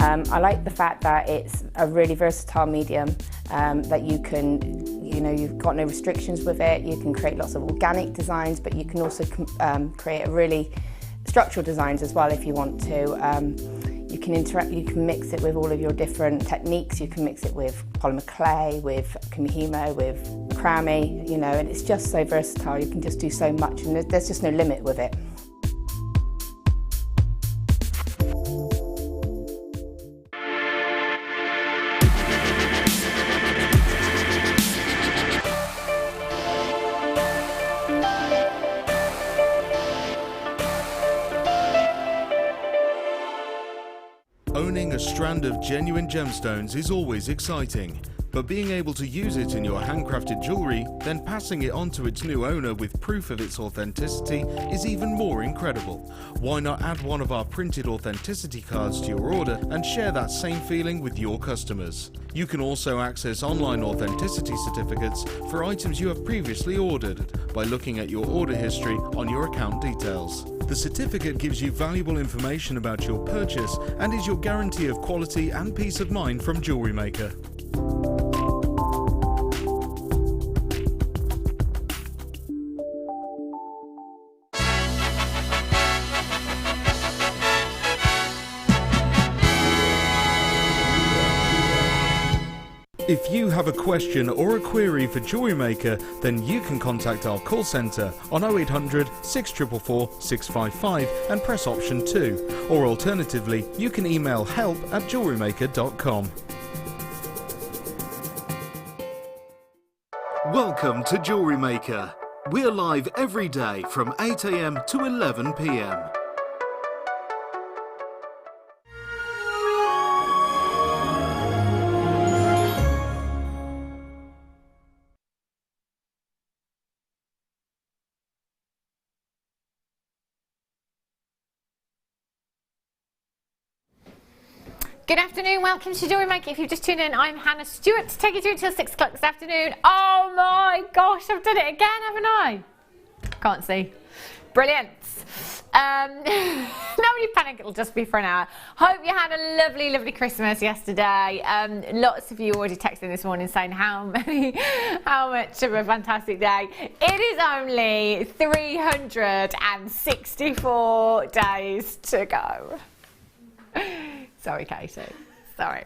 I like the fact that it's a really versatile medium, that you can, you've got no restrictions with it. You can create lots of organic designs, but you can also create a really structural designs as well if you want to. You can mix it with all of your different techniques. You can mix it with polymer clay, with kumihimo, with crami, and it's just so versatile. You can just do so much, and there's just no limit with it. Owning a strand of genuine gemstones is always exciting, but being able to use it in your handcrafted jewellery, then passing it on to its new owner with proof of its authenticity is even more incredible. Why not add one of our printed authenticity cards to your order and share that same feeling with your customers? You can also access online authenticity certificates for items you have previously ordered by looking at your order history on your account details. The certificate gives you valuable information about your purchase and is your guarantee of quality and peace of mind from Jewellery Maker. If you have a question or a query for Jewellery Maker, then you can contact our call centre on 0800 644 655 and press option 2, or alternatively you can email help@jewellerymaker.com. Welcome to Jewellery Maker. We're live every day from 8 AM to 11 PM. Good afternoon, welcome to Jewellery Maker. If you've just tuned in, I'm Hannah Stuart to take you through until 6 o'clock this afternoon. Oh my gosh, I've done it again, haven't I? Can't see. Brilliant. Nobody panic, it'll just be for an hour. Hope you had a lovely, lovely Christmas yesterday. Lots of you already texted this morning saying how much of a fantastic day. It is only 364 days to go. Sorry, Katie. Sorry.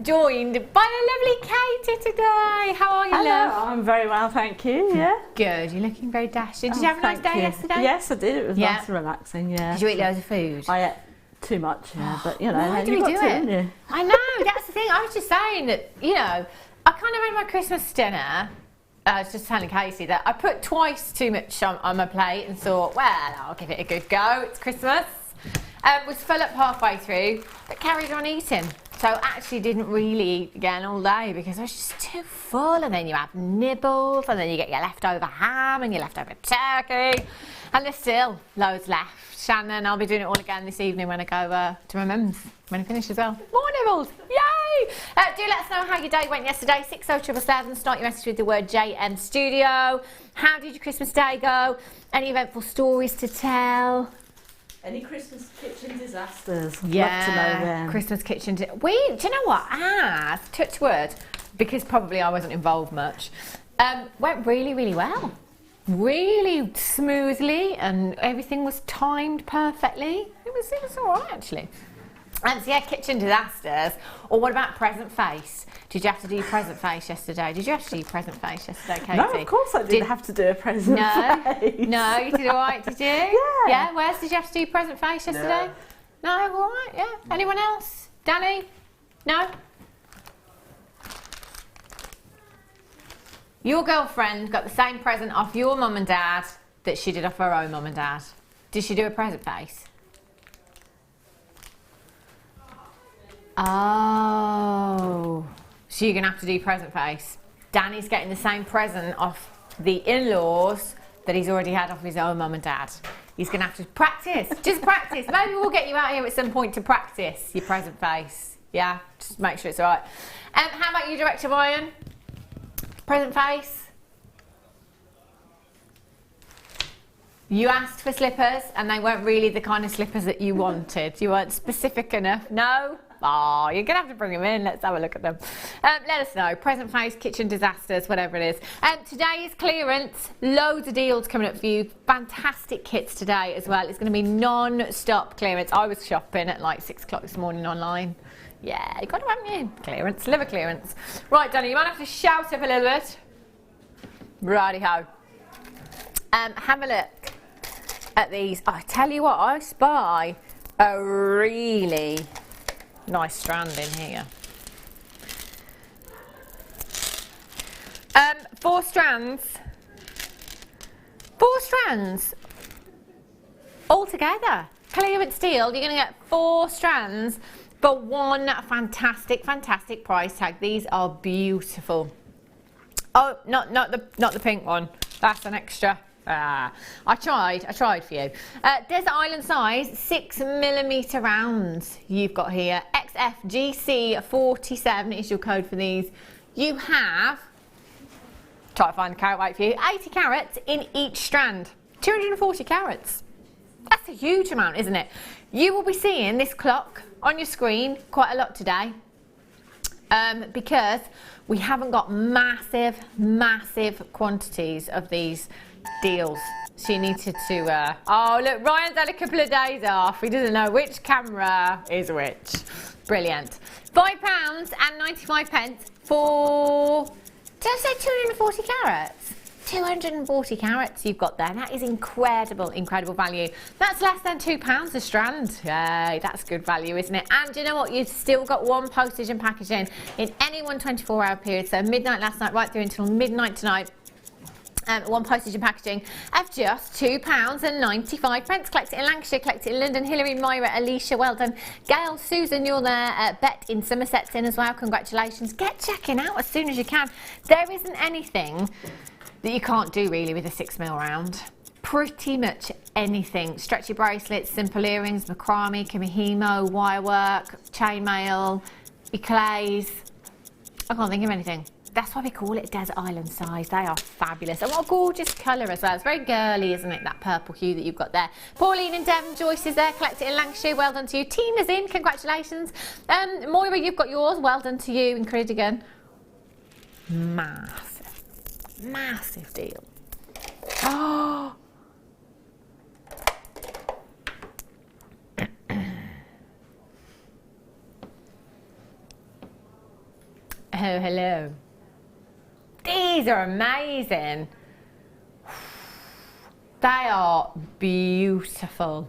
Joined by the lovely Katie today. How are you, Hello, love? I'm very well, thank you. Yeah. Good. You're looking very dashing. Did you have a nice day yesterday? Yes, I did. It was nice and relaxing. Yeah. Did you eat loads of food? I ate too much. Yeah, but why do we do it? I know. That's the thing. I was just saying that. I kind of had my Christmas dinner. I was just telling Casey that I put twice too much on my plate and thought, well, I'll give it a good go. It's Christmas. Was full up halfway through, but carried on eating. So actually didn't really eat again all day because I was just too full. And then you have nibbles, and then you get your leftover ham and your leftover turkey, and there's still loads left. Shannon, I'll be doing it all again this evening when I go to my mum's when I finish as well. More nibbles, yay! Do let us know how your day went yesterday. 60777. Start your message with the word JM Studio. How did your Christmas day go? Any eventful stories to tell? Any Christmas kitchen disasters? Yeah, love to know them. Christmas kitchen. Do you know what? Touch wood, because probably I wasn't involved much. Went really, really well. Really smoothly, and everything was timed perfectly. It was all right actually. So yeah, kitchen disasters. Or what about present face? Did you have to do your present face yesterday? Did you have to do your present face yesterday, Katie? No, of course I didn't have to do a present face. No, you did all right, did you? Yeah. Yeah, where's did you have to do your present face yesterday? No, all right, yeah. Anyone else? Danny? No? Your girlfriend got the same present off your mum and dad that she did off her own mum and dad. Did she do a present face? Oh, so you're going to have to do present face. Danny's getting the same present off the in-laws that he's already had off his own mum and dad. He's going to have to practice, just practice. Maybe we'll get you out here at some point to practice your present face. Yeah, just make sure it's all right. How about you, Director Ryan? Present face? You asked for slippers and they weren't really the kind of slippers that you wanted. You weren't specific enough. No? Oh, you're going to have to bring them in. Let's have a look at them. Let us know. Present face, kitchen disasters, whatever it is. Today is clearance. Loads of deals coming up for you. Fantastic kits today as well. It's going to be non-stop clearance. I was shopping at like 6 o'clock this morning online. Yeah, you got to have me. Clearance, liver clearance. Right, Danny, you might have to shout up a little bit. Righty-ho. Have a look at these. I tell you what, I spy a really nice strand in here. 4 strands. 4 strands all together. Clearance deal. You're going to get 4 strands for one fantastic price tag. These are beautiful. Oh, not the pink one. That's an extra. I tried for you. Desert Island size 6mm rounds you've got here. XFGC47 is your code for these. You have, try to find the carat weight for you, 80 carats in each strand. 240 carats. That's a huge amount, isn't it? You will be seeing this clock on your screen quite a lot today. Because we haven't got massive quantities of these deals. So you needed to, oh look, Ryan's had a couple of days off. He doesn't know which camera is which. Brilliant. £5.95 for, did I say 240 carats? 240 carats you've got there. That is incredible value. That's less than £2 a strand. Yay, that's good value, isn't it? And you know what? You've still got 1 postage and packaging in any one 24-hour period. So midnight last night right through until midnight tonight. 1 postage and packaging of just £2.95. Collect it in Lancashire, collect it in London. Hilary, Myra, Alicia, well done. Gail, Susan, you're there. Bet in Somerset's in as well. Congratulations. Get checking out as soon as you can. There isn't anything that you can't do really with a 6mm round. Pretty much anything. Stretchy bracelets, simple earrings, macrame, kimihimo, wirework, chainmail, eclairs. I can't think of anything. That's why we call it Desert Island size. They are fabulous. And what a gorgeous colour as well. It's very girly, isn't it? That purple hue that you've got there. Pauline and Devon, Joyce is there. Collect it in Lancashire. Well done to you. Tina's in. Congratulations. Moira, you've got yours. Well done to you in Credigan. Massive deal. Oh. Oh, hello. These are amazing. They are beautiful.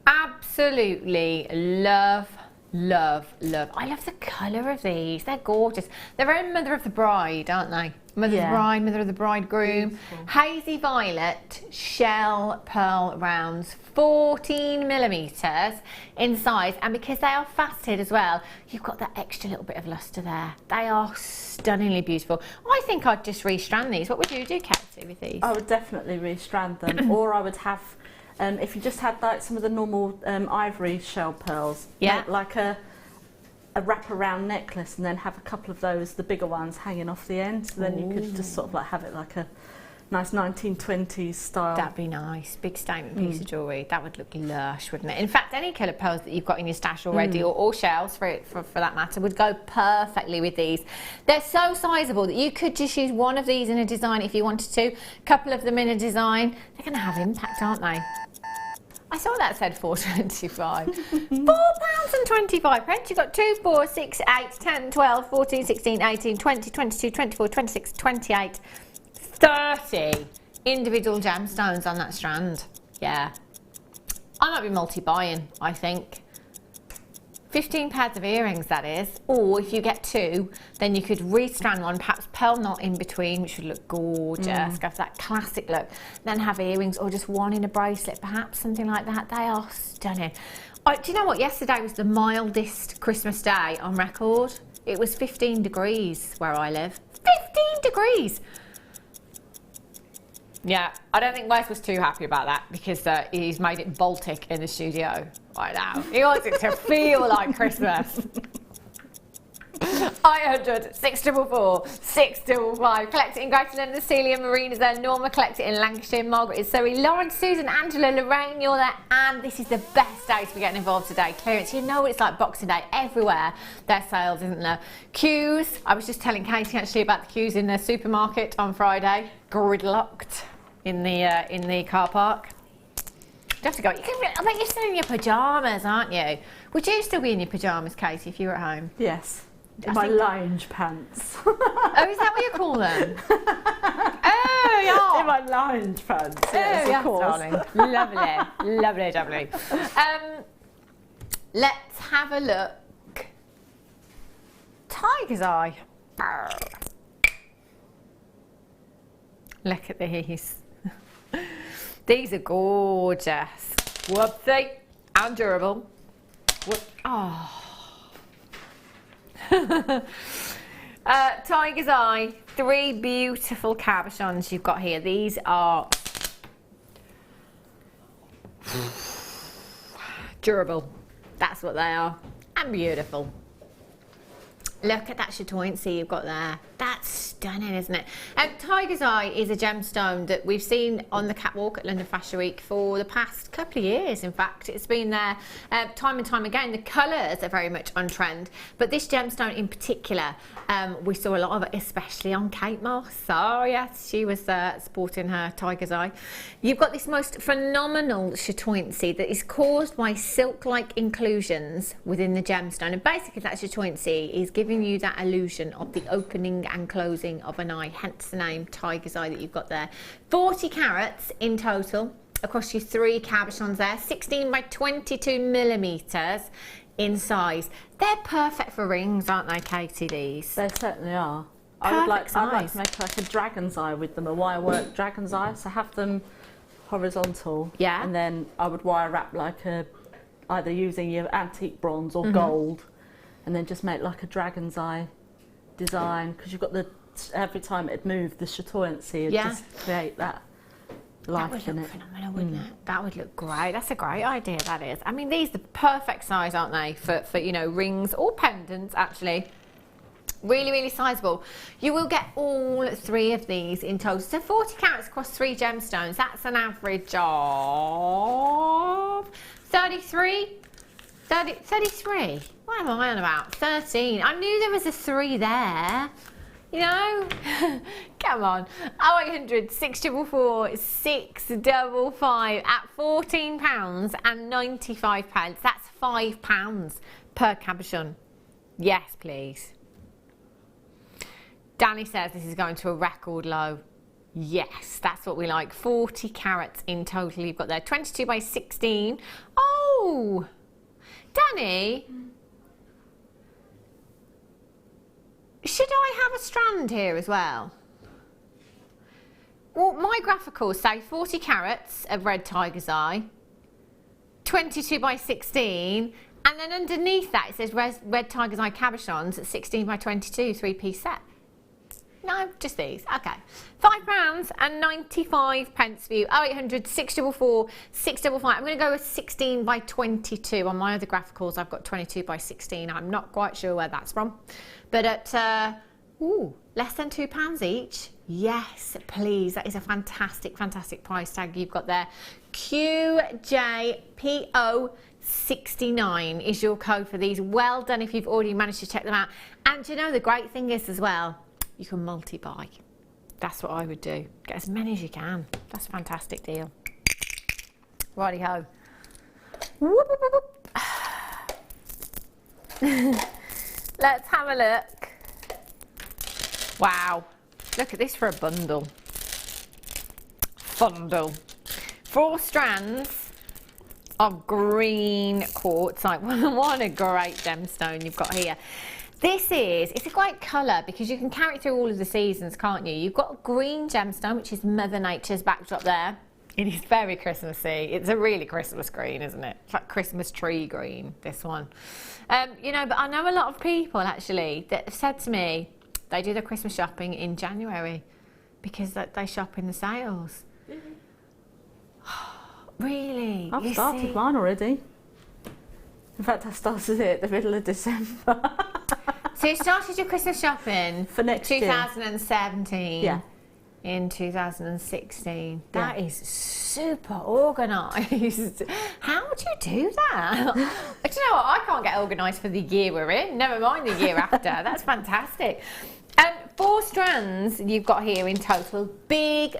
Absolutely love. I love the colour of these. They're gorgeous. They're very mother of the bride, aren't they? Mother of the bride, mother of the bridegroom. Beautiful. Hazy violet shell pearl rounds, 14mm in size, and because they are faceted as well, you've got that extra little bit of lustre there. They are stunningly beautiful. I think I'd just restrand these. What would you do, Katie, with these? I would definitely restrand them, or I would have, if you just had like some of the normal ivory shell pearls, like a wraparound necklace, and then have a couple of those, the bigger ones, hanging off the end. So then you could just sort of like have it like a nice 1920s style. That'd be nice. Big statement piece of jewellery. That would look lush, wouldn't it? In fact, any colour pearls that you've got in your stash already, or shells for that matter, would go perfectly with these. They're so sizable that you could just use one of these in a design if you wanted to. A couple of them in a design. They're going to have impact, aren't they? I saw that said £4.25. £4.25. You've got 2, 4, 6, 8, 10, 12, 14, 16, 18, 20, 22, 24, 26, 28, 30 individual gemstones on that strand. Yeah. I might be multi-buying, I think. 15 pairs of earrings, that is. Or if you get 2, then you could restrand one, perhaps pearl knot in between, which would look gorgeous. Go for that classic look. Then have earrings, or just one in a bracelet, perhaps, something like that. They are stunning. Do you know what? Yesterday was the mildest Christmas day on record. It was 15 degrees where I live. 15 degrees! Yeah, I don't think Wes was too happy about that, because he's made it Baltic in the studio right now. He wants it to feel like Christmas. 800 644 655. Collect it in Greater London, Celia Marine is there, Norma collect it in Lancashire, Margaret is Surrey, Lauren, Susan, Angela, Lorraine, you're there, and this is the best day to be getting involved today. Clearance, you know what it's like Boxing Day, everywhere there's sales, isn't there? Queues, I was just telling Katie actually about the queues in the supermarket on Friday, gridlocked in the car park. You have to go. I bet you're still in your pyjamas, aren't you? Would you still be in your pyjamas, Katie, if you were at home? Yes. In my lounge pants. Oh, is that what you call them? Oh, yeah. In my lounge pants. Yes, yes, of course. darling. Lovely, lovely, lovely. Let's have a look. Tiger's eye. Look at these. These are gorgeous. Whoopsie. And durable. Whoop. Oh. Tiger's eye. 3 beautiful cabochons you've got here. These are durable. That's what they are. And beautiful. Look at that chatoyancy you've got there. That's stunning, isn't it? Tiger's Eye is a gemstone that we've seen on the catwalk at London Fashion Week for the past couple of years. In fact, it's been there time and time again. The colours are very much on trend, but this gemstone in particular, we saw a lot of it, especially on Kate Moss. Oh yes, she was sporting her Tiger's Eye. You've got this most phenomenal chatoyancy that is caused by silk-like inclusions within the gemstone, and basically that chatoyancy is giving you that illusion of the opening and closing of an eye, hence the name Tiger's Eye that you've got there. 40 carats in total across your 3 cabochons there, 16 by 22 millimetres in size. They're perfect for rings, aren't they, Katie, these? They certainly are. I'd like to make like a dragon's eye with them, a wire work dragon's eye, so have them horizontal. Yeah. And then I would wire wrap like either using your antique bronze or gold, and then just make like a dragon's eye design, because you've got every time it'd move, the chatoyancy would just create that life in it. That would look phenomenal, wouldn't it? That would look great. That's a great idea, that is. I mean, these are the perfect size, aren't they, for you know, rings or pendants, actually. Really, really sizable. You will get all 3 of these in total. So 40 carats across 3 gemstones. That's an average of 33. 33. What am I on about? 13. I knew there was a 3 there. You know? Come on. 0800 644 655 at £14 and 95 pence. That's £5 per cabochon. Yes, please. Danny says this is going to a record low. Yes, that's what we like. 40 carats in total you've got there. 22 by 16. Oh! Danny, should I have a strand here as well? Well, my graphicals say 40 carats of red tiger's eye, 22 by 16, and then underneath that it says red tiger's eye cabochons at 16 by 22, 3-piece set. No, just these. Okay. £5 and 95 pence for you. 0800 644 655. I'm going to go with 16 by 22. On my other graphicals, I've got 22 by 16. I'm not quite sure where that's from. But at less than £2 each, yes, please. That is a fantastic, fantastic price tag you've got there. QJPO69 is your code for these. Well done if you've already managed to check them out. And you know, the great thing is as well, you can multi-buy. That's what I would do. Get as many as you can. That's a fantastic deal. Righty-ho. Whoop, whoop, whoop. Let's have a look. Wow. Look at this for a bundle. Bundle. 4 strands of green quartzite. What a great gemstone you've got here. It's a great colour because you can carry it through all of the seasons, can't you? You've got a green gemstone, which is Mother Nature's backdrop there. It is very Christmassy. It's a really Christmas green, isn't it? It's like Christmas tree green, this one. You know, but I know a lot of people, actually, that have said to me they do their Christmas shopping in January because they shop in the sales. Really? I've started mine already. In fact, I started it at the middle of December. So you started your Christmas shopping for next 2017. Yeah. In 2016. That is super organised. How do you do that? Do you know what? I can't get organised for the year we're in, never mind the year after. That's fantastic. 4 strands you've got here in total. Big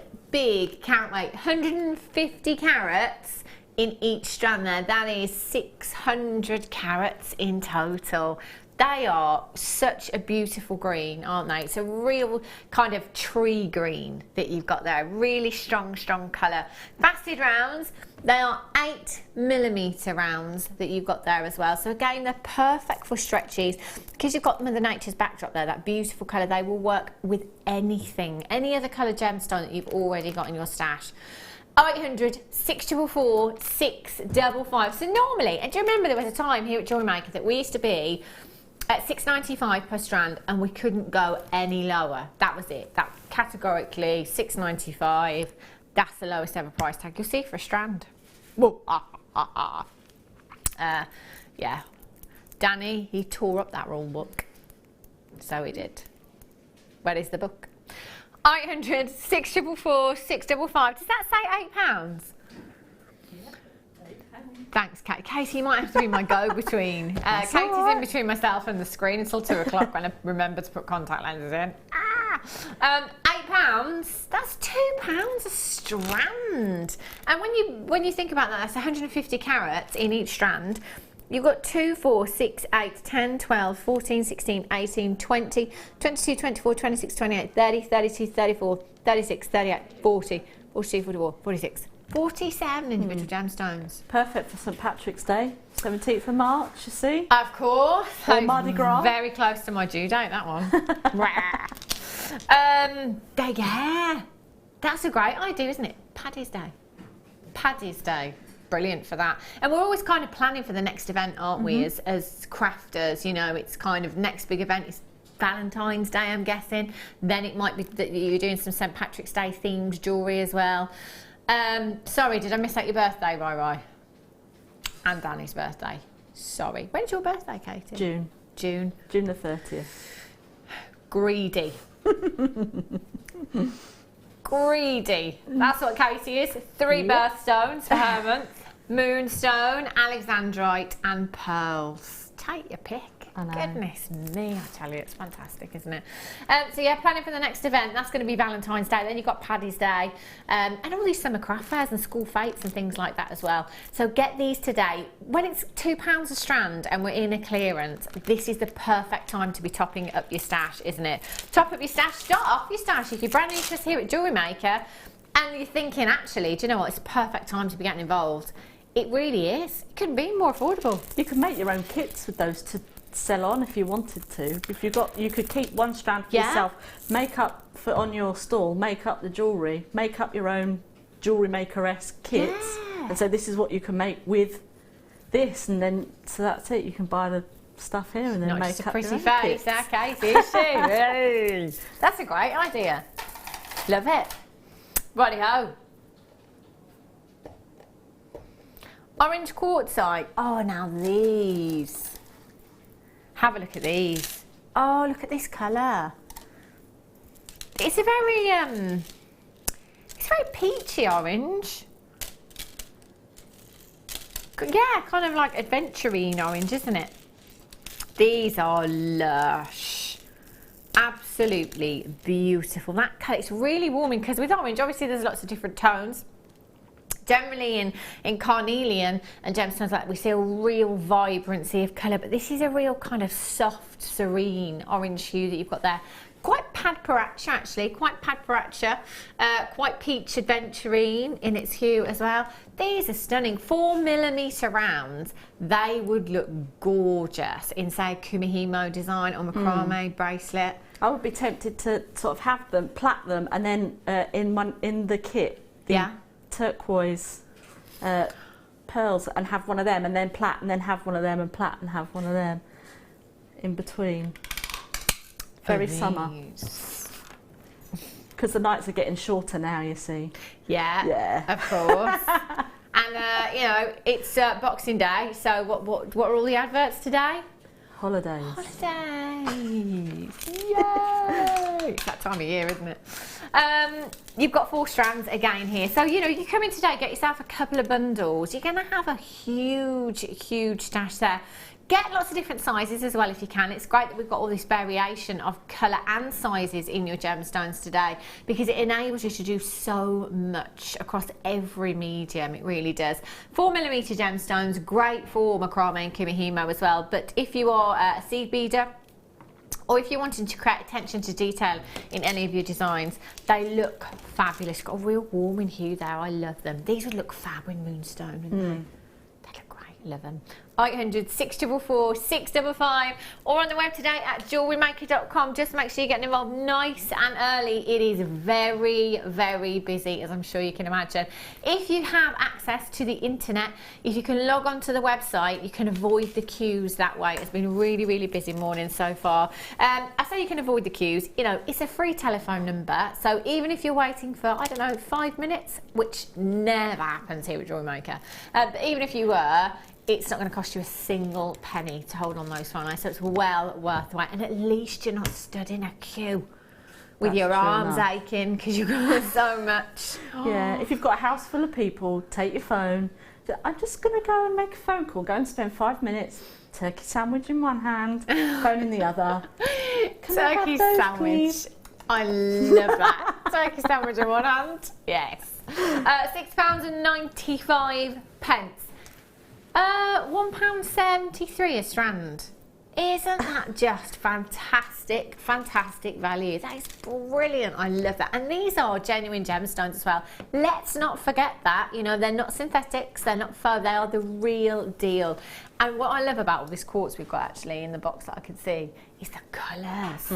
carat weight. 150 carats in each strand there. That is 600 carats in total. They are such a beautiful green, aren't they? It's a real kind of tree green that you've got there. Really strong colour. Faceted rounds, they are 8mm rounds that you've got there as well. So again, they're perfect for stretchies. Because you've got Mother Nature's backdrop there, that beautiful colour, they will work with anything. Any other colour gemstone that you've already got in your stash. 0800 644 655. So normally, and do you remember there was a time here at Jewellery Maker that we used to be at $6.95 per strand, and we couldn't go any lower. That was it. That categorically $6.95. That's the lowest ever price tag you'll see for a strand. Whoa. Yeah. Danny, he tore up that rule book. So he did. Where is the book? 800 644 655. Does that say £8? Thanks, Kate. Katie, you might have to be my go-between. Katie's in between myself and the screen until 2 o'clock when I remember to put contact lenses in. £8. That's £2 a strand. And when you think about that, that's 150 carats in each strand. You've got 2, 4, 6, 8, 10, 12, 14, 16, 18, 20, 22, 24, 26, 28, 30, 32, 34, 36, 38, 40, 42, 44, 46. 47 individual gemstones. Perfect for St Patrick's Day, 17th of March, you see? Of course. Or Mardi Gras. Very close to my due date, that one. Yeah. That's a great idea, isn't it? Paddy's Day. Paddy's Day. Brilliant for that. And we're always kind of planning for the next event, aren't we, as crafters? You know, it's kind of next big event is Valentine's Day, I'm guessing. Then it might be that you're doing some St Patrick's Day themed jewellery as well. Sorry, did I miss out your birthday, Rai? And Danny's birthday. Sorry. When's your birthday, Katie? June. June the 30th. Greedy. Greedy. That's what Katie is. 3 birthstones for her month. Moonstone, alexandrite and pearls. Take your pick. Goodness me, I tell you, it's fantastic, isn't it? So yeah, planning for the next event. That's going to be Valentine's Day. Then you've got Paddy's Day, and all these summer craft fairs and school fetes and things like that as well. So get these today. When it's £2 a strand and we're in a clearance, this is the perfect time to be topping up your stash, isn't it? Top up your stash, start off your stash. If you're brand new to us here at Jewellery Maker and you're thinking, actually, do you know what? It's a perfect time to be getting involved. It really is. It couldn't be more affordable. You can make your own kits with those to sell on if you wanted to. If you could keep 1 strand for yourself, make up for on your stall, make up the jewellery, make up your own Jewellery Maker-esque kits, and so this is what you can make with this, and then so that's it. You can buy the stuff here and then Not make just a up pretty your own face, kits. Katie, is she? That's a great idea. Love it. Righty-ho. Orange quartzite. Oh, now these. Have a look at these. Oh, look at this colour. It's a very peachy orange. Yeah, kind of like adventurine orange, isn't it? These are lush. Absolutely beautiful. That colour, it's really warming because with orange, obviously there's lots of different tones. Generally in carnelian and gemstones like we see a real vibrancy of colour, but this is a real kind of soft, serene orange hue that you've got there. Quite padparacha actually, quite padparacha, quite peach adventurine in its hue as well. These are stunning. 4mm rounds. They would look gorgeous in say Kumihimo design or macrame bracelet. I would be tempted to sort of have them, plait them, and then in the kit, turquoise pearls, and have one of them, and then plait, and then have one of them, and plait, and have one of them in between. Very summer. Because the nights are getting shorter now, you see. Yeah. Of course. And you know, it's Boxing Day. So what are all the adverts today? Holidays. Holidays. Yay! It's that time of year, isn't it? You've got 4 strands again here. So, you know, you come in today, get yourself a couple of bundles. You're going to have a huge, huge stash there. Get lots of different sizes as well if you can. It's great that we've got all this variation of colour and sizes in your gemstones today, because it enables you to do so much across every medium. It really does. 4mm gemstones, great for macrame and kimihimo as well. But if you are a seed beader, or if you're wanting to create attention to detail in any of your designs, they look fabulous. Got a real warming hue there. I love them. These would look fab with moonstone, wouldn't they? They look great. Love them. 800 644 655, or on the web today at JewelleryMaker.com. Just make sure you're getting involved nice and early. It is very, very busy, as I'm sure you can imagine. If you have access to the internet, if you can log on to the website, you can avoid the queues that way. It's been a really, really busy morning so far. I say you can avoid the queues. You know, it's a free telephone number, so even if you're waiting for, I don't know, 5 minutes, which never happens here at Jewellery Maker, but even if you were, it's not going to cost you a single penny to hold on those phone lines, so it's well worth the wait. And at least you're not stood in a queue with your arms aching because you've got so much. Yeah, if you've got a house full of people, take your phone. I'm just going to go and make a phone call, go and spend 5 minutes, turkey sandwich in one hand, phone in the other. Turkey sandwich. Please? I love that. Turkey sandwich in one hand. Yes. £6.95. £1.73 a strand. Isn't that just fantastic, fantastic value? That is brilliant. I love that. And these are genuine gemstones as well. Let's not forget that. You know, they're not synthetics, they're not faux, they are the real deal. And what I love about all this quartz we've got actually in the box that I can see is the colours.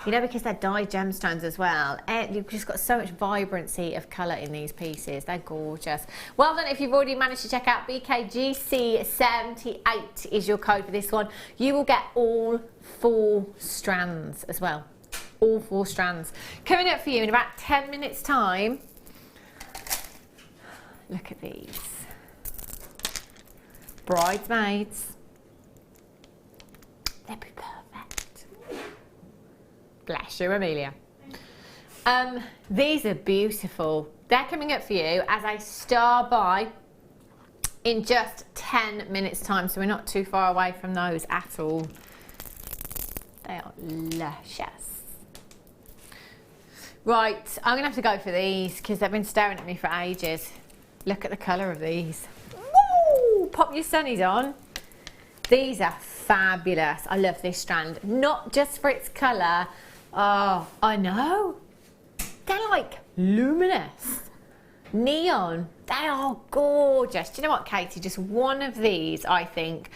You know, because they're dyed gemstones as well. And you've just got so much vibrancy of colour in these pieces. They're gorgeous. Well done if you've already managed to check out BKGC78 is your code for this one. You will get all 4 strands as well. All 4 strands. Coming up for you in about 10 minutes time. Look at these. Bridesmaids. They'd be perfect. Bless you, Amelia. These are beautiful. They're coming up for you as a star buy in just 10 minutes time, so we're not too far away from those at all. They are luscious. Right, I'm gonna have to go for these because they've been staring at me for ages. Look at the colour of these. Woo! Pop your sunnies on. These are fabulous. I love this strand, not just for its colour. Oh, I know. They're like luminous. Neon. They are gorgeous. Do you know what, Katie? Just one of these, I think,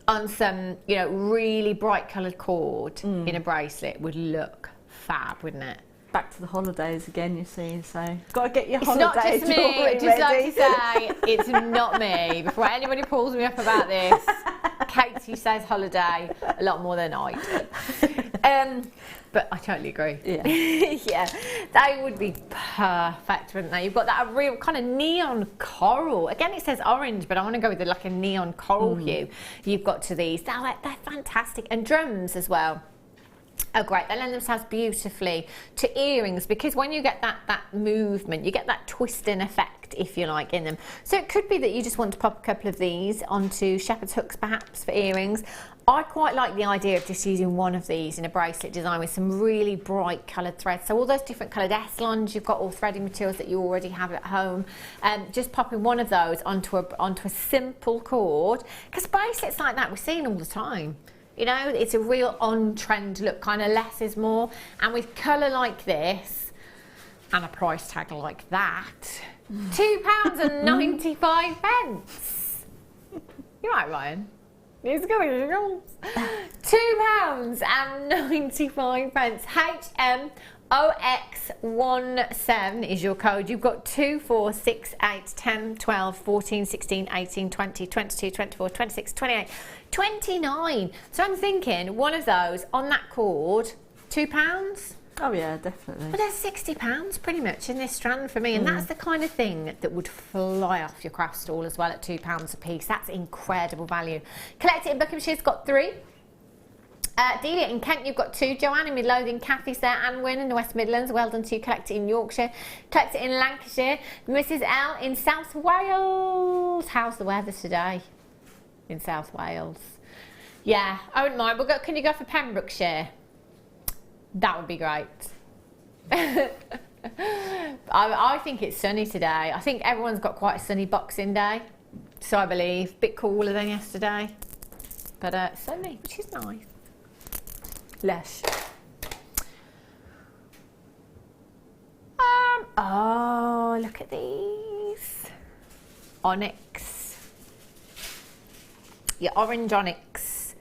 on some, you know, really bright coloured cord in a bracelet would look fab, wouldn't it? Back to the holidays again, you see, so got to get your holiday jewellery ready. It's not just me, just like to say, it's not me. Before anybody pulls me up about this, Katie says holiday a lot more than I do. But I totally agree. Yeah. Yeah, they would be perfect, wouldn't they? You've got that real kind of neon coral. Again, it says orange, but I want to go with like a neon coral hue. You've got to these. They're fantastic. And drums as well. Oh, great. They lend themselves beautifully to earrings because when you get that movement, you get that twisting effect, if you like, in them. So it could be that you just want to pop a couple of these onto shepherd's hooks, perhaps, for earrings. I quite like the idea of just using one of these in a bracelet design with some really bright coloured threads. So all those different coloured S-lons, you've got all threading materials that you already have at home. Just popping one of those onto a simple cord. Because bracelets like that we're seeing all the time. You know, it's a real on-trend look, kind of less is more. And with colour like this, and a price tag like that, £2.95. You're right, Ryan. It's going £2.95. HMOX17 is your code. You've got 2, 4, 6, 8, 10, 12, 14, 16, 18, 20, 22, 24, 26, 28, 29. So I'm thinking one of those on that cord, £2. Oh yeah, definitely. But there's £60 pretty much in this strand for me, and that's the kind of thing that would fly off your craft stall as well at £2 a piece. That's incredible value. Collect it in Buckinghamshire's got 3. Delia in Kent, you've got 2. Joanne in Midlothian, Kathy's there, Anne Wynne in the West Midlands, well done to you. Collect it in Yorkshire, collect it in Lancashire. Mrs L in South Wales. How's the weather today in South Wales? Yeah, I wouldn't mind. Can you go for Pembrokeshire? That would be great. I think it's sunny today. I think everyone's got quite a sunny Boxing Day, so I believe. A bit cooler than yesterday, but sunny, which is nice. Lush. Oh, look at these. Onyx. Your orange onyx.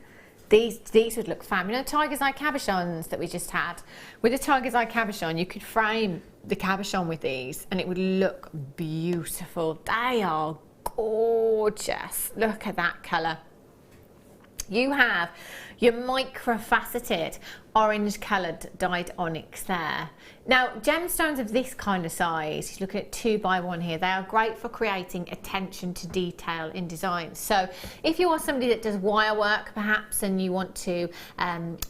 These would look fab. You know, tiger's eye cabochons that we just had? With a tiger's eye cabochon, you could frame the cabochon with these and it would look beautiful. They are gorgeous. Look at that colour. You have your micro-faceted orange coloured dyed onyx there. Now, gemstones of this kind of size, you look at 2x1 here, they are great for creating attention to detail in design. So if you are somebody that does wire work perhaps and you want to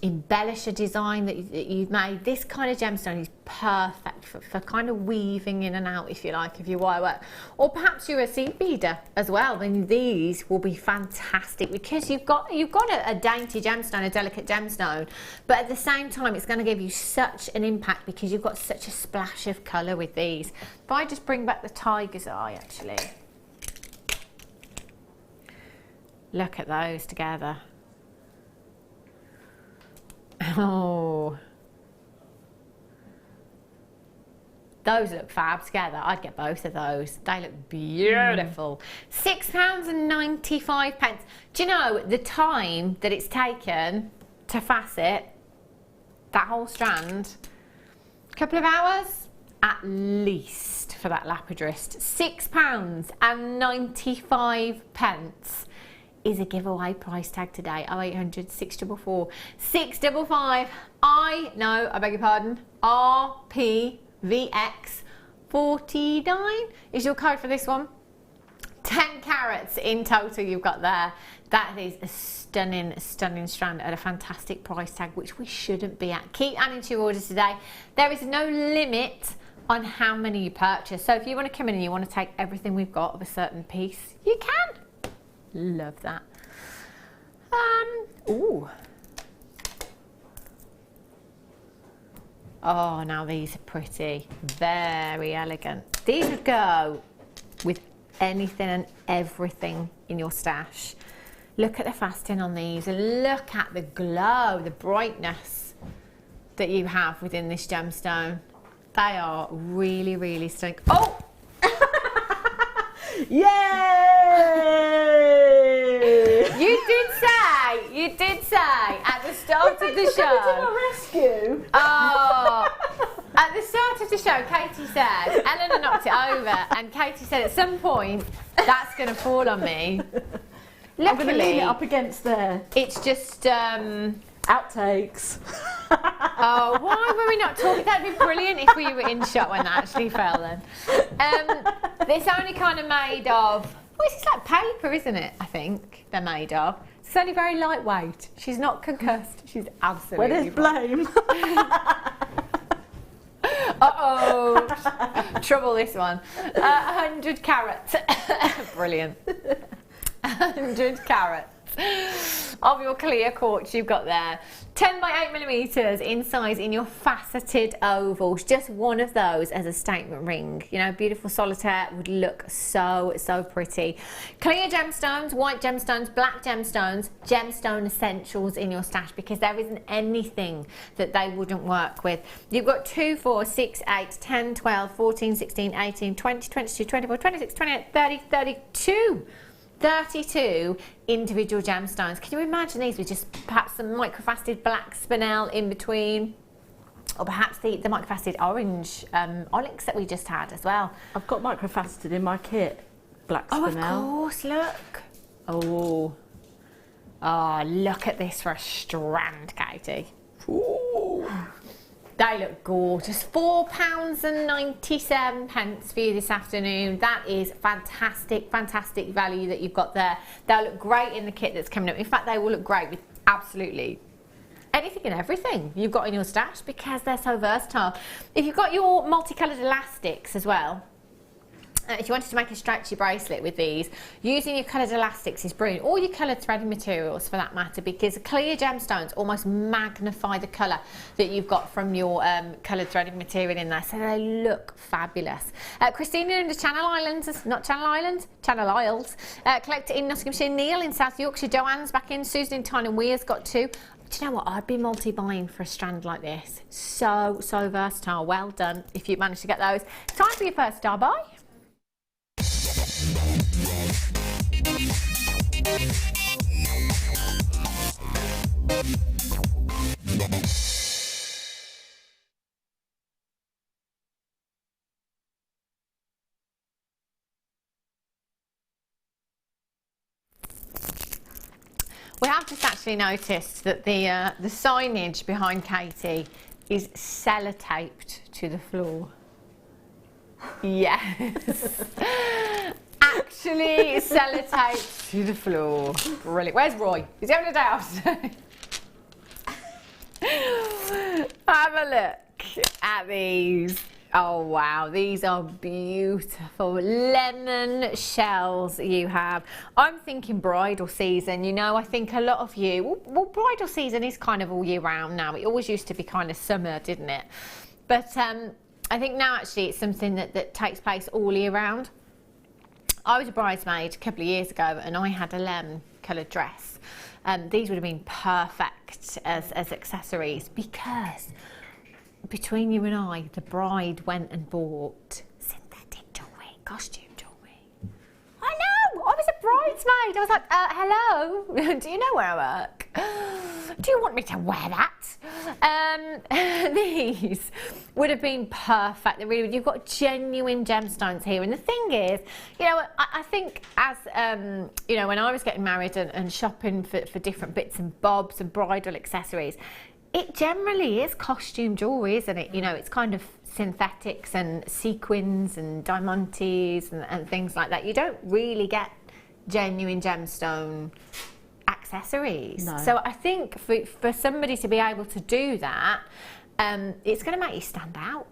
embellish a design that you've made, this kind of gemstone is perfect for kind of weaving in and out, if you like, of your wire work. Or perhaps you're a seed beader as well, then these will be fantastic because you've got a dainty gemstone, a delicate gemstone, but at the same time it's going to give you such an impact because you've got such a splash of colour with these. If I just bring back the tiger's eye, actually, look at those together. Oh, those look fab together. I'd get both of those. They look beautiful. £6.95. Do you know the time that it's taken to facet that whole strand? Couple of hours at least for that lapidrist. £6.95 is a giveaway price tag today. 0800 644 655. I beg your pardon, RPVX 49 is your code for this one. 10 carats in total you've got there. That is a stunning strand at a fantastic price tag, which we shouldn't be at. Keep adding to your orders today. There is no limit on how many you purchase. So if you want to come in and you want to take everything we've got of a certain piece, you can. Love that. Ooh. Oh, now these are pretty. Very elegant. These would go with anything and everything in your stash. Look at the faceting on these and look at the glow, the brightness that you have within this gemstone. They are really stunning. Oh! Yay! You did say at the start of the show. Coming to my rescue. Oh, at the start of the show, Katie said, Eleanor knocked it over, and Katie said at some point, that's going to fall on me. Luckily, I'm going to lean it up against there. It's just outtakes. Oh, why were we not talking? That'd be brilliant if we were in shot when that actually fell then. It's only kind of made of, it's like paper, isn't it? I think they're made of. It's only very lightweight. She's not concussed. She's absolutely Where there's blame. Uh-oh. Trouble this one. 100 carats. Brilliant. 100 carats of your clear quartz you've got there. 10 by 8 millimeters in size in your faceted ovals. Just one of those as a statement ring. You know, beautiful solitaire would look so pretty. Clear gemstones, white gemstones, black gemstones, gemstone essentials in your stash because there isn't anything that they wouldn't work with. You've got 2, 4, 6, 8, 10, 12, 14, 16, 18, 20, 22, 24, 26, 28, 30, 32 individual gemstones. Can you imagine these with just perhaps some microfaceted black spinel in between, or perhaps the microfaceted orange onyx that we just had as well? I've got microfaceted in my kit, black spinel. Oh, of course, look. Oh, look at this for a strand, Katie. Ooh. They look gorgeous. £4.97 for you this afternoon. That is fantastic value that you've got there. They'll look great in the kit that's coming up. In fact, they will look great with absolutely anything and everything you've got in your stash because they're so versatile. If you've got your multicoloured elastics as well, if you wanted to make a stretchy bracelet with these, using your coloured elastics is brilliant, or your coloured threading materials for that matter, because clear gemstones almost magnify the colour that you've got from your coloured threading material in there, so they look fabulous. Christina in the Channel Islands, not Channel Islands, Channel Isles, collector in Nottinghamshire, Neil in South Yorkshire, Joanne's back in, Susan in Tyne and Weir's got 2. Do you know what? I'd be multi-buying for a strand like this. So versatile. Well done if you managed to get those. Time for your first star buy. We have just actually noticed that the signage behind Katie is sellotaped to the floor. Yes. Actually sellotaped to the floor. Brilliant. Where's Roy? Is he having a day off today? Have a look at these. Oh wow, these are beautiful lemon shells you have. I'm thinking bridal season, you know, I think a lot of you, well bridal season is kind of all year round now. It always used to be kind of summer, didn't it? But I think now actually it's something that takes place all year round. I was a bridesmaid a couple of years ago and I had a lemon coloured dress. These would have been perfect as accessories because between you and I, the bride went and bought synthetic jewellery, costume jewellery. I know, I was a bridesmaid. I was like, hello, do you know where I work? Do you want me to wear that? These would have been perfect. Really, you've got genuine gemstones here. And the thing is, you know, I think as, you know, when I was getting married and shopping for different bits and bobs and bridal accessories, it generally is costume jewellery, isn't it? You know, it's kind of synthetics and sequins and diamantes and things like that. You don't really get genuine gemstone accessories. No. So I think for somebody to be able to do that, it's going to make you stand out.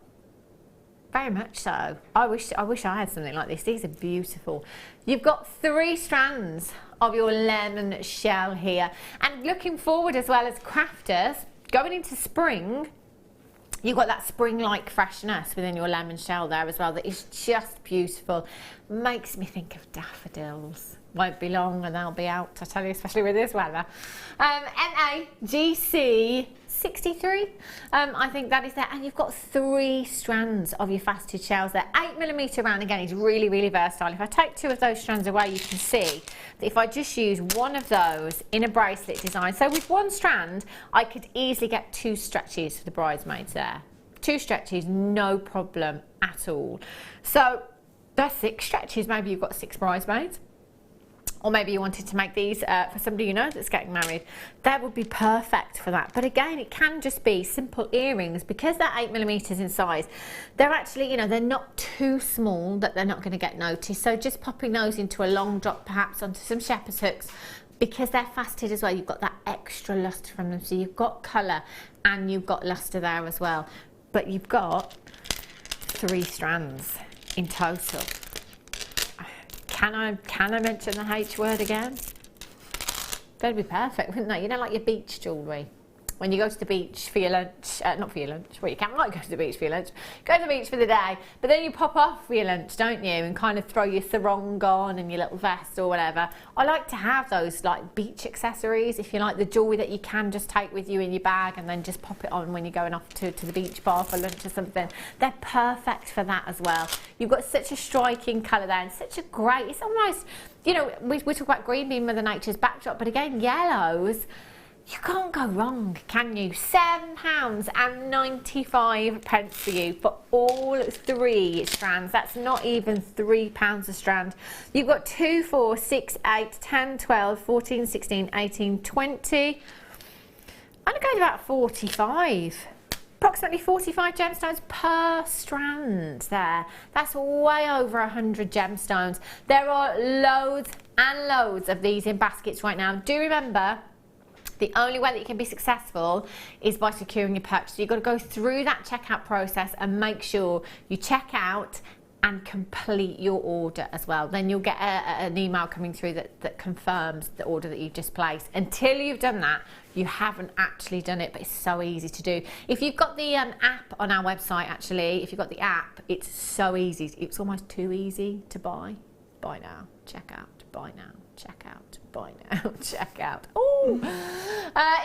Very much so. I wish I had something like this. These are beautiful. You've got 3 strands of your lemon shell here. And looking forward as well as crafters, going into spring, you've got that spring-like freshness within your lemon shell there as well that is just beautiful. Makes me think of daffodils. Won't be long and they'll be out, I tell you, especially with this weather. NAGC 63, I think that is there. And you've got 3 strands of your faceted shells there. 8mm round, again, is really, really versatile. If I take 2 of those strands away, you can see that if I just use one of those in a bracelet design, so with 1 strand, I could easily get 2 stretches for the bridesmaids there. 2 stretches, no problem at all. So that's 6 stretches. Maybe you've got 6 bridesmaids. Or maybe you wanted to make these for somebody you know that's getting married. That would be perfect for that. But again, it can just be simple earrings because they're 8mm in size. They're actually, you know, they're not too small that they're not going to get noticed. So just popping those into a long drop, perhaps onto some shepherd's hooks, because they're faceted as well. You've got that extra lustre from them. So you've got colour and you've got lustre there as well. But you've got 3 strands in total. Can I mention the H word again? That'd be perfect, wouldn't they? You know, like your beach jewellery. When you go to the beach for your lunch, not for your lunch, well, you might go to the beach for your lunch, go to the beach for the day, but then you pop off for your lunch, don't you, and kind of throw your sarong on and your little vest or whatever. I like to have those like beach accessories, if you like, the jewellery that you can just take with you in your bag and then just pop it on when you're going off to the beach bar for lunch or something. They're perfect for that as well. You've got such a striking colour there and such a great, it's almost, you know, we talk about green being Mother Nature's backdrop, but again, yellows, you can't go wrong, can you? £7.95 for you for all 3 strands. That's not even £3 a strand. You've got 2, 4, 6, 8, 10, 12, 14, 16, 18, 20. I'm going to go to about 45. Approximately 45 gemstones per strand there. That's way over 100 gemstones. There are loads and loads of these in baskets right now. Do remember, The only way that you can be successful is by securing your purchase. So you've got to go through that checkout process and make sure you check out and complete your order as well. Then you'll get an email coming through that confirms the order that you've just placed. Until you've done that, you haven't actually done it, but it's so easy to do. If you've got the app on our website, actually, if you've got the app, it's so easy. It's almost too easy to buy. Buy now, check out, buy now, check out, buy now, check out. Ooh.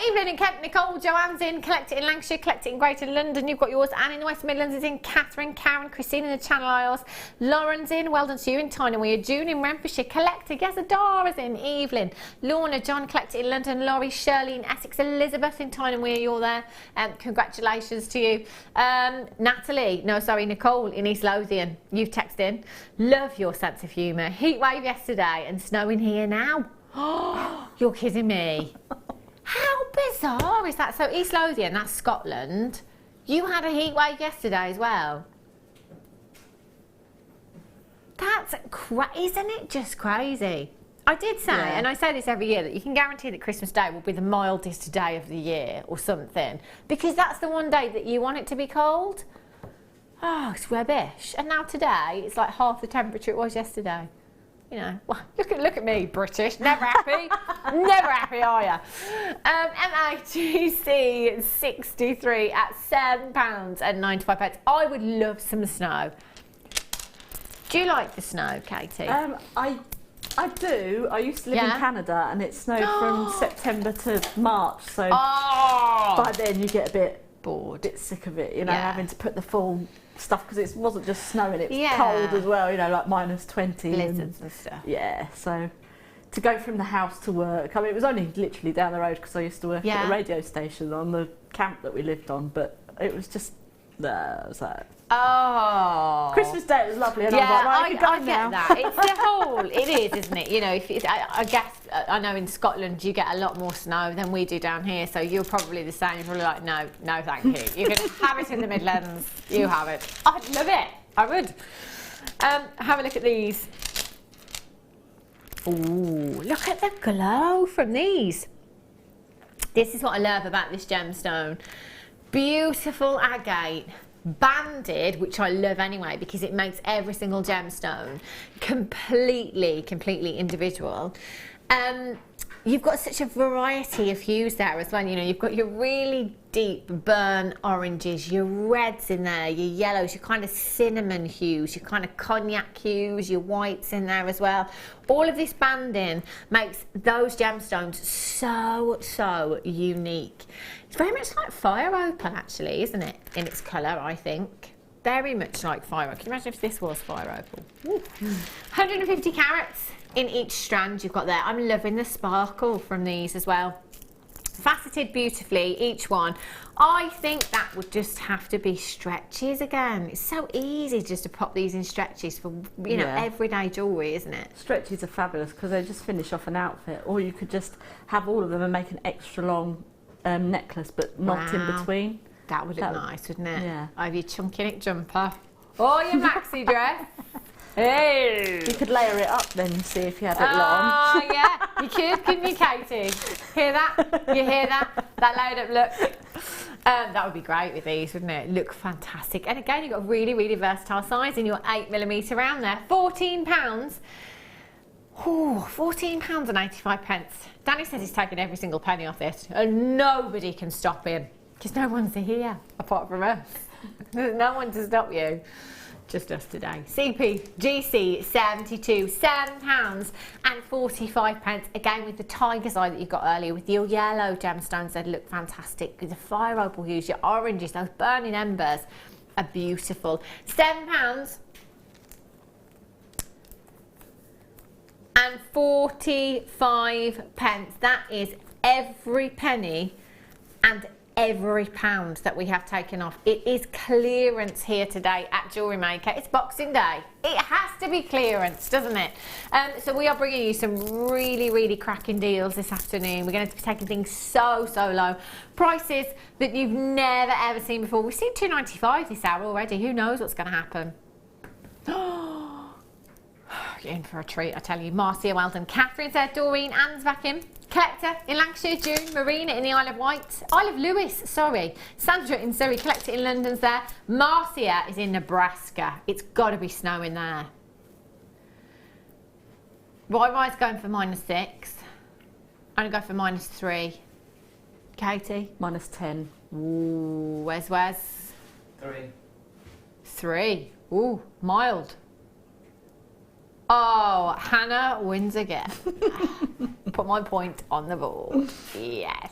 Evelyn in Kent, Nicole, Joanne's in, Collect It in Lancashire, Collect It in Greater London, you've got yours. Anne in the West Midlands is in, Catherine, Karen, Christine in the Channel Isles, Lauren's in, well done to you in Tyne-and-Wear, June in Renfrewshire, Collect It, yes, Adara's in, Evelyn, Lorna, John, Collect It in London, Laurie, Shirley in Essex, Elizabeth in Tyne-and-Wear, you're there, congratulations to you. Nicole in East Lothian, you've texted in, love your sense of humour, heat wave yesterday and snowing here now. Oh, you're kidding me. How bizarre is that? So East Lothian, that's Scotland. You had a heat wave yesterday as well. That's isn't it just crazy? I did say, and I say this every year, that you can guarantee that Christmas Day will be the mildest day of the year or something, because that's the one day that you want it to be cold. Oh, it's rubbish. And now today, it's like half the temperature it was yesterday. You know, well, look at me, British, never happy, never happy, are you? MATC 63 at £7.95. I would love some snow. Do you like the snow, Katie? I do. I used to live in Canada, and it snowed from September to March, so by then you get a bit bored, a bit sick of it, you know, having to put the full stuff, because it wasn't just snowing, it was cold as well, you know, like -20. Blizzards and stuff. Yeah, so to go from the house to work, I mean, it was only literally down the road, because I used to work at a radio station on the camp that we lived on, but it was just, Christmas Day was lovely, and I was like, right, I get that. It's the whole, it is, isn't it? You know, I guess, I know in Scotland you get a lot more snow than we do down here, so you're probably the same. You're probably like, no, thank you. You can have it in the Midlands. You have it. I'd love it. I would. Have a look at these. Ooh, look at the glow from these. This is what I love about this gemstone. Beautiful agate. Banded, which I love anyway, because it makes every single gemstone completely individual. You've got such a variety of hues there as well. You know, you've got your really deep burnt oranges, your reds in there, your yellows, your kind of cinnamon hues, your kind of cognac hues, your whites in there as well. All of this banding makes those gemstones so unique. It's very much like fire opal, actually, isn't it? In its colour, I think. Very much like fire opal. Can you imagine if this was fire opal? Ooh. 150 carats in each strand you've got there. I'm loving the sparkle from these as well. Faceted beautifully, each one. I think that would just have to be stretches again. It's so easy just to pop these in stretches for, you know, everyday jewellery, isn't it? Stretches are fabulous because they just finish off an outfit, or you could just have all of them and make an extra long necklace, but not in between. That would look nice, wouldn't it? Yeah. Over your chunky neck jumper. Or your maxi dress. Hey! You could layer it up then and see if you had it long. Oh, yeah. You could, couldn't you, Katie? Hear that? You hear that? That layered up look? That would be great with these, wouldn't it? Look fantastic. And again, you've got a really versatile size in your 8mm round there. £14. Oh, £14.85. Danny says he's taking every single penny off it, and nobody can stop him because no one's here apart from us. There's no one to stop you. Just us today. CPGC 72, £7.45. Again with the tiger's eye that you got earlier, with your yellow gemstones, they look fantastic. With the fire opal hues, your oranges, those burning embers are beautiful. £7.45. That is every penny and every pound that we have taken off. It is clearance here today at Jewellery Maker. It's Boxing Day. It has to be clearance, doesn't it? So we are bringing you some really cracking deals this afternoon. We're going to be taking things so low. Prices that you've never ever seen before. We've seen £2.95 this hour already. Who knows what's going to happen? You're in for a treat, I tell you. Marcia, well done. Catherine said, Doreen, Anne's back in. Collector in Lancashire, June. Marina in the Isle of Lewis, sorry. Sandra in Surrey. Collector in London's there. Marcia is in Nebraska. It's got to be snowing there. Ri's going for -6. I'm going to go for -3. Katie? -10. Ooh, where's Wes? 3. 3. Ooh, mild. Oh, Hannah wins again. Put my point on the board. Yes.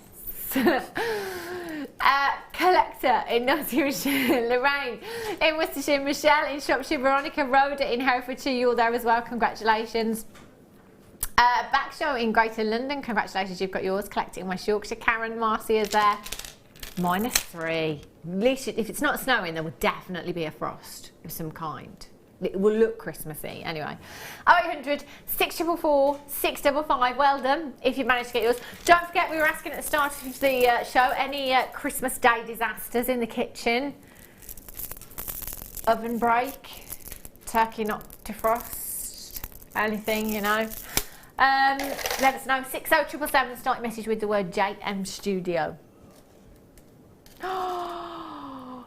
Collector in Nottinghamshire, Lorraine in Worcestershire, Michelle in Shropshire, Veronica, Rhoda in Herefordshire, you're there as well, congratulations. Backshow in Greater London, congratulations, you've got yours. Collecting West Yorkshire, Karen, Marcia's there. -3. At least if it's not snowing, there will definitely be a frost of some kind. It will look Christmassy anyway. 0800 644 655. Well done if you managed to get yours. Don't forget, we were asking at the start of the show, any Christmas Day disasters in the kitchen? Oven break, turkey not defrost, anything, you know. Let us know. 60777. Start your message with the word JM Studio. Oh,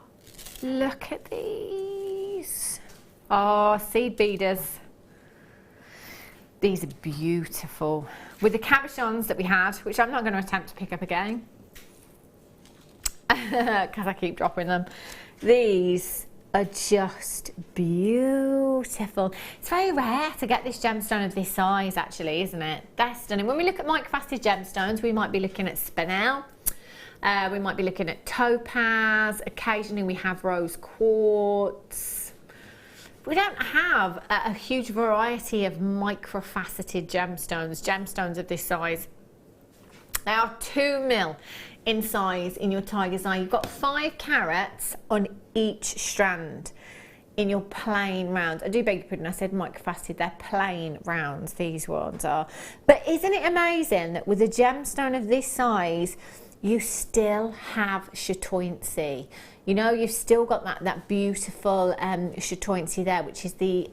look at these. Oh, seed beaders. These are beautiful. With the cabochons that we had, which I'm not going to attempt to pick up again because I keep dropping them. These are just beautiful. It's very rare to get this gemstone of this size, actually, isn't it? They're stunning. When we look at micro-faceted gemstones, we might be looking at spinel. We might be looking at topaz. Occasionally we have rose quartz. We don't have a huge variety of micro-faceted gemstones of this size. They are 2 mil in size in your tiger's eye. You've got 5 carats on each strand in your plain rounds. I do beg your pardon, I said micro-faceted, they're plain rounds, these ones are. But isn't it amazing that with a gemstone of this size, you still have chatoyancy? You know, you've still got that beautiful chatoyancy there, which is the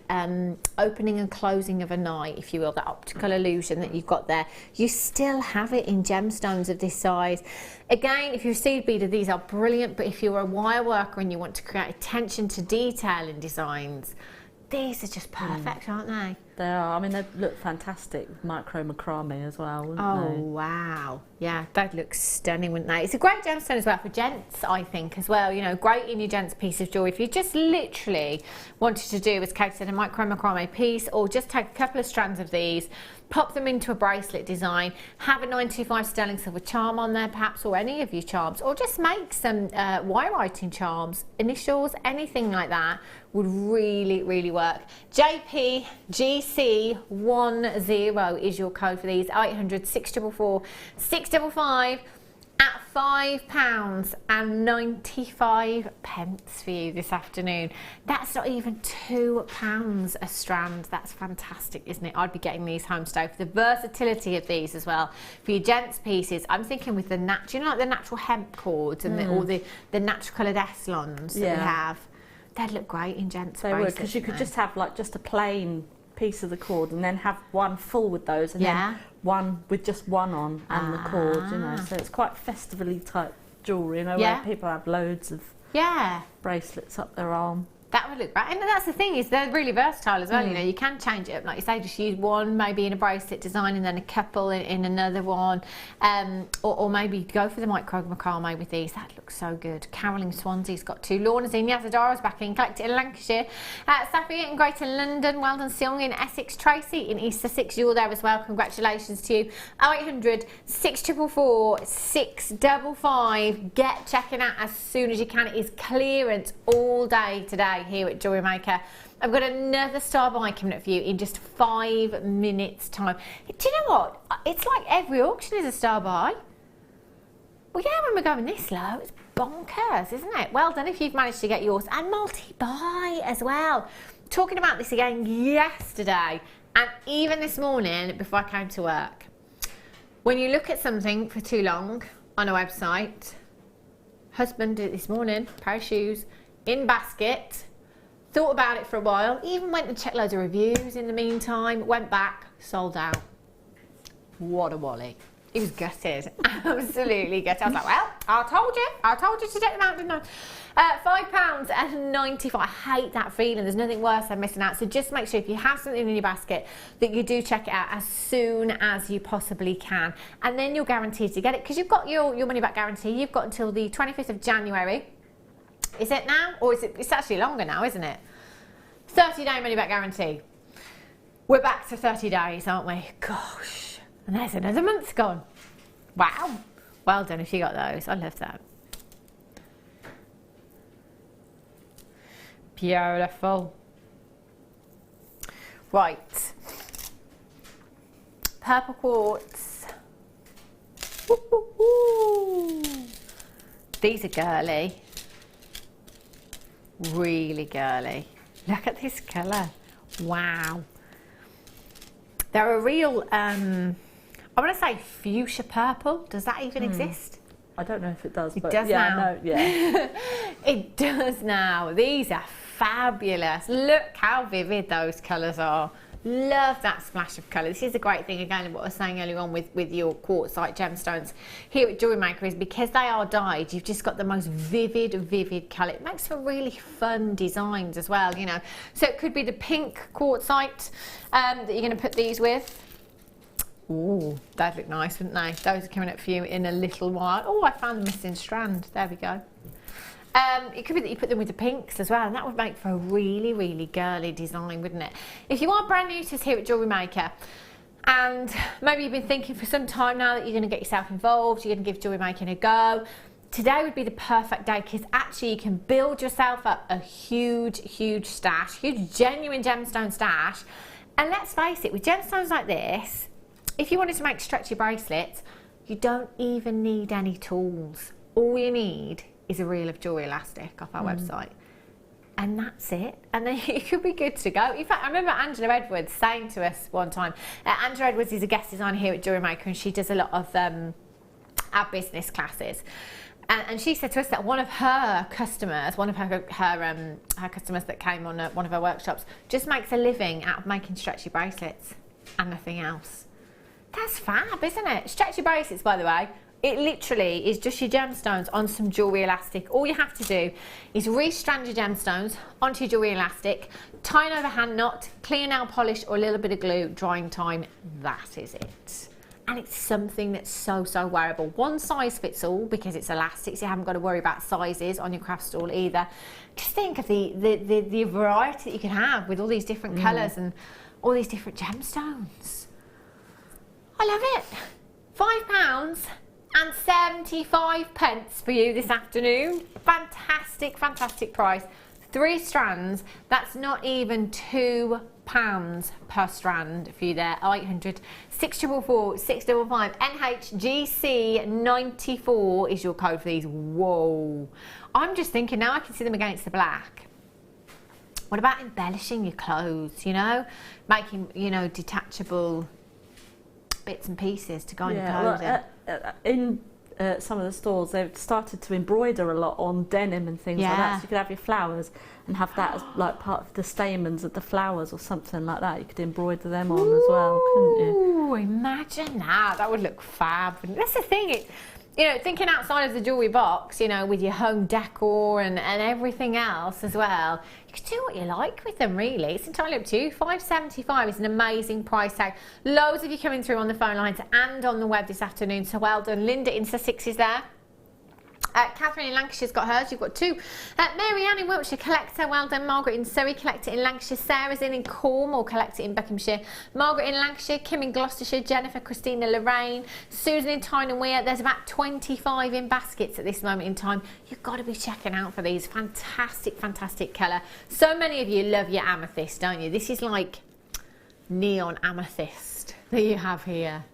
opening and closing of an eye, if you will, that optical illusion that you've got there. You still have it in gemstones of this size. Again, if you're a seed beader, these are brilliant, but if you're a wire worker and you want to create attention to detail in designs, these are just perfect, aren't they? They are. I mean, they look fantastic with micro macrame as well, wouldn't they? Oh, wow. Yeah, they'd look stunning, wouldn't they? It's a great gemstone as well for gents, I think, as well. You know, great in your gents piece of jewellery. If you just literally wanted to do, as Kate said, a micro macrame piece, or just take a couple of strands of these, pop them into a bracelet design, have a 925 sterling silver charm on there perhaps, or any of your charms, or just make some wire writing charms, initials, anything like that would really, really work. JPGC10 is your code for these. 800 644 655 at £5.95 for you this afternoon. That's not even £2 a strand. That's fantastic, isn't it? I'd be getting these home today for the versatility of these as well. For your gents pieces, I'm thinking with the you know, like the natural hemp cords and all the natural coloured Eslons that we have. They'd look great in gents. They would, because you could just have like just a plain piece of the cord and then have one full with those, and then one with just one on and the cord, you know. So it's quite festively type jewellery, you know, where people have loads of bracelets up their arm. That would look great. And that's the thing, is they're really versatile as well. You know, you can change it up. Like you say, just use one maybe in a bracelet design and then a couple in another one. Or maybe go for the micro macrame with these. That looks so good. Carolyn Swansea's got 2. Lorna's in. Yazadara's back in. Collected in Lancashire. Sapphire in Greater London. Well done, Seong in Essex. Tracy in East Sussex. You're there as well. Congratulations to you. 0800 644 655. Get checking out as soon as you can. It is clearance all day today here at Jewellery Maker. I've got another star buy coming up for you in just 5 minutes time. Do you know what? It's like every auction is a star buy. Well, yeah, when we're going this low, it's bonkers, isn't it? Well done if you've managed to get yours, and multi-buy as well. Talking about this again yesterday and even this morning before I came to work. When you look at something for too long on a website, husband did it this morning, pair of shoes, in basket, thought about it for a while, even went and checked loads of reviews in the meantime, went back, sold out. What a wally. He was gutted, absolutely gutted. I was like, well, I told you to take them out, didn't I? £5.95. I hate that feeling. There's nothing worse than missing out. So just make sure if you have something in your basket that you do check it out as soon as you possibly can. And then you're guaranteed to get it because you've got your money back guarantee. You've got until the 25th of January. Is it now? Or is it? It's actually longer now, isn't it? 30-day money back guarantee. We're back to 30 days, aren't we? Gosh. And there's another month gone. Wow. Well done if you got those. I love that. Beautiful. Right. Purple quartz. Woo, woo, woo. These are girly. Really girly. Look at this colour. Wow. They're a real, I want to say fuchsia purple. Does that even exist? I don't know if it does. It but does yeah, now. No, yeah. It does now. These are fabulous. Look how vivid those colours are. Love that splash of colour. This is a great thing, again, what I was saying earlier on with your quartzite gemstones here at Jewellery Maker is because they are dyed, you've just got the most vivid colour. It makes for really fun designs as well, you know. So it could be the pink quartzite that you're going to put these with. Ooh, that'd look nice, wouldn't they? Those are coming up for you in a little while. Oh, I found the missing strand. There we go. It could be that you put them with the pinks as well, and that would make for a really girly design, wouldn't it? If you are brand new to us here at Jewellery Maker, and maybe you've been thinking for some time now that you're going to get yourself involved, you're going to give jewellery making a go, today would be the perfect day because actually you can build yourself up a huge stash, huge genuine gemstone stash. And let's face it, with gemstones like this, if you wanted to make stretchy bracelets, you don't even need any tools. All you need is a reel of jewellery elastic off our website. And that's it. And then it could be good to go. In fact, I remember Angela Edwards saying to us one time, Angela Edwards is a guest designer here at Jewellery Maker and she does a lot of our business classes. And she said to us that one of her customers, her customers that came on one of her workshops, just makes a living out of making stretchy bracelets and nothing else. That's fab, isn't it? Stretchy bracelets, by the way, it literally is just your gemstones on some jewellery elastic. All you have to do is re-strand your gemstones onto your jewellery elastic, tie an overhand knot, clear nail polish or a little bit of glue, drying time, that is it. And it's something that's so wearable. One size fits all because it's elastic, so you haven't got to worry about sizes on your craft stall either. Just think of the variety that you can have with all these different colours and all these different gemstones. I love it. £5.75 for you this afternoon. Fantastic price. 3 strands, that's not even £2 per strand for you there. 800 644 655 NHGC 94 is your code for these. Whoa. I'm just thinking now I can see them against the black. What about embellishing your clothes, you know? Making, you know, detachable bits and pieces to go on your clothing. In some of the stores, they've started to embroider a lot on denim and things like that. So you could have your flowers and have that as like part of the stamens of the flowers or something like that. You could embroider them on as well, couldn't you? Ooh, imagine that. That would look fab. That's the thing. You know, thinking outside of the jewellery box, you know, with your home decor and everything else as well, you can do what you like with them, really. It's entirely up to you. £5.75 is an amazing price tag. Loads of you coming through on the phone lines and on the web this afternoon, so well done. Linda in Sussex is there. Catherine in Lancashire's got hers. You've got 2. Mary Ann in Wiltshire, collector. Well done. Margaret in Surrey, collector in Lancashire. Sarah's in Cornwall, collector in Buckinghamshire. Margaret in Lancashire. Kim in Gloucestershire. Jennifer, Christina, Lorraine. Susan in Tyne and Weir. There's about 25 in baskets at this moment in time. You've got to be checking out for these. Fantastic colour. So many of you love your amethyst, don't you? This is like neon amethyst that you have here.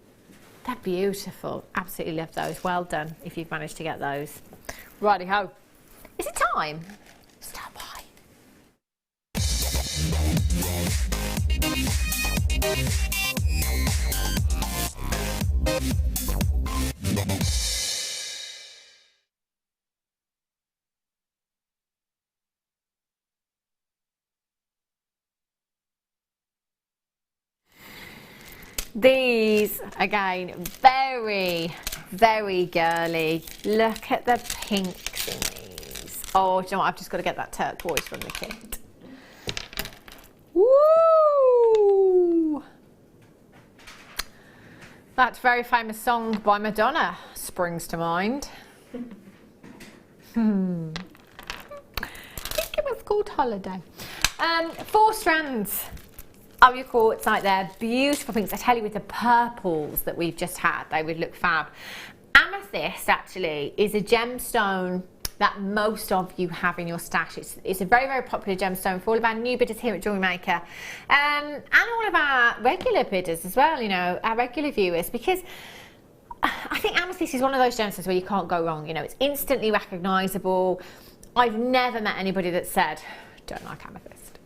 They're beautiful. Absolutely love those. Well done if you've managed to get those. Righty-ho. Is it time? Stand by. These, again, very, very girly. Look at the pinks in these. Oh, do you know what? I've just got to get that turquoise from the kit. Woo! That very famous song by Madonna springs to mind. I think it was called Holiday. 4 strands of your quartzite there. Beautiful pinks. I tell you, with the purples that we've just had, they would look fab. Amethyst actually is a gemstone that most of you have in your stash. It's a very, very popular gemstone for all of our new bidders here at Jewellery Maker, and all of our regular bidders as well, you know, our regular viewers, because I think amethyst is one of those gemstones where you can't go wrong. You know, it's instantly recognisable. I've never met anybody that said, don't like amethyst.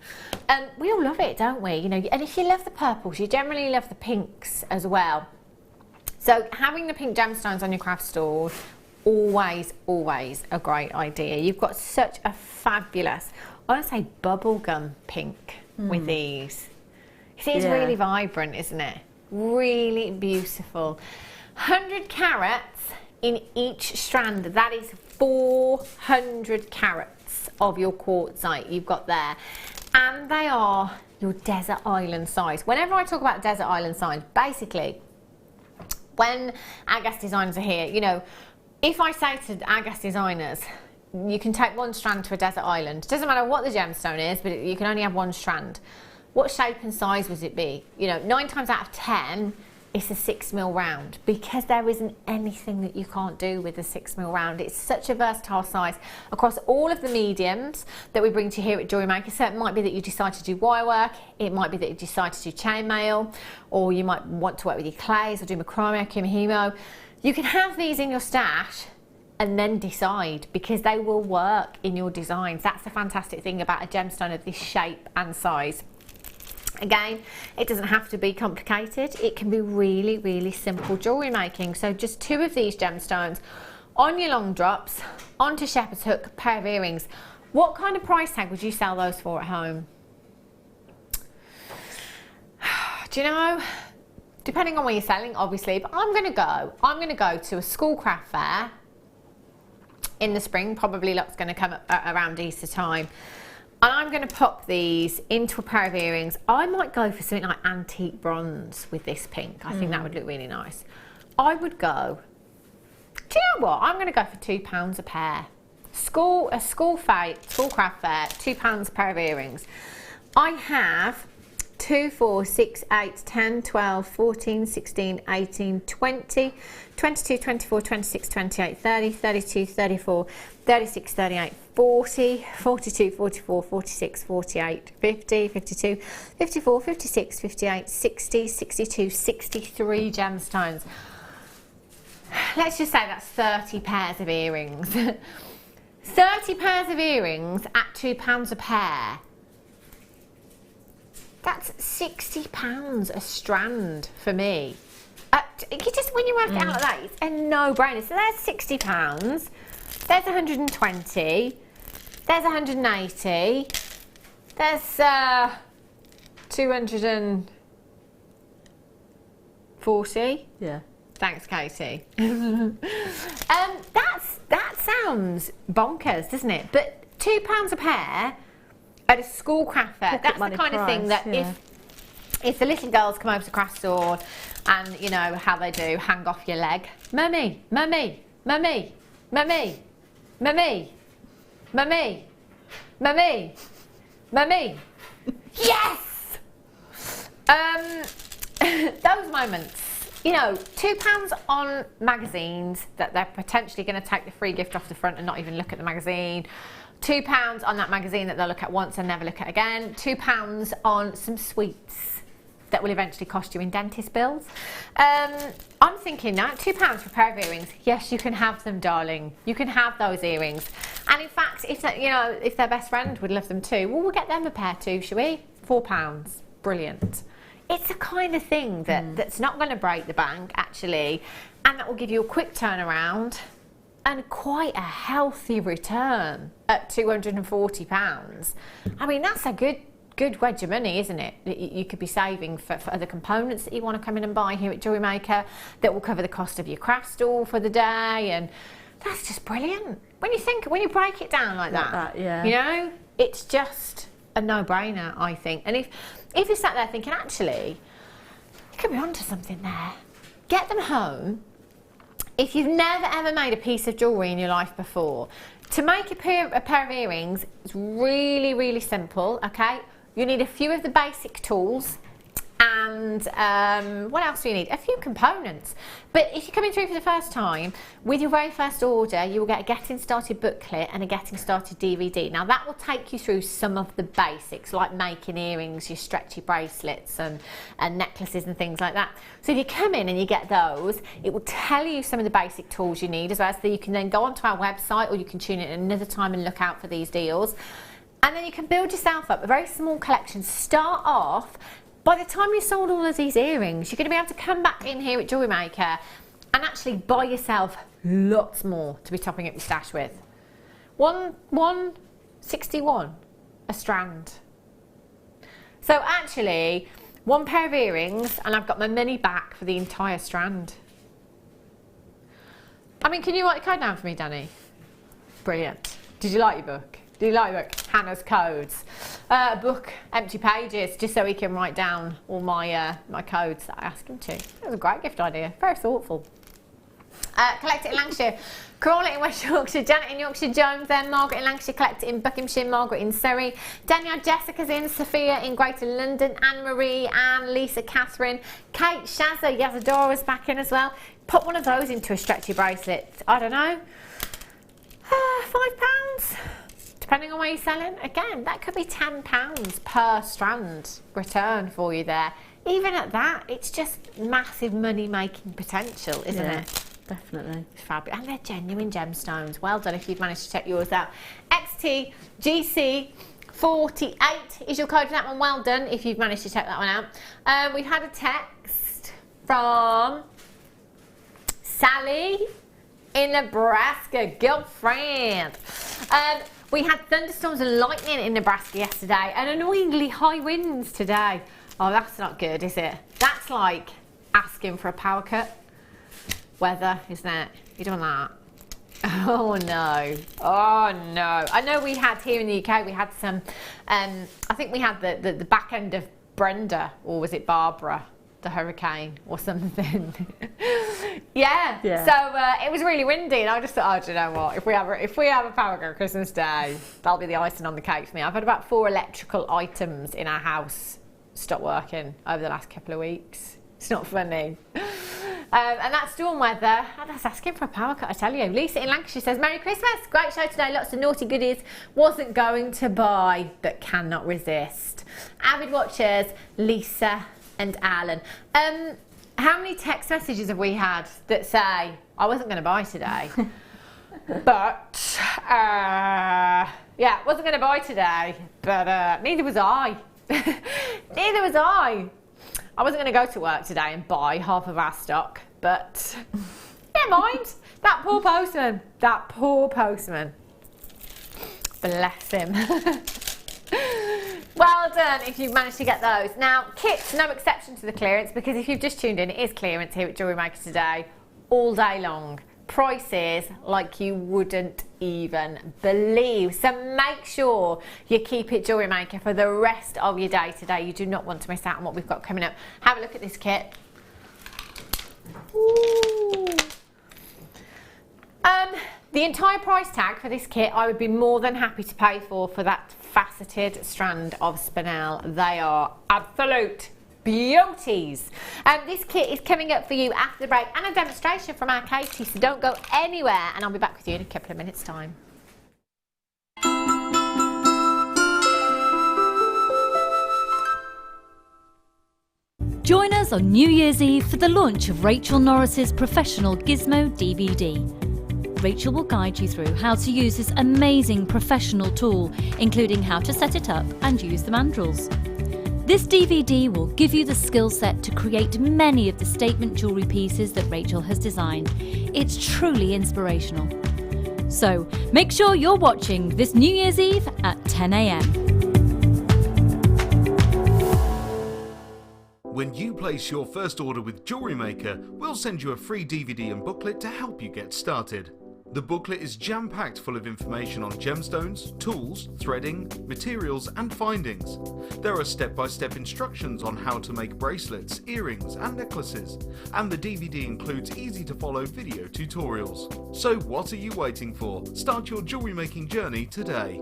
We all love it, don't we? You know, and if you love the purples, you generally love the pinks as well. So having the pink gemstones on your craft stores, always a great idea. You've got such a fabulous, I want to say bubblegum pink with these. It is really vibrant, isn't it? Really beautiful. 100 carats in each strand. That is 400 carats of your quartzite you've got there. And they are your desert island size. Whenever I talk about desert island size, basically, when our guest designers are here, you know, if I say to our guest designers, you can take 1 strand to a desert island. Doesn't matter what the gemstone is, but you can only have 1 strand. What shape and size would it be? You know, 9 times out of 10, it's a 6mm round, because there isn't anything that you can't do with a 6mm round. It's such a versatile size across all of the mediums that we bring to you here at Jewellery Maker. So it might be that you decide to do wire work, it might be that you decide to do chainmail, or you might want to work with your clays or do macrame, kimihimo. You can have these in your stash and then decide, because they will work in your designs. That's the fantastic thing about a gemstone of this shape and size. Again, it doesn't have to be complicated. It can be really, really simple jewellery making. So just 2 of these gemstones on your long drops, onto shepherd's hook, pair of earrings. What kind of price tag would you sell those for at home? Do you know? Depending on where you're selling, obviously, but I'm gonna go to a school craft fair in the spring. Probably lots gonna come up around Easter time. And I'm going to pop these into a pair of earrings. I might go for something like antique bronze with this pink. I think that would look really nice. I would go, do you know what? I'm going to go for £2 a pair. A school craft fair, £2 a pair of earrings. I have 2, 4, 6, 8, 10, 12, 14, 16, 18, 20, 22, 24, 26, 28, 30, 32, 34, 36, 38, 40, 42, 44, 46, 48, 50, 52, 54, 56, 58, 60, 62, 63 gemstones. Let's just say that's 30 pairs of earrings. 30 pairs of earrings at £2 a pair. That's £60 a strand for me. Just when you work it out like that, it's a no-brainer. So there's £60, there's 120, there's 180, there's 240. Yeah. Thanks, Katie. That sounds bonkers, doesn't it? But £2 a pair at a school craft fair, that's the kind of thing that if the little girls come over to craft store and, you know, how they do, hang off your leg. Mummy, mummy, mummy, mummy, mummy, mummy, mummy, mummy. Yes! Those moments. You know, £2 on magazines that they're potentially going to take the free gift off the front and not even look at the magazine. £2 on that magazine that they'll look at once and never look at again. £2 on some sweets that will eventually cost you in dentist bills. I'm thinking now, £2 for a pair of earrings. Yes, you can have them, darling. You can have those earrings. And in fact, if their best friend would love them too, well, we'll get them a pair too, shall we? £4. Brilliant. It's the kind of thing that's not going to break the bank, actually, and that will give you a quick turnaround and quite a healthy return at £240. I mean, that's a good good wedge of money, isn't it? That you could be saving for other components that you want to come in and buy here at Jewellery Maker that will cover the cost of your craft stall for the day, and that's just brilliant. When you break it down like that, yeah. You know, it's just a no-brainer, I think. And if you sat there thinking, actually, you could be onto something there, get them home. If you've never ever made a piece of jewellery in your life before, to make a pair of earrings, it's really, really simple, okay? You need a few of the basic tools, and what else do you need? A few components. But if you're coming through for the first time, with your very first order, you will get a Getting Started booklet and a Getting Started DVD. Now that will take you through some of the basics, like making earrings, your stretchy bracelets and necklaces and things like that. So if you come in and you get those, it will tell you some of the basic tools you need as well, so you can then go onto our website, or you can tune in another time and look out for these deals. And then you can build yourself up a very small collection. Start off. By the time you sold all of these earrings, you're going to be able to come back in here at Jewellery Maker and actually buy yourself lots more to be topping up your stash with. 161 a strand. So actually, one pair of earrings and I've got my money back for the entire strand. I mean, can you write the code down for me, Danny? Brilliant. Did you like your book? Do you like the book? Hannah's Codes. A book, empty pages, just so he can write down all my my codes that I asked him to. It was a great gift idea, very thoughtful. Collect it in Lancashire, Crawley in West Yorkshire, Janet in Yorkshire, Jones then, Margaret in Lancashire, collect it in Buckinghamshire, Margaret in Surrey, Danielle, Jessica's in, Sophia in Greater London, Anne-Marie, Anne, Lisa, Catherine, Kate, Shazza, Yazadora's back in as well. Put one of those into a stretchy bracelet, I don't know, £5. Depending on where you're selling, again, that could be £10 per strand return for you there. Even at that, it's just massive money-making potential, isn't it? Definitely. It's fabulous. And they're genuine gemstones. Well done if you've managed to check yours out. XTGC48 is your code for that one. Well done if you've managed to check that one out. We've had a text from Sally in Nebraska, girlfriend. We had thunderstorms and lightning in Nebraska yesterday and annoyingly high winds today. Oh, that's not good, is it? That's like asking for a power cut weather, isn't it? You don't want that. Oh no. Oh no. I know we had here in the UK, we had some, I think we had the back end of Brenda, or was it Barbara? The hurricane or something. yeah. So it was really windy, and I just thought, oh, do you know what? If we have a power cut Christmas Day, that'll be the icing on the cake for me. I've had about 4 electrical items in our house stop working over the last couple of weeks. It's not funny. And that's storm weather. And that's asking for a power cut, I tell you. Lisa in Lancashire says, Merry Christmas. Great show today. Lots of naughty goodies. Wasn't going to buy, but cannot resist. Avid watchers, Lisa and Alan. How many text messages have we had that say, I wasn't going to buy today, but, yeah, wasn't going to buy today, but neither was I. Neither was I. I wasn't going to go to work today and buy half of our stock, but never mind. That poor postman. That poor postman. Bless him. Well done if you've managed to get those. Now, kits, no exception to the clearance, because if you've just tuned in, it is clearance here at Jewellery Maker today, all day long. Prices like you wouldn't even believe. So make sure you keep it Jewellery Maker for the rest of your day today. You do not want to miss out on what we've got coming up. Have a look at this kit. Ooh. The entire price tag for this kit I would be more than happy to pay for that faceted strand of spinel. They are absolute beauties. This kit is coming up for you after the break, and a demonstration from our Katie, so don't go anywhere, and I'll be back with you in a couple of minutes' time. Join us on New Year's Eve for the launch of Rachel Norris's Professional Gizmo DVD. Rachel will guide you through how to use this amazing professional tool, including how to set it up and use the mandrels. This DVD will give you the skill set to create many of the statement jewellery pieces that Rachel has designed. It's truly inspirational. So make sure you're watching this New Year's Eve at 10 AM. When you place your first order with Jewellery Maker, we'll send you a free DVD and booklet to help you get started. The booklet is jam-packed full of information on gemstones, tools, threading, materials and findings. There are step-by-step instructions on how to make bracelets, earrings and necklaces, and the DVD includes easy-to-follow video tutorials. So what are you waiting for? Start your jewellery making journey today.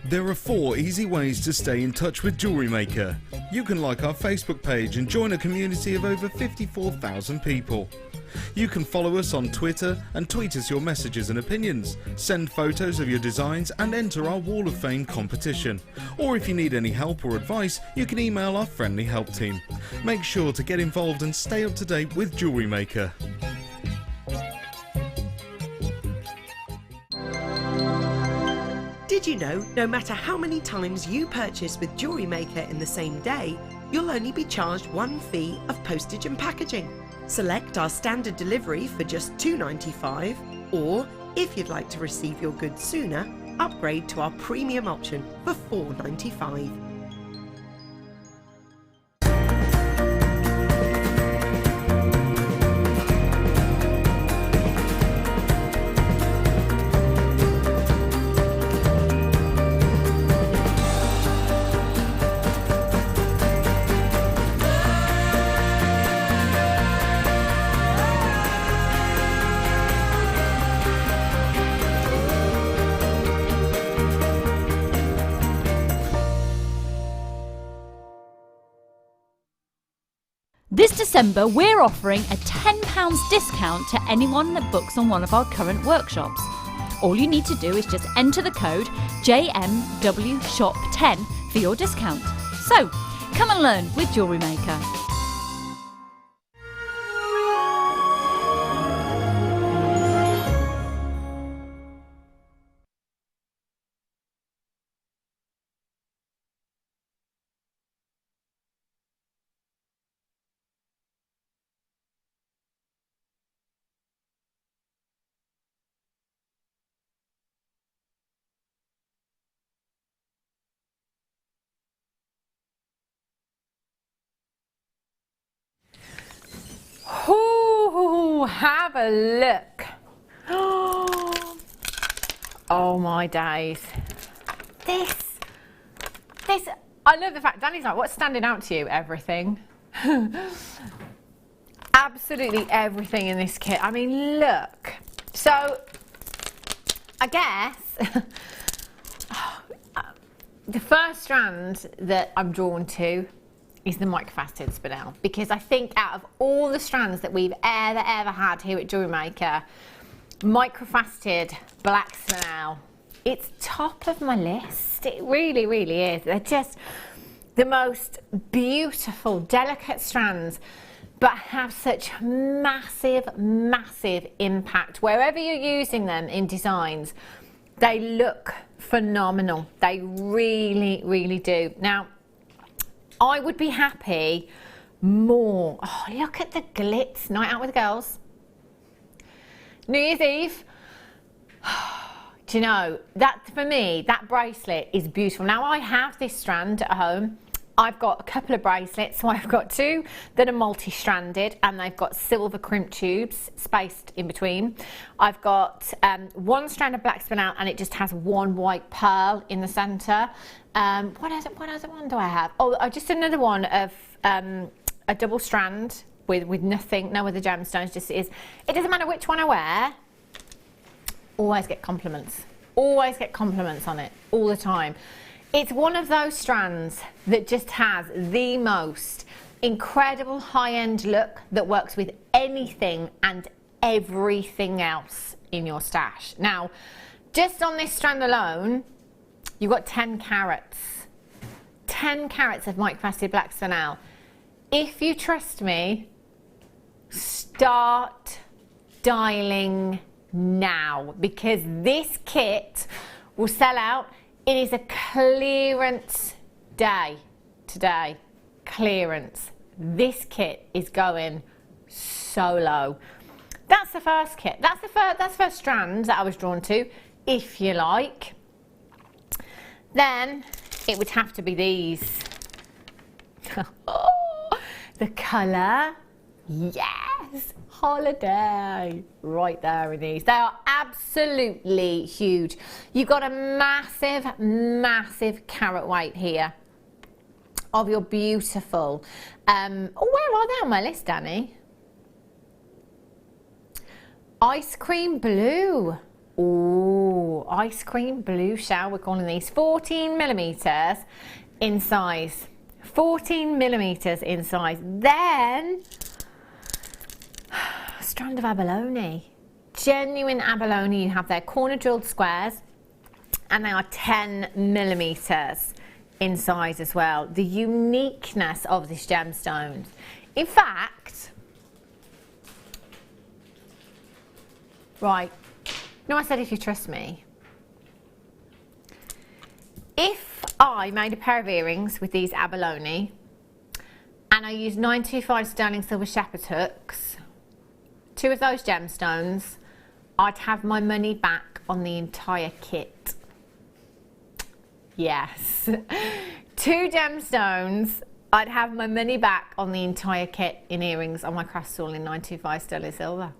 There are 4 easy ways to stay in touch with Jewellery Maker. You can like our Facebook page and join a community of over 54,000 people. You can follow us on Twitter and tweet us your messages and opinions, send photos of your designs and enter our Wall of Fame competition. Or if you need any help or advice, you can email our friendly help team. Make sure to get involved and stay up to date with Jewellery Maker. Did you know, no matter how many times you purchase with Jewellery Maker in the same day, you'll only be charged one fee of postage and packaging. Select our standard delivery for just $2.95, or if you'd like to receive your goods sooner, upgrade to our premium option for $4.95. This December, we're offering a £10 discount to anyone that books on one of our current workshops. All you need to do is just enter the code JMWSHOP10 for your discount. So, come and learn with Jewellery Maker. Ooh, have a look. Oh my days. This, I love the fact, Danny's like, what's standing out to you? Everything. Absolutely everything in this kit. I mean, look. So, I guess, the first strand that I'm drawn to is the microfaceted spinel, because I think out of all the strands that we've ever had here at Jewellery Maker, microfaceted black spinel, it's top of my list. It really, really is. They're just the most beautiful, delicate strands, but have such massive impact. Wherever you're using them in designs, they look phenomenal. They really, really do. Now, I would be happy more. Oh, look at the glitz. Night out with the girls. New Year's Eve. Do you know, that for me, that bracelet is beautiful. Now, I have this strand at home. I've got a couple of bracelets. So I've got 2 that are multi-stranded and they've got silver crimp tubes spaced in between. I've got 1 strand of black spinel and it just has 1 white pearl in the centre. What other one do I have? Oh, just another one of a double strand with nothing, no other gemstones. Just it doesn't matter which one I wear. Always get compliments. Always get compliments on it all the time. It's one of those strands that just has the most incredible high-end look that works with anything and everything else in your stash. Now, just on this strand alone, you've got 10 carats. 10 carats of microfaceted black spinel. If you trust me, start dialing now, because this kit will sell out It is a clearance day today. Clearance. This kit is going so low. That's the first kit. That's the first strand that I was drawn to, if you like. Then it would have to be these. Oh, the colour, yes, holiday, right there in these. They are absolutely huge. You've got a massive, massive carat weight here of your beautiful, oh, where are they on my list, Danny? Ice cream blue. Oh, ice cream blue shell, we're calling these 14 millimeters in size. 14 millimeters in size. Then, strand of abalone. Genuine abalone. You have their corner drilled squares, and they are 10 millimeters in size as well. The uniqueness of this gemstone. In fact, right, no, I said if you trust me. If I made a pair of earrings with these abalone and I used 925 sterling silver shepherd hooks, 2 of those gemstones, I'd have my money back on the entire kit. Yes. 2 gemstones, I'd have my money back on the entire kit in earrings on my craft stall in 925 sterling silver.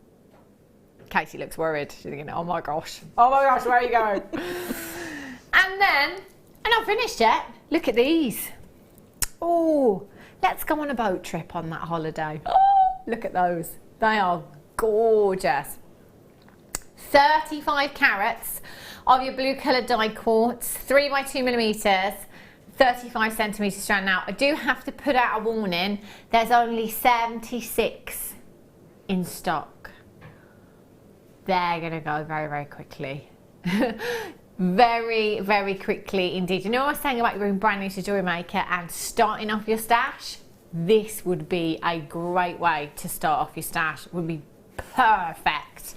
Katie looks worried. She's thinking, oh my gosh, where are you going? And then, and not finished yet, look at these. Oh, let's go on a boat trip on that holiday. Oh, look at those. They are gorgeous. 35 carats of your blue coloured dyed quartz, 3 by 2 millimeters, 35 centimetre strand. Now, I do have to put out a warning. There's only 76 in stock. They're going to go very, very quickly. Very, very quickly indeed. You know what I was saying about being brand new to Jewellery Maker and starting off your stash? This would be a great way to start off your stash. It would be perfect.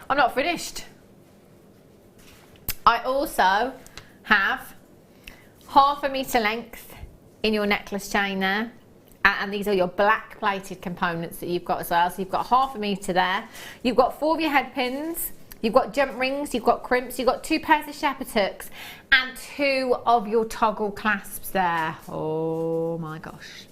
I'm not finished. I also have 1/2 metre length in your necklace chain there. And these are your black plated components that you've got as well. So you've got 1/2 metre there. You've got 4 of your head pins. You've got jump rings, you've got crimps, you've got 2 pairs of shepherd hooks and 2 of your toggle clasps there. Oh my gosh.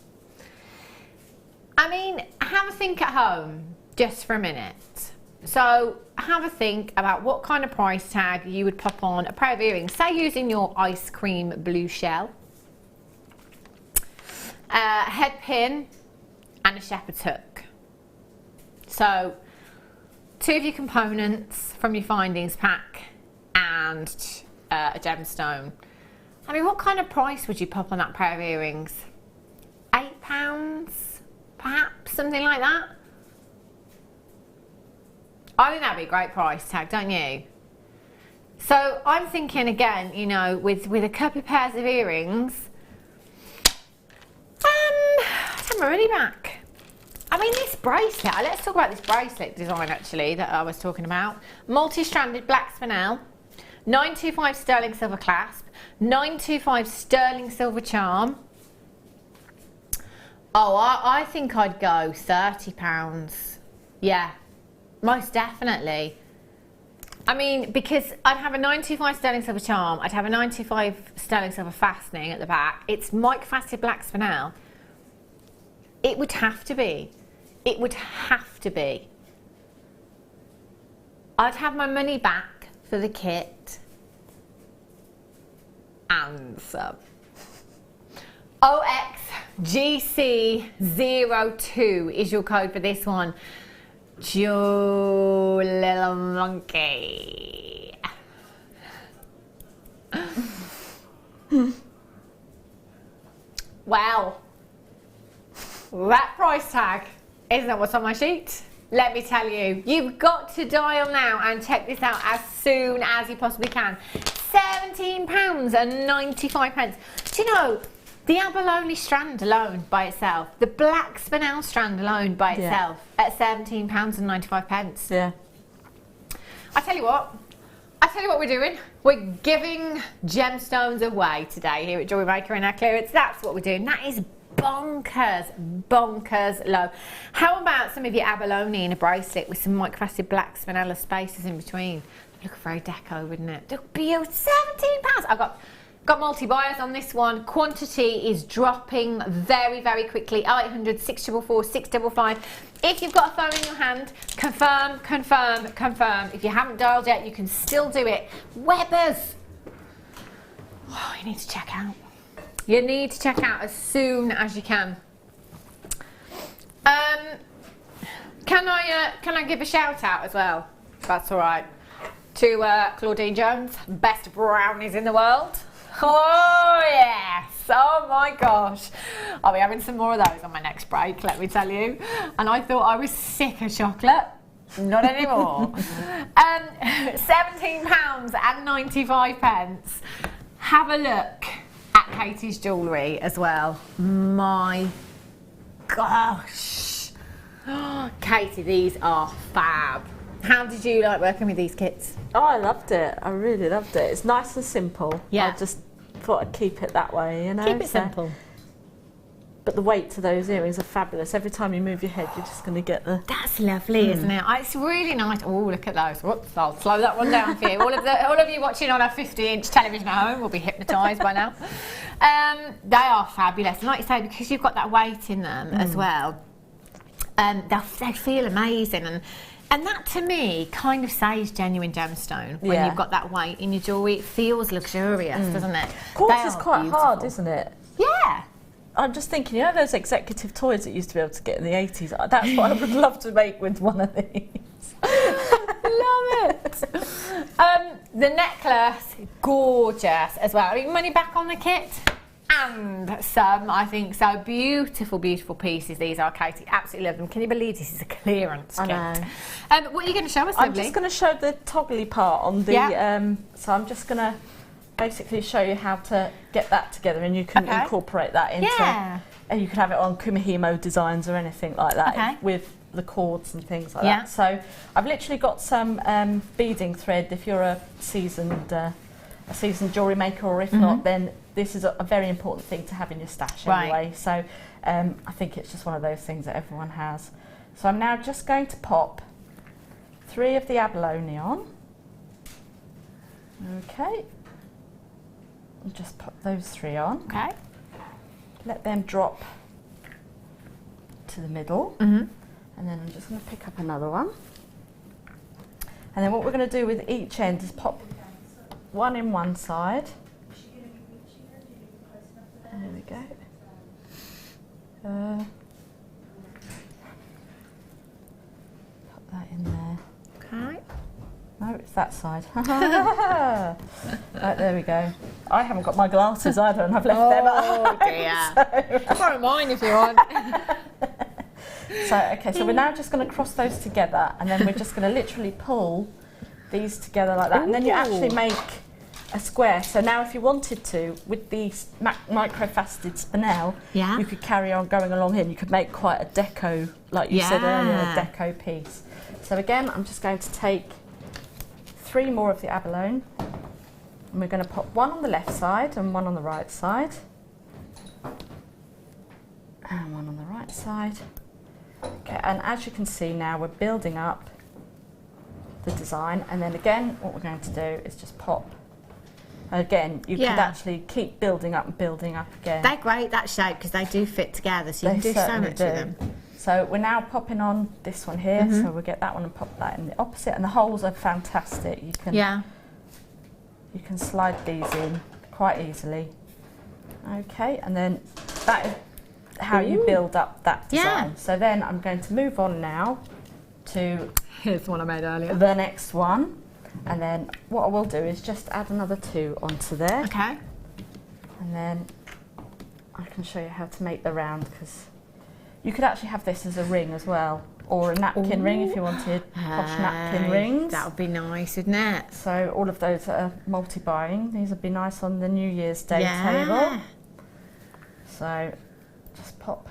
I mean, have a think at home just for a minute. So have a think about what kind of price tag you would pop on a pair of earrings, say using your ice cream blue shell, a head pin and a shepherd's hook. So 2 of your components from your findings pack and a gemstone. I mean, what kind of price would you pop on that pair of earrings? £8 perhaps, something like that? I think that'd be a great price tag, don't you? So I'm thinking again, you know, with a couple of pairs of earrings, I'd have my money back. I mean, this bracelet, let's talk about this bracelet design actually that I was talking about. Multi-stranded black spinel, 925 sterling silver clasp, 925 sterling silver charm. Oh, I think I'd go £30. Yeah, most definitely. I mean, because I'd have a 925 sterling silver charm, I'd have a 925 sterling silver fastening at the back. It's mic faceted black spinel. It would have to be. It would have to be. I'd have my money back for the kit and some. OXGC02 is your code for this one. Little monkey. Well, that price tag isn't that what's on my sheet? Let me tell you, you've got to dial now and check this out as soon as you possibly can. £17.95. Do you know, the abalone strand alone by itself, the black spinel strand alone by itself at £17.95. Yeah. I tell you what, I tell you what we're doing. We're giving gemstones away today here at Jewellery Maker in our clearance. That's what we're doing. That is bonkers low. How about some of your abalone in a bracelet with some micro-faceted black spinel spaces in between? Look very deco, wouldn't it? Look beautiful. £17. I've got multi-buyers on this one. Quantity is dropping very quickly. 0800 644 655. If you've got a phone in your hand, confirm. If you haven't dialed yet, you can still do it. Webbers. Oh, you need to check out. You need to check out as soon as you can. Can I give a shout out as well? That's all right. To Claudine Jones, best brownies in the world. Oh yes! Oh my gosh! I'll be having some more of those on my next break, let me tell you. And I thought I was sick of chocolate. Not anymore. £17.95. Have a look at Katie's jewellery as well. My gosh. Katie, these are fab. How did you like working with these kits? Oh, I loved it. I really loved it. It's nice and simple. Yeah. I just thought I'd keep it that way, you know. Keep it simple. But the weight to those earrings are fabulous. Every time you move your head, you're just going to get the... That's lovely, isn't it? It's really nice. Oh, look at those. Whoops, I'll slow that one down for you. All of you watching on a 50-inch television at home will be hypnotised by now. They are fabulous. And like you say, because you've got that weight in them as well, they feel amazing. And that, to me, kind of says genuine gemstone when you've got that weight in your jewellery. It feels luxurious, doesn't it? Quartz is quite hard, isn't it? Yeah. I'm just thinking, you know those executive toys that you used to be able to get in the 80s? That's what I would love to make with one of these. Love it. The necklace, gorgeous as well. I mean, money back on the kit. And some, I think so. Beautiful pieces these are, Katie. Absolutely love them. Can you believe this is a clearance kit? I know. What are you going to show us, I'm just going to show the toggly part on the... so I'm just going to basically show you how to get that together, and you can incorporate that into... And you can have it on Kumihimo designs or anything like that with the cords and things like that. So I've literally got some beading thread. If you're a seasoned jewellery maker, or if not, then this is a very important thing to have in your stash anyway. So I think it's just one of those things that everyone has. So I'm now just going to pop 3 of the abalone on. Okay. And just pop those 3 on. Okay. Let them drop to the middle. And then I'm just going to pick up another one. And then what we're going to do with each end is pop one in one side. There we go. Put that in there. Okay. No, it's that side. Right, there we go. I haven't got my glasses either, and I've left them at home. Dear. Borrow mine if you want. So we're now just going to cross those together, and then we're just going to literally pull these together like that. And then you actually make a square. So now if you wanted to, with the micro-faceted spinel, you could carry on going along here, and you could make quite a deco, like you said earlier, a deco piece. So again, I'm just going to take 3 more of the abalone, and we're going to pop one on the left side and one on the right side, and one on the right side. Okay, and as you can see now, we're building up the design, and then again, what we're going to do is just pop. Again, you could actually keep building up and building up again. They're great, that shape, because they do fit together, so you can do so much with them. So we're now popping on this one here, so we'll get that one and pop that in the opposite, and the holes are fantastic. You can you can slide these in quite easily. Okay, and then that is how you build up that design. So then I'm going to move on now to here's the one I made earlier. The next one, and then what I will do is just add another 2 onto there. Okay. And then I can show you how to make the round, because you could actually have this as a ring as well, or a napkin ring if you wanted posh napkin rings. That would be nice, wouldn't it? So all of those that are multi-buying, these would be nice on the New Year's Day table. So just pop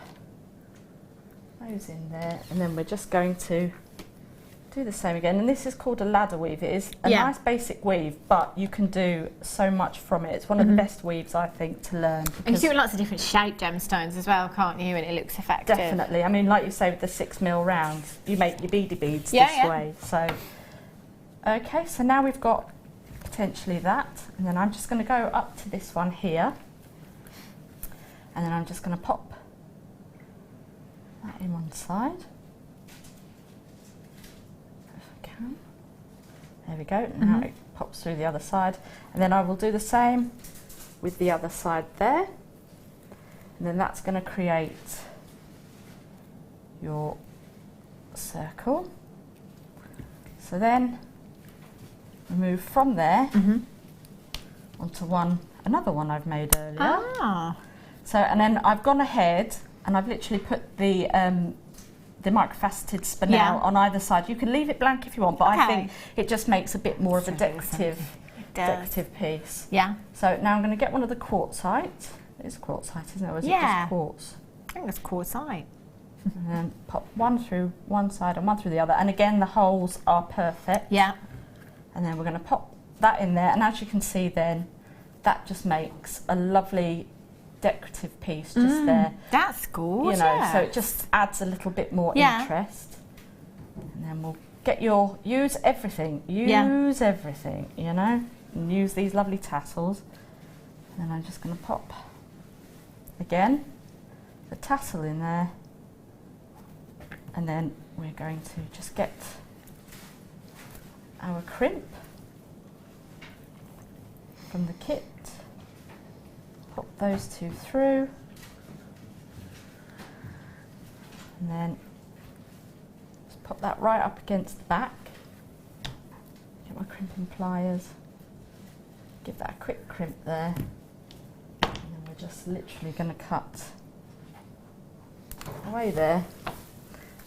those in there, and then we're just going to do the same again, and this is called a ladder weave. It is a nice basic weave, but you can do so much from it. It's one of the best weaves, I think, to learn. And you do lots of different shaped gemstones as well, can't you? And it looks effective. Definitely. I mean, like you say, with the 6mm rounds, you make your beady beads this way. So, okay, so now we've got potentially that, and then I'm just going to go up to this one here, and then I'm just going to pop that in one side. There we go, now it pops through the other side, and then I will do the same with the other side there, and then that's going to create your circle. So then we move from there onto another one I've made earlier. Ah. So, and then I've gone ahead and I've literally put the microfaceted spinel on either side. You can leave it blank if you want, but I think it just makes a bit more of a decorative piece. Yeah. So now I'm going to get one of the quartzite. It's quartzite, isn't it? Or is it just quartz? I think it's quartzite. And then pop one through one side and one through the other. And again, the holes are perfect. Yeah. And then we're going to pop that in there. And as you can see then, that just makes a lovely decorative piece just there. That's gorgeous. You know, so it just adds a little bit more interest. And then we'll get use everything, everything, you know, and use these lovely tassels. And then I'm just going to pop, again, the tassel in there. And then we're going to just get our crimp from the kit. Pop those two through, and then just pop that right up against the back. Get my crimping pliers, give that a quick crimp there, and then we're just literally going to cut away there,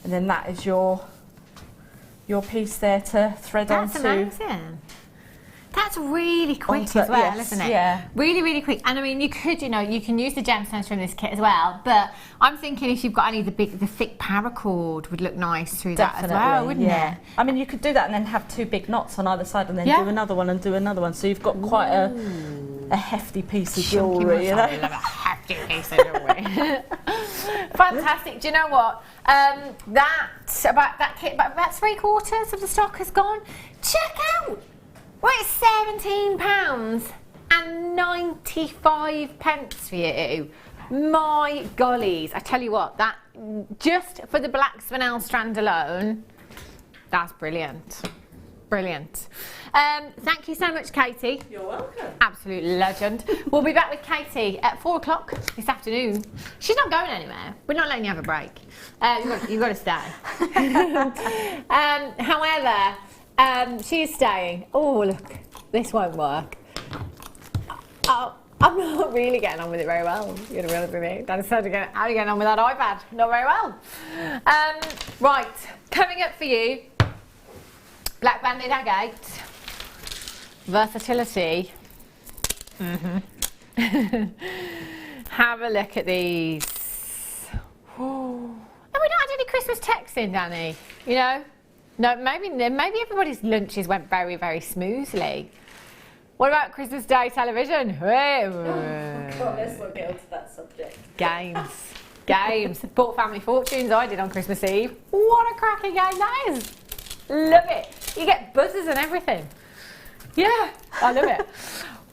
and then that is your piece there to thread onto. That's amazing. That's really quick as well, isn't it? Yeah. Really, really quick. And I mean, you could, you know, you can use the gemstones from this kit as well, but I'm thinking if you've got any of the thick paracord would look nice through that as well, wouldn't it? I mean, you could do that and then have two big knots on either side and then do another one and do another one. So you've got quite a hefty piece of jewellery, you know? I love a hefty piece of jewellery. Fantastic. Do you know what? That kit, about 3/4 of the stock has gone. Check out. Well, it's £17 and 95 pence for you. My gollies. I tell you what, that just for the black spinel strand alone, that's brilliant. Brilliant. Thank you so much, Katie. You're welcome. Absolute legend. We'll be back with Katie at 4 o'clock this afternoon. She's not going anywhere. We're not letting you have a break. You've got to stay. However, she's staying. Oh, look, this won't work. Oh, I'm not really getting on with it very well. You're going to be honest with me. How are you getting on with that iPad? Not very well. Right, coming up for you, Black Banded Agate, versatility. Have a look at these. Oh. And we don't have any Christmas texts in, Danny. You know. No, maybe everybody's lunches went very, very smoothly. What about Christmas Day television? God, let's not get onto that subject. Games. Bought Family Fortunes I did on Christmas Eve. What a cracking game that is. Love it. You get buzzers and everything. Yeah, I love it.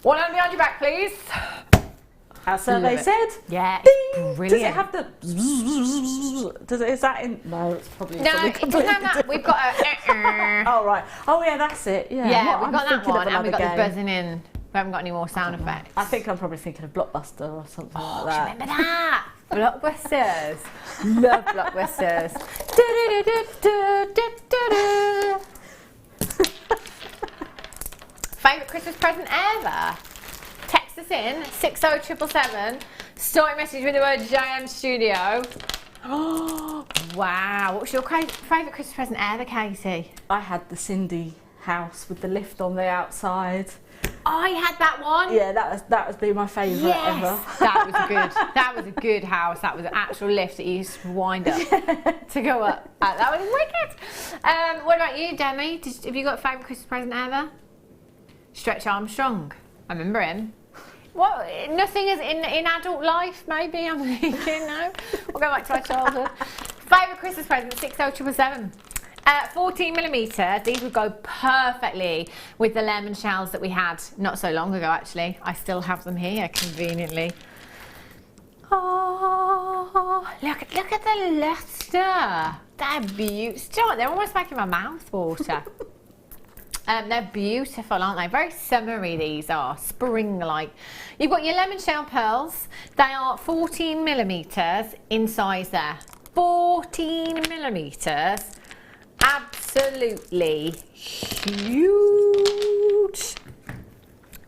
One hand behind your back, please. Our survey said. Yeah, it's brilliant. Does it have the? Is that in? No, it's probably. No, it doesn't have that. We've got a. Oh right. Oh yeah, that's it. Yeah. Yeah, we've got that one, and we've got the buzzing in. We haven't got any more sound effects. I think I'm probably thinking of Blockbuster or something like that. Remember that? Blockbusters. Love blockbusters. Favourite Christmas present ever? Text us in 60777. Start your message with the word JM Studio. Oh wow! What's your favourite Christmas present ever, Katie? I had the Cindy house with the lift on the outside. I had that one. Yeah, that was my favourite ever. That was a good house. That was an actual lift that you used to wind up to go up. That was wicked. What about you, Demi? Have you got a favourite Christmas present ever? Stretch Armstrong. I remember him. What? Nothing is in adult life, maybe, I'm thinking, no? We'll go back to our childhood. Favourite Christmas present, 60777. 14mm, these would go perfectly with the lemon shells that we had not so long ago, actually. I still have them here, conveniently. Oh, look at the lustre. They're beautiful. They're almost making my mouth water. They're beautiful, aren't they? Very summery, these are, spring-like. You've got your lemon shell pearls. They are 14mm in size there. 14mm. Absolutely huge.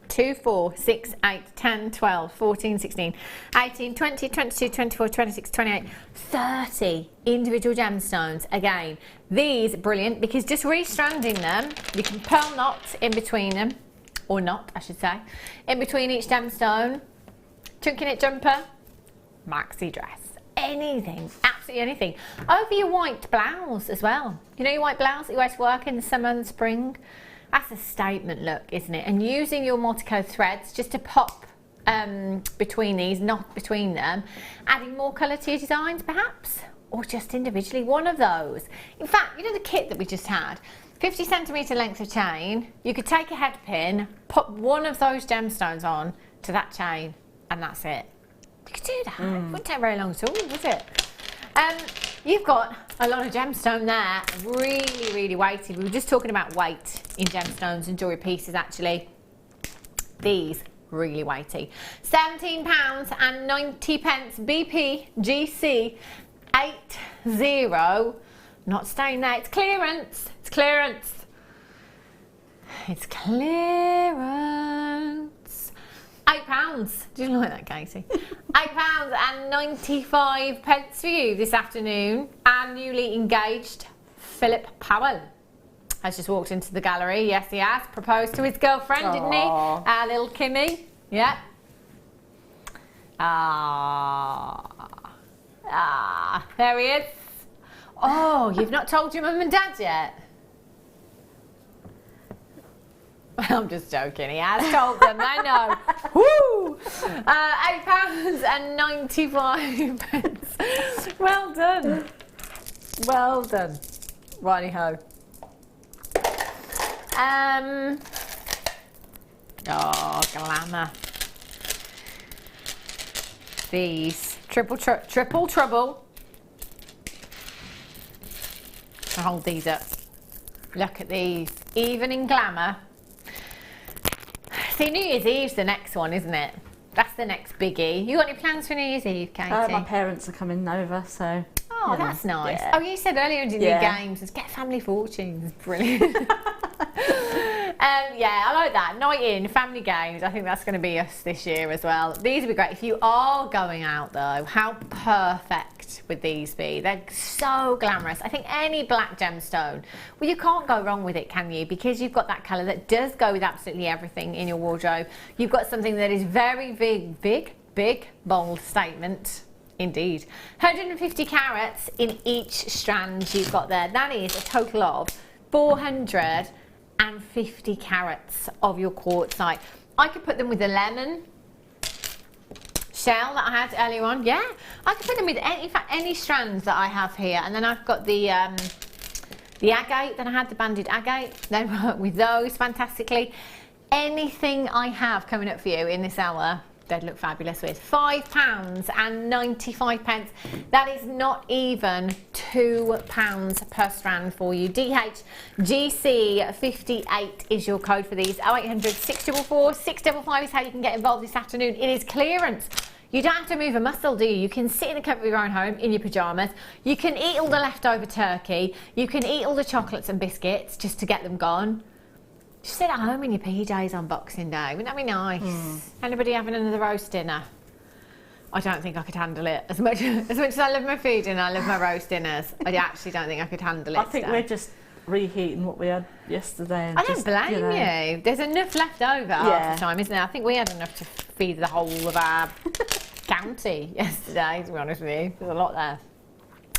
2, 4, 6, 8, 10, 12, 14, 16, 18, 20, 22, 24, 26, 28, 30 individual gemstones. Again, these are brilliant because just restranding them, you can pearl knots in between them, or not, I should say, in between each gemstone, chunky knit jumper, maxi dress. Anything, absolutely anything. Over your white blouse as well. You know your white blouse that you wear to work in the summer and spring? That's a statement look, isn't it? And using your multicolour threads just to pop between these, not between them, adding more colour to your designs perhaps, or just individually one of those. In fact, you know the kit that we just had? 50cm length of chain. You could take a head pin, put one of those gemstones on to that chain, and that's it. You could do that. It wouldn't take very long at all, would it? You've got a lot of gemstone there, really, really weighty. We were just talking about weight in gemstones and jewellery pieces, actually. These, really weighty. £17.90 BP GC 80. Not staying there. It's clearance. It's clearance. It's clearance. £8. Do you like that, Katie? £8.95 for you this afternoon. Our newly engaged Philip Powell has just walked into the gallery. Yes, he has. Proposed to his girlfriend, didn't he? Our little Kimmy. Yeah. There he is. Oh, you've not told your mum and dad yet? I'm just joking, he has told them, they know. Woo! £8.95. Well done. Well done. Righty-ho. Oh, glamour. These. Triple trouble. I'll hold these up. Look at these. Even in glamour. See, New Year's Eve's the next one, isn't it? That's the next biggie. You got any plans for New Year's Eve, Katie? My parents are coming over, so... Oh, that's nice. Yeah. Oh, you said earlier in your games, is get family fortunes. Brilliant. Yeah, I like that. Night in, family games. I think that's going to be us this year as well. These would be great. If you are going out, though, how perfect would these be? They're so glamorous. I think any black gemstone, well, you can't go wrong with it, can you? Because you've got that colour that does go with absolutely everything in your wardrobe. You've got something that is very big, bold statement. Indeed. 150 carats in each strand you've got there. That is a total of 450 carats of your quartzite. I could put them with the lemon shell that I had earlier on. Yeah, I could put them with any strands that I have here. And then I've got the agate that I had, the banded agate. They work with those fantastically. Anything I have coming up for you in this hour, they'd look fabulous with. £5.95. That is not even £2 per strand for you. DHGC 58 is your code for these. 0800 644 655 is how you can get involved this afternoon. It is clearance. You don't have to move a muscle, do you? You can sit in the comfort of your own home in your pyjamas. You can eat all the leftover turkey. You can eat all the chocolates and biscuits just to get them gone. Just sit at home in your PJs on Boxing Day. Wouldn't that be nice? Anybody having another roast dinner? I don't think I could handle it. As much as I love my food and I love my roast dinners, I actually don't think I could handle it. I think we're just reheating what we had yesterday. And I don't blame you. There's enough left over half the time, isn't there? I think we had enough to feed the whole of our county yesterday, to be honest with you. There's a lot there.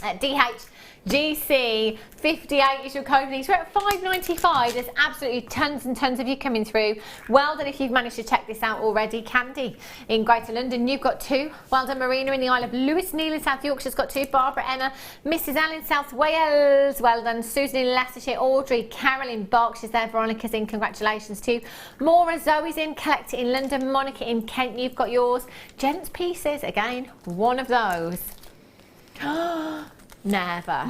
DHGC 58 is your code. We're at £5.95. There's absolutely tons and tons of you coming through. Well done if you've managed to check this out already. Candy in Greater London, you've got 2. Well done. Marina in the Isle of Lewis. Neil in South Yorkshire's got 2. Barbara, Emma, Mrs. L in South Wales. Well done. Susan in Leicestershire. Audrey, Carol in Berkshire's there. Veronica's in. Congratulations to you. Maura, Zoe's in. Collector in London. Monica in Kent, you've got yours. Gents Pieces, again, one of those. Never.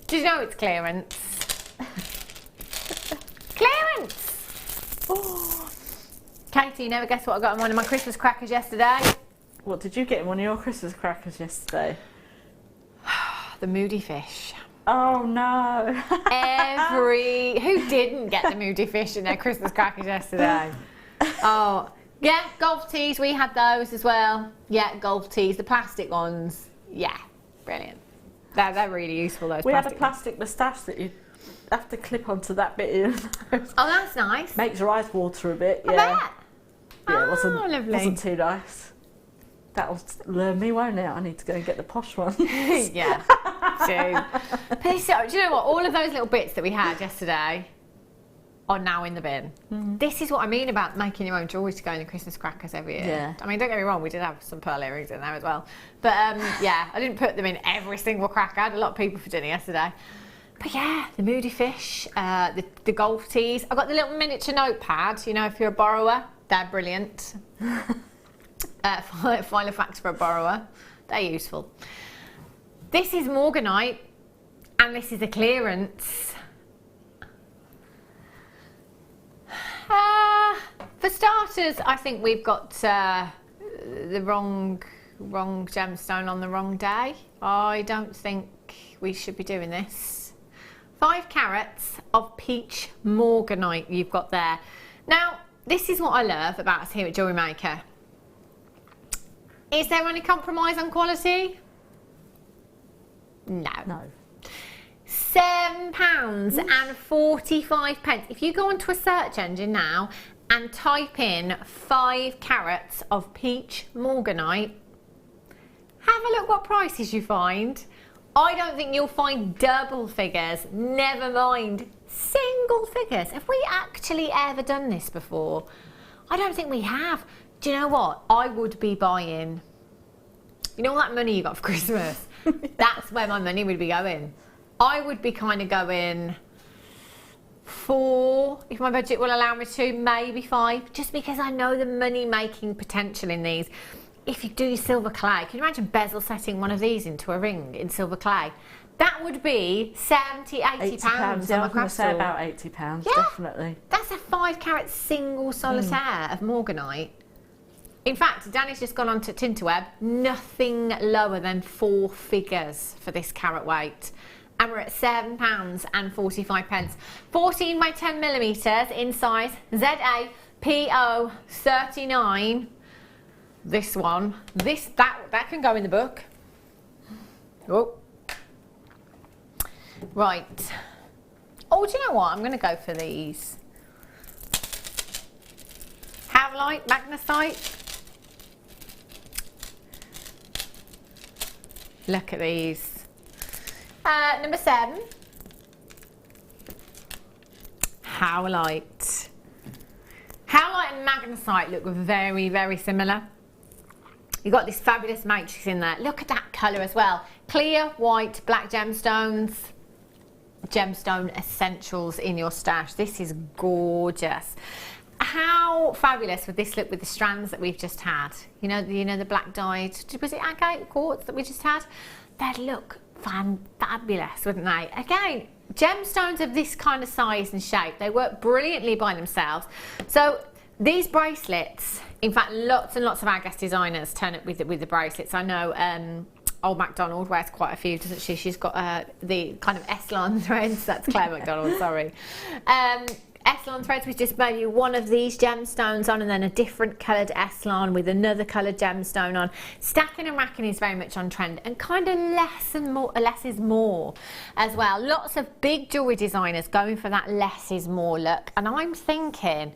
Do you know it's clearance? Clearance! Oh. Katie, you never guess what I got in one of my Christmas crackers yesterday? What did you get in one of your Christmas crackers yesterday? The Moody Fish. Oh no. Who didn't get the Moody Fish in their Christmas crackers yesterday? Oh. Yeah, golf tees, we had those as well. Yeah, golf tees, the plastic ones. Yeah, brilliant. They're really useful, those We had a plastic plastic moustache that you have to clip onto that bit in. Oh, that's nice. Makes your eyes water a bit, I yeah. bet. Yeah, Lovely. wasn't too nice. That'll learn me, won't it? I need to go and get the posh one. Yeah, do. But do you know what? All of those little bits that we had yesterday are now in the bin. This is what I mean about making your own jewellery to go in the Christmas crackers every year. Yeah. I mean, don't get me wrong, we did have some pearl earrings in there as well. But yeah, I didn't put them in every single cracker. I had a lot of people for dinner yesterday. But yeah, the Moody Fish, the golf tees. I got the little miniature notepad, you know, if you're a borrower, they're brilliant. Filofax for a borrower, they're useful. This is Morganite, and this is a clearance. For starters, I think we've got the wrong gemstone on the wrong day. I don't think we should be doing this. 5 carats of peach Morganite you've got there. Now, this is what I love about us here at Jewellery Maker. Is there any compromise on quality? No. No. £7.45. If you go onto a search engine now and type in 5 carats of peach Morganite, have a look what prices you find. I don't think you'll find double figures, never mind single figures. Have we actually ever done this before? I don't think we have. Do you know what? I would be buying, you know all that money you got for Christmas? That's where my money would be going. I would be kind of going 4, if my budget will allow me to, maybe 5, just because I know the money-making potential in these. If you do silver clay, can you imagine bezel setting one of these into a ring in silver clay? That would be £70, £80 £80. on Yeah, I was going to say about £80, yeah, definitely. That's a 5 carat single solitaire of Morganite. In fact, Danny's just gone on to Tinterweb, nothing lower than 4 figures for this carat weight. And we're at £7.45. 14 by 10 millimetres in size ZAPO 39. This one, that can go in the book. Oh, right. Oh, do you know what? I'm going to go for these. Howlite, magnesite. Look at these. Number 7. Howlite. Howlite and magnesite look very, very similar. You've got this fabulous matrix in there. Look at that colour as well. Clear, white, black gemstones. Gemstone essentials in your stash. This is gorgeous. How fabulous would this look with the strands that we've just had? You know the black dyed, was it agate quartz that we just had? They'd look fabulous, wouldn't they? Again, gemstones of this kind of size and shape, they work brilliantly by themselves. So these bracelets, in fact, lots and lots of our guest designers turn up with the bracelets. I know Old MacDonald wears quite a few, doesn't she? She's got the kind of Eslan threads. That's Claire MacDonald, sorry. Essilon threads, we just maybe one of these gemstones on and then a different coloured Essilon with another coloured gemstone on. Stacking and racking is very much on trend, and kind of less is more as well. Lots of big jewellery designers going for that less is more look, and I'm thinking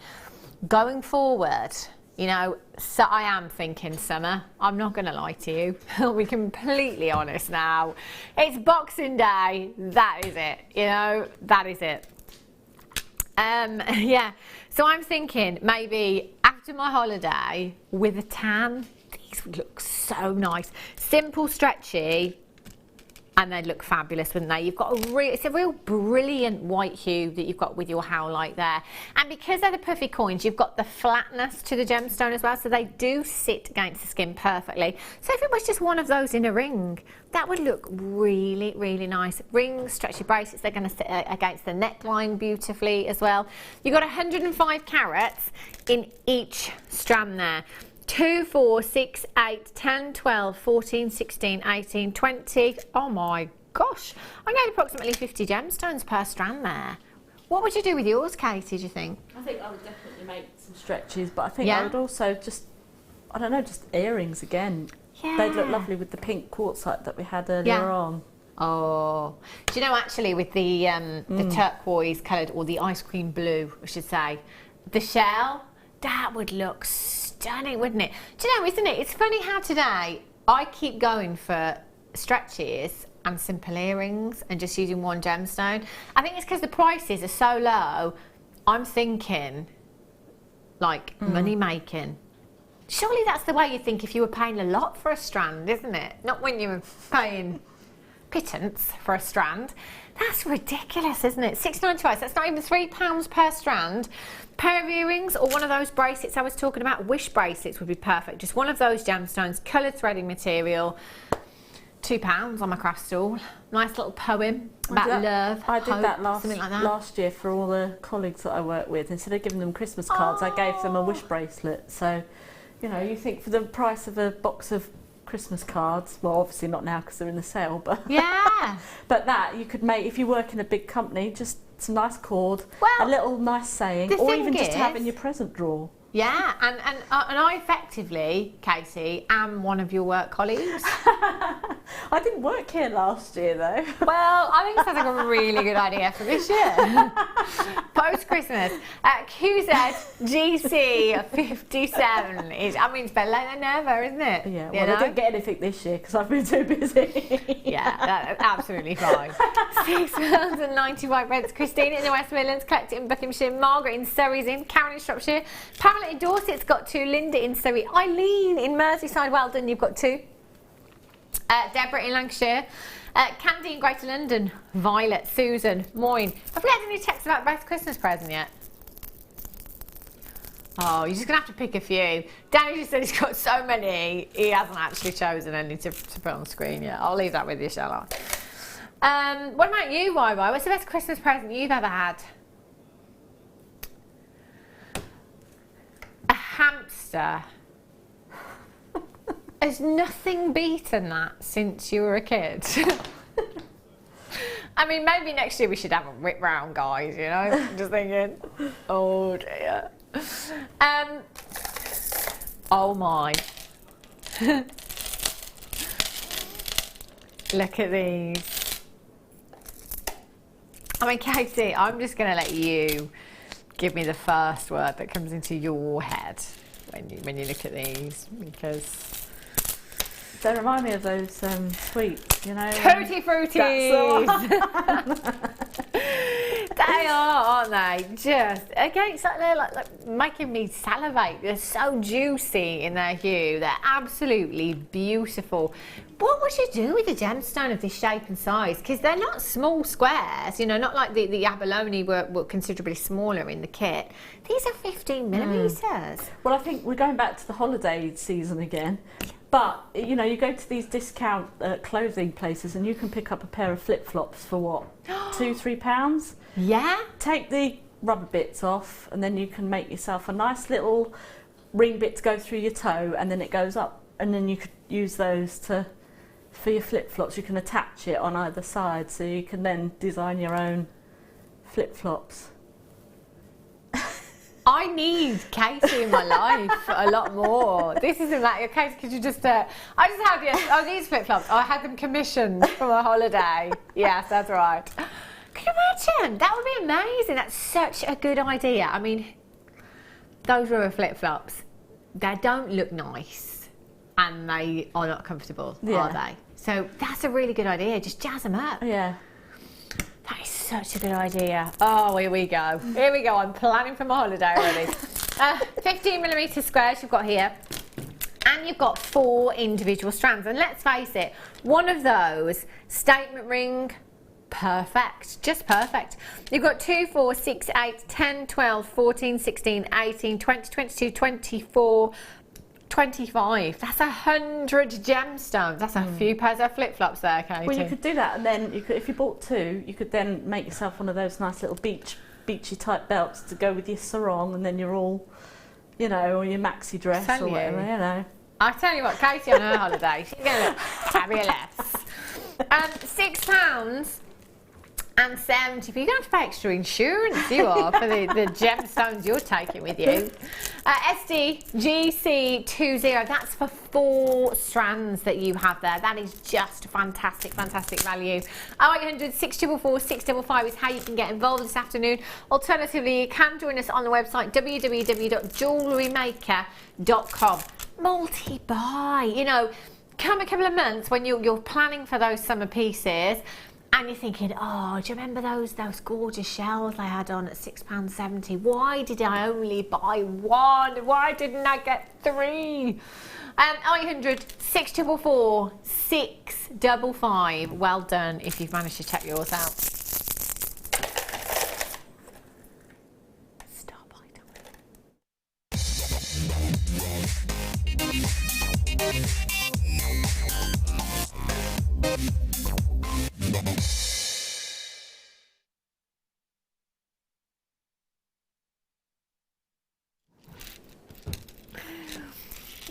going forward, you know, so I am thinking summer. I'm not going to lie to you. I'll be completely honest now. It's Boxing Day. That is it. You know, that is it. Yeah, so I'm thinking maybe after my holiday with a tan, these would look so nice. Simple, stretchy, and they'd look fabulous, wouldn't they? You've got it's a real brilliant white hue that you've got with your Howlite there. And because they're the puffy coins, you've got the flatness to the gemstone as well, so they do sit against the skin perfectly. So if it was just one of those in a ring, that would look really, really nice. Rings, stretchy bracelets, they're going to sit against the neckline beautifully as well. You've got 105 carats in each strand there. 2, 4, 6, 8, 10, 12, 14, 16, 18, 20. Oh my gosh. I get approximately 50 gemstones per strand there. What would you do with yours, Katie, do you think? I think I would definitely make some stretches, but I think I would also just, I don't know, just earrings again. Yeah. They'd look lovely with the pink quartzite that we had earlier on. Oh. Do you know, actually, with the turquoise coloured, or the ice cream blue, I should say, the shell, that would look stunning, wouldn't it? Do you know, isn't it? It's funny how today I keep going for stretches and simple earrings and just using one gemstone. I think it's because the prices are so low. I'm thinking like money making. Surely that's the way you think if you were paying a lot for a strand, isn't it? Not when you were paying pittance for a strand. That's ridiculous, isn't it? £6.95, that's not even £3 per strand. Pair of earrings or one of those bracelets I was talking about, wish bracelets would be perfect. Just one of those gemstones, coloured threading material. £2 on my craft stall. Nice little poem about love. I did hope, that last year for all the colleagues that I work with. Instead of giving them Christmas cards, I gave them a wish bracelet. So, you know, you think for the price of a box of Christmas cards, well, obviously not now because they're in the sale, but yeah, but that you could make if you work in a big company, just some nice cord, a little nice saying, or even just to have in your present drawer. Yeah, and I effectively, Katie, am one of your work colleagues. I didn't work here last year though. Well, I think it sounds like a really good idea for this year. Post-Christmas. QZGC 57 is, I mean, it's better late than never, isn't it? Yeah, well, I didn't get anything this year because I've been too busy. Yeah, that's absolutely fine. £6.95. Christina in the West Midlands, collected in Buckinghamshire, Margaret in Surrey's in, Karen in Shropshire, Pamela in Dorset's got 2, Linda in Surrey, Eileen in Merseyside, well done, you've got 2. Deborah in Lancashire, Candy in Greater London, Violet, Susan, Moyne. Have we had any texts about best Christmas present yet? Oh, you're just going to have to pick a few. Danny just said he's got so many, he hasn't actually chosen any to put on the screen yet. I'll leave that with you, shall I? What about you, YY? What's the best Christmas present you've ever had? A hamster. Has nothing beaten that since you were a kid. I mean, maybe next year we should have a rip round, guys, you know? Just thinking. Oh dear. Oh my. Look at these. I mean, Katie, I'm just going to let you give me the first word that comes into your head when you look at these, because they remind me of those sweets, you know. Tutti Fruities! They are, aren't they? Just, again, it's like they're like making me salivate. They're so juicy in their hue. They're absolutely beautiful. What would you do with a gemstone of this shape and size? Because they're not small squares, you know, not like the abalone were considerably smaller in the kit. These are 15 millimetres. Well, I think we're going back to the holiday season again. But, you know, you go to these discount clothing places and you can pick up a pair of flip-flops for what, £2, £3? Yeah. Take the rubber bits off and then you can make yourself a nice little ring bit to go through your toe, and then it goes up, and then you could use those for your flip-flops. You can attach it on either side so you can then design your own flip-flops. I need Katie in my life a lot more. This isn't like, Katie, could you just, I just had these flip-flops. I had them commissioned from a holiday. Yes, that's right. Can you imagine? That would be amazing. That's such a good idea. I mean, those rubber flip-flops, they don't look nice and they are not comfortable, are they? So that's a really good idea. Just jazz them up. Yeah. That is such a good idea. Oh, here we go. Here we go. I'm planning for my holiday already. 15mm squares you've got here. And you've got 4 individual strands. And let's face it, one of those, statement ring, perfect. Just perfect. You've got 2, 4, 6, 8, 10, 12, 14, 16, 18, 20, 22, 24, 25. That's 100 gemstones. That's a few pairs of flip-flops there, Katie. Well, you could do that, and then you could, if you bought 2, you could then make yourself one of those nice little beachy type belts to go with your sarong, and then you're all, you know, or your maxi dress or whatever, you know. I tell you what, Katie on her holiday, she's going to look fabulous. £6 and 70p. You're going to have to pay extra insurance, you are, for the gemstones you're taking with you. SDGC20, that's for 4 strands that you have there. That is just fantastic, fantastic value. 0800 644 655 is how you can get involved this afternoon. Alternatively, you can join us on the website www.JewelleryMaker.com. Multi-buy, you know, come a couple of months when you're planning for those summer pieces. And you're thinking, oh, do you remember those gorgeous shells I had on at £6.70? Why did I only buy 1? Why didn't I get 3? 0800 644 655. Well done if you've managed to check yours out. Stop, I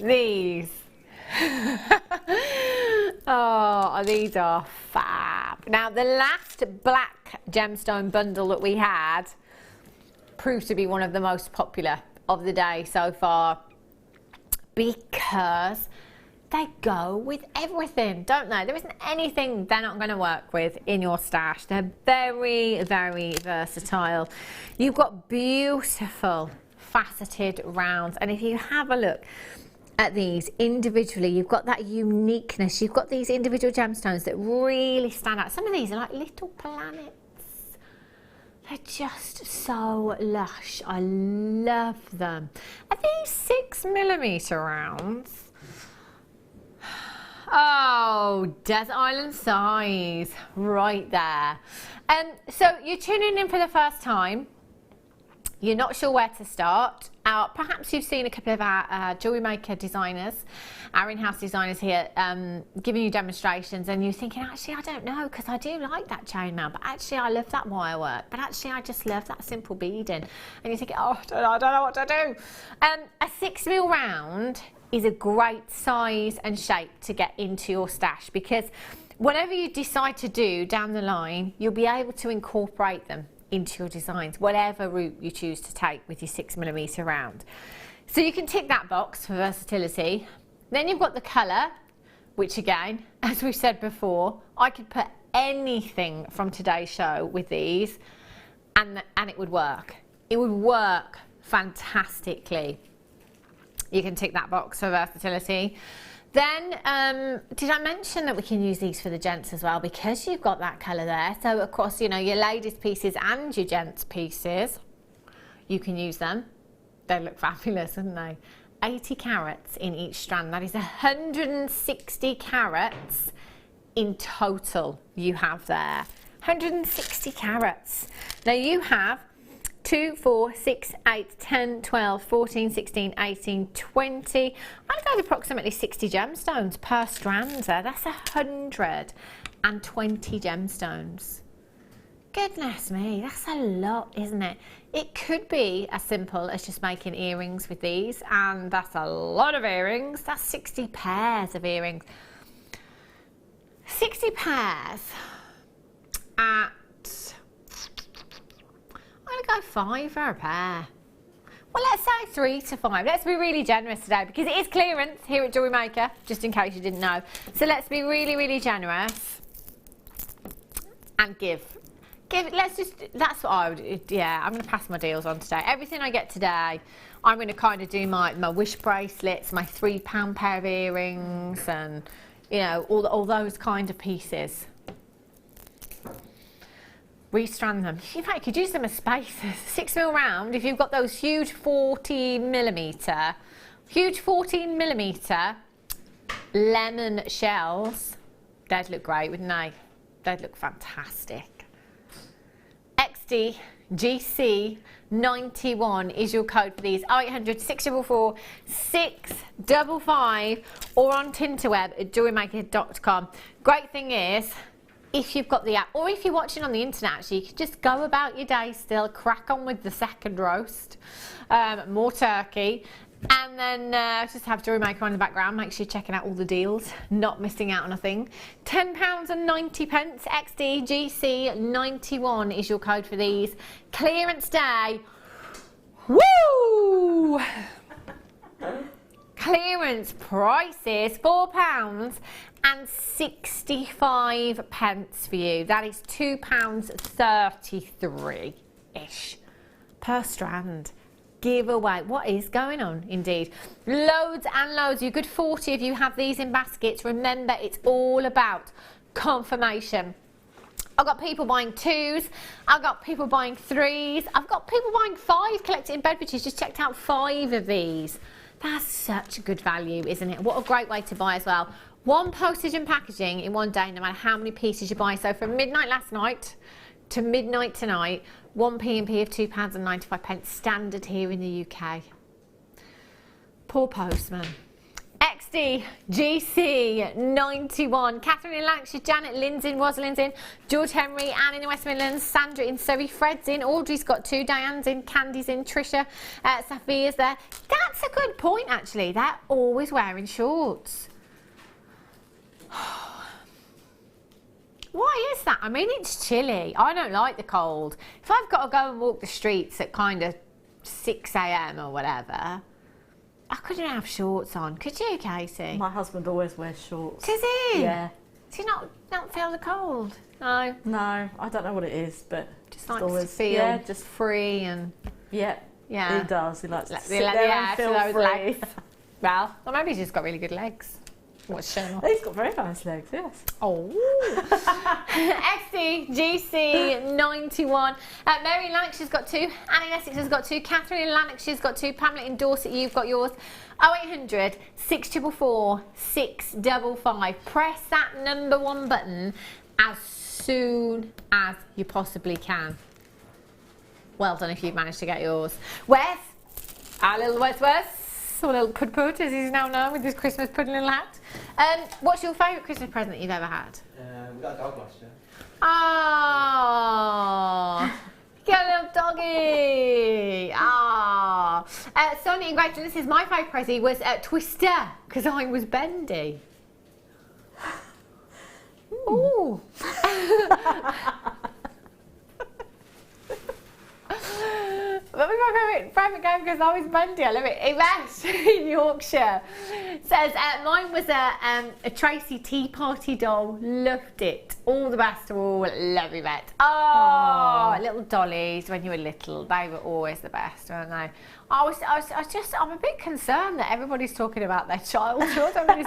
These. Oh, these are fab. Now, the last black gemstone bundle that we had proved to be one of the most popular of the day so far because they go with everything, don't they? There isn't anything they're not going to work with in your stash. They're very, very versatile. You've got beautiful faceted rounds, and if you have a look at these individually, you've got that uniqueness. You've got these individual gemstones that really stand out. Some of these are like little planets. They're just so lush. I love them. Are these 6mm rounds? Oh, desert island size right there. So you're tuning in for the first time. You're not sure where to start. Perhaps you've seen a couple of our Jewellery Maker designers, our in-house designers here, giving you demonstrations, and you're thinking, actually, I don't know, because I do like that chainmail, but actually I love that wire work, but actually I just love that simple beading. And you're thinking, oh, I don't know what to do. A 6mm round is a great size and shape to get into your stash, because whatever you decide to do down the line, you'll be able to incorporate them into your designs, whatever route you choose to take with your 6mm round. So you can tick that box for versatility. Then you've got the colour, which again, as we've said before, I could put anything from today's show with these and it would work. It would work fantastically. You can tick that box for versatility. Then, did I mention that we can use these for the gents as well, because you've got that colour there. So, of course, you know, your ladies' pieces and your gents' pieces, you can use them. They look fabulous, don't they? 80 carats in each strand. That is 160 carats in total you have there. 160 carats. Now, you have 2, 4, 6, 8, 10, 12, 14, 16, 18, 20. I'd go with approximately 60 gemstones per strand there. That's 120 gemstones. Goodness me, that's a lot, isn't it? It could be as simple as just making earrings with these, and that's a lot of earrings. That's 60 pairs of earrings. 60 pairs at, I'm going to go £5 for a pair. Well, say 3 to 5. Let's be really generous today because it is clearance here at Jewellery Maker, just in case you didn't know. So let's be really, really generous and give. Let's just, that's what I would, yeah, I'm going to pass my deals on today. Everything I get today, I'm going to kind of do my wish bracelets, my £3 pair of earrings, and, you know, all those kind of pieces. Restrand them. In fact, you could use them as spacers. 6mm round, if you've got those huge 14mm lemon shells, they'd look great, wouldn't they? They'd look fantastic. XD GC 91 is your code for these. 0800 644 655 or on Tinterweb at jewellerymaker.com. Great thing is, if you've got the app, or if you're watching on the internet, actually, you can just go about your day still, crack on with the second roast, more turkey, and then just have Jewellery Maker on the background. Make sure you're checking out all the deals, not missing out on a thing. £10.90 XD GC 91 is your code for these. Clearance day. Woo! Clearance prices, £4.65 for you. That is £2.33-ish per strand. Giveaway. What is going on? Indeed. Loads and loads. You good 40 if you have these in baskets. Remember, it's all about confirmation. I've got people buying 2s. I've got people buying 3s. I've got people buying 5 collected in Bedfordshire. Just checked out 5 of these. That's such a good value, isn't it? What a great way to buy as well. 1 postage and packaging in 1 day, no matter how many pieces you buy. So from midnight last night to midnight tonight, 1 P&P of £2.95 standard here in the UK. Poor postman. XD GC 91. Catherine in Lancashire, Janet Lynn's in, Rosalind's in, George Henry, Anne in the West Midlands, Sandra in Surrey, Fred's in, Audrey's got 2, Diane's in, Candy's in, Trisha, Sophia's there. That's a good point actually. They're always wearing shorts. Why is that? I mean, it's chilly. I don't like the cold. If I've got to go and walk the streets at kind of 6 AM or whatever, I couldn't have shorts on. Could you, Casey? My husband always wears shorts. Does he? Yeah. Does he not feel the cold? No. No, I don't know what it is, but just likes always to feel just free and... Yeah. Yeah. He does. He likes to sit there and feel free. Legs. Well, or maybe he's just got really good legs. What's showing off? He's got very nice legs, yes. Oh. XD GC 91. Mary in Lancashire's got 2. Annie in Essex has got 2. Catherine in Lancashire's got 2. Pamela in Dorset, you've got yours. 0800 644 655. Press that number 1 button as soon as you possibly can. Well done if you've managed to get yours. Wes, our little Wes, or little pud as he's now known with his Christmas pudding little hat. What's your favourite Christmas present that you've ever had? We got a dog last year. Oh, you got a little doggy. Ah, Sonia in Great This is my favourite present was Twister because I was bendy. Ooh. That was my favourite game because I was bendy. I love it. Yvette in Yorkshire says, mine was a Tracy Tea Party doll. Loved it. All the best to all. Love Yvette. Oh, little dollies when you were little. They were always the best, weren't they? I'm a bit concerned that everybody's talking about their childhood. I mean,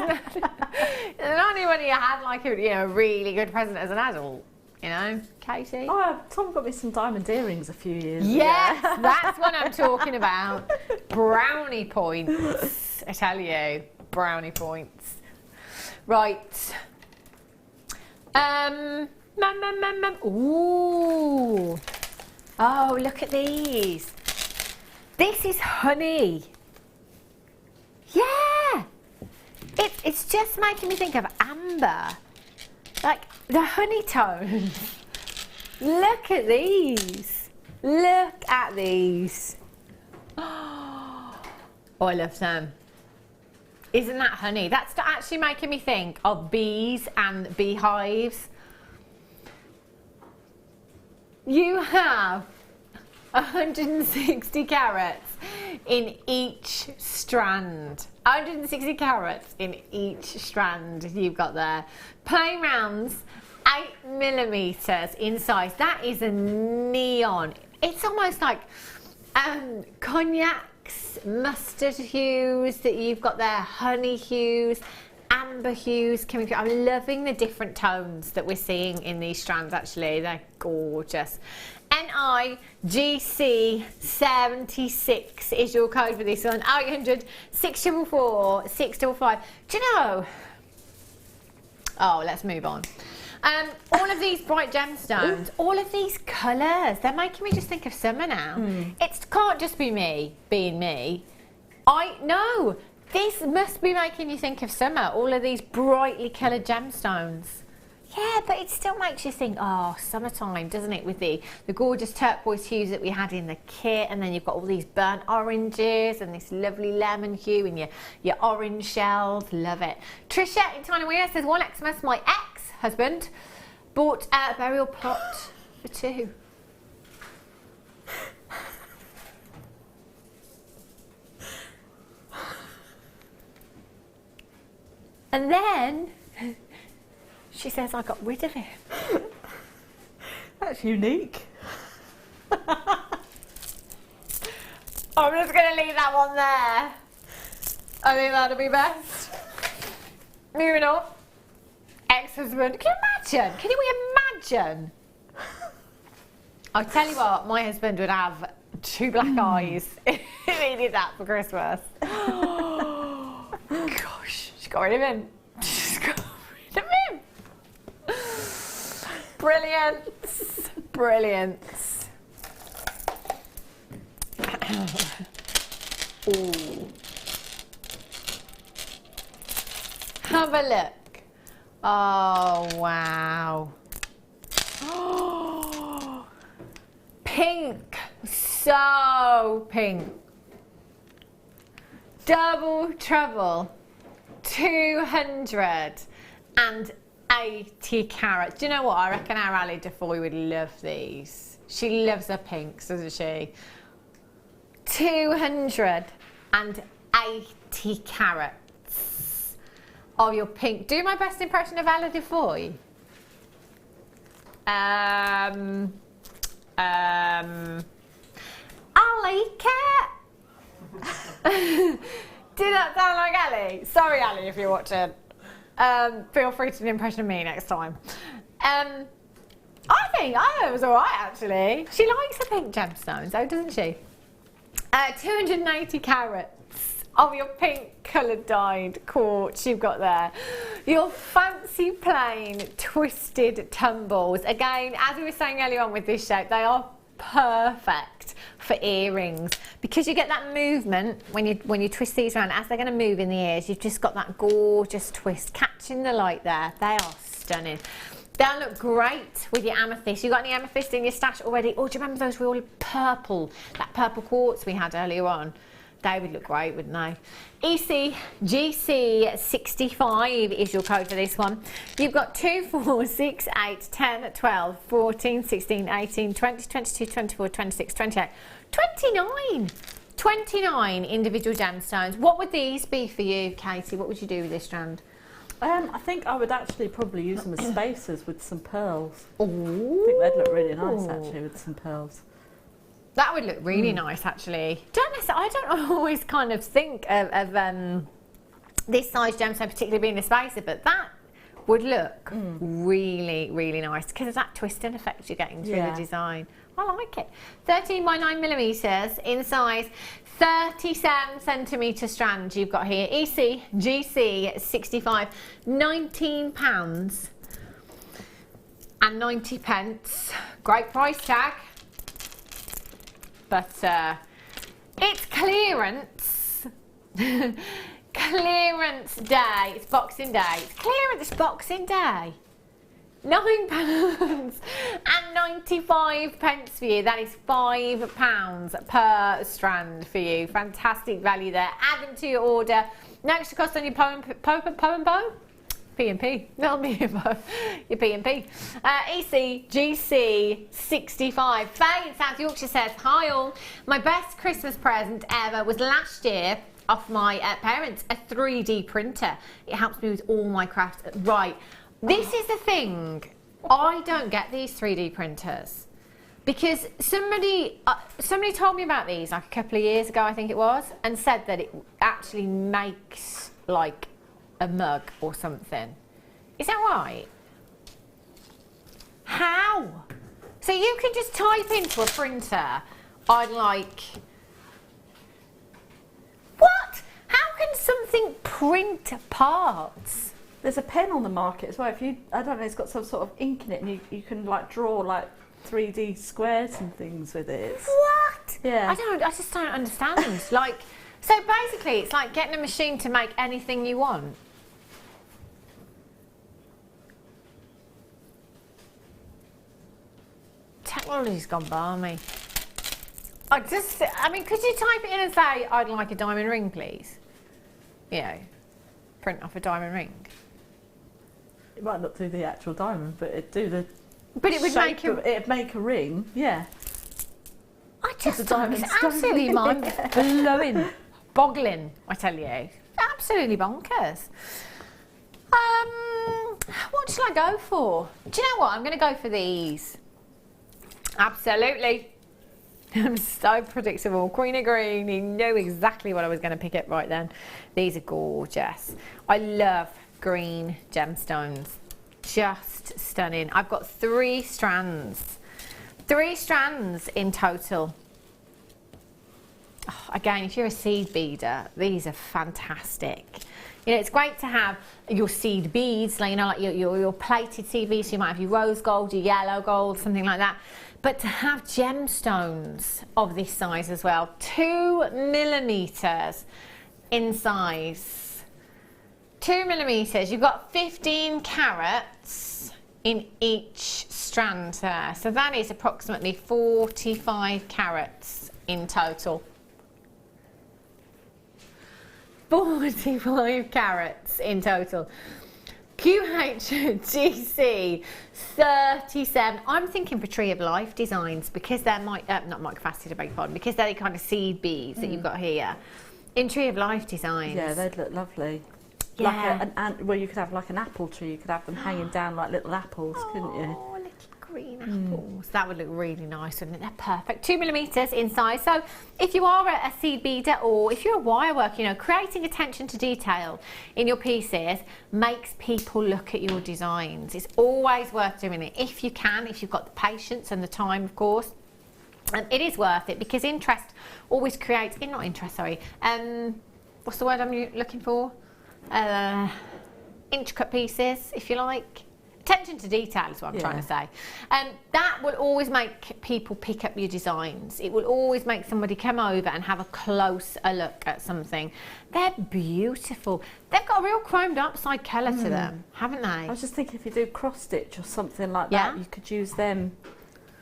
not anybody had like a really good present as an adult. You know, Katie? Oh, Tom got me some diamond earrings a few years ago. Yes, that's what I'm talking about. Brownie points, I tell you. Brownie points. Right. Ooh. Oh, look at these. This is honey. Yeah. It's just making me think of amber. Like the honey tones. Look at these. Look at these. Oh, I love them. Isn't that honey? That's actually making me think of bees and beehives. You have 160 carats. in each strand. 160 carats in each strand you've got there. Plain rounds, 8mm in size. That is a neon. It's almost like cognacs, mustard hues that you've got there, honey hues, amber hues coming through. I'm loving the different tones that we're seeing in these strands actually. They're gorgeous. NIGC76 is your code for this one. 800 644 655. Do you know? Oh, let's move on. All of these bright gemstones, all of these colours, they're making me just think of summer now. It can't just be me being me. I know. This must be making you think of summer, all of these brightly coloured gemstones. Yeah, but it still makes you think, oh, summertime, doesn't it? With the gorgeous turquoise hues that we had in the kit, and then you've got all these burnt oranges and this lovely lemon hue and your orange shells. Love it. Trisha in Tiny Weir says, 1 Xmas, my ex-husband bought a burial plot for 2. And then she says I got rid of him. That's unique. I'm just going to leave that one there. I think that'll be best. Moving on. Ex-husband. Can you imagine? Can you imagine? I'll tell you what, my husband would have 2 black eyes if he did that for Christmas. Gosh, she got rid of him. She's got rid of him. Brilliance. Brilliance. Ooh. Have a look. Oh, wow. Oh, pink. So pink. Double trouble. 280 carats. Do you know what? I reckon our Ali Defoy would love these. She loves her pinks, doesn't she? 280 carats of your pink. Do my best impression of Ali Defoy. Ali cat. Did that sound like Ali? Sorry, Ali, if you're watching. Feel free to do an impression of me next time. I think it was alright, actually. She likes the pink gemstones, though, doesn't she? 280 carats of your pink coloured dyed quartz you've got there. Your fancy plain twisted tumbles. Again, as we were saying earlier on with this shape, they are perfect for earrings because you get that movement when you twist these around as they're going to move in the ears. You've just got that gorgeous twist catching the light there. They are stunning. They'll look great with your amethyst. You got any amethyst in your stash already? Oh, do you remember those real purple, that purple quartz we had earlier on? They would look great, wouldn't they? ECGC65 is your code for this one. You've got 2, 4, 6, 8, 10, 12, 14, 16, 18, 20, 22, 24, 26, 28, 29. 29 individual gemstones. What would these be for you, Katie? What would you do with this strand? I think I would actually probably use them as spacers with some pearls. Ooh. I think they'd look really nice actually with some pearls. That would look really nice, actually. I don't always kind of think of this size gemstone particularly being a spacer, but that would look really, really nice because of that twisting effect you're getting through the design. I like it. 13 by 9mm in size, 37 centimetre strand you've got here. ECGC65, £19 and 90 pence. Great price tag. But it's clearance. Clearance day. It's Boxing Day. It's clearance Boxing Day. £9 and 95 pence for you. That is £5 per strand for you. Fantastic value there. Add them to your order. No extra cost on your poem bow. P&P, not me, your P&P. ECGC65. Faye in South Yorkshire says, hi all, my best Christmas present ever was last year off my parents, a 3D printer. It helps me with all my crafts. Right, this is the thing. I don't get these 3D printers because somebody told me about these like a couple of years ago, I think it was, and said that it actually makes like a mug or something. Is that right? How? So you can just type into a printer, I'd like... What? How can something print parts? There's a pen on the market as well. If you, I don't know, it's got some sort of ink in it, and you can like draw like 3D squares and things with it. What? Yeah. I just don't understand. Like, so basically, it's like getting a machine to make anything you want. Technology's gone balmy. I mean, could you type it in and say, I'd like a diamond ring, please? You know, print off a diamond ring. It might not do the actual diamond, but it'd do the. But it would make it'd make a ring, yeah. I just don't. It's absolutely mind blowing, boggling. I tell you, absolutely bonkers. What should I go for? Do you know what? I'm going to go for these. Absolutely. I'm so predictable. Queen of Green, you knew exactly what I was going to pick up right then. These are gorgeous. I love green gemstones. Just stunning. I've got 3 strands. 3 strands in total. Oh, again, if you're a seed beader, these are fantastic. You know, it's great to have your seed beads, like, you know, like your plated seed beads. So you might have your rose gold, your yellow gold, something like that. But to have gemstones of this size as well, 2 millimeters in size. 2 millimeters. You've got 15 carats in each strand there. So that is approximately 45 carats in total. 45 carats in total. QHGC 37. I'm thinking for Tree of Life designs because they're not microfaceted, I beg your pardon, because they're the kind of seed beads that you've got here. In Tree of Life designs. Yeah, they'd look lovely. Yeah. Like well, you could have like an apple tree. You could have them hanging down like little apples, couldn't you? Oh, little green apples. That would look really nice, wouldn't it? They're perfect. 2 millimeters in size. So if you are a seed beader or if you're a wire worker, you know, creating attention to detail in your pieces makes people look at your designs. It's always worth doing it if you can, if you've got the patience and the time, of course. And it is worth it because interest always creates, not interest, sorry, what's the word I'm looking for? Intricate pieces, if you like. Attention to detail is what I'm trying to say. That will always make people pick up your designs. It will always make somebody come over and have a closer look at something. They're beautiful. They've got a real chromed upside colour to them, haven't they? I was just thinking if you do cross stitch or something like that, you could use them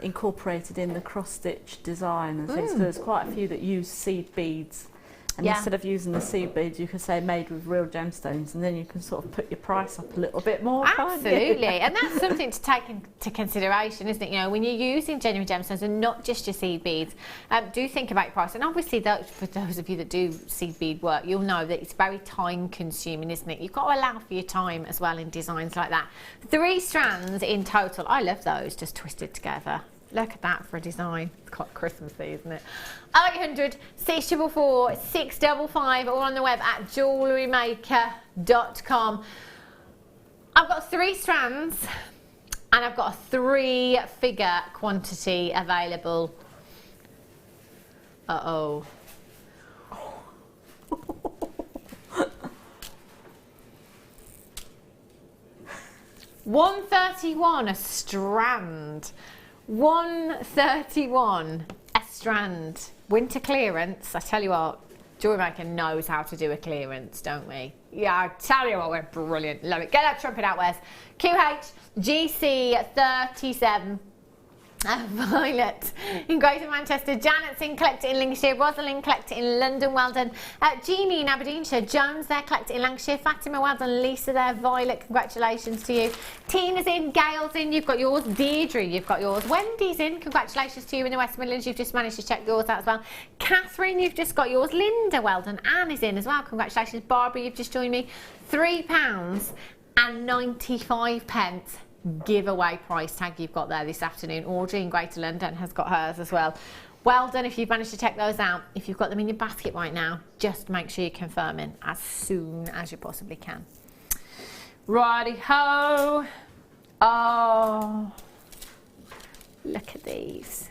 incorporated in the cross stitch design and things. So there's quite a few that use seed beads. And instead of using the seed beads, you could say made with real gemstones, and then you can sort of put your price up a little bit more. Absolutely, and that's something to take into consideration, isn't it? You know, when you're using genuine gemstones and not just your seed beads, do think about your price. And obviously, for those of you that do seed bead work, you'll know that it's very time consuming, isn't it? You've got to allow for your time as well in designs like that. 3 strands in total. I love those, just twisted together. Look at that for a design. It's quite Christmassy, isn't it? 0800 644 655, all on the web at JewelleryMaker.com. I've got 3 strands and I've got a 3-figure quantity available. Uh-oh. $131 a strand. 131 a strand. Winter clearance. I tell you what, Jewellery Maker knows how to do a clearance, don't we? Yeah, I tell you what, we're brilliant. Love it. Get that trumpet out, Wes. QHGC 37. Violet in Greater Manchester, Janet's in, collect it in Lincolnshire, Rosalind, collect it in London, well done. Jeannie in Aberdeenshire, Jones there, collect it in Lancashire, Fatima, well done. Lisa there, Violet, congratulations to you. Tina's in, Gail's in, you've got yours. Deirdre, you've got yours. Wendy's in, congratulations to you in the West Midlands, you've just managed to check yours out as well. Catherine, you've just got yours. Linda, well done. Anne is in as well, congratulations. Barbara, you've just joined me. £3.95 giveaway price tag you've got there this afternoon. Audrey in Greater London has got hers as well. Well done if you've managed to check those out. If you've got them in your basket right now, just make sure you're confirming as soon as you possibly can. Righty ho. Oh, look at these.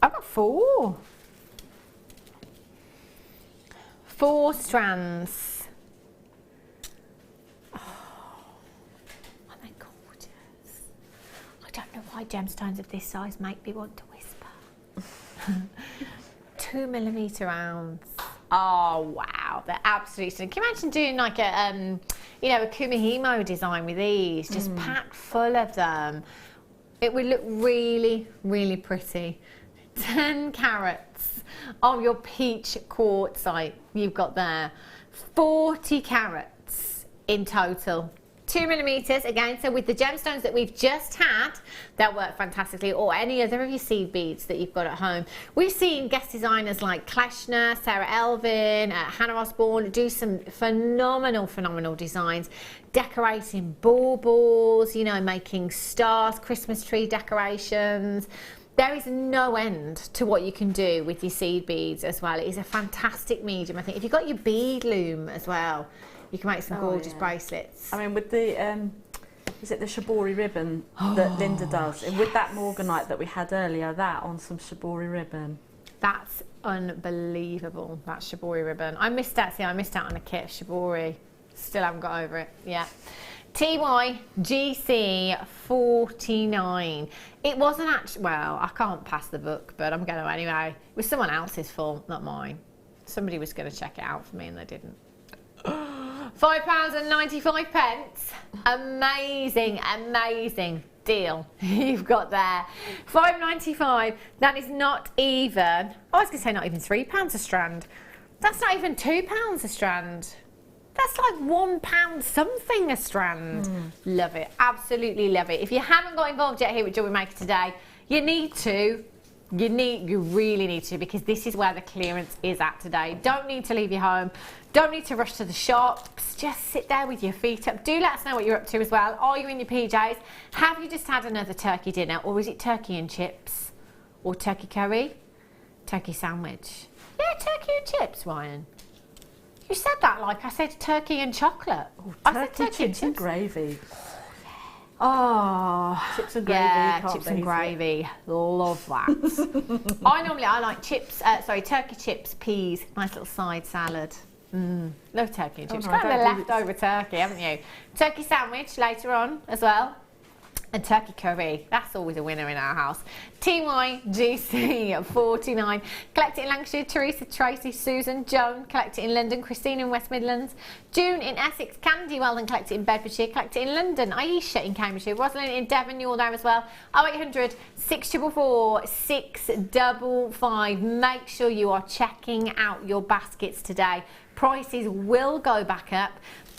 I've got four strands. I don't know why gemstones of this size make me want to whisper. 2mm ounce. Oh wow, they're absolutely stunning. Can you imagine doing like a, you know, a kumihimo design with these, just packed full of them? It would look really, really pretty. 10 carats of your peach quartzite you've got there. 40 carats in total. 2mm again, so with the gemstones that we've just had, they'll work fantastically, or any other of your seed beads that you've got at home. We've seen guest designers like Kleshner, Sarah Elvin, Hannah Osborne do some phenomenal designs, decorating baubles, you know, making stars, Christmas tree decorations. There is no end to what you can do with your seed beads as well. It is a fantastic medium. I think if you've got your bead loom as well, you can make some gorgeous bracelets. I mean, with the, is it the shibori ribbon that Linda does? And with that Morganite that we had earlier, that on some shibori ribbon. That's unbelievable, that shibori ribbon. I missed out on a kit of shibori. Still haven't got over it, yeah. TYGC49. It wasn't actually, well, I can't pass the book, but I'm going to anyway. It was someone else's fault, not mine. Somebody was going to check it out for me and they didn't. £5.95. Amazing deal you've got there. £5.95. That is not even, I was going to say not even £3 a strand. That's not even £2 a strand. That's like £1 something a strand. Love it, absolutely love it. If you haven't got involved yet here with Jewellery Maker today, you need to. You really need to, because this is where the clearance is at today. Don't need to leave your home. Don't need to rush to the shops. Just sit there with your feet up. Do let us know what you're up to as well. Are you in your PJs? Have you just had another turkey dinner? Or is it turkey and chips? Or turkey curry? Turkey sandwich? Yeah, turkey and chips, Ryan. You said that like I said turkey and chocolate. Oh, I said turkey and chips and gravy. Oh, chips and gravy. Yeah, chips and gravy. Love that. I like chips. Turkey chips, peas, nice little side salad. Love turkey and chips. You've got the leftover turkey, haven't you? Turkey sandwich later on as well. And turkey curry, that's always a winner in our house. TYGC49. Collect it in Lancashire. Teresa, Tracy, Susan, Joan. Collect it in London. Christine in West Midlands. June in Essex. Candy, well done. Collect it in Bedfordshire. Collect it in London. Aisha in Cambridgeshire. Rosalind in Devon, you're there as well. 0800 644 655. Make sure you are checking out your baskets today. Prices will go back up.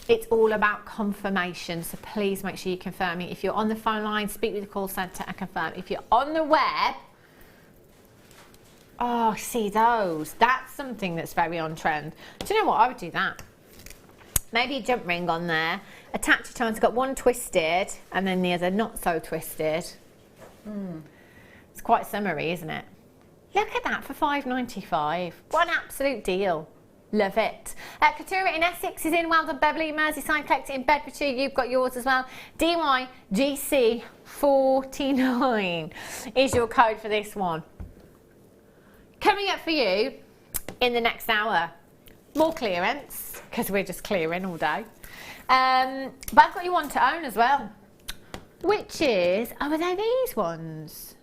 It's all about confirmation, so please make sure you're confirming. If you're on the phone line, speak with the call centre and confirm. If you're on the web, oh, see those. That's something that's very on trend. Do you know what? I would do that. Maybe a jump ring on there. Attach it on. It's got one twisted and then the other not so twisted. It's quite summery, isn't it? Look at that for £5.95. What an absolute deal. Love it. Katura in Essex is in. Well done, Beverly. Merseyside, collect it in Bedfordshire. You've got yours as well. DYGC49 is your code for this one. Coming up for you in the next hour, more clearance, because we're just clearing all day. But I've got you one to own as well, which is, are they these ones?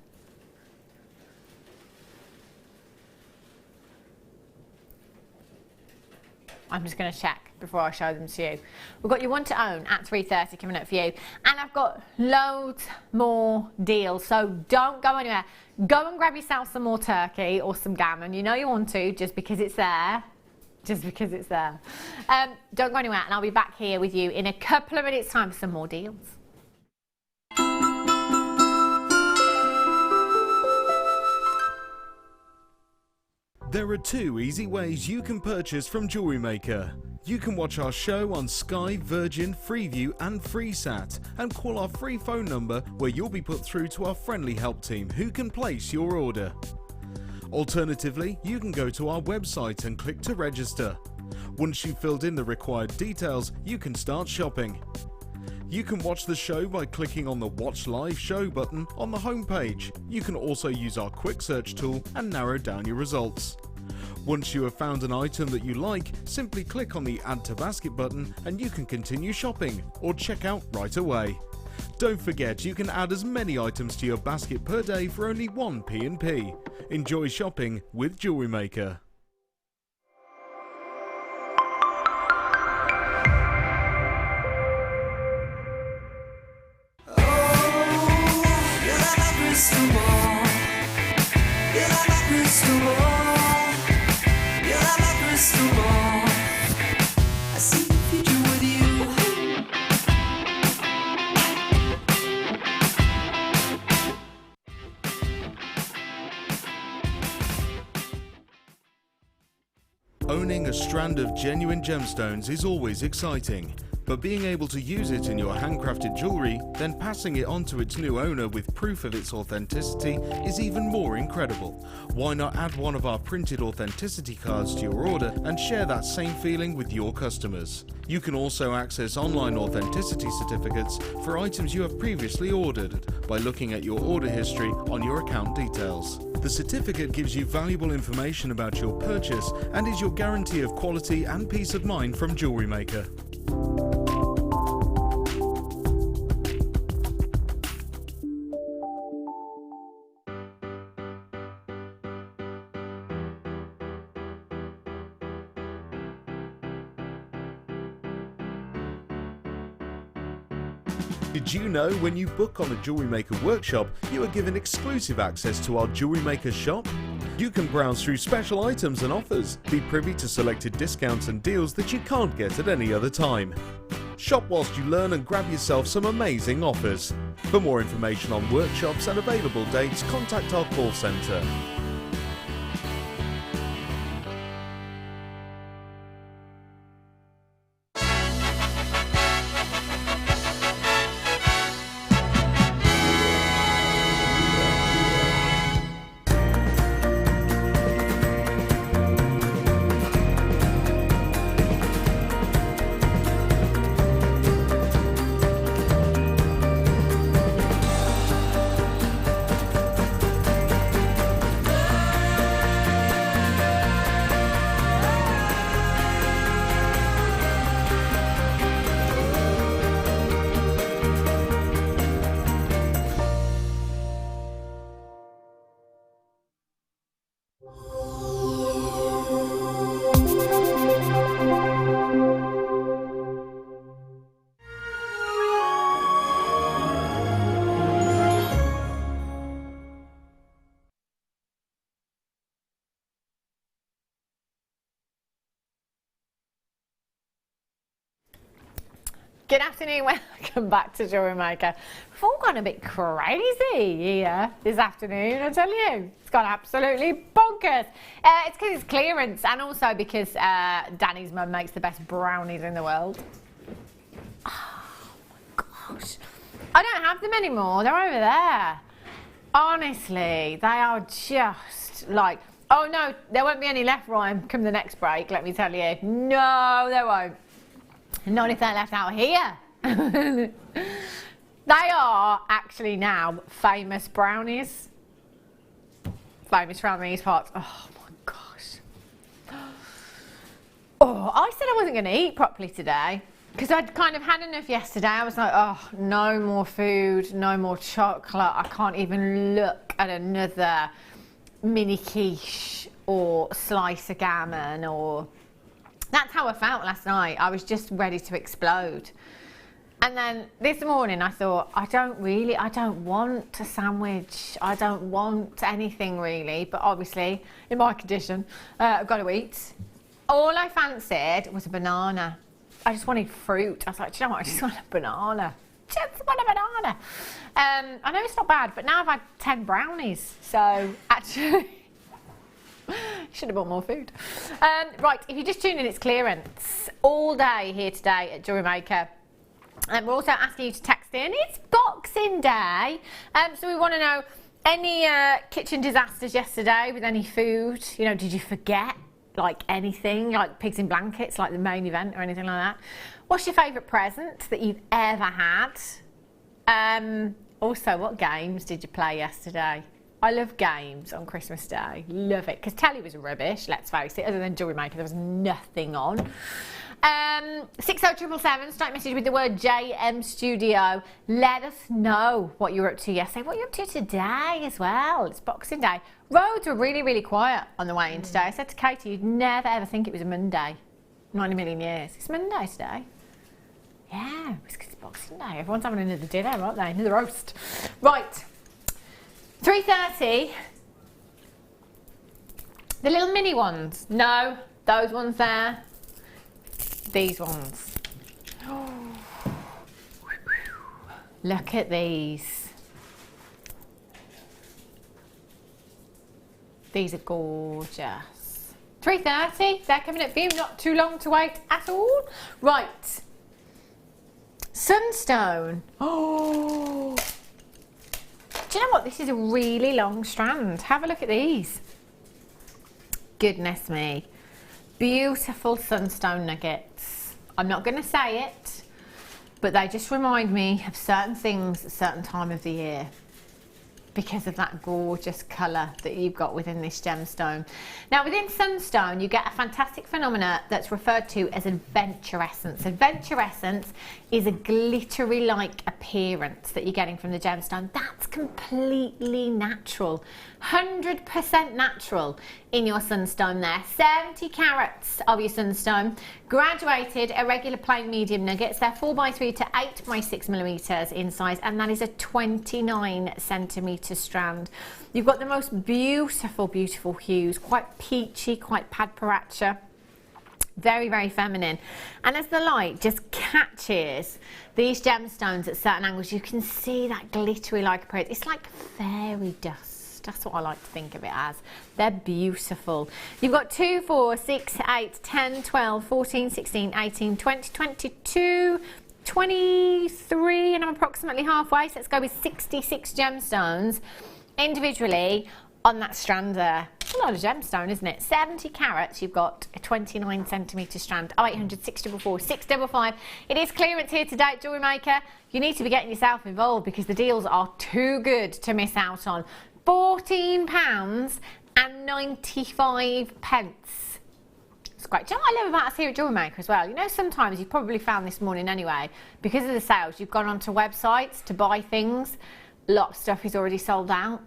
I'm just going to check before I show them to you. We've got your one to own at 3:30 coming up for you. And I've got loads more deals, so don't go anywhere. Go and grab yourself some more turkey or some gammon. You know you want to, just because it's there. Just because it's there. Don't go anywhere, and I'll be back here with you in a couple of minutes' time for some more deals. There are 2 easy ways you can purchase from Jewellery Maker. You can watch our show on Sky, Virgin, Freeview and FreeSat and call our free phone number where you'll be put through to our friendly help team who can place your order. Alternatively, you can go to our website and click to register. Once you've filled in the required details, you can start shopping. You can watch the show by clicking on the Watch Live Show button on the homepage. You can also use our quick search tool and narrow down your results. Once you have found an item that you like, simply click on the Add to Basket button and you can continue shopping or check out right away. Don't forget, you can add as many items to your basket per day for only 1 P&P. Enjoy shopping with Jewellery Maker. Owning a strand of genuine gemstones is always exciting, but being able to use it in your handcrafted jewellery, then passing it on to its new owner with proof of its authenticity is even more incredible. Why not add one of our printed authenticity cards to your order and share that same feeling with your customers? You can also access online authenticity certificates for items you have previously ordered by looking at your order history on your account details. The certificate gives you valuable information about your purchase and is your guarantee of quality and peace of mind from Jewellery Maker. Did you know when you book on a Jewellery Maker workshop, you are given exclusive access to our Jewellery Maker shop? You can browse through special items and offers, be privy to selected discounts and deals that you can't get at any other time. Shop whilst you learn and grab yourself some amazing offers. For more information on workshops and available dates, contact our call centre. Good afternoon, welcome back to Jewellery Maker. We've all gone a bit crazy here this afternoon, I tell you. It's gone absolutely bonkers. It's because it's clearance and also because Danny's mum makes the best brownies in the world. Oh my gosh. I don't have them anymore, they're over there. Honestly, they are just like, oh no, there won't be any left, Ryan, come the next break, let me tell you. No, there won't. Not if they're left out here. They are actually now famous brownies. Famous around these parts. Oh my gosh. Oh, I said I wasn't going to eat properly today because I'd kind of had enough yesterday. I was like, oh, no more food, no more chocolate. I can't even look at another mini quiche or slice of gammon or That's how I felt last night. I was just ready to explode. And then this morning I thought, I don't want a sandwich. I don't want anything really, but obviously in my condition, I've got to eat. All I fancied was a banana. I just wanted fruit. I was like, do you know what? I just want a banana. Just want a banana. I know it's not bad, but now I've had 10 brownies. So actually, should have bought more food. Right, if you just tune in, it's clearance all day here today at Jewellery Maker. And we're also asking you to text in. It's Boxing Day. So we want to know any kitchen disasters yesterday with any food. You know, did you forget like anything, like pigs in blankets, like the main event or anything like that? What's your favourite present that you've ever had? Also, what games did you play yesterday? I love games on Christmas Day. Love it. Because telly was rubbish, let's face it. Other than Jewellery Maker, there was nothing on. 60777, start message with the word JM Studio. Let us know what you were up to yesterday, what you're up to today as well. It's Boxing Day. Roads were really, really quiet on the way in today. I said to Katie, you'd never ever think it was a Monday. Not in a million years. It's Monday today. Yeah, it's 'cause it's Boxing Day. Everyone's having another dinner, aren't they? Another roast. Right. 3:30. The little mini ones. No, those ones there. These ones. Look at these. These are gorgeous. 3:30. They're coming up for you. Not too long to wait at all. Right. Sunstone. Oh. Do you know what? This is a really long strand. Have a look at these. Goodness me. Beautiful Sunstone nuggets. I'm not going to say it, but they just remind me of certain things at a certain time of the year because of that gorgeous colour that you've got within this gemstone. Now within Sunstone you get a fantastic phenomena that's referred to as adventurescence. Adventurescence is a glittery like appearance that you're getting from the gemstone. That's completely natural, 100% natural in your Sunstone there. 70 carats of your Sunstone, graduated irregular plain medium nuggets. They're 4x3 to 8x6mm in size, and that is a 29cm strand. You've got the most beautiful, beautiful hues, quite peachy, quite padparacha. Very, very feminine. And as the light just catches these gemstones at certain angles, you can see that glittery like appearance. It's like fairy dust. That's what I like to think of it as. They're beautiful. You've got 2, 4, 6, 8, 10, 12, 14, 16, 18, 20, 22, 23, and I'm approximately halfway. So let's go with 66 gemstones individually on that strand there. It's a lot of gemstone, isn't it? 70 carats, you've got a 29cm strand. 0800 644 655. It is clearance here today at Jewellery Maker. You need to be getting yourself involved because the deals are too good to miss out on. £14.95. It's great. Do you know what I love about us here at Jewellery Maker as well? You know, sometimes you've probably found this morning anyway, because of the sales, you've gone onto websites to buy things. A lot of stuff is already sold out.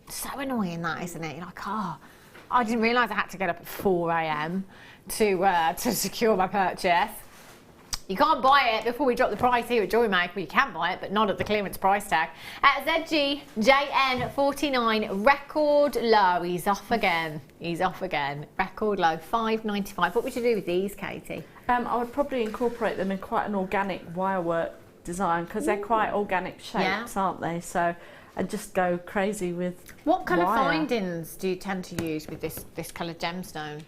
So annoying that, isn't it? You're like, oh, I didn't realise I had to get up at 4 AM to secure my purchase. You can't buy it before we drop the price here at Jewellery Maker. Well, you can buy it, but not at the clearance price tag. ZGJN49, record low. He's off again. He's off again. Record low, $5.95. What would you do with these, Katie? I would probably incorporate them in quite an organic wirework design because they're quite organic shapes, aren't they? So I'd just go crazy with what kind wire. of findings do you tend to use with this coloured gemstone?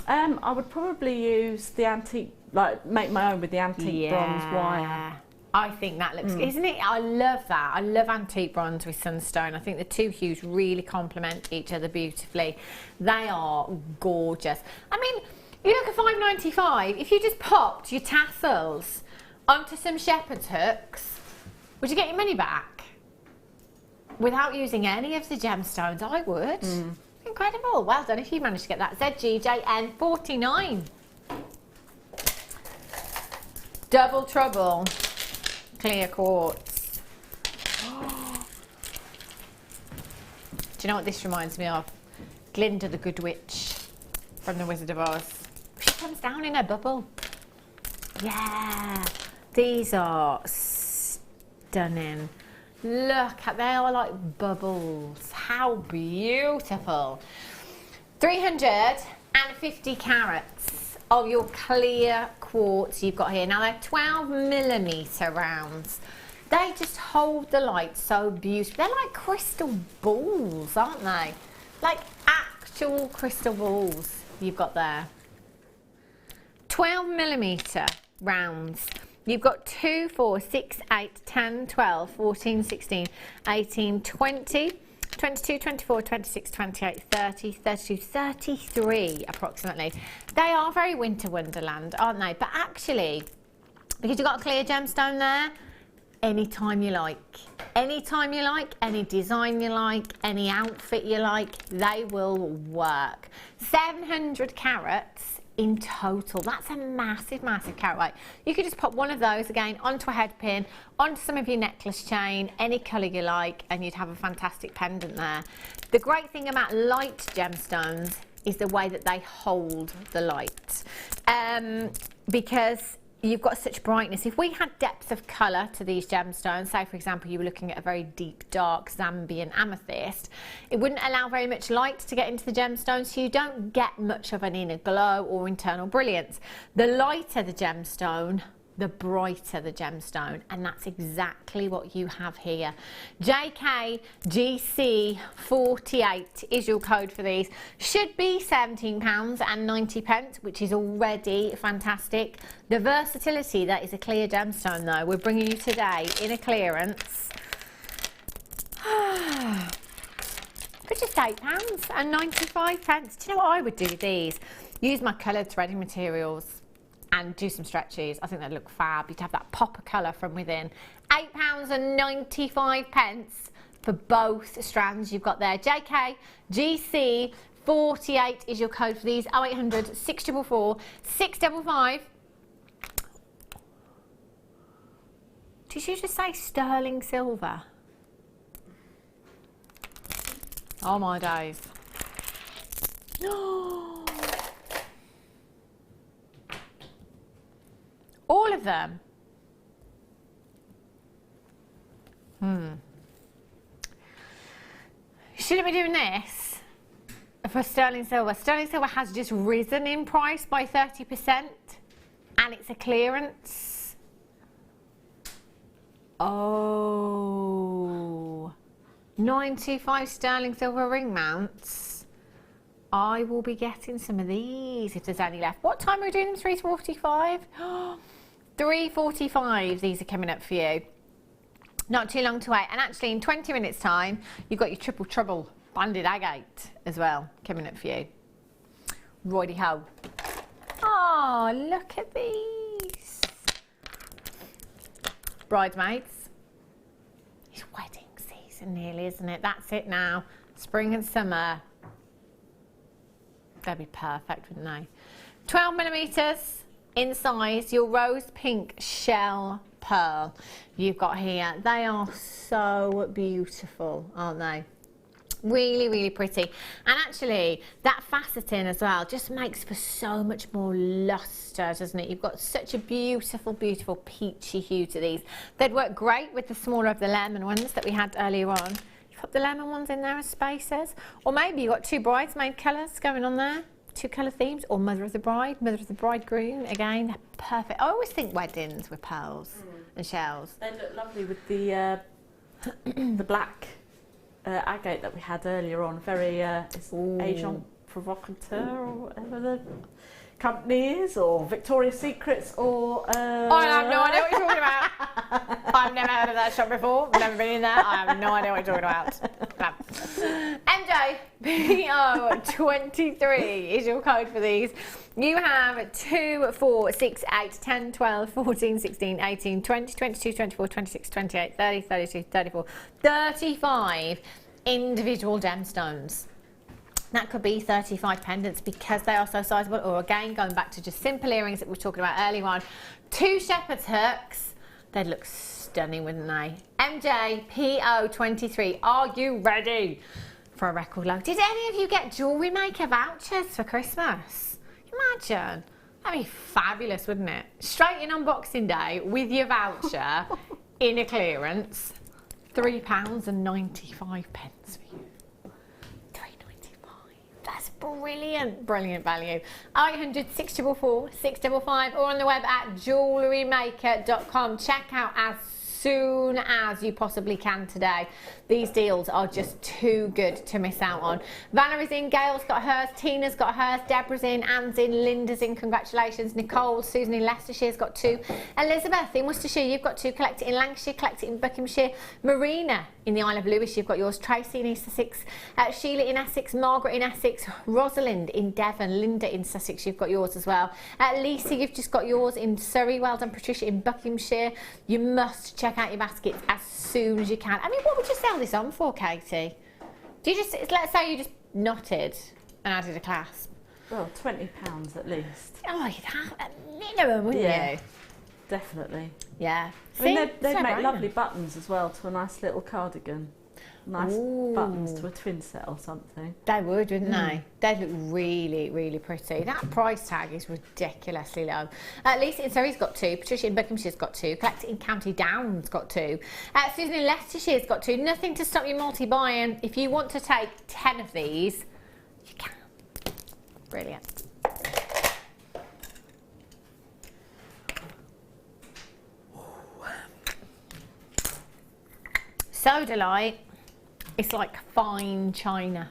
I would probably use the antique, like make my own with the antique bronze wire. I think that looks, isn't it? I love that. I love antique bronze with sunstone. I think the two hues really complement each other beautifully. They are gorgeous. I mean, you look at $5.95. If you just popped your tassels onto some shepherd's hooks, would you get your money back? Without using any of the gemstones, I would. Incredible. Well done if you managed to get that. ZGJN49. Double Trouble. Clear quartz. Do you know what this reminds me of? Glinda the Good Witch from The Wizard of Oz. She's comes down in a bubble. Yeah, these are stunning. Look at, they are like bubbles. How beautiful. 350 carats of your clear quartz you've got here. Now they're 12mm rounds. They just hold the light so beautifully. They're like crystal balls, aren't they? Like actual crystal balls you've got there. 12mm rounds. You've got 2, 4, 6, 8, 10, 12, 14, 16, 18, 20, 22, 24, 26, 28, 30, 32, 33 approximately. They are very winter wonderland, aren't they? But actually, because you've got a clear gemstone there, anytime you like, any design you like, any outfit you like, they will work. 700 carats in total. That's a massive, massive carat weight. You could just pop one of those again onto a head pin, onto some of your necklace chain, any colour you like, and you'd have a fantastic pendant there. The great thing about light gemstones is the way that they hold the light, because you've got such brightness. If we had depth of colour to these gemstones, say for example you were looking at a very deep dark Zambian amethyst, it wouldn't allow very much light to get into the gemstone, so you don't get much of an inner glow or internal brilliance. The lighter the gemstone, the brighter the gemstone, and that's exactly what you have here. JKGC48 is your code for these. Should be £17.90, which is already fantastic. The versatility that is a clear gemstone though, we're bringing you today in a clearance for just £8.95. Do you know what I would do with these? Use my coloured threading materials and do some stretches. I think they'd look fab. You'd have that pop of colour from within. £8.95 for both strands you've got there. JKGC48 is your code for these. 0800 644 655. Did you just say sterling silver? Oh my days. No. All of them. Shouldn't be doing this for sterling silver. Sterling silver has just risen in price by 30%, and it's a clearance. Oh, 925 sterling silver ring mounts. I will be getting some of these if there's any left. What time are we doing them? 3:45? 3:45, these are coming up for you. Not too long to wait. And actually in 20 minutes time, you've got your triple trouble banded agate as well coming up for you. Righty ho. Oh, look at these. Bridesmaids. It's wedding season nearly, isn't it? That's it now. Spring and summer. They'd be perfect, wouldn't they? 12mm in size, your rose pink shell pearl you've got here. They are so beautiful, aren't they? Really, really pretty. And actually, that faceting as well just makes for so much more lustre, doesn't it? You've got such a beautiful, beautiful peachy hue to these. They'd work great with the smaller of the lemon ones that we had earlier on. Put the lemon ones in there as spaces, or maybe you've got two bridesmaid colours going on there, two colour themes, or mother of the bride, mother of the bridegroom. Again, they're perfect. I always think weddings with pearls and shells. They look lovely with the the black agate that we had earlier on. Very Agent Provocateur or whatever the company is, or Victoria's Secrets, or I have no idea what you're talking about. I've never heard of that shop before. I've never been in there. I have no idea what you're talking about. MJPO23 is your code for these. You have 2, 4, 6, 8, 10, 12, 14, 16, 18, 20, 22, 24, 26, 28, 30, 32, 34, 35 individual gemstones. That could be 35 pendants because they are so sizable, or again, going back to just simple earrings that we were talking about earlier on. 2 shepherd's hooks. They'd look stunning, wouldn't they? MJPO23, are you ready for a record low? Did any of you get Jewellery Maker vouchers for Christmas? Imagine. That'd be fabulous, wouldn't it? Straight in on Boxing Day with your voucher in a clearance. £3.95 for you. That's brilliant, brilliant value. 800 644 655 or on the web at JewelleryMaker.com. Check out as soon as you possibly can today. These deals are just too good to miss out on. Valerie's in, Gail's got hers, Tina's got hers, Deborah's in, Anne's in, Linda's in, congratulations. Nicole, Susan in Leicestershire's got 2. Elizabeth in Worcestershire, you've got 2. Collect it in Lancashire, collect it in Buckinghamshire. Marina in the Isle of Lewis, you've got yours. Tracy in East Sussex, Sheila in Essex, Margaret in Essex, Rosalind in Devon, Linda in Sussex, you've got yours as well. Lisa, you've just got yours in Surrey. Well done, Patricia in Buckinghamshire. You must check out your baskets as soon as you can. I mean, what would you sell this on for, Katie? Do you just, let's say you just knotted and added a clasp. Well, £20 at least. Oh, you'd have a minimum, wouldn't you? Definitely. Yeah. I mean, they'd make lovely buttons as well to a nice little cardigan. Nice buttons to a twin set or something. They would, wouldn't they? They'd look really, really pretty. That price tag is ridiculously low. Lisa in Surrey's got 2. Patricia in Buckinghamshire's got 2. Collect it in County Down's got 2. Susan in Leicestershire's got 2. Nothing to stop you multi-buying. If you want to take 10 of these, you can. Brilliant. Sodalite. It's like fine china.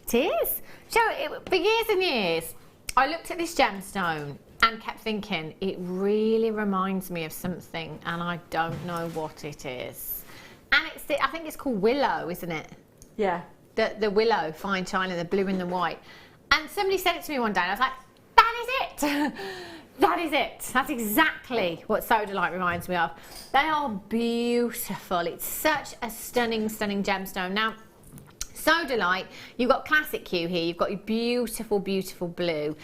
It is. So for years and years, I looked at this gemstone and kept thinking, it really reminds me of something, and I don't know what it is. And I think it's called willow, isn't it? Yeah. The willow fine china, the blue and the white. And somebody said it to me one day, and I was like, that is it. That is it. That's exactly what sodalite reminds me of. They are beautiful. It's such a stunning, stunning gemstone. Now, sodalite, you've got classic Q here. You've got your beautiful, beautiful blue.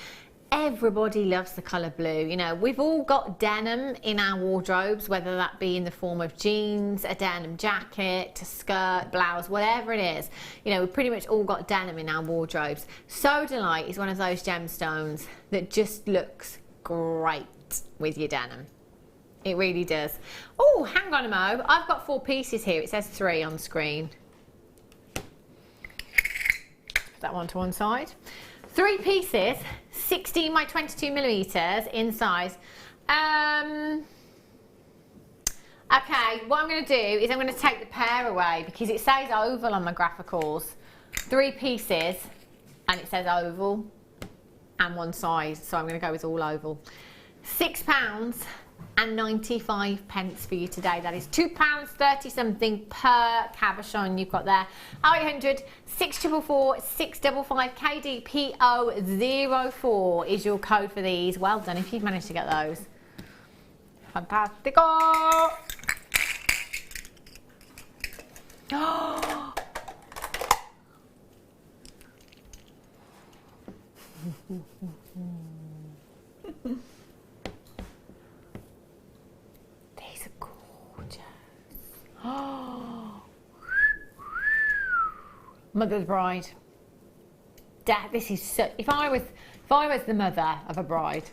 Everybody loves the colour blue. You know, we've all got denim in our wardrobes, whether that be in the form of jeans, a denim jacket, a skirt, blouse, whatever it is. You know, we've pretty much all got denim in our wardrobes. Sodalite is one of those gemstones that just looks great with your denim. It really does. Oh, hang on a mo. I've got 4 pieces here. It says 3 on screen. Put that one to one side. 3 pieces, 16 by 22 millimeters in size. Okay, what I'm going to do is I'm going to take the pair away because it says oval on my graphicals. 3 pieces and it says oval and one size, so I'm going to go with all oval. £6.95 for you today. That is £2.30 something per cabochon you've got there. 800 644 655 KDPO04 is your code for these. Well done if you've managed to get those. Fantastico! Oh. These are gorgeous. Oh. Mother's bride. This is so. If I was the mother of a bride,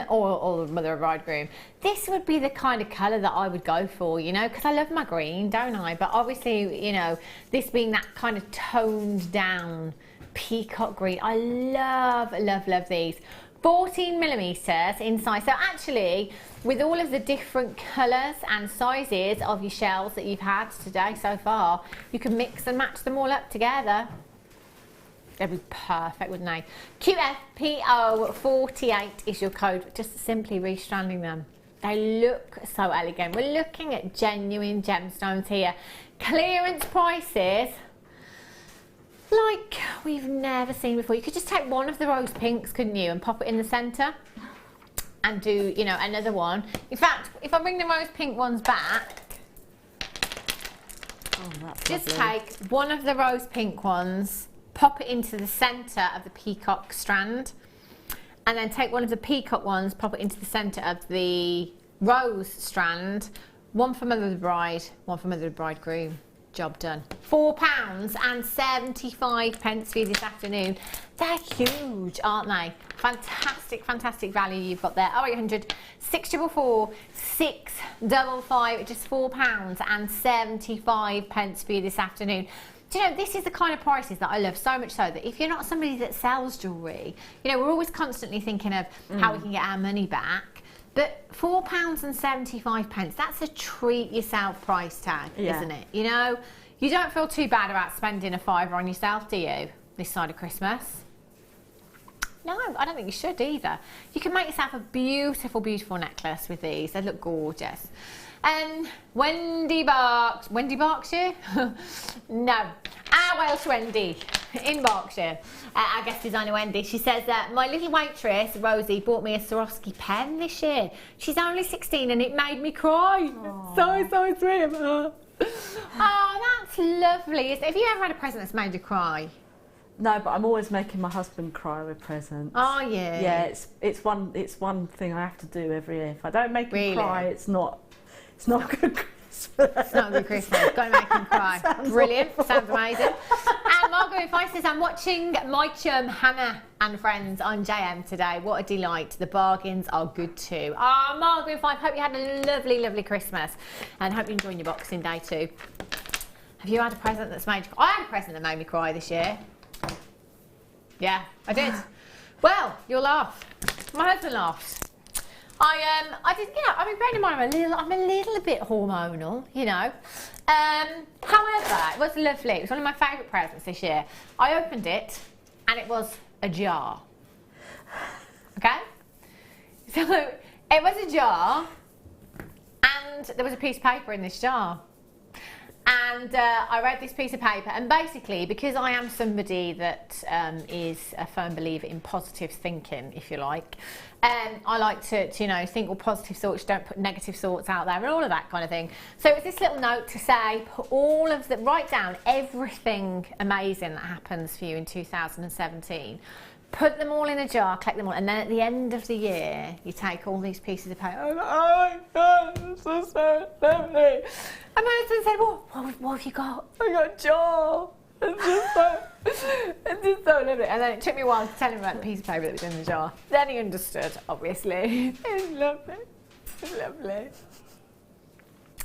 or the mother of a bridegroom, this would be the kind of colour that I would go for, you know, because I love my green, don't I? But obviously, you know, this being that kind of toned down peacock green. I love, love, love these. 14 millimeters in size. So actually, with all of the different colours and sizes of your shells that you've had today so far, you can mix and match them all up together. They'd be perfect, wouldn't they? QFPO48 is your code. Just simply restranding them. They look so elegant. We're looking at genuine gemstones here. Clearance prices like we've never seen before. You could just take one of the rose pinks, couldn't you, and pop it in the centre and do, you know, another one. In fact, if I bring the rose pink ones back, just take one of the rose pink ones, pop it into the centre of the peacock strand, and then take one of the peacock ones, pop it into the centre of the rose strand. One for mother of the bride, one for mother of the bridegroom. Job done. £4.75 for you this afternoon. They're huge, aren't they? Fantastic, fantastic value you've got there. 0800 644 655, just £4.75 for you this afternoon. Do you know, this is the kind of prices that I love so much so that if you're not somebody that sells jewellery, you know, we're always constantly thinking of how we can get our money back. But £4.75, that's a treat yourself price tag, isn't it? You know, you don't feel too bad about spending a £5 on yourself, do you, this side of Christmas? No, I don't think you should either. You can make yourself a beautiful, beautiful necklace with these. They look gorgeous. Wendy Berkshire? No, our Welsh Wendy in Berkshire. Our guest designer Wendy, she says that my little waitress Rosie bought me a Swarovski pen this year. She's only 16 and it made me cry. So sweet of her. Oh, that's lovely. Have you ever had a present that's made you cry? No, but I'm always making my husband cry with presents. Oh yeah. Yeah, it's one thing I have to do every year. If I don't make him cry, it's not a good Christmas. It's not a good Christmas. Got to make him cry. Brilliant. Awful. Sounds amazing. And Margot Fife says, I'm watching my chum Hannah and friends on JM today. What a delight. The bargains are good too. Oh, Margot Fife, hope you had a lovely, lovely Christmas and hope you're enjoying your Boxing Day too. Have you had a present that's made you cry? I had a present that made me cry this year. Yeah, I did. Well, you'll laugh. My husband laughs. I did, yeah, I mean, bearing in mind I'm a little bit hormonal, you know. However, it was lovely. It was one of my favourite presents this year. I opened it and it was a jar. Okay? So it was a jar and there was a piece of paper in this jar. And I read this piece of paper, and basically, because I am somebody that is a firm believer in positive thinking, if you like, I like to you know, think all positive thoughts, don't put negative thoughts out there, and all of that kind of thing. So it's this little note to say, write down everything amazing that happens for you in 2017. Put them all in a jar, collect them all, and then at the end of the year, you take all these pieces of paper. Oh my God, this is so lovely. And my husband said, what have you got? I got a jar. It's just so lovely. And then it took me a while to tell him about the piece of paper that was in the jar. Then he understood, obviously. It's lovely. It's lovely.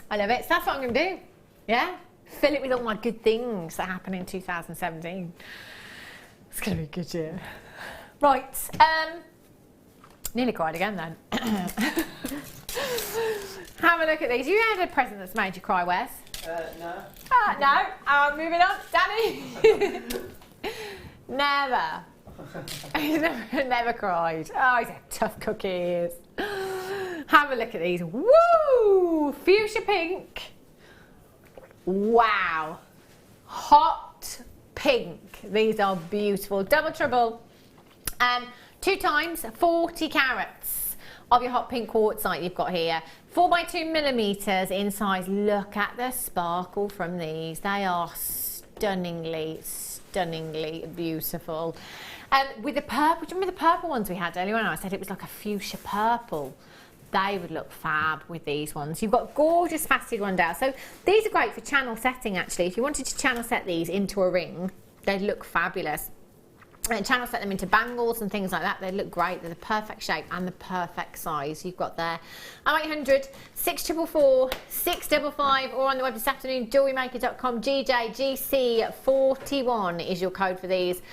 I love it. So that's what I'm going to do. Yeah? Fill it with all my good things that happen in 2017. It's going to be a good year. Right, nearly cried again then. Have a look at these. You had a present that's made you cry, Wes? No. No. Moving on. Danny? Never. He's never cried. Oh, he's a tough cookie. Have a look at these. Woo! Fuchsia pink. Wow. Hot pink. These are beautiful. Double trouble. 2 times 40 carats of your hot pink quartzite you've got here. 4x2 millimeters in size. Look at the sparkle from these. They are stunningly beautiful. With the purple, do you remember the purple ones we had earlier on? I said it was like a fuchsia purple. They would look fab with these ones. You've got gorgeous faceted one down. So these are great for channel setting actually. If you wanted to channel set these into a ring, they'd look fabulous. And channel set them into bangles and things like that. They look great. They're the perfect shape and the perfect size you've got there. 0800 644 655 or on the web this afternoon, jewellerymaker.com. GJGC41 is your code for these.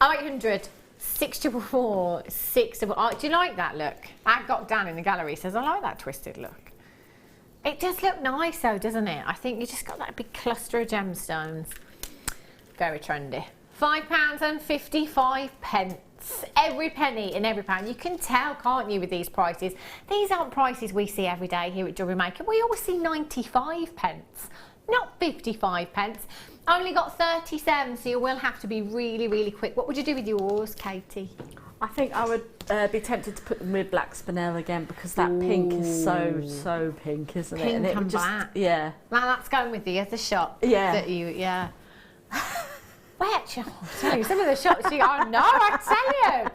0800 644 655. Do you like that look? I got Dan in the gallery says, I like that twisted look. It does look nice though, doesn't it? I think you just got that big cluster of gemstones. Very trendy. £5.55. Every penny in every pound. You can tell, can't you, with these prices? These aren't prices we see every day here at Jewellery Maker. We always see 95 pence, not 55 pence. Only got 37, so you will have to be really, really quick. What would you do with yours, Katie? I think I would be tempted to put them with black spinel again because that pink is so pink, isn't it? Pink and just, black. Yeah. Well, that's going with the other shot. Yeah. That you, yeah. Where? Oh, I tell you, some of the shops you oh no, I tell you.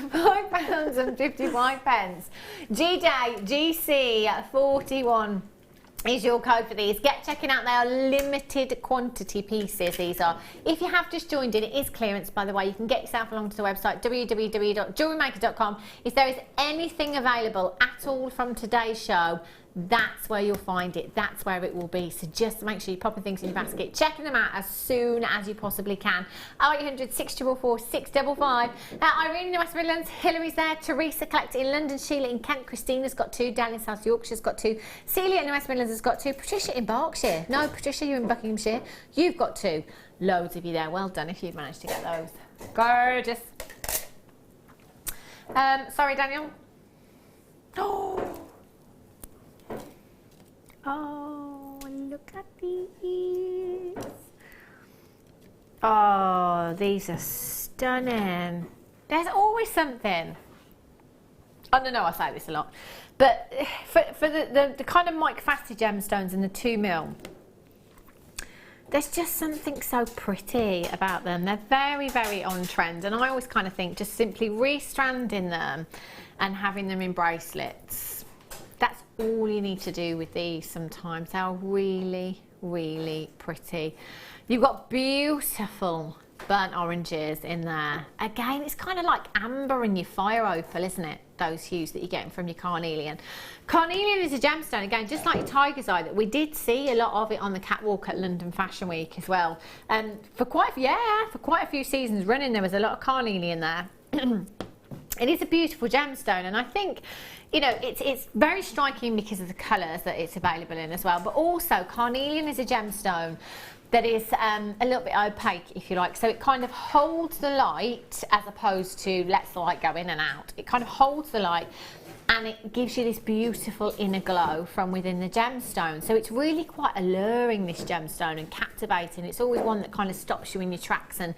£5.55. GJ GC41 is your code for these. Get checking out, they are limited quantity pieces, these are. If you have just joined in, it is clearance, by the way. You can get yourself along to the website www.jewellerymaker.com. If there is anything available at all from today's show, that's where you'll find it, that's where it will be. So just make sure you're popping things in your basket, checking them out as soon as you possibly can. 0800 644 655. Irene in the West Midlands, Hillary's there, Teresa collected in London, Sheila in Kent, Christina's got 2, Dan in South Yorkshire's got 2, Celia in the West Midlands has got 2, Patricia in Berkshire, no Patricia, you're in Buckinghamshire, you've got 2. Loads of you there, well done if you've managed to get those. Gorgeous. Sorry Daniel. Oh, look at these. Oh, these are stunning. There's always something. I don't know, I say this a lot. But for the kind of mic-faceted gemstones and the 2mm, there's just something so pretty about them. They're very, very on trend. And I always kind of think just simply restranding them and having them in bracelets, that's all you need to do with these sometimes. They're really, really pretty. You've got beautiful burnt oranges in there. Again, it's kind of like amber in your fire opal, isn't it? Those hues that you're getting from your carnelian. Carnelian is a gemstone, again, just like your tiger's eye, that we did see a lot of it on the catwalk at London Fashion Week as well. And for quite a few seasons running, there was a lot of carnelian there. It is a beautiful gemstone, and I think, you know, it's very striking because of the colours that it's available in as well. But also, carnelian is a gemstone that is a little bit opaque, if you like. So it kind of holds the light as opposed to lets the light go in and out. It kind of holds the light and it gives you this beautiful inner glow from within the gemstone. So it's really quite alluring, this gemstone, and captivating. It's always one that kind of stops you in your tracks and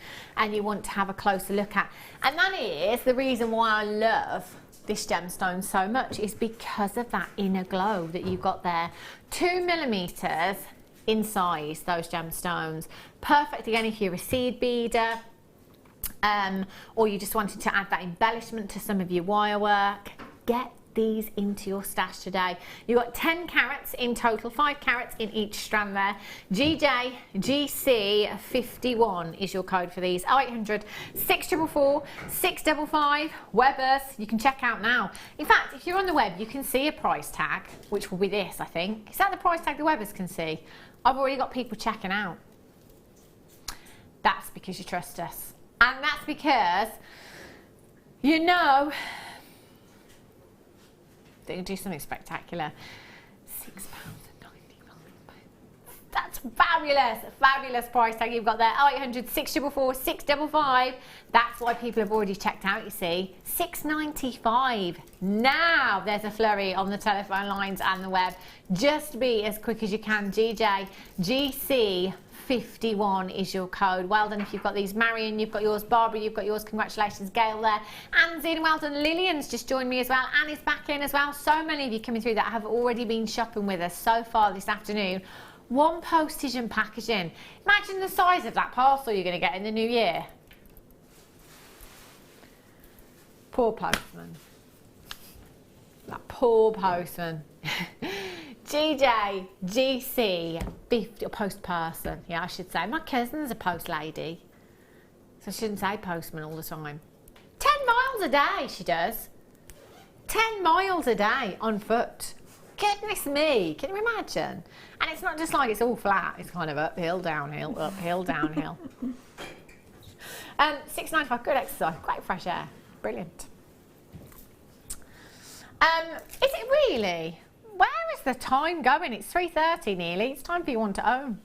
you want to have a closer look at. And that is the reason why I love this gemstone so much, is because of that inner glow that you've got there. 2mm in size, those gemstones. Perfect again if you're a seed beader, or you just wanted to add that embellishment to some of your wire work. Get these into your stash today. You've got 10 carats in total, 5 carats in each strand there. GJGC51 is your code for these. 0800 644 655. Webbers, you can check out now. In fact, if you're on the web, you can see a price tag, which will be this, I think. Is that the price tag the Webbers can see? I've already got people checking out. That's because you trust us. And that's because, you know, they can do something spectacular. £6.99. That's fabulous, fabulous price tag you've got there. 0800 644 655. That's why people have already checked out, you see. £6.95. Now there's a flurry on the telephone lines and the web. Just be as quick as you can. GJGC51 is your code. Well done if you've got these. Marion, you've got yours. Barbara, you've got yours. Congratulations. Gail there. And Zine, well done. Lillian's just joined me as well. Annie's back in as well. So many of you coming through that have already been shopping with us so far this afternoon. 1 postage and packaging. Imagine the size of that parcel you're going to get in the new year. Poor postman. That poor postman. GJGC50, or post person, yeah, I should say. My cousin's a post lady, so I shouldn't say postman all the time. 10 miles a day she does. 10 miles a day on foot. Goodness me, can you imagine? And it's not just like it's all flat, it's kind of uphill, downhill, uphill, downhill. £6.95, good exercise, great fresh air, brilliant. Is it really? Where is the time going? It's 3:30 nearly. It's time for you one to own.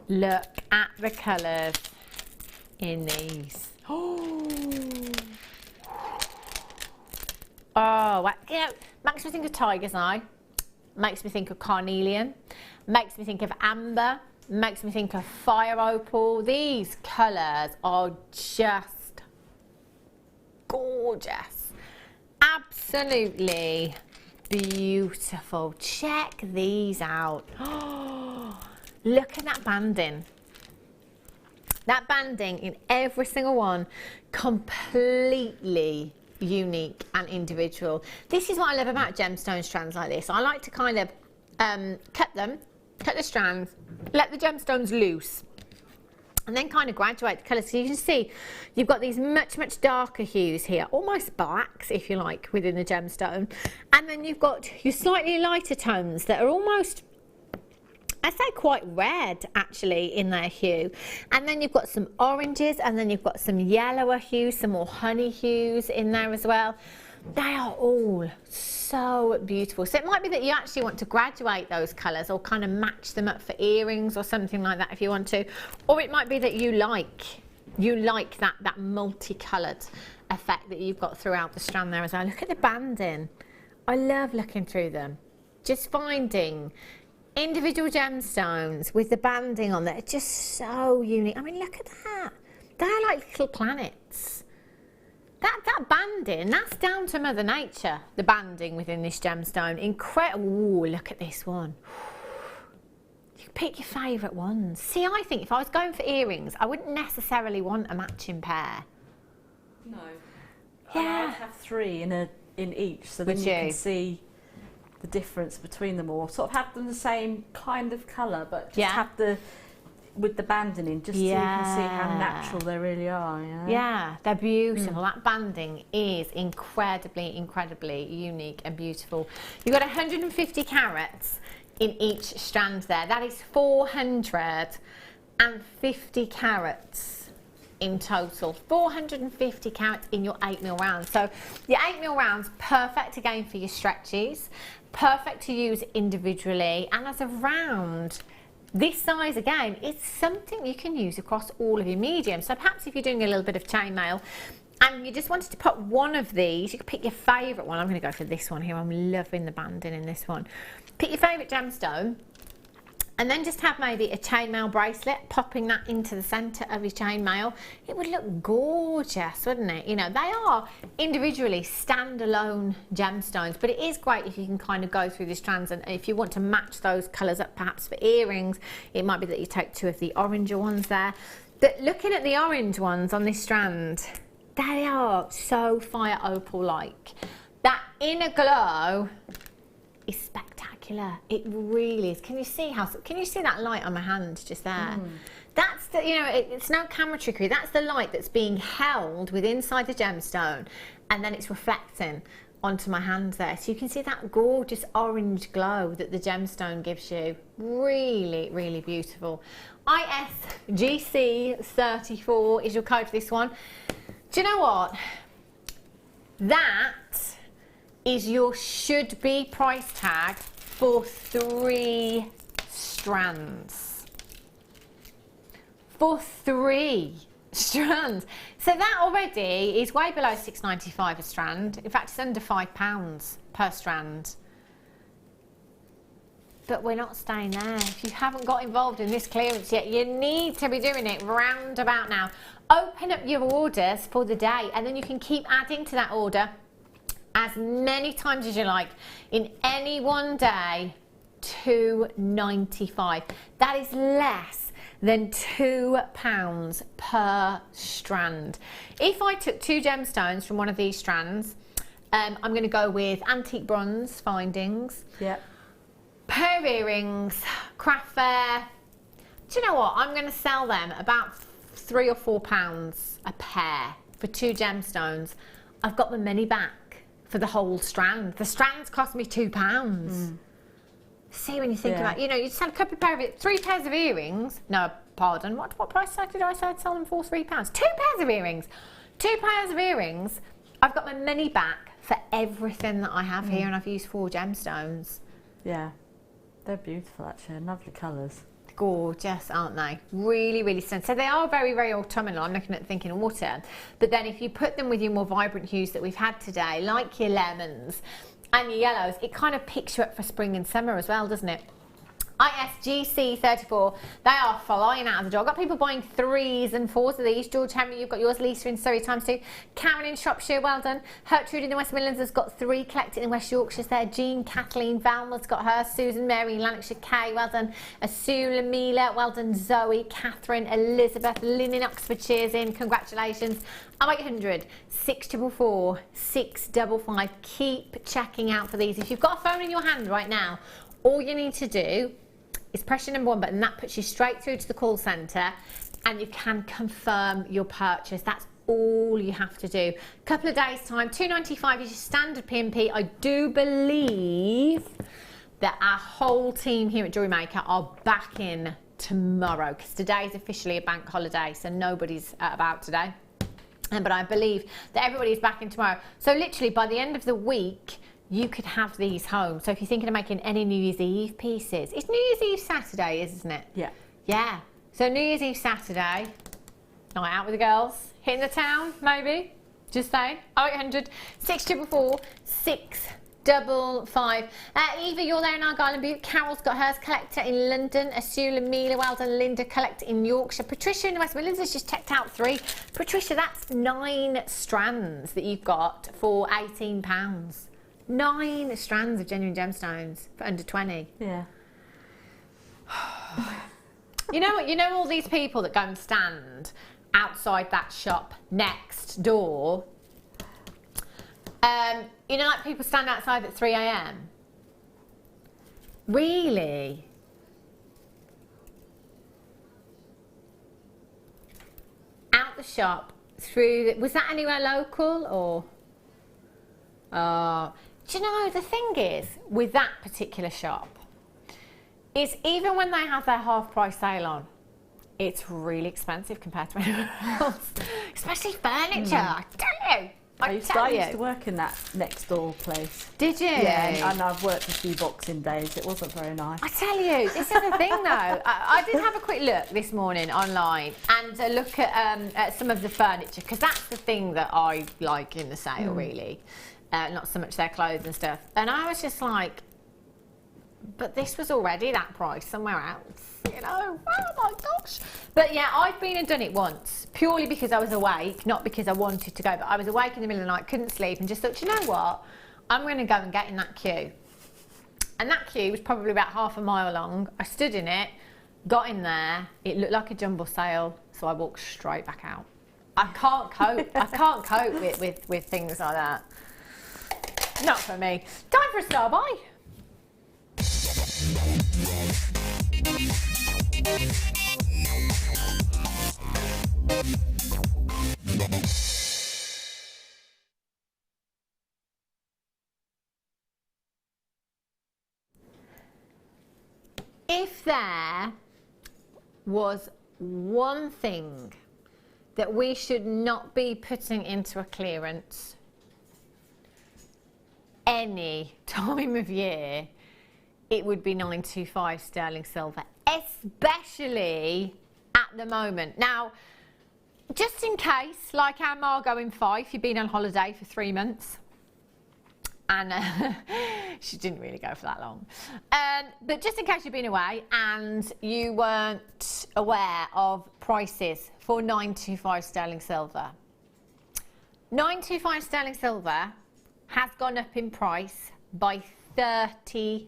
Look at the colours in these. Oh, wow. You know, makes me think of tiger's eye, makes me think of carnelian, makes me think of amber, makes me think of fire opal. These colours are just gorgeous. absolutely beautiful. Check these out. Oh, look at that banding. That banding in every single one, completely unique and individual. This is what I love about gemstone strands like this. I like to kind of cut the strands, let the gemstones loose, and then kind of graduate the colours. So you can see you've got these much darker hues here, almost blacks if you like, within the gemstone, and then you've got your slightly lighter tones that are almost, I'd say, quite red actually in their hue, and then you've got some oranges, and then you've got some yellower hues, some more honey hues in there as well. They are all so beautiful. So it might be that you actually want to graduate those colours or kind of match them up for earrings or something like that if you want to, or it might be that you like that multicoloured effect that you've got throughout the strand there as well. Look at the banding. I love looking through them, just finding individual gemstones with the banding on that are just so unique. I mean, look at that. They're like little planets. That banding, that's down to Mother Nature, the banding within this gemstone. Incredible. Ooh, look at this one. You pick your favourite ones. See, I think if I was going for earrings, I wouldn't necessarily want a matching pair. No. Yeah. I'd have 3 in each, so then you can see the difference between them all. Sort of have them the same kind of colour, but just have with the banding in, just so you can see how natural they really are. Yeah, they're beautiful. That banding is incredibly unique and beautiful. You've got 150 carats in each strand there. That is 450 carats in total. 450 carats in your 8mm rounds. So your 8mm rounds, perfect again for your stretchies, perfect to use individually, and as a round this size, again, it's something you can use across all of your mediums. So perhaps if you're doing a little bit of chainmail and you just wanted to put one of these, you could pick your favourite one. I'm going to go for this one here. I'm loving the banding in this one. Pick your favourite gemstone, and then just have maybe a chainmail bracelet, popping that into the centre of your chainmail. It would look gorgeous, wouldn't it? You know, they are individually standalone gemstones, but it is great if you can kind of go through the strands, and if you want to match those colours up perhaps for earrings, it might be that you take 2 of the oranger ones there. But looking at the orange ones on this strand, they are so fire opal-like. That inner glow is spectacular. It really is. Can you see that light on my hand just there? That's the, you know, it's no camera trickery. That's the light that's being held within inside the gemstone, and then it's reflecting onto my hand there. So you can see that gorgeous orange glow that the gemstone gives you. Really beautiful. ISGC34 is your code for this one. Do you know what? That is your should be price tag for 3 strands. For 3 strands. So that already is way below £6.95 a strand. In fact, it's under £5 per strand. But we're not staying there. If you haven't got involved in this clearance yet, you need to be doing it round about now. Open up your orders for the day, and then you can keep adding to that order as many times as you like in any one day. £2.95. That is less than £2 per strand. If I took 2 gemstones from one of these strands, I'm going to go with antique bronze findings. Yep. Pair of earrings, craft fair. Do you know what? I'm going to sell them about £3 or £4 a pair for 2 gemstones. I've got my money back for the whole strand. The strands cost me £2. See, when you think about, you know, you just had a couple of 3 pairs of earrings. No, pardon. What price tag did I say I'd sell them for? £3. 2 pairs of earrings. 2 pairs of earrings. I've got my money back for everything that I have here, and I've used 4 gemstones. Yeah, they're beautiful actually. Lovely colours. Gorgeous, aren't they? Really stunning. So they are very autumnal. I'm looking at thinking autumn, but then if you put them with your more vibrant hues that we've had today, like your lemons and your yellows, it kind of picks you up for spring and summer as well, doesn't it? ISGC34, they are flying out of the door. I've got people buying 3s and 4s of these. George Henry, you've got yours. Lisa in Surrey ×2. Karen in Shropshire, well done. Gertrude in the West Midlands has got 3 collected in West Yorkshire there. Jean, Kathleen, Valma's got her. Susan, Mary in Lanarkshire, Kay, well done. Asu, Lamila, well done. Zoe, Catherine, Elizabeth, Lynn in Oxfordshire's in. Congratulations. 0800 644 655. Keep checking out for these. If you've got a phone in your hand right now, all you need to do is press your number 1 button. That puts you straight through to the call centre and you can confirm your purchase. That's all you have to do. A couple of days time, £2.95 is your standard P&P. I do believe that our whole team here at Jewellery Maker are back in tomorrow because today is officially a bank holiday, so nobody's about today. But I believe that everybody's back in tomorrow. So literally by the end of the week, you could have these home. So if you're thinking of making any New Year's Eve pieces, it's New Year's Eve Saturday, isn't it? Yeah. Yeah. So New Year's Eve Saturday, night out with the girls, hitting the town, maybe. Just saying. 0800 644 655. Eva, you're there in Argyll and Bute. Carol's got hers. Collector in London. Asula, Mila, well done. Linda, collector in Yorkshire. Patricia in the West Midlands has just checked out 3. Patricia, that's 9 strands that you've got for £18. 9 strands of genuine gemstones for under 20. Yeah. You know what? You know all these people that go and stand outside that shop next door. You know, like people stand outside at 3 AM. Really? Out the shop through. Was that anywhere local or? Do you know, the thing is, with that particular shop, is even when they have their half price sale on, it's really expensive compared to anywhere else. Especially furniture, I tell you. I used to work in that next door place. Did you? Yeah, and I've worked a few Boxing Days. It wasn't very nice. I tell you, this is the thing though. I did have a quick look this morning online and a look at some of the furniture, because that's the thing that I like in the sale, really. Not so much their clothes and stuff. And I was just like, but this was already that price somewhere else, you know? Oh my gosh. But yeah, I've been and done it once, purely because I was awake, not because I wanted to go, but I was awake in the middle of the night, couldn't sleep, and just thought, you know what? I'm going to go and get in that queue. And that queue was probably about half a mile long. I stood in it, got in there, it looked like a jumble sale, so I walked straight back out. I can't cope. I can't cope with things like that. Not for me. Time for a star buy. If there was one thing that we should not be putting into a clearance any time of year, it would be 925 sterling silver, especially at the moment. Now, just in case, like our Margot in Fife, you've been on holiday for 3 months, and she didn't really go for that long. But just in case you've been away and you weren't aware of prices for 925 sterling silver. 925 sterling silver has gone up in price by 30%.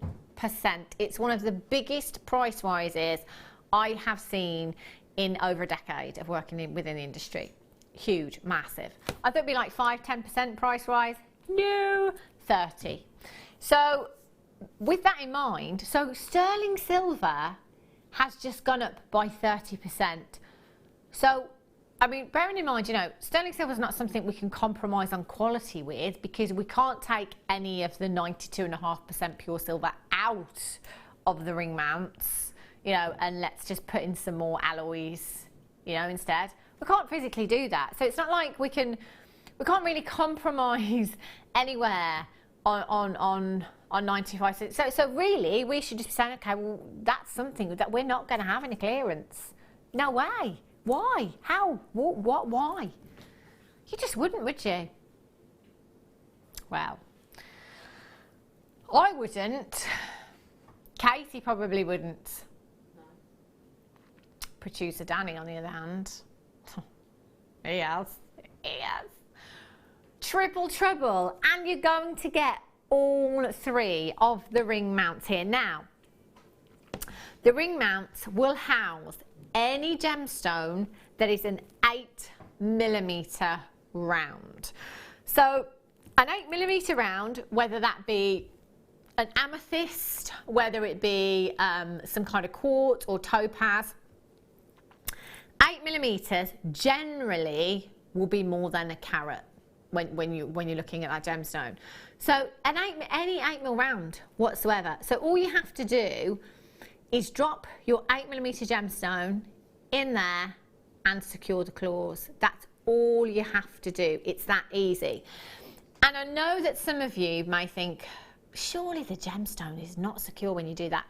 It's one of the biggest price rises I have seen in over a decade of working within the industry. Huge, massive. I thought it'd be like 5-10% price rise. No, 30. So with that in mind, so sterling silver has just gone up by 30%. So, I mean, bearing in mind, you know, sterling silver is not something we can compromise on quality with, because we can't take any of the 92.5% pure silver out of the ring mounts, you know, and let's just put in some more alloys, you know, instead. We can't physically do that. So it's not like we can't really compromise anywhere on 95. So really, we should just be saying, okay, well, that's something that we're not going to have any clearance. No way. Why? How? What? Why? You just wouldn't, would you? Well, I wouldn't. Katie probably wouldn't. No. Producer Danny, on the other hand, he has. Triple trouble, and you're going to get all 3 of the ring mounts here. Now, the ring mounts will house any gemstone that is an 8mm round. So an 8mm round, whether that be an amethyst, whether it be some kind of quartz or topaz, 8mm generally will be more than a carat when you're looking at that gemstone. So any 8mm round whatsoever. So all you have to do is drop your 8mm gemstone in there and secure the claws. That's all you have to do. It's that easy. And I know that some of you may think, surely the gemstone is not secure when you do that.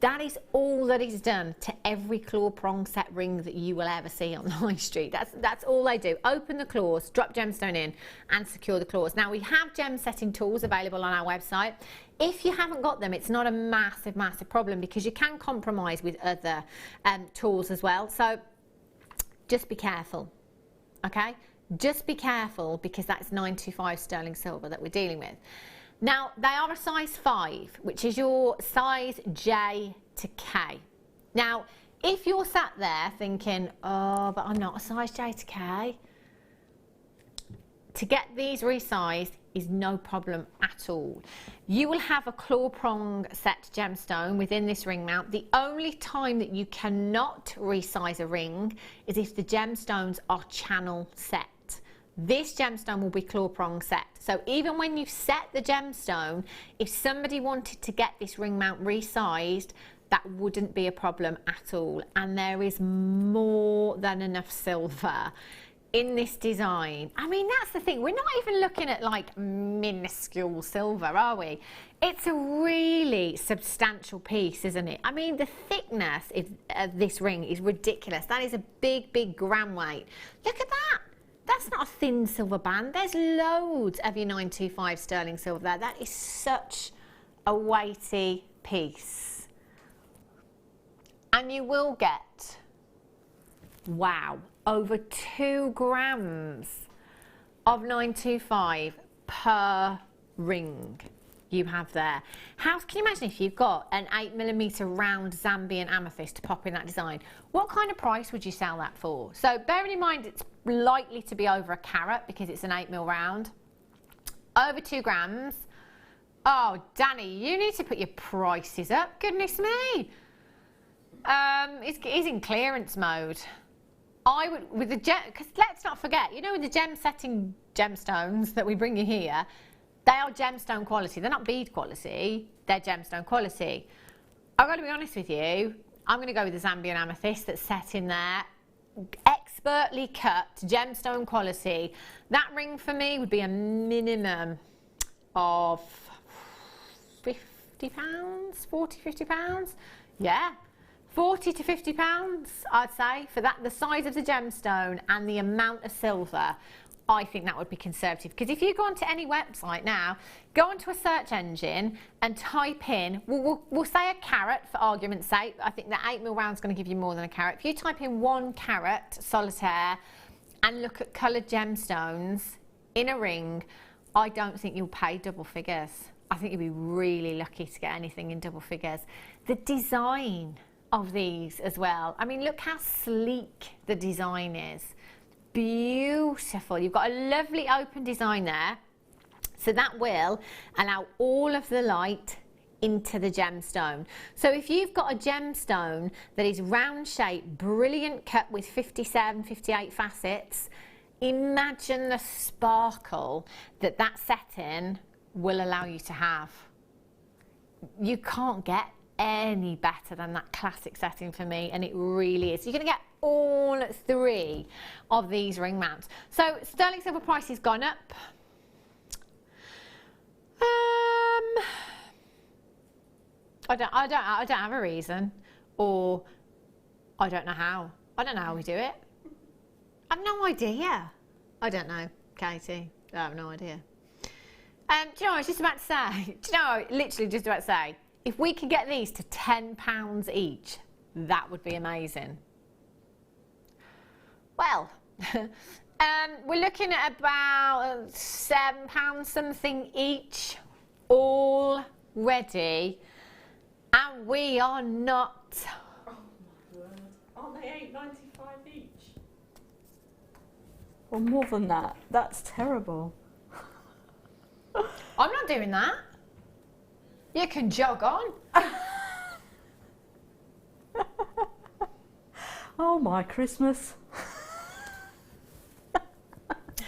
That is all that is done to every claw prong set ring that you will ever see on the high street. That's all they do. Open the claws, drop gemstone in and secure the claws. Now we have gem setting tools available on our website. If you haven't got them, it's not a massive problem because you can compromise with other tools as well. So just be careful, okay? Just be careful because that's 925 sterling silver that we're dealing with. Now, they are a size 5, which is your size J to K. Now, if you're sat there thinking, oh, but I'm not a size J to K, to get these resized is no problem at all. You will have a claw prong set gemstone within this ring mount. The only time that you cannot resize a ring is if the gemstones are channel set. This gemstone will be claw prong set. So even when you set the gemstone, if somebody wanted to get this ring mount resized, that wouldn't be a problem at all. And there is more than enough silver in this design. I mean, that's the thing. We're not even looking at like minuscule silver, are we? It's a really substantial piece, isn't it? I mean, the thickness of this ring is ridiculous. That is a big gram weight. Look at that. That's not a thin silver band. There's loads of your 925 sterling silver there. That is such a weighty piece. And you will get, wow, over 2 grams of 925 per ring you have there. How can you imagine if you've got an 8mm round Zambian amethyst to pop in that design? What kind of price would you sell that for? So bearing in mind it's likely to be over a carat because it's an 8mm round. Over 2 grams. Oh, Danny, you need to put your prices up. Goodness me. It's in clearance mode. I would, with the gem, because let's not forget, you know, with the gem setting gemstones that we bring you here, they are gemstone quality. They're not bead quality, they're gemstone quality. I've got to be honest with you, I'm going to go with the Zambian amethyst that's set in there. Expertly cut, gemstone quality. That ring for me would be a minimum of £50, 40, £50. Yeah. 40 to £50, I'd say, for that, the size of the gemstone and the amount of silver. I think that would be conservative, because if you go onto any website now, go onto a search engine and type in, we'll say a carat for argument's sake. I think the 8mm round is going to give you more than a carat. If you type in 1 carat solitaire and look at coloured gemstones in a ring, I don't think you'll pay double figures. I think you'll be really lucky to get anything in double figures. The design of these as well. I mean, look how sleek the design is. Beautiful. You've got a lovely open design there. So that will allow all of the light into the gemstone. So if you've got a gemstone that is round shaped, brilliant cut with 57, 58 facets, imagine the sparkle that that setting will allow you to have. You can't get any better than that classic setting for me, and it really is. You're going to get all 3 of these ring mounts. So sterling silver price has gone up. I don't have a reason, or I don't know how. I don't know how we do it. I have no idea. I don't know, Katie. I have no idea. Do you know what I was just about to say? Do you know what I was literally just about to say? if we could get these to £10 each, that would be amazing. Well, we're looking at about £7 something each already, and we are not. Oh my word! Aren't they £8.95 each? Or more than that? That's terrible. I'm not doing that. You can jog on. Oh my Christmas.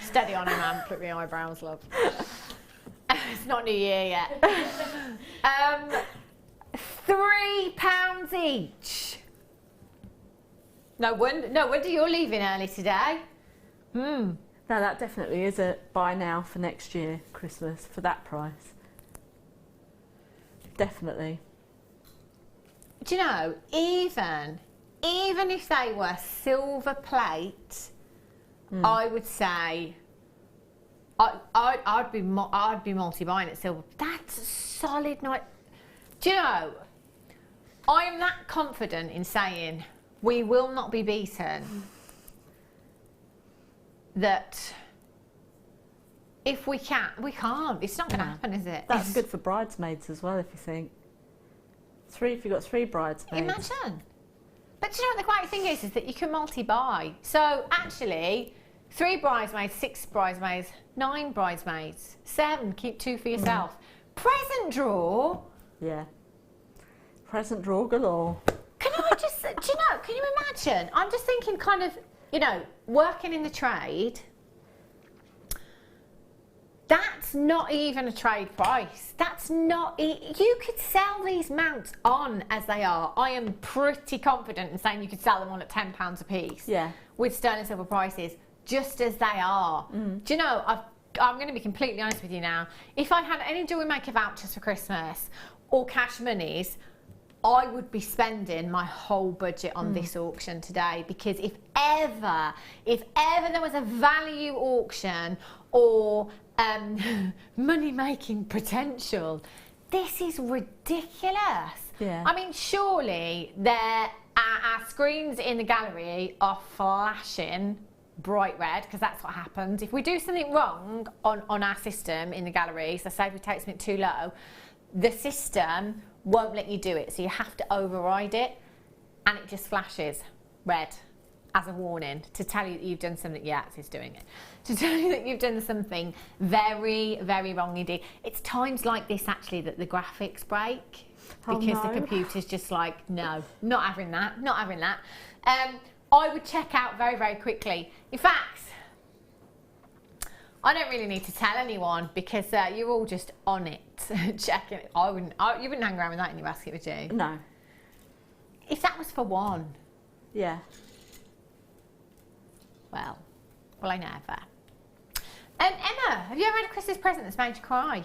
Steady on him, man. Put my eyebrows, love. It's not New Year yet. £3 each. No wonder you're leaving early today. No, that definitely is a buy now for next year Christmas for that price. Definitely. Do you know, even if they were silver plate, I would say I'd be multi-buying at silver. That's a solid night. Do you know, I am that confident in saying we will not be beaten. That if we can't. It's not going to happen, is it? That's good for bridesmaids as well, if you think. If you've got 3 bridesmaids. Imagine. But do you know what the great thing is that you can multi-buy. So actually, 3 bridesmaids, 6 bridesmaids, 9 bridesmaids, 7, keep 2 for yourself. Present draw. Yeah. Present draw galore. Can you imagine? I'm just thinking kind of, you know, working in the trade. That's not even a trade price. That's not. You could sell these mounts on as they are. I am pretty confident in saying you could sell them on at £10 a piece. Yeah. With sterling silver prices, just as they are. Do you know? I'm going to be completely honest with you now. If I had any Jewellery Maker vouchers for Christmas or cash monies, I would be spending my whole budget on this auction today, because if ever there was a value auction or money-making potential, this is ridiculous. Yeah. I mean, surely our screens in the gallery are flashing bright red, because that's what happens. If we do something wrong on our system in the gallery, so say if we take something too low, the system won't let you do it, so you have to override it, and it just flashes red as a warning to tell you that you've done something. Yeah, it's doing it, to tell you that you've done something very, very wrong indeed. It's times like this actually that the graphics break, because the computer's just like, no, not having that, not having that. I would check out very, very quickly. In fact, I don't really need to tell anyone, because you're all just on it, checking it. You wouldn't hang around with that in your basket, would you? No. If that was for one. Yeah. Well, I never. Emma, have you ever had a Christmas present that's made you cry?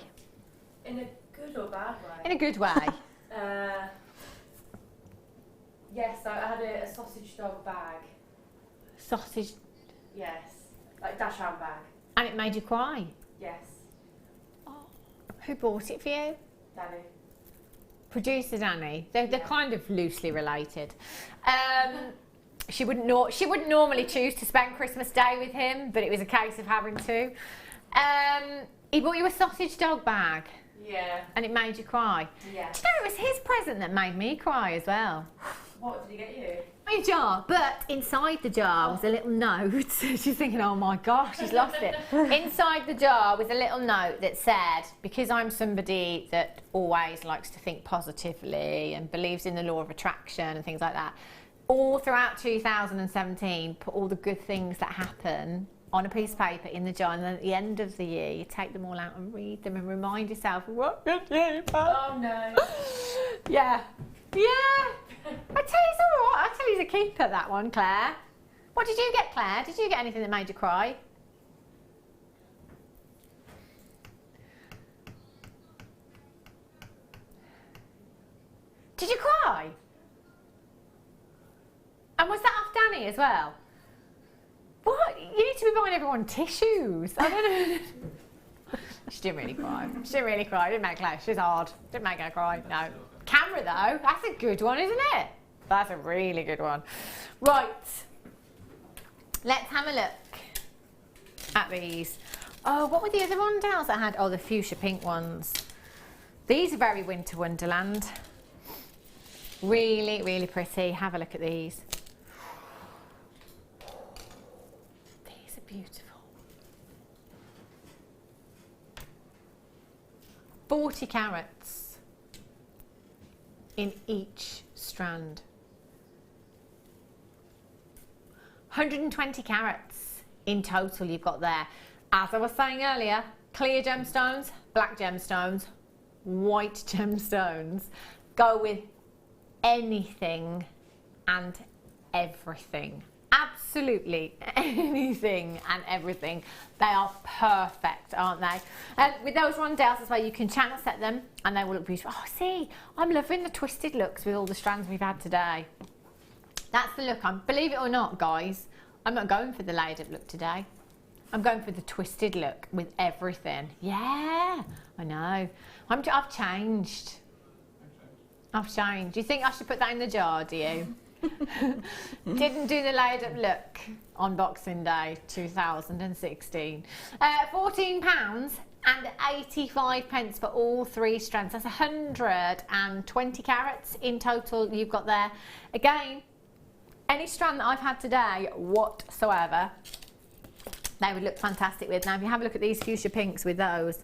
In a good or bad way? In a good way. Yes, I had a sausage dog bag. Sausage. Yes, like dash round bag. And it made you cry? Yes. Oh, who bought it for you? Danny. Producer Danny. They're kind of loosely related. She wouldn't normally choose to spend Christmas Day with him, but it was a case of having to. He bought you a sausage dog bag. Yeah. And it made you cry. Yeah. Do you know it was his present that made me cry as well? What did he get you? A jar, but inside the jar was a little note. She's thinking, oh my gosh, she's lost it. Inside the jar was a little note that said, because I'm somebody that always likes to think positively and believes in the law of attraction and things like that, all throughout 2017, put all the good things that happen on a piece of paper in the jar, and then at the end of the year you take them all out and read them and remind yourself what good year. Oh no. Yeah. I tell you it's all right. I tell you he's a keeper, that one, Claire. What did you get, Claire? Did you get anything that made you cry? Did you cry? And was that off Danny as well? What? You need to be buying everyone tissues. I don't know. She didn't really cry. Didn't make Claire. She's hard. Didn't make her cry. No. camera though. That's a good one, isn't it? That's a really good one. Right, let's have a look at these. Oh, what were the other ones else I had? Oh, the fuchsia pink ones. These are very winter wonderland. Really, really pretty. Have a look at these. These are beautiful. 40 carats in each strand. 120 carats in total you've got there. As I was saying earlier, clear gemstones, black gemstones, white gemstones. Go with anything and everything. Absolutely anything and everything. They are perfect, aren't they? With those rondelles as well, you can channel set them and they will look beautiful. Oh, see, I'm loving the twisted looks with all the strands we've had today. That's the look. Believe it or not, guys, I'm not going for the layered up look today. I'm going for the twisted look with everything. Yeah, I know. I've changed. I've changed. Do you think I should put that in the jar, do you? Didn't do the layered up look on Boxing Day 2016. £14 and 85 pence for all 3 strands. That's 120 carats in total you've got there. Again, any strand that I've had today whatsoever, they would look fantastic with. Now if you have a look at these fuchsia pinks with those,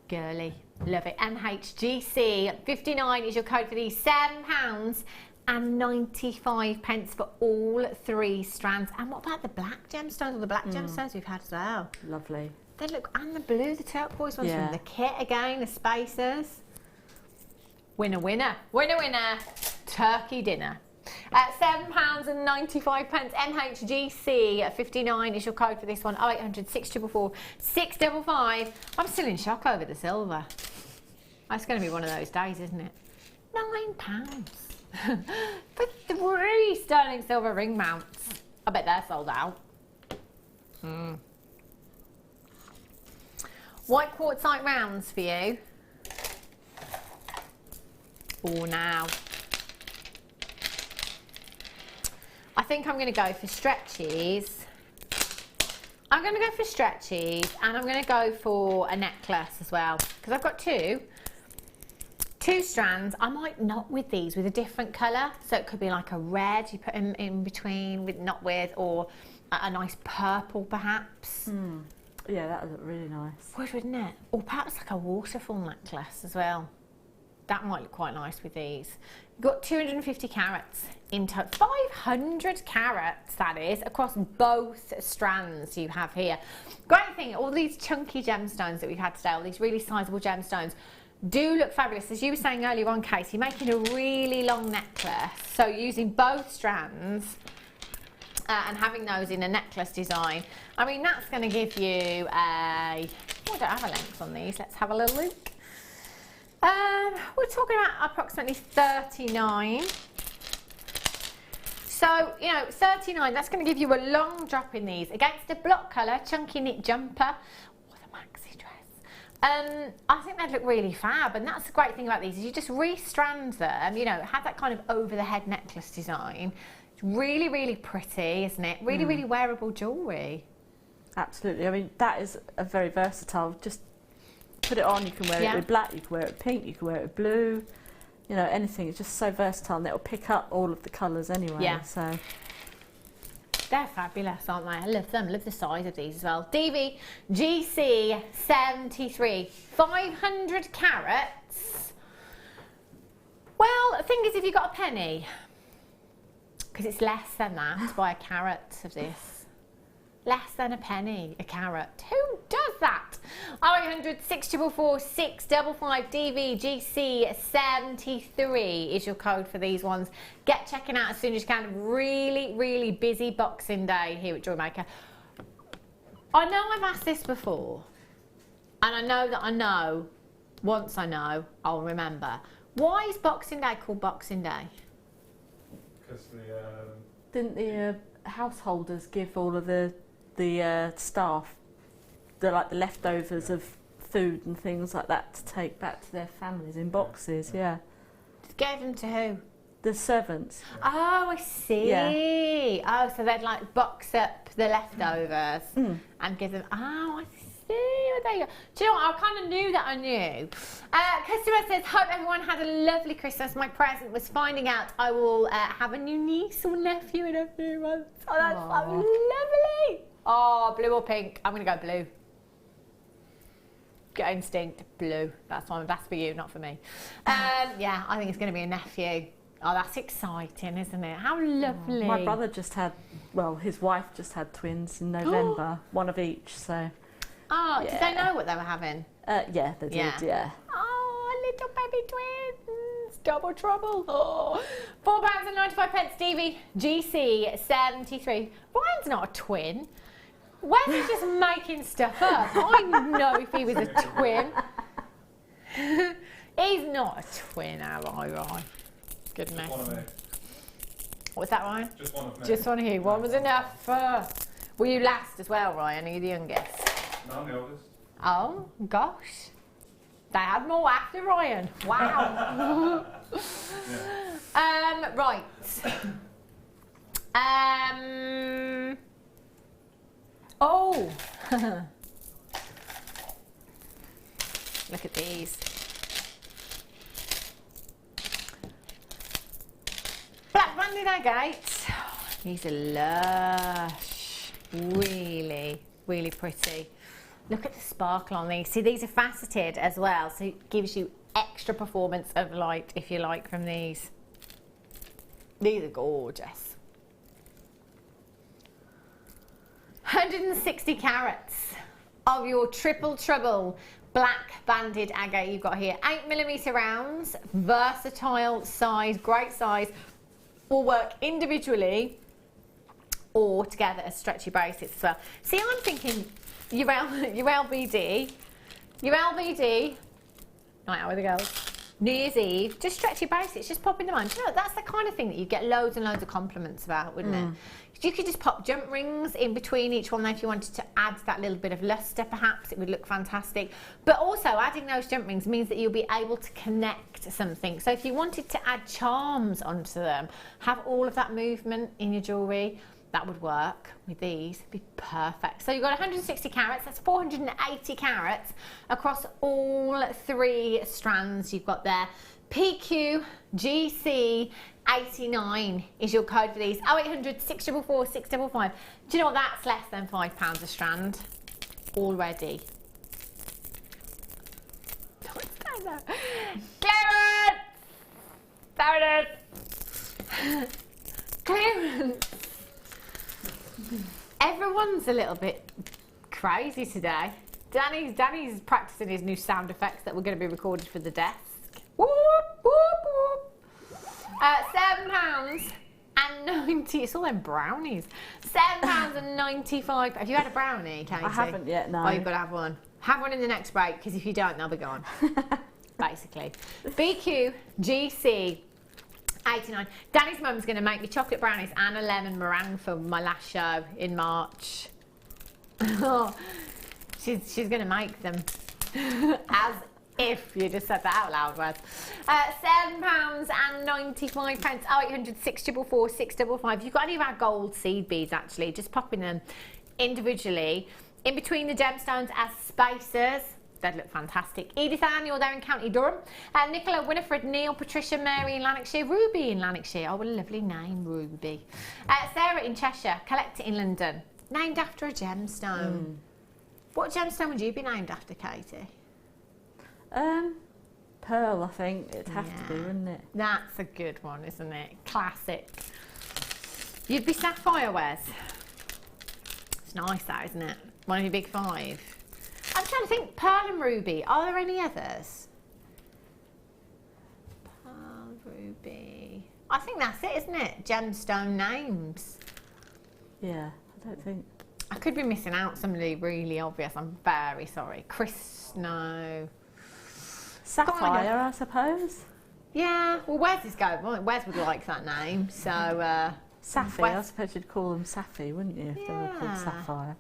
girly, love it. MHGC 59 is your code for these. £7 and 95 pence for all 3 strands. And what about the black gemstones? All the black gemstones we've had as well. Lovely. They look, and the blue, the turquoise ones from the kit again, the spacers. Winner, winner, winner, winner. Turkey dinner. £7 and 95 pence. MHGC 59 is your code for this one. 0800 644 655. I'm still in shock over the silver. That's going to be one of those days, isn't it? £9 for 3 sterling silver ring mounts. I bet they're sold out. White quartzite rounds for you. Oh, now. I think I'm going to go for stretchies. I'm going to go for stretchies and I'm going to go for a necklace as well because I've got two strands. I might knot with these with a different colour, so it could be like a red you put in between with knot with, or a nice purple perhaps. Yeah, that would look really nice. Would, wouldn't it? Or perhaps like a waterfall necklace as well. That might look quite nice with these. You've got 250 carats in total. 500 carats, that is, across both strands you have here. Great thing, all these chunky gemstones that we've had today, all these really sizable gemstones, do look fabulous. As you were saying earlier on, Casey, making a really long necklace. So using both strands and having those in a necklace design, I mean, that's going to give you a... Oh, I don't have a length on these. Let's have a little look. We're talking about approximately 39. So, you know, 39, that's going to give you a long drop in these against a block colour, chunky knit jumper, or the maxi dress. I think they'd look really fab, and that's the great thing about these, is you just re-strand them, you know, have that kind of over-the-head necklace design. It's really, really pretty, isn't it? Really, really wearable jewellery. Absolutely. I mean, that is a very versatile, just put it on, you can wear it with black, you can wear it with pink, you can wear it with blue, you know, anything. It's just so versatile and it'll pick up all of the colours anyway. Yeah. So they're fabulous, aren't they? I love them. I love the size of these as well. DV GC 73, 500 carats. Well, the thing is, if you've got a penny, because it's less than that to buy a carat of this. Less than a penny a carat. Who does that? 0800 644 655 DVGC 73 is your code for these ones. Get checking out as soon as you can. Really, really busy Boxing Day here at Jewellery Maker. I know I've asked this before, and I know that I know, once I know, I'll remember. Why is Boxing Day called Boxing Day? Because didn't the householders give all of the staff the leftovers of food and things like that to take back to their families in boxes. Yeah. Gave them to who? The servants. Oh, I see. Yeah. Oh, so they'd like box up the leftovers and give them. Oh, I see. Well, there you go. Do you know what? I kind of knew that I knew. Customer says, hope everyone had a lovely Christmas. My present was finding out I will have a new niece or nephew in a few months. Oh, that's so lovely. Oh, blue or pink? I'm going to go blue. Gut instinct, blue. That's for you, not for me. Yeah, I think it's going to be a nephew. Oh, that's exciting, isn't it? How lovely. My brother just had, well, his wife just had twins in November, one of each, so. Oh, did they know what they were having? Yeah, they did, yeah. Oh, little baby twins. Double trouble. Oh. £4.95 Stevie, GC 73. Ryan's not a twin. Where's he just making stuff up? I know if he was a twin. He's not a twin, am I, Ryan? Goodness. Just one of me. What's that, Ryan? Just one of me. Just one of you. One was enough. Were you last as well, Ryan? Are you the youngest? No, I'm the oldest. Oh, gosh. They had more after Ryan. Wow. Right. Oh. Look at these. Black banded agates. These are lush. Really, really pretty. Look at the sparkle on these. See, these are faceted as well, so it gives you extra performance of light, if you like, from these. These are gorgeous. 160 carats of your triple trouble black banded agate you've got here. 8mm rounds, versatile size, great size. Will work individually or together as stretchy bracelets as well. See, I'm thinking your LBD, night out with the girls, New Year's Eve, just stretchy bracelets, just popping them on. Do you know, that's the kind of thing that you get loads and loads of compliments about, wouldn't it? You could just pop jump rings in between each one there if you wanted to add that little bit of luster, perhaps. It would look fantastic. But also, adding those jump rings means that you'll be able to connect something. So if you wanted to add charms onto them, have all of that movement in your jewellery, that would work with these. It'd be perfect. So you've got 160 carats, that's 480 carats across all three strands you've got there. PQGC 89 is your code for these. 0800 644 655. Do you know what? That's less than £5 a strand already. What's that? Clearance! There it is! Clearance! Everyone's a little bit crazy today. Danny's practicing his new sound effects that were going to be recorded for the desk. Whoop, whoop, whoop. £7.90. It's all them brownies. £7.95. Have you had a brownie, Katie? I haven't yet, no. Oh, you've got to have one. Have one in the next break, because if you don't, they'll be gone. Basically. BQGC 89. Danny's mum's going to make me chocolate brownies and a lemon meringue for my last show in March. She's going to make them. As if you just said that out loud, Wes. £7.95. 0800 644 655. You've got any of our gold seed beads, actually. Just popping them individually in between the gemstones as spacers. They'd look fantastic. Edith Ann, you're there in County Durham. Nicola, Winifred, Neil, Patricia, Mary in Lanarkshire, Ruby in Lanarkshire. Oh, what a lovely name, Ruby. Sarah in Cheshire, Collector in London. Named after a gemstone. What gemstone would you be named after, Katie? Pearl, I think it'd have to be, wouldn't it? That's a good one, isn't it? Classic. You'd be Sapphire, Wes. It's nice, that, isn't it? One of your big five. I'm trying to think, Pearl and Ruby, are there any others? Pearl, Ruby. I think that's it, isn't it? Gemstone names. Yeah, I don't think. I could be missing out somebody really obvious. I'm very sorry. Chris, no. Sapphire, I suppose. Yeah, well, Wes is going. Well, Wes would like that name, so. Sapphy, I suppose you'd call them Sapphy, wouldn't you, if they were called Sapphire?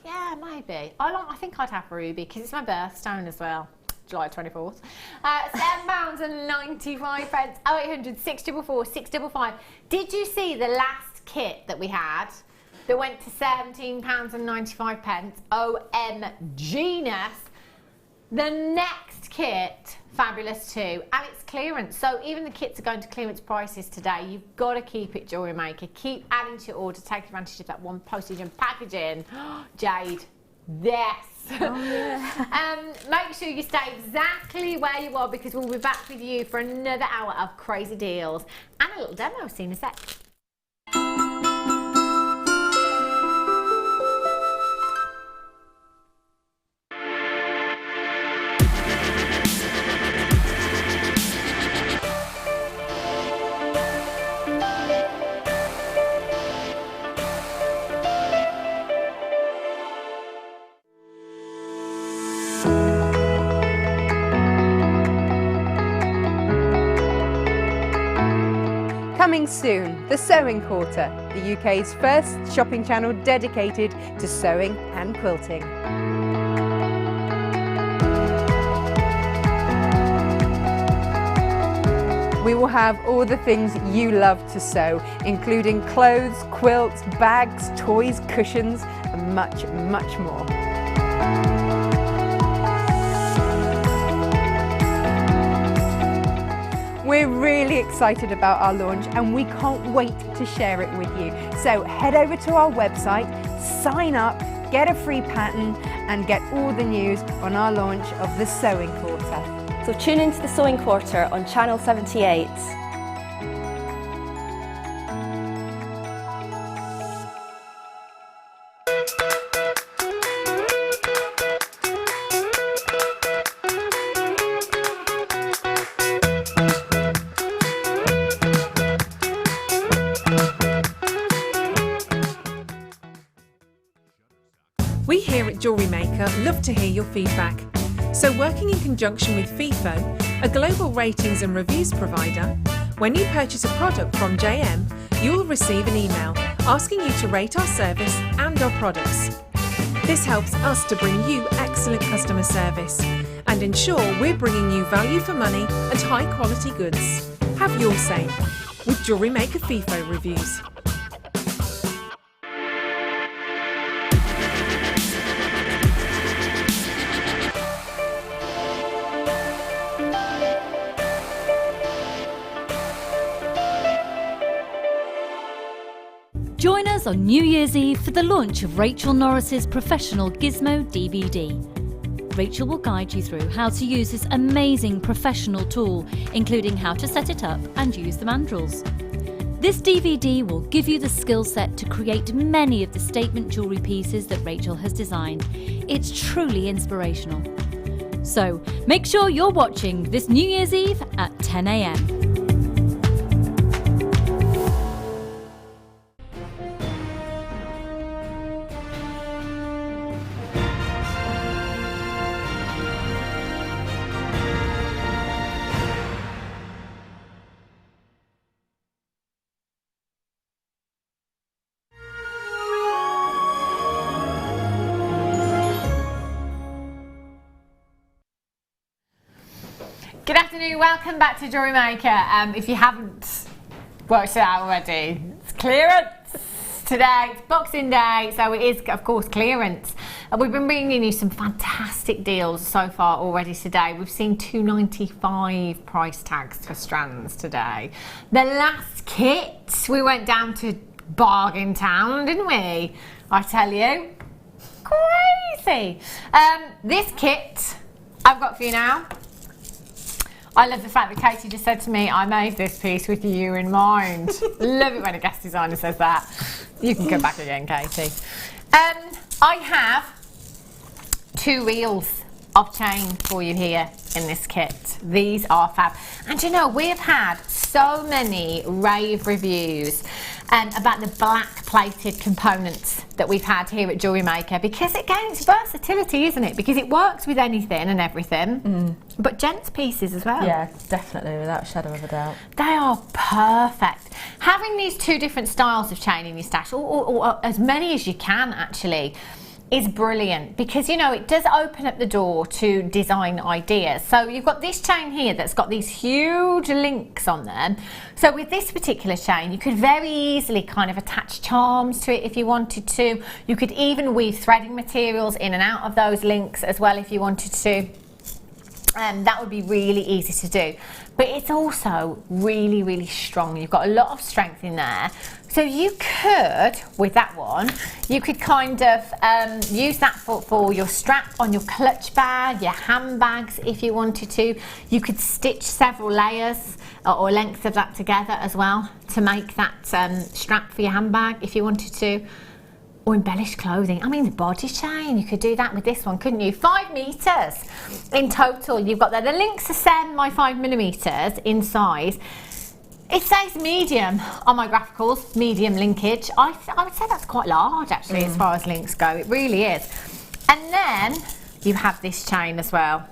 Yeah, maybe. I think I'd have ruby because it's my birthstone as well. July 24th. £7.95. 0800 644 655. Did you see the last kit that we had that went to £17.95? OMG-ness. The next kit, fabulous too, and it's clearance. So even the kits are going to clearance prices today. You've got to keep it Jewellery Maker. Keep adding to your order. Take advantage of that one postage and packaging. Jade, yes. Oh, yeah. Make sure you stay exactly where you are because we'll be back with you for another hour of crazy deals and a little demo. See you in a sec. Coming soon, the Sewing Quarter, the UK's first shopping channel dedicated to sewing and quilting. We will have all the things you love to sew, including clothes, quilts, bags, toys, cushions, and much, much more. We're really excited about our launch and we can't wait to share it with you. So head over to our website, sign up, get a free pattern and get all the news on our launch of the Sewing Quarter. So tune into the Sewing Quarter on Channel 78. We here at Jewellery Maker love to hear your feedback. So working in conjunction with FIFO, a global ratings and reviews provider, when you purchase a product from JM, you will receive an email asking you to rate our service and our products. This helps us to bring you excellent customer service and ensure we're bringing you value for money and high quality goods. Have your say with Jewellery Maker FIFO reviews. Join us on New Year's Eve for the launch of Rachel Norris's Professional Gizmo DVD. Rachel will guide you through how to use this amazing professional tool, including how to set it up and use the mandrels. This DVD will give you the skill set to create many of the statement jewellery pieces that Rachel has designed. It's truly inspirational. So make sure you're watching this New Year's Eve at 10 AM. Good afternoon, welcome back to Jewellery Maker. If you haven't worked it out already, it's clearance today, it's Boxing Day, so it is of course clearance. We've been bringing you some fantastic deals so far already today. We've seen $2.95 price tags for strands today. The last kit, we went down to Bargain Town, didn't we? I tell you, crazy. This kit I've got for you now. I love the fact that Katie just said to me, I made this piece with you in mind. Love it when a guest designer says that. You can come back again, Katie. I have 2 reels of chain for you here in this kit. These are fab. And you know, we have had so many rave reviews about the black plated components that we've had here at Jewellery Maker, because again, it's versatility, isn't it? Because it works with anything and everything, but gents pieces as well. Yeah, definitely, without a shadow of a doubt. They are perfect. Having these 2 different styles of chain in your stash, or as many as you can actually, is brilliant because, you know, it does open up the door to design ideas. So you've got this chain here that's got these huge links on them. So with this particular chain, you could very easily kind of attach charms to it if you wanted to. You could even weave threading materials in and out of those links as well if you wanted to. That would be really easy to do. But it's also really, really strong. You've got a lot of strength in there. So you could, with that one, you could kind of use that for your strap on your clutch bag, your handbags if you wanted to. You could stitch several layers or lengths of that together as well to make that strap for your handbag if you wanted to. Or embellish clothing. I mean, the body chain, you could do that with this one, couldn't you? 5 meters in total you've got there. The links are 7 by 5 millimeters in size. It says medium on my graphicals, medium linkage. I would say that's quite large actually as far as links go. It really is. And then you have this chain as well.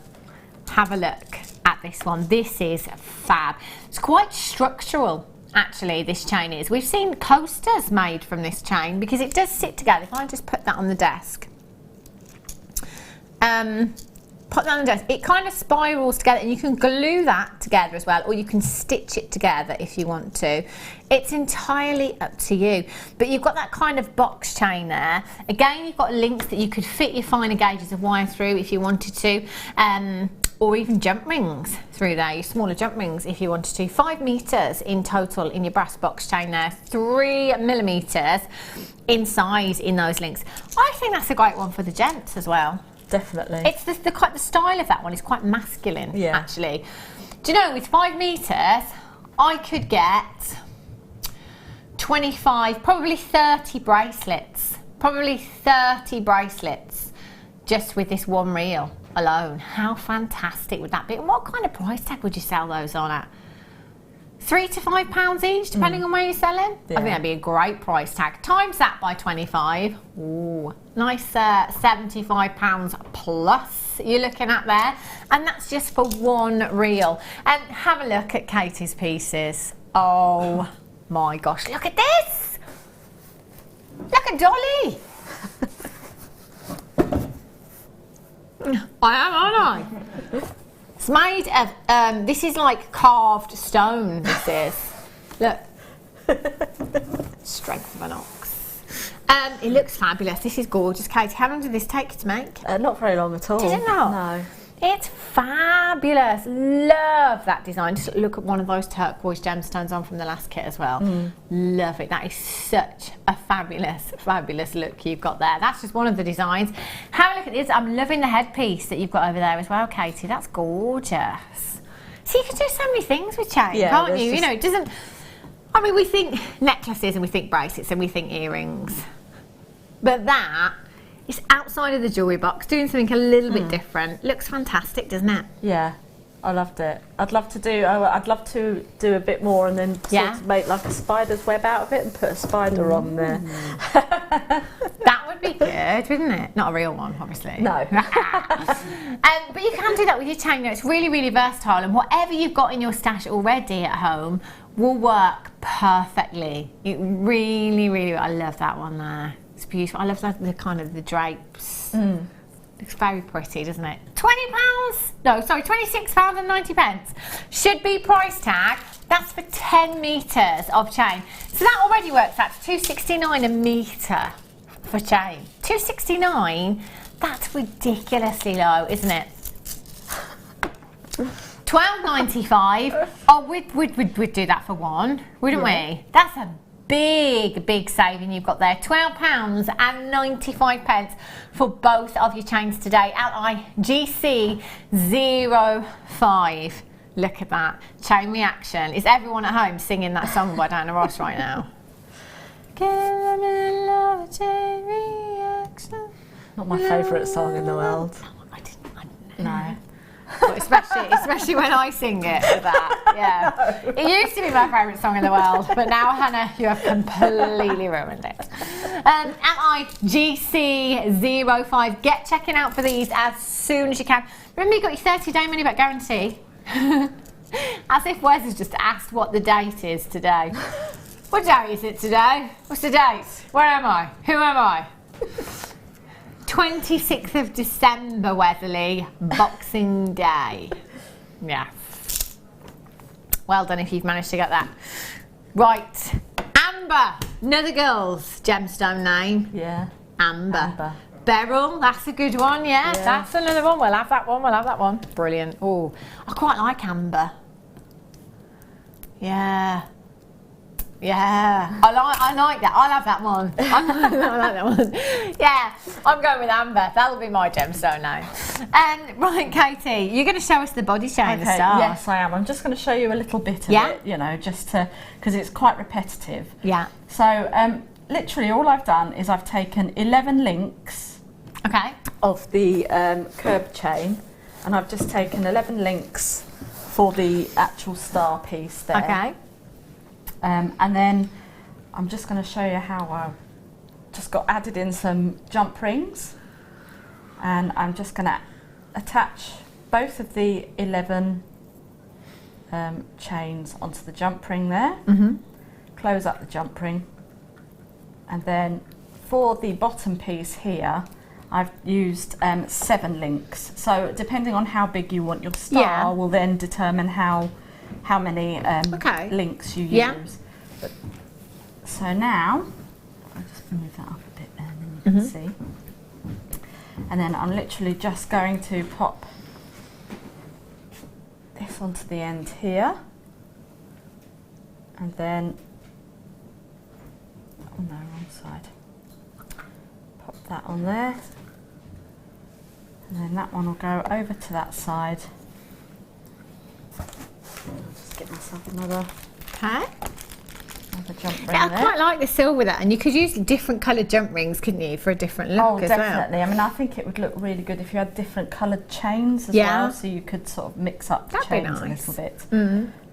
Have a look at this one. This is fab. It's quite structural. Actually, this chain is. We've seen coasters made from this chain because it does sit together. If I just put that on the desk, it kind of spirals together and you can glue that together as well, or you can stitch it together if you want to. It's entirely up to you. But you've got that kind of box chain there. Again, you've got links that you could fit your finer gauges of wire through if you wanted to. Or even jump rings through there, your smaller jump rings if you wanted to. 5 meters in total in your brass box chain there, 3 millimeters in size in those links. I think that's a great one for the gents as well. Definitely. It's the style of that one is quite masculine, actually. Do you know, with 5 meters, I could get 25, probably 30 bracelets. Probably 30 bracelets just with this one reel alone. How fantastic would that be? And what kind of price tag would you sell those on at? £3 to £5 each, depending on where you're selling. Yeah. I think that'd be a great price tag. Times that by 25. Ooh, nice £75 plus you're looking at there. And that's just for one reel. And have a look at Katie's pieces. Oh my gosh, look at this! Look at Dolly! I am, aren't I? It's made of, this is like carved stone, this is. Look. Strength of an ox. It looks fabulous. This is gorgeous. Katie, how long did this take you to make? Not very long at all. Did it not? No. It's fabulous. Love that design. Just look at one of those turquoise gemstones on from the last kit as well. Love it. That is such a fabulous, fabulous look you've got there. That's just one of the designs. Have a look at this. I'm loving the headpiece that you've got over there as well, Katie. That's gorgeous. So you can do so many things with chain, can't you? You know, it doesn't... I mean, we think necklaces and we think bracelets and we think earrings. But that... it's outside of the jewellery box, doing something a little bit different. Looks fantastic, doesn't it? Yeah, I loved it. I'd love to do a bit more and then sort of make like a spider's web out of it and put a spider on there. That would be good, wouldn't it? Not a real one, obviously. No. But you can do that with your chain. It's really, really versatile, and whatever you've got in your stash already at home will work perfectly. It really, really, I love that one there. It's beautiful. I love the kind of the drapes. Looks very pretty, doesn't it? £20? No, sorry, £26.90. Should be price tag. That's for 10 metres of chain. So that already works out to £2.69 a metre for chain. £2.69? That's ridiculously low, isn't it? £12.95. Oh, we'd do that for one, wouldn't we? That's a big saving you've got there. £12.95 for both of your chains today. LIGC05. Look at that. Chain reaction. Is everyone at home singing that song by Diana Ross right now? Chain reaction. Not my favourite song in the world. I didn't know. Well, especially when I sing it with that. Yeah. It used to be my favourite song in the world, but now, Hannah, you have completely ruined it. LIGC05. Get checking out for these as soon as you can. Remember, you got your 30-day money-back guarantee. As if Wes has just asked what the date is today. What day is it today? What's the date? Where am I? Who am I? 26th of December, Weatherly, Boxing Day. Yeah. Well done if you've managed to get that. Right. Amber, another girl's gemstone name. Yeah. Amber. Beryl, that's a good one, yeah. That's another one. We'll have that one. Brilliant. Oh, I quite like amber. Yeah. Yeah. I like that. I'll have that one. I like that one. Yeah, I'm going with amber. That'll be my gemstone now. Right, Katie, you're going to show us the body chain to start. Yes, I am. I'm just going to show you a little bit of it, you know, just to, because it's quite repetitive. Yeah. So, literally all I've done is I've taken 11 links of the curb chain, and I've just taken 11 links for the actual star piece there. Okay. And then I'm just going to show you how I just got added in some jump rings, and I'm just going to attach both of the 11 chains onto the jump ring there, close up the jump ring, and then for the bottom piece here I've used 7 links. So depending on how big you want your star will then determine how many links you use. But, so now, I'll just move that up a bit there and then you can see. And then I'm literally just going to pop this onto the end here. And then, oh no, wrong side. Pop that on there. And then that one will go over to that side. Just get myself another jump ring there. I quite like the silver with that, and you could use different coloured jump rings, couldn't you, for a different look as well? Oh, definitely. I mean, I think it would look really good if you had different coloured chains as well, so you could sort of mix up the chains a little bit.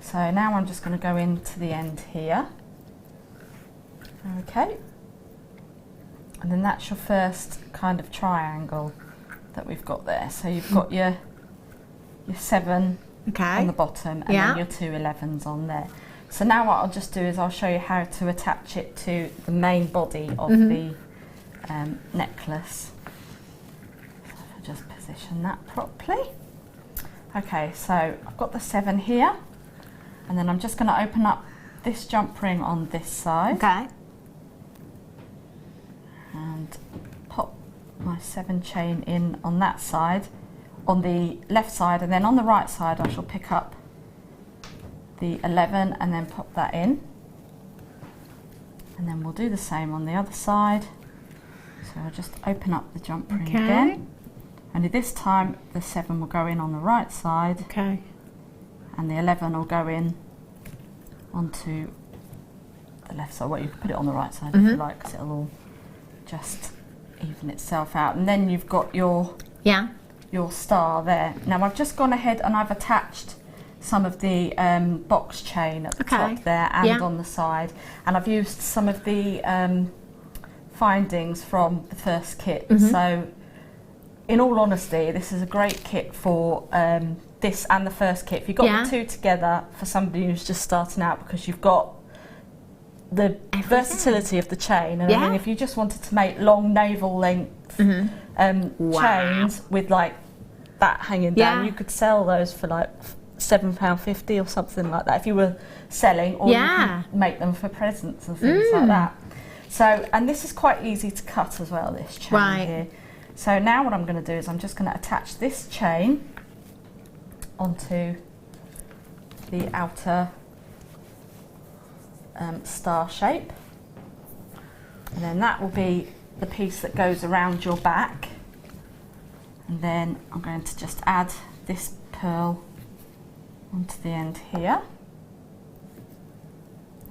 So now I'm just going to go into the end here. Okay. And then that's your first kind of triangle that we've got there. So you've got your 7 on the bottom, and then your 2 11s on there. So now what I'll just do is I'll show you how to attach it to the main body of the necklace. So if I just position that properly. Okay, so I've got the 7 here, and then I'm just going to open up this jump ring on this side. And pop my 7 chain in on that side, on the left side, and then on the right side I shall pick up the 11 and then pop that in, and then we'll do the same on the other side. So I'll just open up the jump ring again, only this time the 7 will go in on the right side, and the 11 will go in onto the left side. Well, you can put it on the right side if you like, because it'll all just even itself out. And then you've got your star there. Now I've just gone ahead and I've attached some of the box chain at the top there and on the side, and I've used some of the findings from the first kit. So in all honesty, this is a great kit for this and the first kit. If you've got the two together for somebody who's just starting out, because you've got the versatility of the chain, and I mean, if you just wanted to make long navel length chains with like that hanging down, you could sell those for like £7.50 or something like that if you were selling, or you could make them for presents and things like that. So, and this is quite easy to cut as well, this chain here. So now what I'm going to do is I'm just going to attach this chain onto the outer star shape, and then that will be the piece that goes around your back, and then I'm going to just add this pearl onto the end here,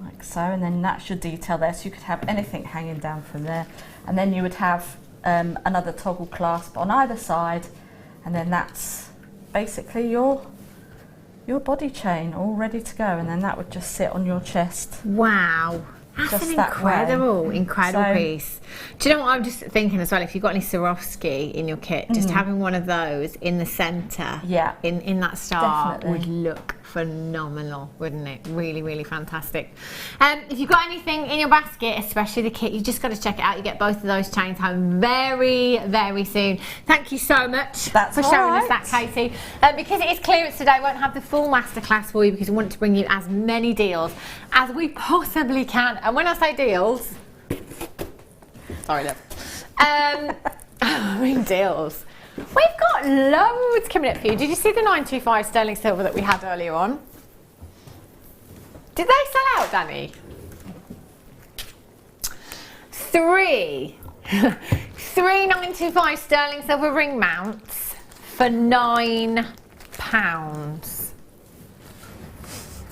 like so, and then that's your detail there. So you could have anything hanging down from there, and then you would have another toggle clasp on either side, and then that's basically your body chain all ready to go, and then that would just sit on your chest. Wow. That's just an incredible piece. Do you know what I'm just thinking as well? If you've got any Swarovski in your kit, just having one of those in the centre, in that star, would look phenomenal, wouldn't it? Really, really fantastic. If you've got anything in your basket, especially the kit, you just got to check it out. You get both of those chains home very, very soon. Thank you so much for showing us that, Katie. Because it is clearance today, we won't have the full masterclass for you because we want to bring you as many deals as we possibly can. And when I say deals, sorry, love. I mean deals. We've got loads coming up for you. Did you see the 925 sterling silver that we had earlier on? Did they sell out, Danny? 3.925 sterling silver ring mounts for £9.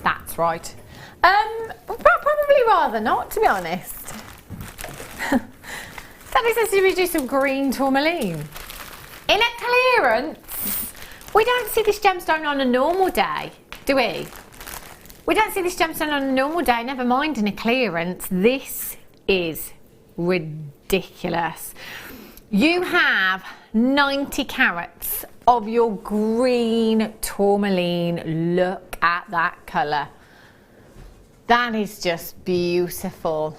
That's right. Probably rather not, to be honest. Danny says to reduce some green tourmaline. In a clearance, we don't see this gemstone on a normal day, do we? We don't see this gemstone on a normal day, never mind in a clearance. This is ridiculous. You have 90 carats of your green tourmaline. Look at that colour. That is just beautiful.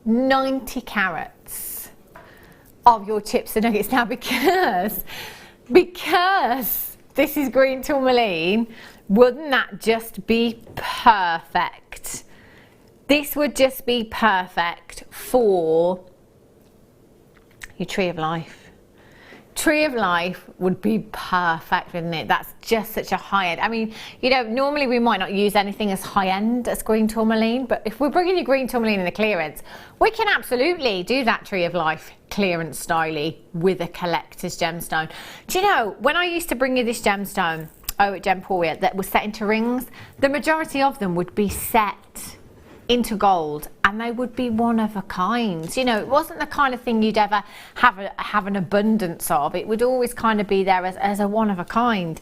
$90 carats of your chips and nuggets. Now because this is green tourmaline, wouldn't that just be perfect? This would just be perfect for your tree of life. Tree of life would be perfect, wouldn't it? That's just such a high end. I mean, you know, normally we might not use anything as high end as green tourmaline, but if we're bringing you green tourmaline in the clearance, we can absolutely do that tree of life clearance styly with a collector's gemstone. Do you know, when I used to bring you this gemstone at Gemporia that was set into rings, the majority of them would be set into gold and they would be one of a kind. You know, it wasn't the kind of thing you'd ever have an abundance of. It would always kind of be there as a one of a kind.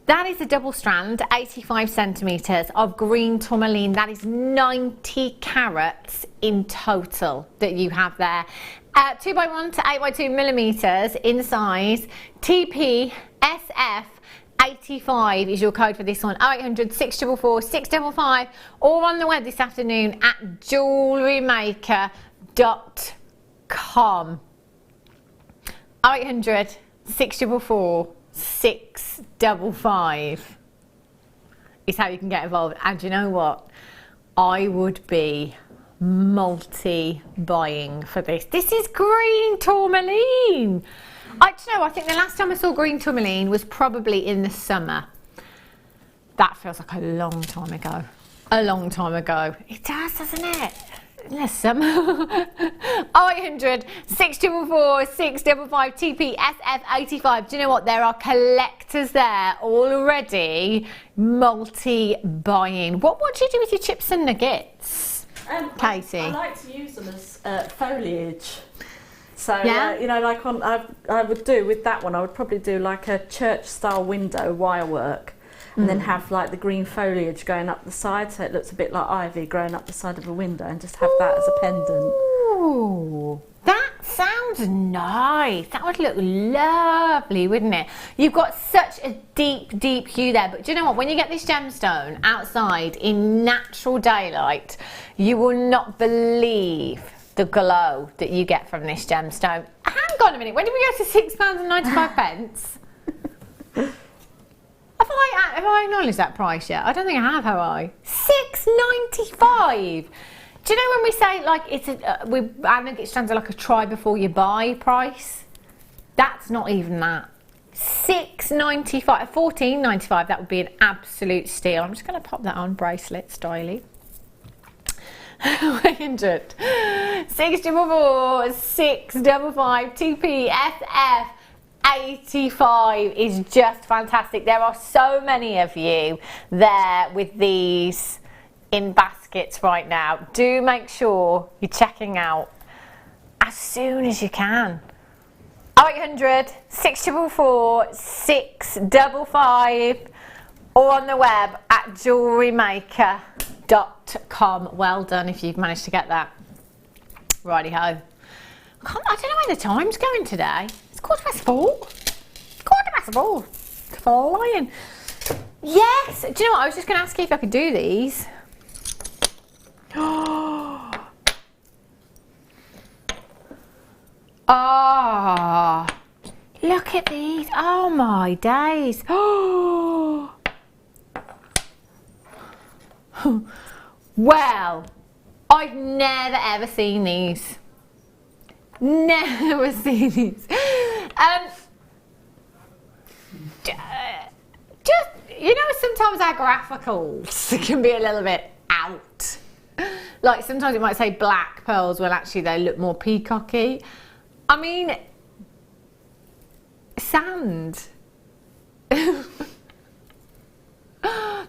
That is a double strand, 85 centimetres of green tourmaline. That is 90 carats in total that you have there. 2x1 to 8x2 millimetres in size. TP SF 85 is your code for this one. 0800 644 655, or on the web this afternoon at JewelleryMaker.com. 0800 644 655 is how you can get involved. And you know what? I would be multi-buying for this. This is green tourmaline. I think the last time I saw green tourmaline was probably in the summer. That feels like a long time ago. A long time ago. It does, doesn't it? In the summer. 0800 644 655 TPSF 85. Do you know what? There are collectors there already multi-buying. What do you do with your chips and nuggets, Katie? I like to use them as foliage. So, yeah. You know, like I would do with that one, I would probably do like a church-style window wire work and then have like the green foliage going up the side, so it looks a bit like ivy growing up the side of a window, and just have that as a pendant. Ooh, that sounds nice. That would look lovely, wouldn't it? You've got such a deep, deep hue there, but do you know what? When you get this gemstone outside in natural daylight, you will not believe the glow that you get from this gemstone. Hang on a minute, when did we go to £6.95? Have I acknowledged that price yet? I don't think I have I? £6.95. Do you know when we say like it's our nugget strands are like a try before you buy price? That's not even that. £6.95, £14.95. That would be an absolute steal. I'm just going to pop that on bracelet styly. 100 644 655 TPSF 85 is just fantastic. There are so many of you there with these in baskets right now. Do make sure you're checking out as soon as you can. 0800 644 655, or on the web at JewelleryMaker.com. Well done if you've managed to get that. Righty ho. I don't know where the time's going today. It's 4:15. ball flying. Yes. Do you know what? I was just going to ask you if I could do these. Oh, look at these. Oh my days. Oh. Well, I've never ever seen these. Never seen these. Just, you know, sometimes our graphicals can be a little bit out. Like sometimes it might say black pearls when actually they look more peacocky. I mean, sand.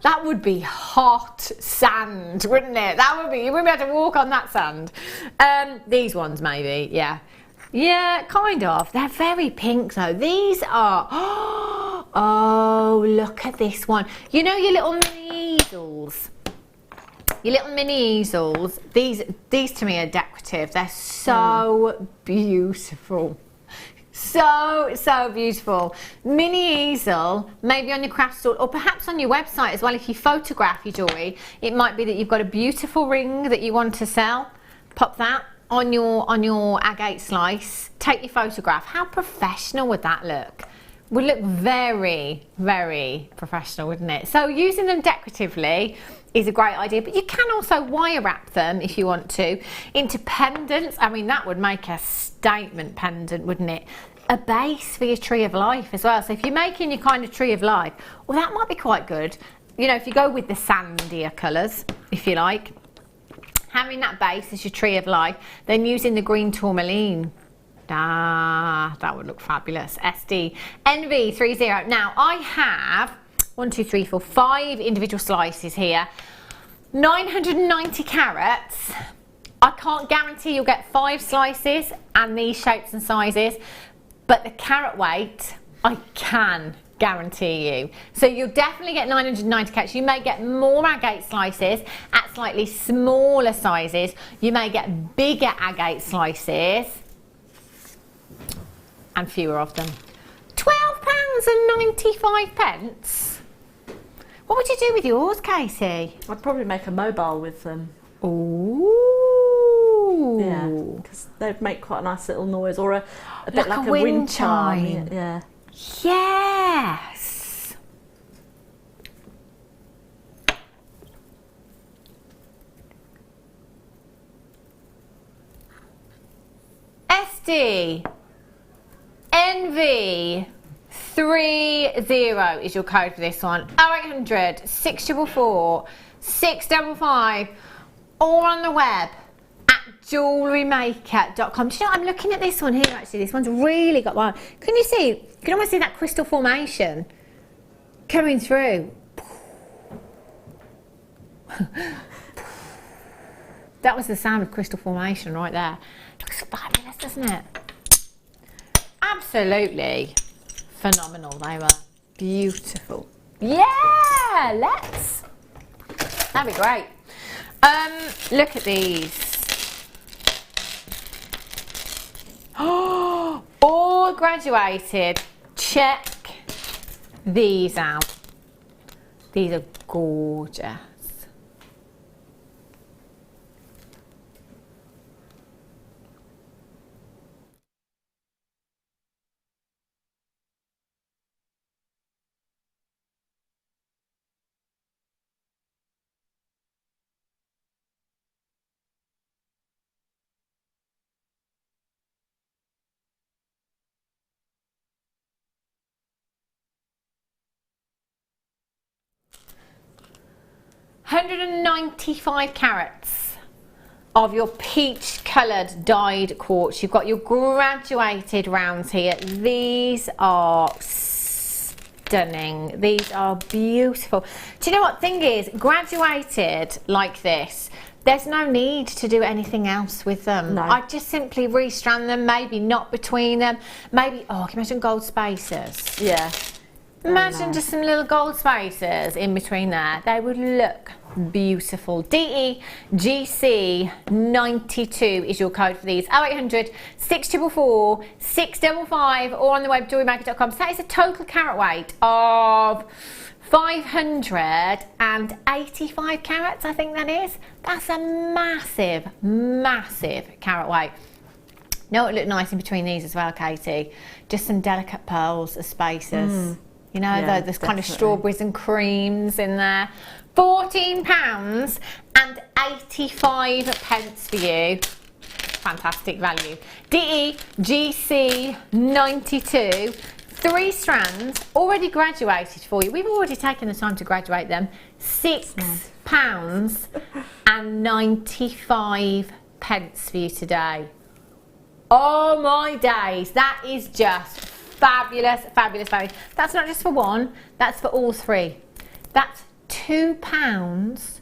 That would be hot sand, wouldn't it? That would be, you wouldn't be able to walk on that sand. These ones maybe, yeah. Yeah, kind of. They're very pink though. These are, oh, look at this one. You know your little mini easels? Your little mini easels, these to me are decorative. They're so beautiful. So beautiful. Mini easel, maybe on your craft store or perhaps on your website as well. If you photograph your jewellery, it might be that you've got a beautiful ring that you want to sell. Pop that on your agate slice. Take your photograph. How professional would that look? Would look very, very professional, wouldn't it? So using them decoratively is a great idea, but you can also wire wrap them if you want to into pendants. I mean, that would make a statement pendant, wouldn't it? A base for your tree of life as well. So if you're making your kind of tree of life, well, that might be quite good. You know, if you go with the sandier colours, if you like, having that base as your tree of life, then using the green tourmaline. Ah, that would look fabulous. SD NV30. Now I have 1, 2, 3, 4, 5 individual slices here. 990 carats. I can't guarantee you'll get 5 slices and these shapes and sizes, but the carat weight I can guarantee you. So you'll definitely get 990 carats. You may get more agate slices at slightly smaller sizes. You may get bigger agate slices and fewer of them. £12.95. What would you do with yours, Casey? I'd probably make a mobile with them. Ooh. Yeah, because they'd make quite a nice little noise, or a bit like a wind chime. Yeah. Yes. SD NV30 is your code for this one. 0800 644 655, or on the web at JewelleryMaker.com. Do you know, I'm looking at this one here actually. This one's really got one. Can you see? You can almost see that crystal formation coming through. That was the sound of crystal formation right there. Looks fabulous, doesn't it? Absolutely phenomenal. They were beautiful. Yeah, let's. That'd be great. Look at these. Oh, all graduated. Check these out. These are gorgeous. £195 carats of your peach coloured dyed quartz. You've got your graduated rounds here. These are stunning. These are beautiful. Do you know what thing is? Graduated like this, there's no need to do anything else with them. No. I just simply restrand them, maybe not between them. Maybe, oh, can you imagine gold spacers? Yeah. Imagine just some little gold spaces in between there. They would look beautiful. DEGC92 is your code for these. 0800 644 655 or on the web jewellerymaker.com. So that is a total carat weight of 585 carats, I think that is. That's a massive, massive carat weight. No, it looked nice in between these as well, Katie. Just some delicate pearls as spaces. You know, Yeah, those kind of strawberries and creams in there. £14 and 85 pence for you. Fantastic value. DEGC92. 3 strands already graduated for you. We've already taken the time to graduate them. £6 and 95 pence for you today. Oh my days, that is just fabulous, fabulous, fabulous. That's not just for one, that's for all 3. That's £2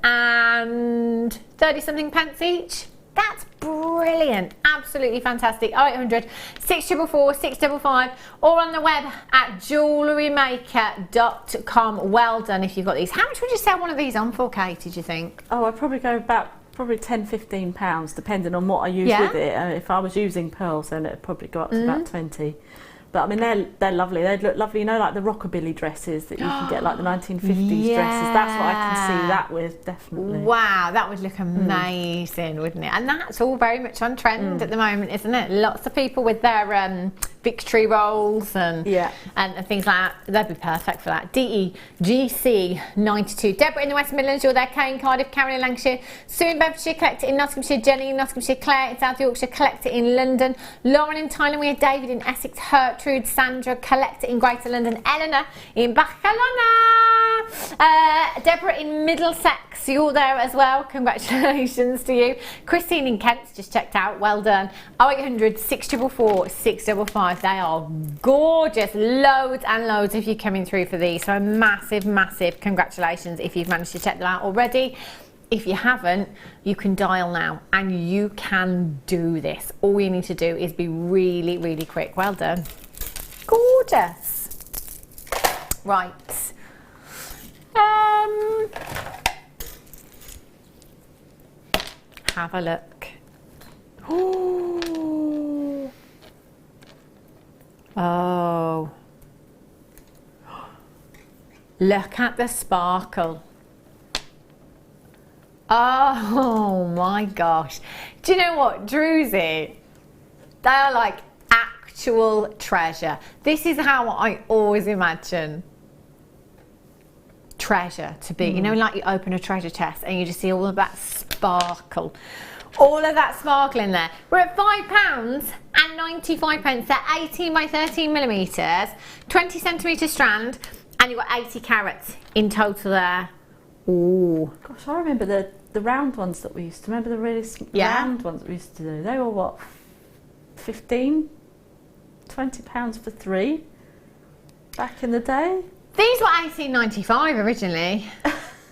and 30 something pence each. That's brilliant, absolutely fantastic. 0800 644 655 or on the web at JewelleryMaker.com. Well done if you've got these. How much would you sell one of these on for, Katie, do you think? Oh, I'd probably go about £10–15 depending on what I use with it. If I was using pearls, then it'd probably go up to about 20. But I mean, they're lovely. They'd look lovely, you know, like the rockabilly dresses that you can get, like the 1950s dresses. That's what I can see that with, definitely. Wow, that would look amazing, wouldn't it? And that's all very much on trend at the moment, isn't it? Lots of people with their victory rolls and things like that. They'd be perfect for that. DEGC92. Deborah in the West Midlands, you're there. Kay in Cardiff, Carol in Lancashire, Sue in Bedfordshire, collect it in Nottinghamshire, Jenny in Nottinghamshire, Claire in South Yorkshire, collect it in London, Lauren in Thailand, we have David in Essex, Gertrude, Sandra, collect it in Greater London, Eleanor in Barcelona, Deborah in Middlesex, you're there as well, congratulations to you. Christine in Kent just checked out, well done. 0800 644 655. They are gorgeous, loads and loads of you coming through for these, so a massive, massive congratulations if you've managed to check them out already. If you haven't, you can dial now and you can do this. All you need to do is be really, really quick. Well done. Gorgeous. Right. Have a look. Oh. Look at the sparkle. Oh my gosh. Do you know what, Druzy? They are like actual treasure. This is how I always imagine treasure to be. You know, like you open a treasure chest and you just see all of that sparkle. All of that sparkle in there. We're at £5 and 95 pence. They're 18 by 13 millimetres, 20 centimetre strand, and you've got 80 carats in total there. Ooh. Gosh, I remember the round ones that we used to, remember the really round ones that we used to do? They were what, 15, 20 pounds for 3 back in the day? These were 18.95 originally.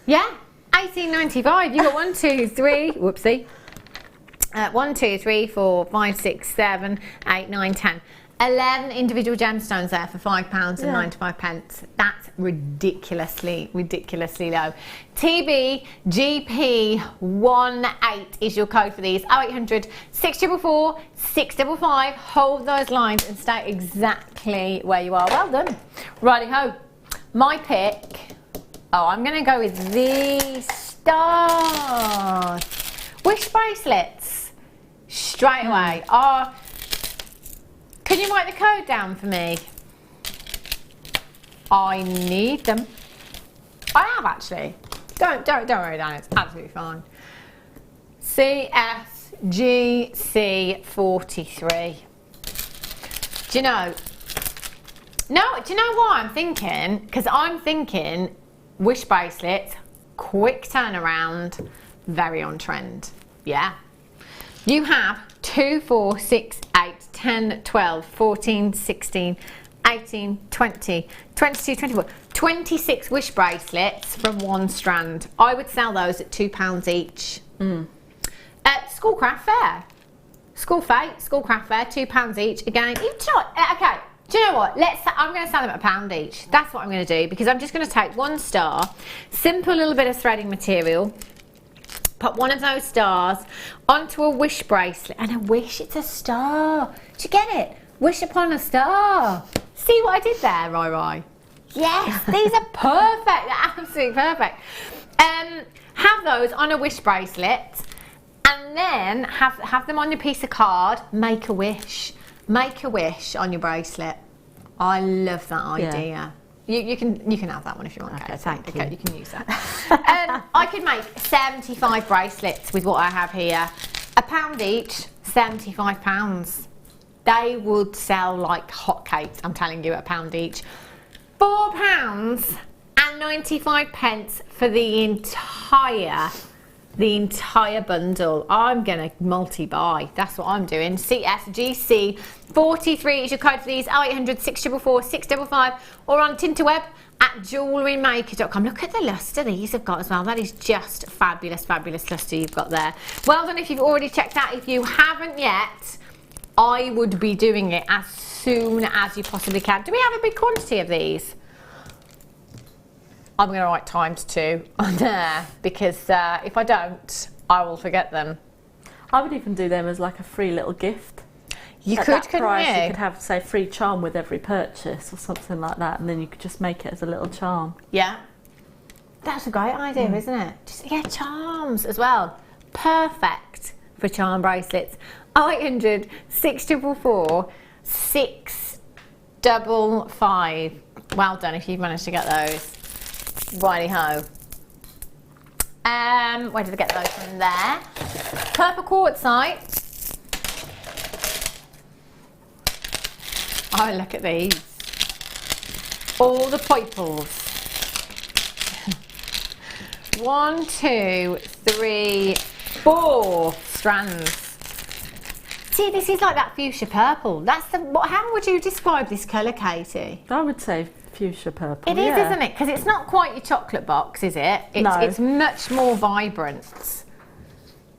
Yeah, 18.95. You got 1, 2, 3, whoopsie. 1, 2, 3, 4, 5, 6, 7, 8, 9, 10. 11 individual gemstones there for £5 and 95 pence. That's ridiculously, ridiculously low. TBGP18 is your code for these. 0800 644 655. Hold those lines and stay exactly where you are. Well done. Righty-ho. My pick. Oh, I'm going to go with these stars. Wish bracelets. Straight away. Oh. Can you write the code down for me? I need them. I have actually. Don't worry, Dan. It's absolutely fine. CSGC43. Do you know? No. Do you know what I'm thinking? Because I'm thinking wish bracelets, quick turnaround, very on trend. Yeah. You have 2, 4, 6, 8, 10, 12, 14, 16, 18, 20, 22, 24, 26 wish bracelets from one strand. I would sell those at £2 each. School craft fair. School craft fair, £2 each. Again, okay, Do you know what? I'm going to sell them at £1 each. That's what I'm going to do, because I'm just going to take 1 star, simple little bit of threading material, put one of those stars onto a wish bracelet, and a wish, it's a star. Do you get it? Wish upon a star. See what I did there, Rai? Yes, these are perfect. They're absolutely perfect. Have those on a wish bracelet, and then have them on your piece of card. Make a wish. Make a wish on your bracelet. I love that idea. Yeah. You can have that one if you want. Okay, thank you. You can use that. I could make 75 bracelets with what I have here. £1 each, £75. They would sell like hotcakes. I'm telling you, at £1 each. £4.95 for the entire bundle. I'm gonna multi-buy. That's what I'm doing. CSGC 43 is your code for these. 0800 644 655, or on Tinterweb at JewelleryMaker.com. Look at the luster these have got as well. That is just fabulous, fabulous luster you've got there. Well done if you've already checked out. If you haven't yet, I would be doing it as soon as you possibly can. Do we have a big quantity of these? I'm going to write ×2 on there, because if I don't, I will forget them. I would even do them as like a free little gift. You At could, that couldn't price, you? You could have, say, free charm with every purchase or something like that, and then you could just make it as a little charm. Yeah. That's a great idea, isn't it? Just, yeah, charms as well. Perfect for charm bracelets. 0800 644 655. Well done if you've managed to get those. Righty-ho. Where did I get those from there? Purple quartzite. Oh, look at these. All the purples. 1, 2, 3, 4 strands. See, this is like that fuchsia purple. That's the. How would you describe this colour, Katie? I would say fuchsia purple. It is, isn't it? Because it's not quite your chocolate box, is it? It's much more vibrant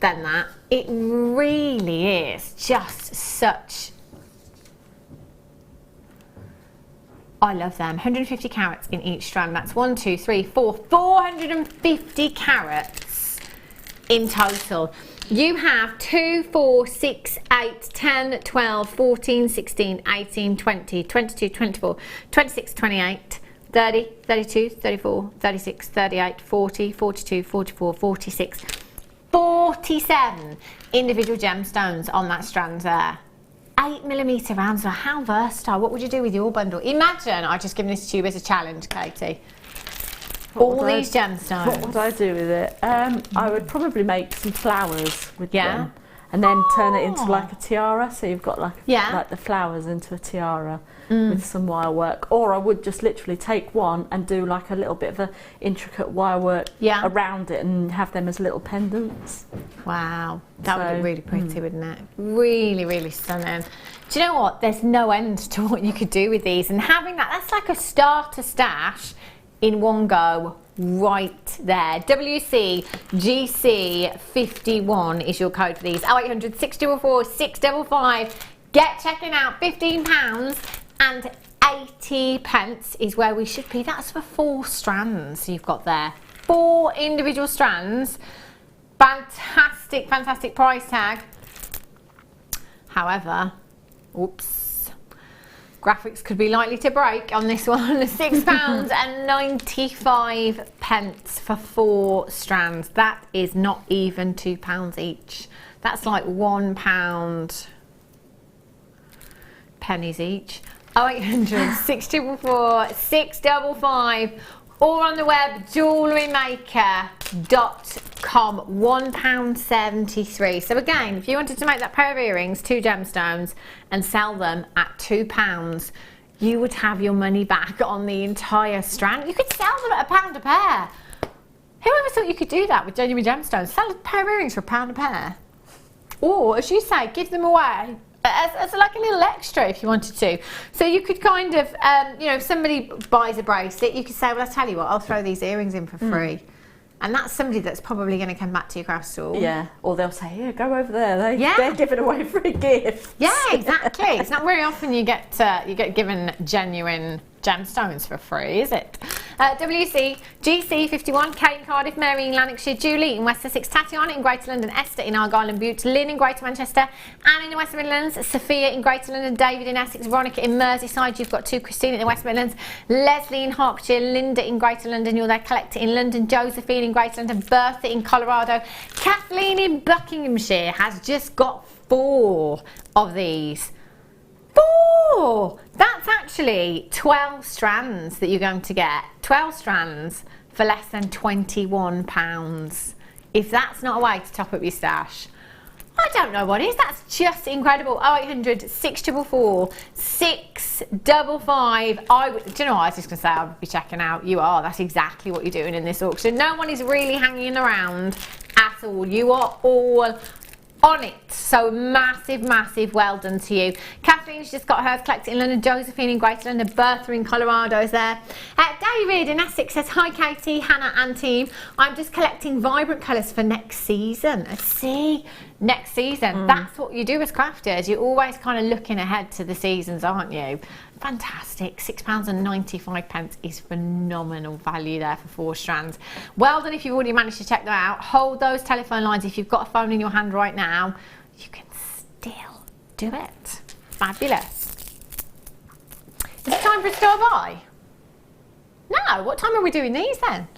than that. It really is just such. I love them. 150 carats in each strand. That's 1, 2, 3, 4. 450 carats in total. You have 2, 4, 6, 8, 10, 12, 14, 16, 18, 20, 22, 24, 26, 28, 30, 32, 34, 36, 38, 40, 42, 44, 46, 47 individual gemstones on that strand there. 8mm rounds. How versatile. What would you do with your bundle? Imagine I've just given this to you as a challenge, Katie. All these gemstones. What would I do with it? I would probably make some flowers with them, and then turn it into like a tiara. So you've got like the flowers into a tiara with some wire work. Or I would just literally take one and do like a little bit of a intricate wire work around it and have them as little pendants. Wow, that would look really pretty, wouldn't it? Really, really stunning. Do you know what? There's no end to what you could do with these, and having that's like a starter stash in one go right there. WCGC51 is your code for these. 0800 644 655. Get checking out. £15 and 80p is where we should be. That's for 4 strands you've got there. 4 individual strands. Fantastic, fantastic price tag. However, oops, graphics could be likely to break on this one. £6.95 for 4 strands. That is not even £2 each. That's like £1 pennies each. 0800 644 655, or on the web JewelleryMaker.com. £1.73. So again, if you wanted to make that pair of earrings, 2 gemstones, and sell them at £2, you would have your money back on the entire strand. You could sell them at £1 a pair. Whoever thought you could do that with genuine gemstones? Sell a pair of earrings for £1 a pair. Or, as you say, give them away as like a little extra if you wanted to. So you could kind of, you know, if somebody buys a bracelet, you could say, well, I'll tell you what, I'll throw these earrings in for free. And that's somebody that's probably going to come back to your craft store. Yeah, or they'll say, yeah, go over there. They're giving away free gifts. Yeah, exactly. It's not very often you get given genuine gemstones for free, is it? WC, GC 51, Kate in Cardiff, Mary in Lanarkshire, Julie in West Sussex, Tatiana in Greater London, Esther in Argyll and Bute, Lynn in Greater Manchester, Anne in the West Midlands, Sophia in Greater London, David in Essex, Veronica in Merseyside, you've got 2, Christine in the West Midlands, Leslie in Hertfordshire, Linda in Greater London, you're there, Collector in London, Josephine in Greater London, Bertha in Colorado, Kathleen in Buckinghamshire has just got 4 of these. 4! That's actually 12 strands that you're going to get. 12 strands for less than £21. If that's not a way to top up your stash, I don't know what is. That's just incredible. 0800 644 655. Do you know what I was just going to say? I would be checking out. You are. That's exactly what you're doing in this auction. No one is really hanging around at all. You are all on it. So massive, massive well done to you. Kathleen's just got hers collected in London, Josephine in Greater London, Bertha in Colorado is there. David in Essex says, hi Katie, Hannah and team. I'm just collecting vibrant colours for next season. See, next season. That's what you do as crafters. You're always kind of looking ahead to the seasons, aren't you? Fantastic. £6.95 is phenomenal value there for 4 strands. Well done if you've already managed to check them out. Hold those telephone lines. If you've got a phone in your hand right now, you can still do it. Fabulous. Is it time for a store buy? No, what time are we doing these then?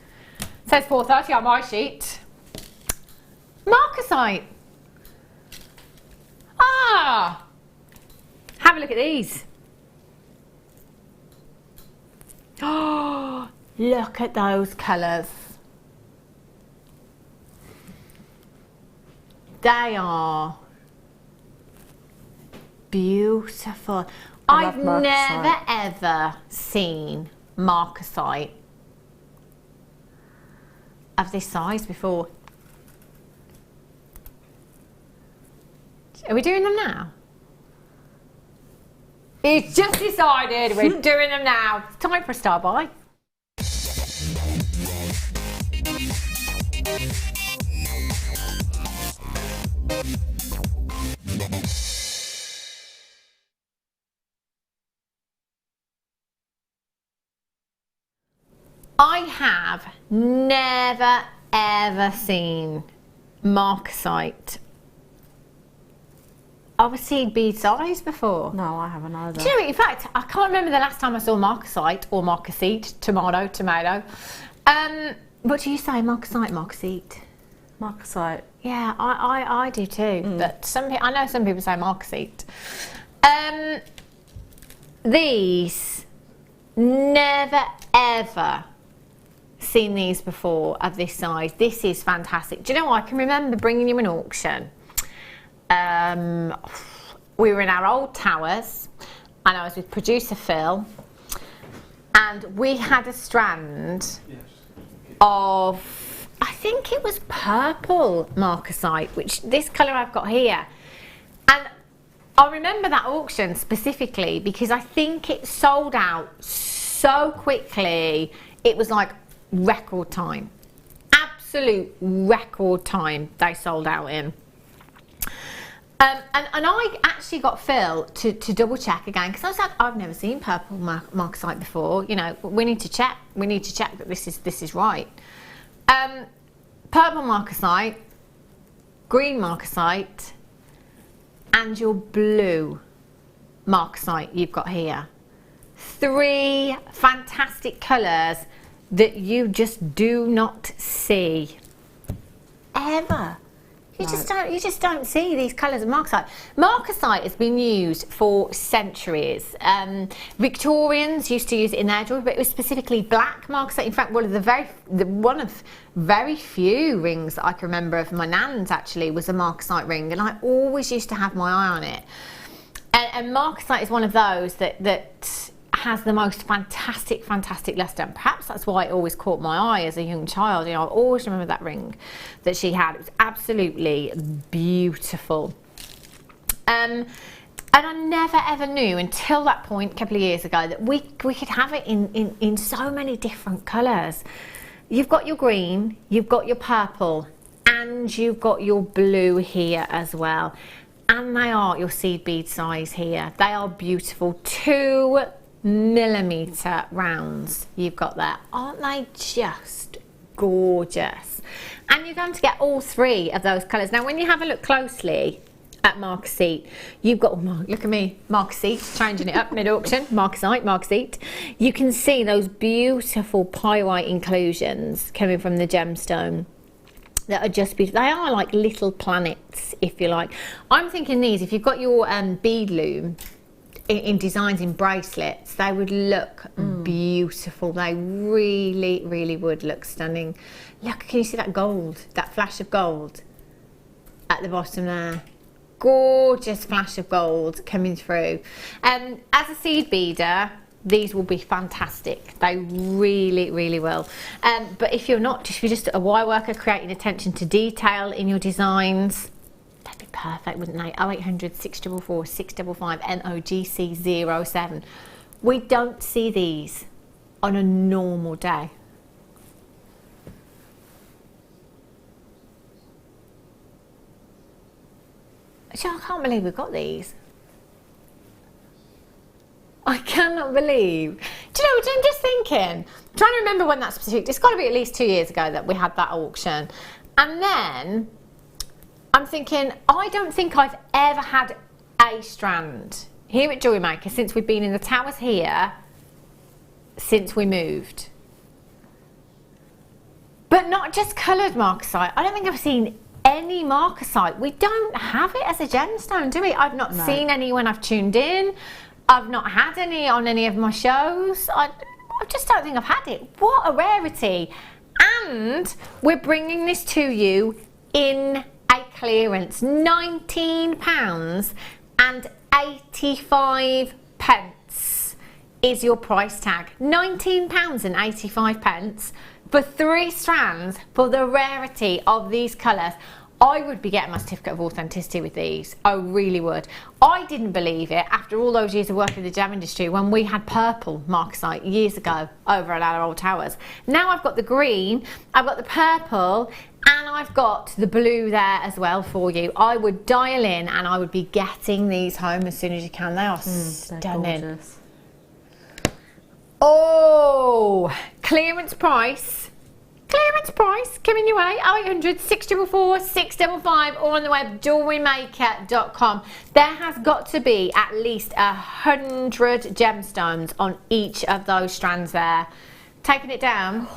It says 4:30 on my sheet. Marcasite. Ah, have a look at these. Oh, look at those colours. They are beautiful. I've never ever seen marcasite of this size before. Are we doing them now? It's just decided we're doing them now. It's time for a star buy. I have never ever seen marcasite of a seed bead size before. No, I haven't either. Do you know, in fact, I can't remember the last time I saw marcasite or marcasite, tomato. What do you say, marcasite? Marcasite. Yeah, I do too. But I know some people say marcasite. These, never ever seen these before of this size. This is fantastic. Do you know what? I can remember bringing you an auction. We were in our old towers and I was with producer Phil and we had a strand of, I think it was purple marcasite, which this colour I've got here. And I remember that auction specifically because I think it sold out so quickly. It was like record time, absolute record time they sold out in. And I actually got Phil to double check again because I was like, I've never seen purple marcasite before. You know, we need to check. We need to check that this is right. Purple marcasite, green marcasite, and your blue marcasite you've got here. 3 fantastic colours that you just do not see ever. You just don't see these colours of marcasite. Marcasite has been used for centuries. Victorians used to use it in their jewellery, but it was specifically black marcasite. In fact, one of very few rings that I can remember of my nan's actually was a marcasite ring, and I always used to have my eye on it. And marcasite is one of those that has the most fantastic lustre, and perhaps that's why it always caught my eye as a young child. You know, I always remember that ring that she had. It was absolutely beautiful. And I never ever knew until that point a couple of years ago that we could have it in so many different colours. you've got your green, you've got your purple, and you've got your blue here as well. And they are your seed bead size here. They are beautiful. 2mm rounds you've got there. Aren't they just gorgeous? And you're going to get all 3 of those colours. Now when you have a look closely at marcasite, you've got, oh, look at me, marcasite, changing it up mid-auction, marcasite. You can see those beautiful pyrite inclusions coming from the gemstone that are just beautiful. They are like little planets, if you like. I'm thinking these, if you've got your bead loom in designs in bracelets, they would look beautiful. They really, really would look stunning. Look, can you see that gold, that flash of gold at the bottom there? Gorgeous flash of gold coming through. As a seed beader, these will be fantastic. They really, really will. But if you're not, if you're just a wire worker creating attention to detail in your designs, they'd be perfect, wouldn't they? 0800 644 655 MOGC07. We don't see these on a normal day. I can't believe we've got these. I cannot believe. Do you know what I'm just thinking? I'm trying to remember when that specific, it's got to be at least 2 years ago that we had that auction. And then I'm thinking, I don't think I've ever had a strand here at Jewellery Maker since we've been in the towers here, since we moved. But not just coloured marcasite. I don't think I've seen any marcasite. We don't have it as a gemstone, do we? I've not seen any when I've tuned in. I've not had any on any of my shows. I just don't think I've had it. What a rarity. And we're bringing this to you in a clearance. £19.85 is your price tag. £19.85 for 3 strands for the rarity of these colours. I would be getting my certificate of authenticity with these. I really would. I didn't believe it after all those years of working in the gem industry when we had purple marcasite years ago over at our old towers. Now I've got the green, I've got the purple, and I've got the blue there as well for you. I would dial in and I would be getting these home as soon as you can. They are stunning. Oh, clearance price. Clearance price coming your way, 0800 644 655, or on the web JewelleryMaker.com. There has got to be at least 100 gemstones on each of those strands there. Taking it down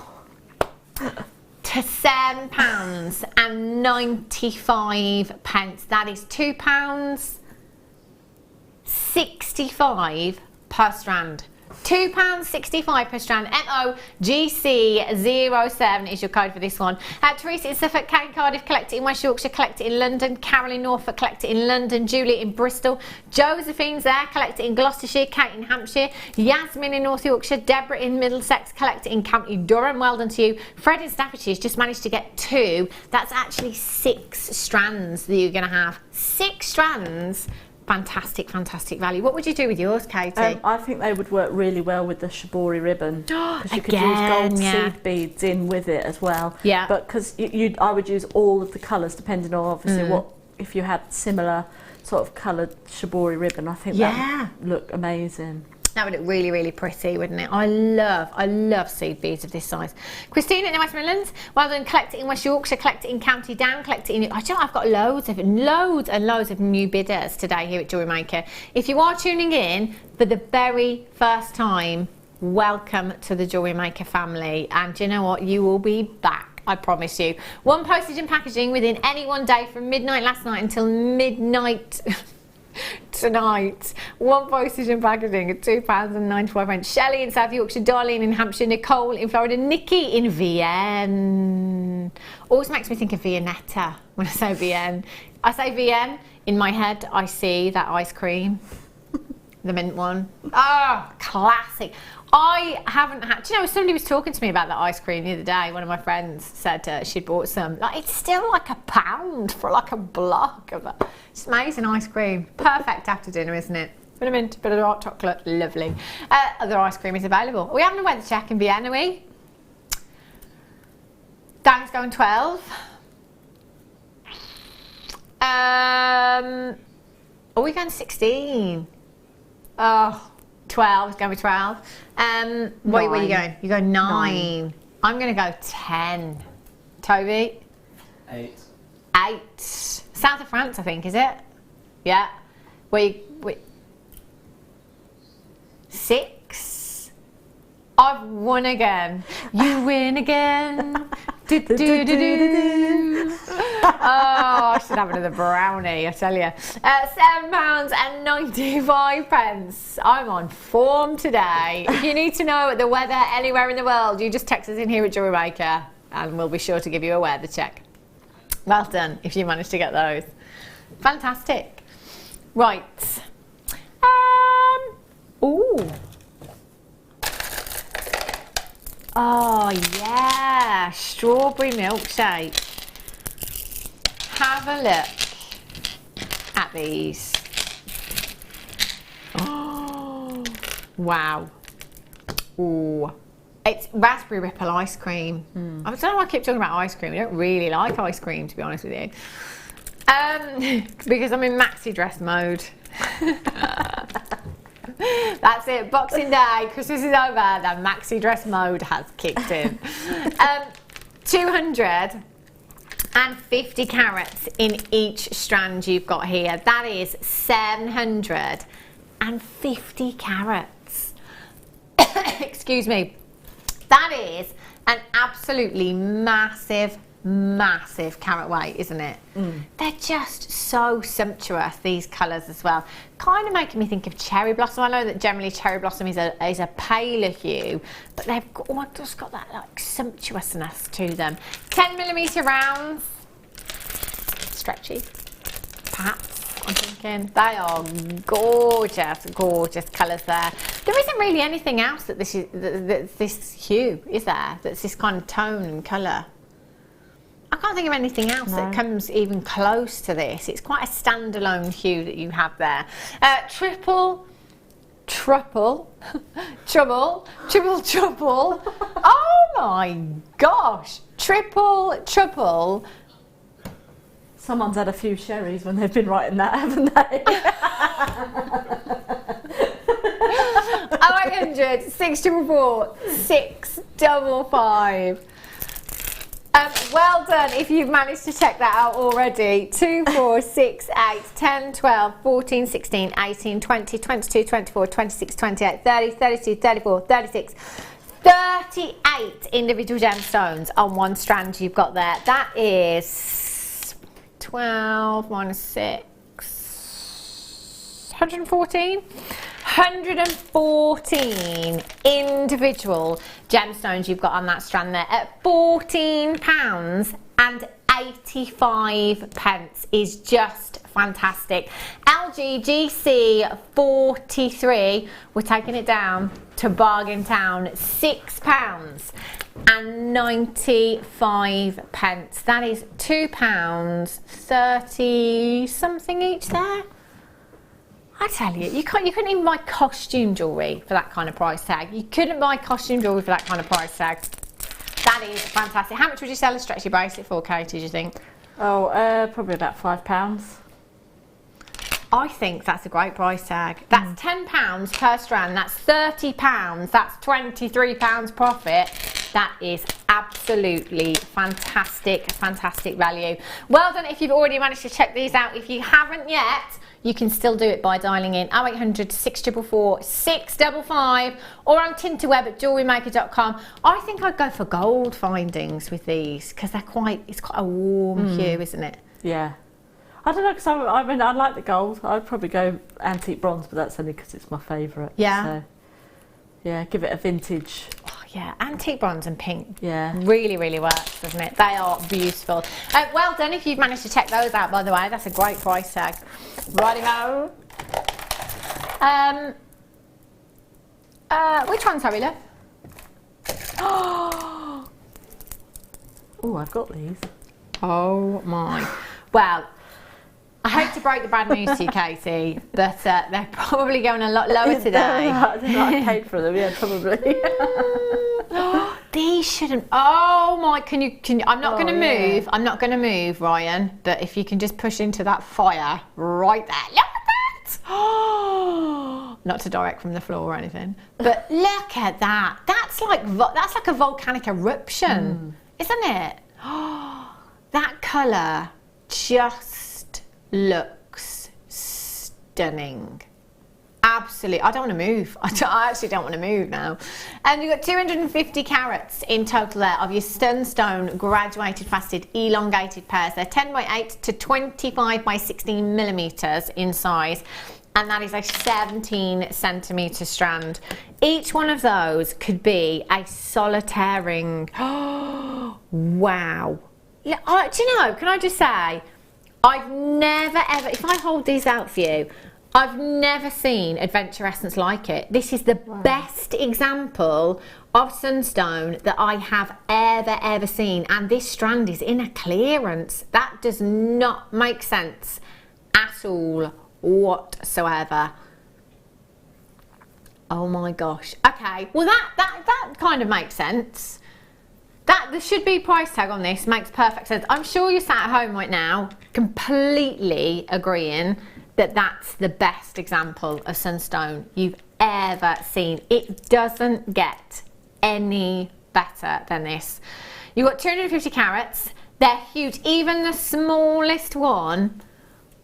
to £7.95. That is £2.65 per strand. £2.65 per strand. MOGC07 is your code for this one. Teresa in Suffolk, Kate in Cardiff, collect it in West Yorkshire, collect it in London. Carol in Norfolk, collect it in London. Julie in Bristol. Josephine's there, collect it in Gloucestershire. Kate in Hampshire. Yasmin in North Yorkshire. Deborah in Middlesex, collect it in County Durham. Well done to you. Fred in Staffordshire's just managed to get 2. That's actually 6 strands that you're going to have. 6 strands. Fantastic, fantastic value. What would you do with yours, Katie? I think they would work really well with the shibori ribbon, because you could use gold seed beads in with it as well. Yeah. But because I would use all of the colours depending on obviously what, if you had similar sort of coloured shibori ribbon. I think that would look amazing. That would look really, really pretty, wouldn't it? I love seed beads of this size. Christine in the West Midlands, well done. Collect it in West Yorkshire, collect it in County Down, collect it in... I've got loads and loads of new bidders today here at Jewellery Maker. If you are tuning in for the very first time, welcome to the Jewellery Maker family. And do you know what? You will be back, I promise you. 1 postage and packaging within any one day from midnight last night until midnight... tonight. 1 postage and packaging at £2.95. Shelley in South Yorkshire, Darlene in Hampshire, Nicole in Florida, Nikki in Vienne. Always makes me think of Viennetta when I say Vienne. I say Vienne, in my head I see that ice cream, the mint one. Ah, classic. I haven't had, do you know, somebody was talking to me about that ice cream the other day. One of my friends said she'd bought some. Like, it's still like £1 for like a block of it. It's amazing ice cream. Perfect after dinner, isn't it? Bit of mint, bit of hot chocolate, lovely. Other ice cream is available. Are we having a weather check in Vienna, are we? Dan's going 12. Are we going 16? Oh, 12. It's going to be 12. Where are you going? You're going 9. I'm going to go 10. Toby? 8. 8. South of France, I think, is it? Yeah. Wait. 6. I've won again. You win again. Do, do, do, do, do. Oh, I should have another brownie, I tell you. £7.95. I'm on form today. If you need to know the weather anywhere in the world, you just text us in here at Jewellery Maker and we'll be sure to give you a weather check. Well done if you managed to get those. Fantastic. Right. Ooh. Oh yeah, strawberry milkshake. Have a look at these. Oh, wow. Ooh. It's raspberry ripple ice cream. I don't know why I keep talking about ice cream. I don't really like ice cream, to be honest with you. Because I'm in maxi dress mode. That's it. Boxing Day, Christmas is over. The maxi dress mode has kicked in. 250 carats in each strand you've got here. That is 750 carats. Excuse me. That is an absolutely massive carat weight, isn't it? They're just so sumptuous, these colours as well. Kind of making me think of cherry blossom. I know that generally cherry blossom is a paler hue, but they've just got that like sumptuousness to them. 10mm rounds, stretchy, perhaps. I'm thinking they are gorgeous colours there. There isn't really anything else that this hue, is there? That's this kind of tone and colour. I can't think of anything else that comes even close to this. It's quite a standalone hue that you have there. Triple. Oh my gosh. Triple. Someone's had a few sherries when they've been writing that, haven't they? 100, 644, 655. Well done if you've managed to check that out already. 2, 4, 6, 8, 10, 12, 14, 16, 18, 20, 22, 24, 26, 28, 30, 32, 34, 36, 38 individual gemstones on one strand you've got there. That is 12 minus 6, 114. 114 individual gemstones you've got on that strand there at £14.85 is just fantastic. LGGC 43, we're taking it down to bargain town, £6.95. That is £2.30 something each there. I tell you, you couldn't even buy costume jewellery for that kind of price tag. You couldn't buy costume jewellery for that kind of price tag. That is fantastic. How much would you sell a stretchy bracelet for, Katie, do you think? Oh, probably about £5. I think that's a great price tag. That's £10 per strand. That's £30. That's £23 profit. That is absolutely fantastic value. Well done if you've already managed to check these out. If you haven't yet, you can still do it by dialing in 0800 644 655 or on Tinterweb at jewellerymaker.com. I think I'd go for gold findings with these because it's quite a warm hue, isn't it? Yeah. I don't know, because I mean, I like the gold. I'd probably go antique bronze, but that's only because it's my favourite. Yeah. So, yeah, give it a vintage. Oh, yeah, antique bronze and pink. Yeah. Really, really works, doesn't it? They are beautiful. Well done if you've managed to check those out, by the way. That's a great price tag. Righty-ho. Which one, sorry, love? Oh, I've got these. Oh, my. Well, I hate to break the bad news to you, Katie, but they're probably going a lot lower today. I paid for them, yeah, probably. these shouldn't. Oh my! Can you? I'm not going to move. Yeah. I'm not going to move, Ryan. But if you can just push into that fire right there. Look at that! Oh, not to direct from the floor or anything. But look at that. That's like a volcanic eruption, isn't it? Oh, that colour just looks stunning. Absolutely. I don't want to move. I actually don't want to move now. And you've got 250 carats in total there of your Sunstone graduated faceted elongated pairs. They're 10 by 8 to 25 by 16 millimetres in size. And that is a 17 centimetre strand. Each one of those could be a solitaire ring. Wow. Yeah, do you know, can I just say, I've never ever, if I hold these out for you, I've never seen Adventure Essence like it. This is the best example of Sunstone that I have ever seen. And this strand is in a clearance. That does not make sense at all whatsoever. Oh my gosh. Okay, well that kind of makes sense. There should be a price tag on this. Makes perfect sense. I'm sure you're sat at home right now completely agreeing that that's the best example of Sunstone you've ever seen. It doesn't get any better than this. You've got 250 carats. They're huge. Even the smallest one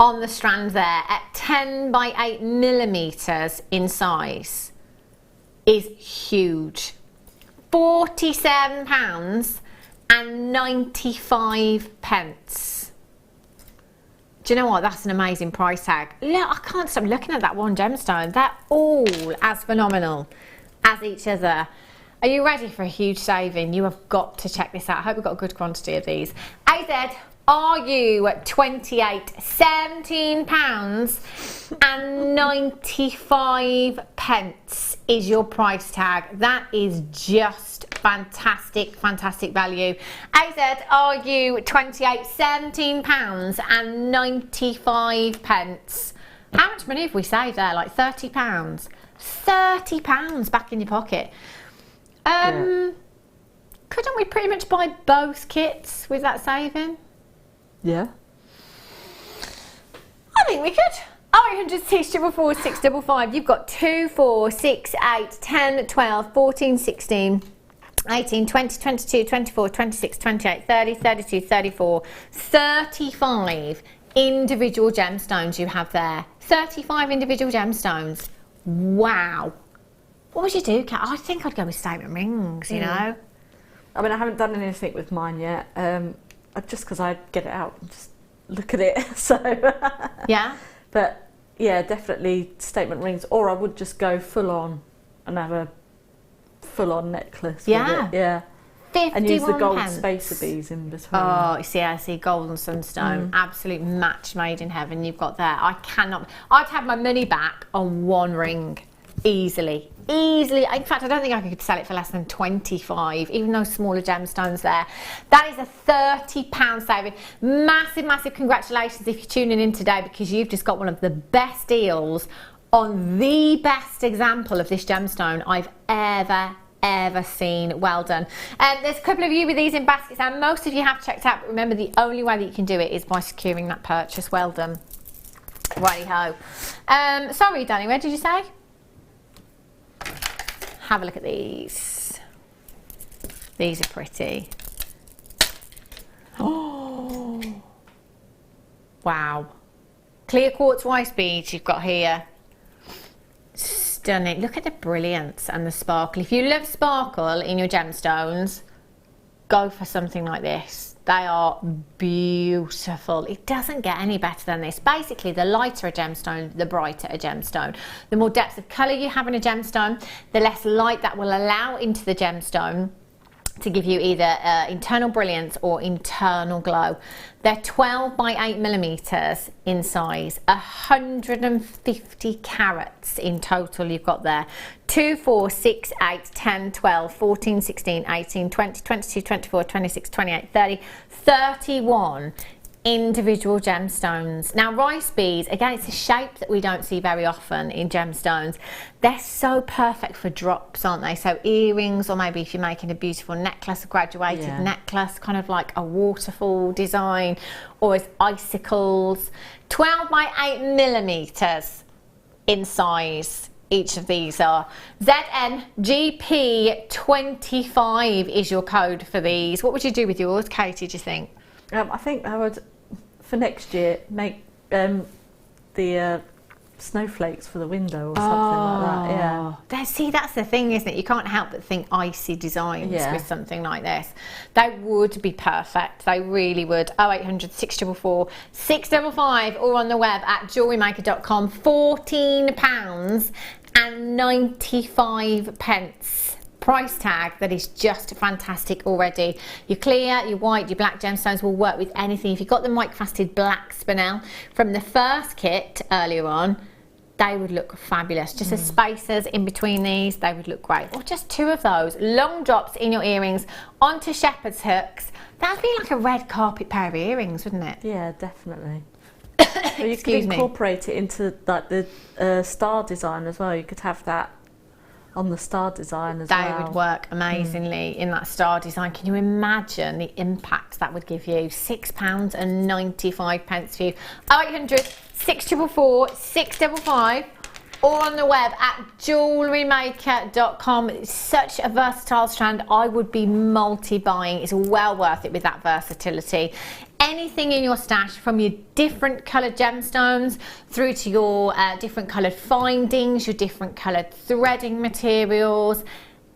on the strand there at 10 by 8 millimetres in size is huge. £47.95. Do you know what? That's an amazing price tag. Look, I can't stop looking at that one gemstone. They're all as phenomenal as each other. Are you ready for a huge saving? You have got to check this out. I hope we've got a good quantity of these. AZ, are you at £17.95 is your price tag. That is just fantastic value. AZ, are you £17.95? How much money have we saved there? Like £30? £30 back in your pocket. Couldn't we pretty much buy both kits with that saving? Yeah. I think we could. 0800 644 655. You've got 2, 4, 6, 8, 10, 12, 14, 16, 18, 20, 22, 24, 26, 28, 30, 32, 34, 35 individual gemstones you have there. 35 individual gemstones. Wow. What would you do, Kat? I think I'd go with statement rings, you know? I mean, I haven't done anything with mine yet. Just because I'd get it out and just look at it. So yeah. But yeah, definitely statement rings, or I would just go full on and have a full on necklace. Yeah. With it. Yeah. 51 and use the gold pence. spacer beads in between. Oh, you see, I see gold and sunstone. Absolute match made in heaven you've got there. I'd have my money back on one ring. Easily. In fact, I don't think I could sell it for less than 25, even those smaller gemstones there. That is a £30 saving. Massive congratulations if you're tuning in today, because you've just got one of the best deals on the best example of this gemstone I've ever seen. Well done. There's a couple of you with these in baskets, and most of you have checked out, but remember, the only way that you can do it is by securing that purchase. Well done. Righty-ho. Sorry, Danny, where did you say? Have a look at these. These are pretty. Oh, wow. Clear quartz rice beads you've got here. Stunning. Look at the brilliance and the sparkle. If you love sparkle in your gemstones, go for something like this. They are beautiful. It doesn't get any better than this. Basically, the lighter a gemstone, the brighter a gemstone. The more depth of colour you have in a gemstone, the less light that will allow into the gemstone to give you either internal brilliance or internal glow. They're 12 by 8 millimetres in size, 150 carats in total you've got there. 2, 4, 6, 8, 10, 12, 14, 16, 18, 20, 22, 24, 26, 28, 30, 31 individual gemstones. Now rice beads, again, it's a shape that we don't see very often in gemstones. They're so perfect for drops, aren't they? So earrings, or maybe if you're making a beautiful necklace, a graduated necklace, kind of like a waterfall design, or as icicles. 12 by 8 millimeters in size. Each of these are. ZNGP25 is your code for these. What would you do with yours, Katie, do you think? I think I would, for next year, make the snowflakes for the window or something like that. Yeah. See, that's the thing, isn't it? You can't help but think icy designs with something like this. They would be perfect. They really would. 0800 644 655, or on the web at jewellerymaker.com. £14.95. Price tag that is just fantastic already. Your clear, your white, your black gemstones will work with anything. If you've got the mic-faceted black spinel from the first kit earlier on, they would look fabulous. Just as spacers in between these, they would look great. Or just 2 of those long drops in your earrings onto shepherd's hooks. That'd be like a red carpet pair of earrings, wouldn't it? Yeah, definitely. Or you could incorporate it into like the star design as well. You could have that on the star design as well. They would work amazingly in that star design. Can you imagine the impact that would give you? £6.95 for you. 0800 644 655, or on the web at JewelleryMaker.com. It's such a versatile strand. I would be multi-buying. It's well worth it with that versatility. Anything in your stash, from your different coloured gemstones through to your different coloured findings, your different coloured threading materials,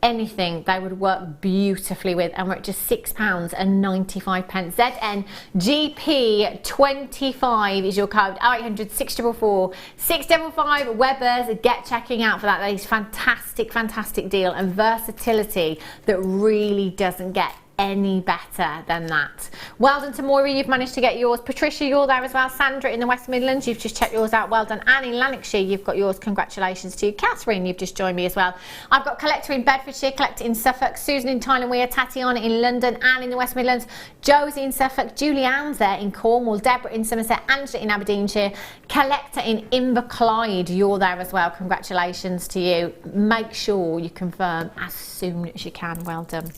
anything they would work beautifully with, and we're at just £6.95. ZNGP25 is your code. 0800 644 655. Webbers, get checking out for that. That is fantastic deal and versatility that really doesn't get any better than that. Well done to Moira, you've managed to get yours. Patricia, you're there as well. Sandra in the West Midlands, you've just checked yours out. Well done. Anne in Lanarkshire, you've got yours. Congratulations to you. Catherine, you've just joined me as well. I've got Collector in Bedfordshire, Collector in Suffolk, Susan in Tyne and Weir, Tatiana in London, Anne in the West Midlands, Josie in Suffolk, Julianne's there in Cornwall, Deborah in Somerset, Angela in Aberdeenshire, Collector in Inverclyde, you're there as well. Congratulations to you. Make sure you confirm as soon as you can. Well done.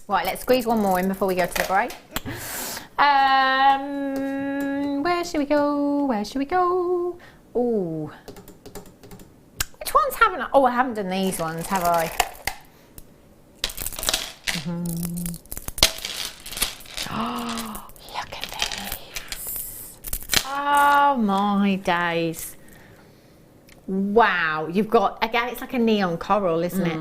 Right, let's squeeze one more in before we go to the break. Where should we go? Where should we go? Ooh. Which ones haven't I? Oh, I haven't done these ones, have I? Oh, look at these. Oh, my days. Wow. You've got, again, it's like a neon coral, isn't it?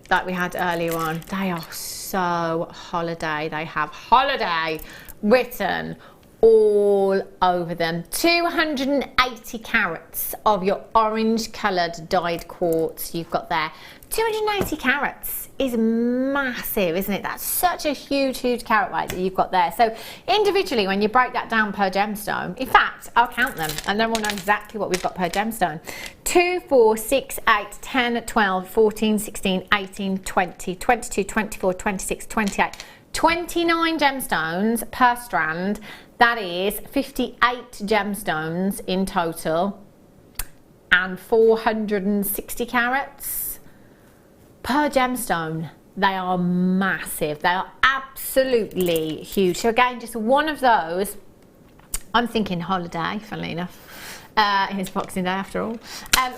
Like we had earlier on. They are so holiday. They have holiday written all over them. 280 carats of your orange coloured dyed quartz you've got there. 280 carats is massive, isn't it? That's such a huge carat weight that you've got there. So individually, when you break that down per gemstone, in fact, I'll count them and then we'll know exactly what we've got per gemstone. 2, 4, 6, 8, 10, 12, 14, 16, 18, 20, 22, 24, 26, 28, 29 gemstones per strand. That is 58 gemstones in total and 460 carats per gemstone. They are massive. They are absolutely huge. So again, just one of those. I'm thinking holiday, funnily enough. It's Boxing Day after all.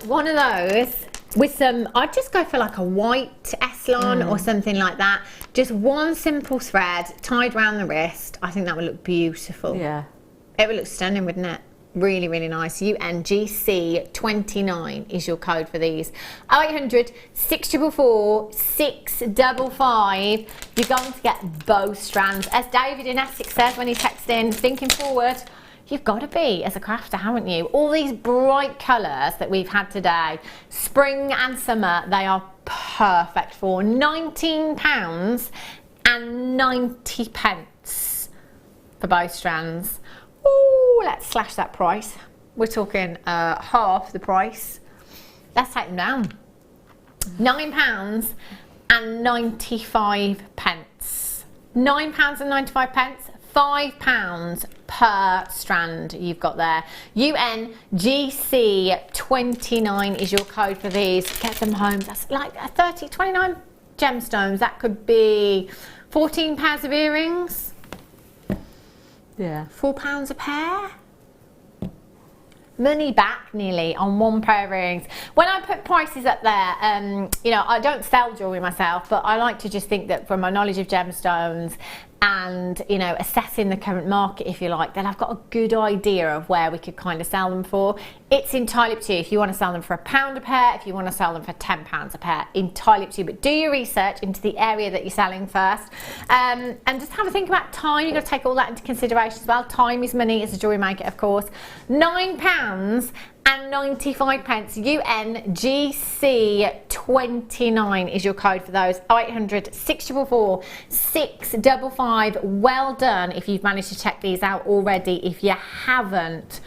One of those with some, I'd just go for like a white Eslan or something like that. Just one simple thread tied around the wrist. I think that would look beautiful. Yeah. It would look stunning, wouldn't it? Really, really nice. UNGC29 is your code for these. 0800 644 655. You're going to get both strands. As David in Essex says when he texts in, thinking forward, you've got to be as a crafter, haven't you? All these bright colours that we've had today, spring and summer, they are perfect for £19.90 for both strands. Ooh, let's slash that price. We're talking half the price. Let's take them down. £9.95. £9.95. £5 per strand you've got there. UNGC29 is your code for these. Get them home. That's like 29 gemstones. That could be 14 pairs of earrings. Yeah. £4 a pair. Money back nearly on one pair of earrings. When I put prices up there, you know, I don't sell jewellery myself, but I like to just think that from my knowledge of gemstones and, you know, assessing the current market, if you like, then I've got a good idea of where we could kind of sell them for. It's entirely up to you if you want to sell them for £1 a pair, if you want to sell them for £10 a pair, entirely up to you. But do your research into the area that you're selling first, and just have a think about time. You've got to take all that into consideration as well. Time is money as a jewellery maker, of course. £9.95 UNGC29 is your code for those. 0800 644 655. Well done if you've managed to check these out already. If you haven't,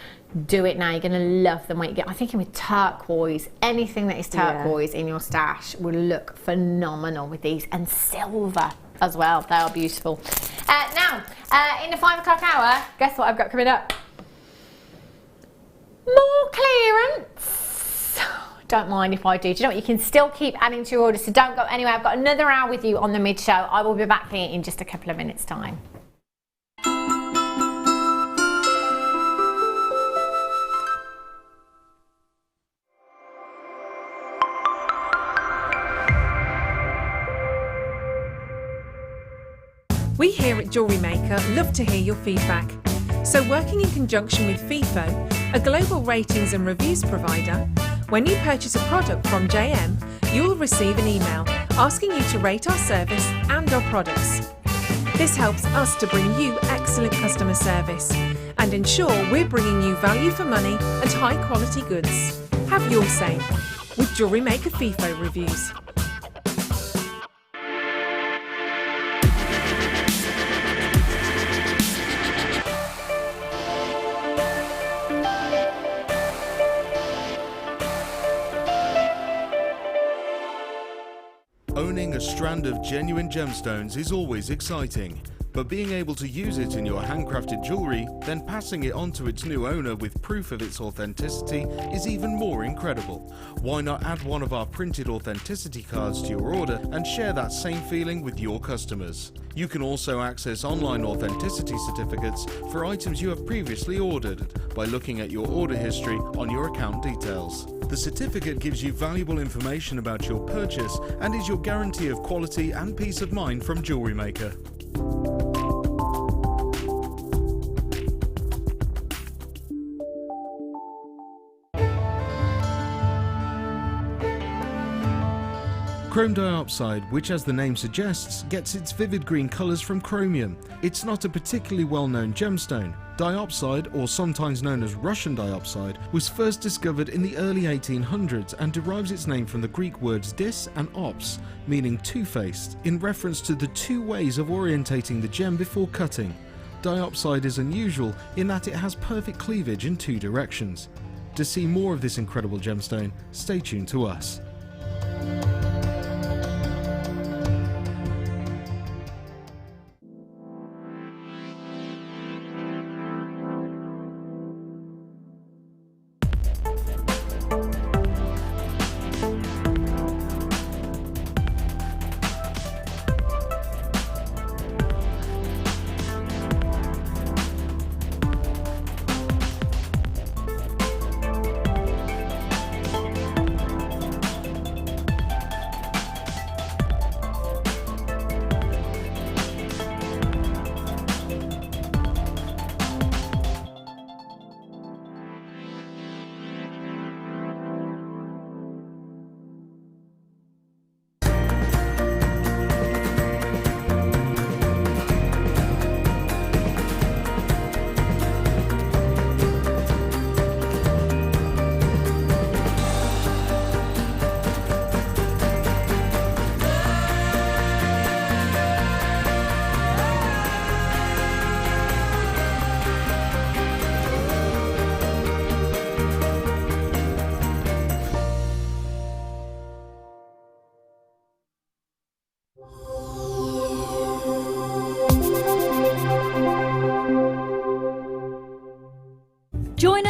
do it now. You're going to love them when you get. I'm thinking with turquoise, anything that is turquoise in your stash will look phenomenal with these, and silver as well. They are beautiful. Now, in the 5 o'clock hour, guess what I've got coming up? More clearance. Don't mind if I do. Do you know what? You can still keep adding to your orders, so don't go anywhere. I've got another hour with you on the mid show. I will be back here in just a couple of minutes' time. We here at Jewellery Maker love to hear your feedback. So working in conjunction with FIFO, a global ratings and reviews provider, when you purchase a product from JM, you will receive an email asking you to rate our service and our products. This helps us to bring you excellent customer service and ensure we're bringing you value for money and high quality goods. Have your say with Jewellery Maker FIFO reviews. Owning a strand of genuine gemstones is always exciting, but being able to use it in your handcrafted jewellery, then passing it on to its new owner with proof of its authenticity is even more incredible. Why not add one of our printed authenticity cards to your order and share that same feeling with your customers? You can also access online authenticity certificates for items you have previously ordered by looking at your order history on your account details. The certificate gives you valuable information about your purchase and is your guarantee of quality and peace of mind from Jewellery Maker. Chrome diopside, which as the name suggests, gets its vivid green colours from chromium. It's not a particularly well-known gemstone. Diopside, or sometimes known as Russian diopside, was first discovered in the early 1800s and derives its name from the Greek words dis and ops, meaning two-faced, in reference to the two ways of orientating the gem before cutting. Diopside is unusual in that it has perfect cleavage in two directions. To see more of this incredible gemstone, stay tuned to us.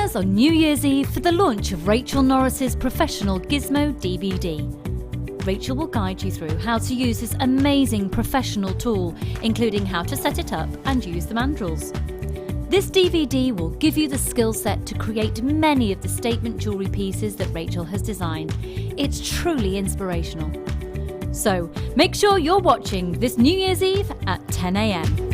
us on New Year's Eve for the launch of Rachel Norris's Professional Gizmo DVD. Rachel will guide you through how to use this amazing professional tool, including how to set it up and use the mandrels. This DVD will give you the skill set to create many of the statement jewellery pieces that Rachel has designed. It's truly inspirational. So make sure you're watching this New Year's Eve at 10 a.m.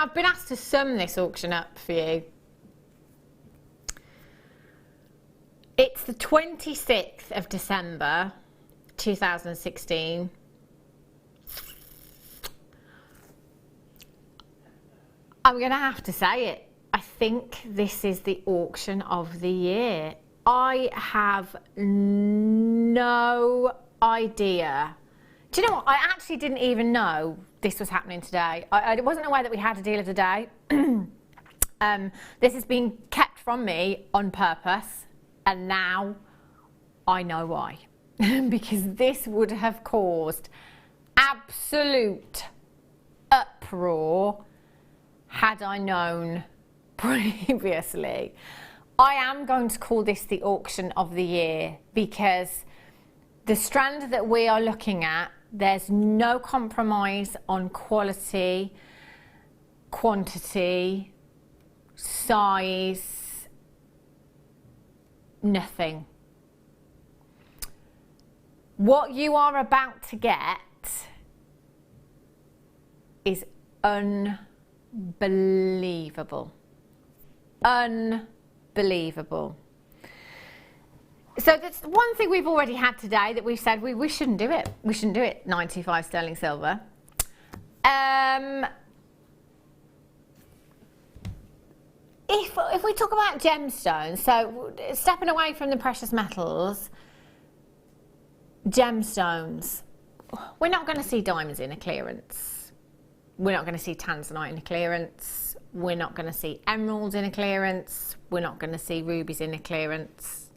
I've been asked to sum this auction up for you. It's the 26th of December 2016. I'm going to have to say it. I think this is the auction of the year. I have no idea. Do you know what? I actually didn't even know this was happening today. I wasn't aware that we had a deal of the day. This has been kept from me on purpose, and now I know why. Because this would have caused absolute uproar had I known previously. I am going to call this the auction of the year because the strand that we are looking at, there's no compromise on quality, quantity, size, nothing. What you are about to get is unbelievable. Unbelievable. So that's one thing we've already had today that we've said we shouldn't do it. We shouldn't do it. 95 sterling silver. If we talk about gemstones, so stepping away from the precious metals, gemstones, we're not going to see diamonds in a clearance. We're not going to see tanzanite in a clearance. We're not going to see emeralds in a clearance. We're not going to see rubies in a clearance.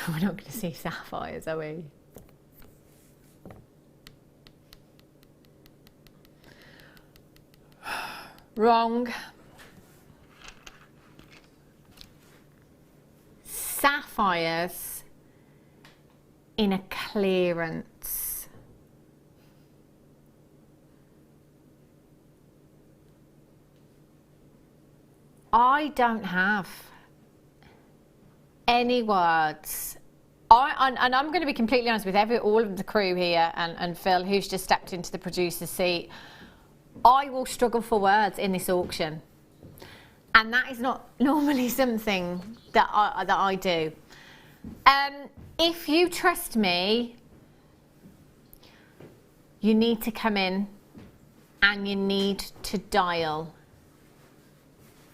We're not going to see sapphires, are we? Wrong. Sapphires in a clearance. I don't have any words. And I'm going to be completely honest with all of the crew here and Phil, who's just stepped into the producer's seat. I will struggle for words in this auction, and that is not normally something that I do. If you trust me, you need to come in and you need to dial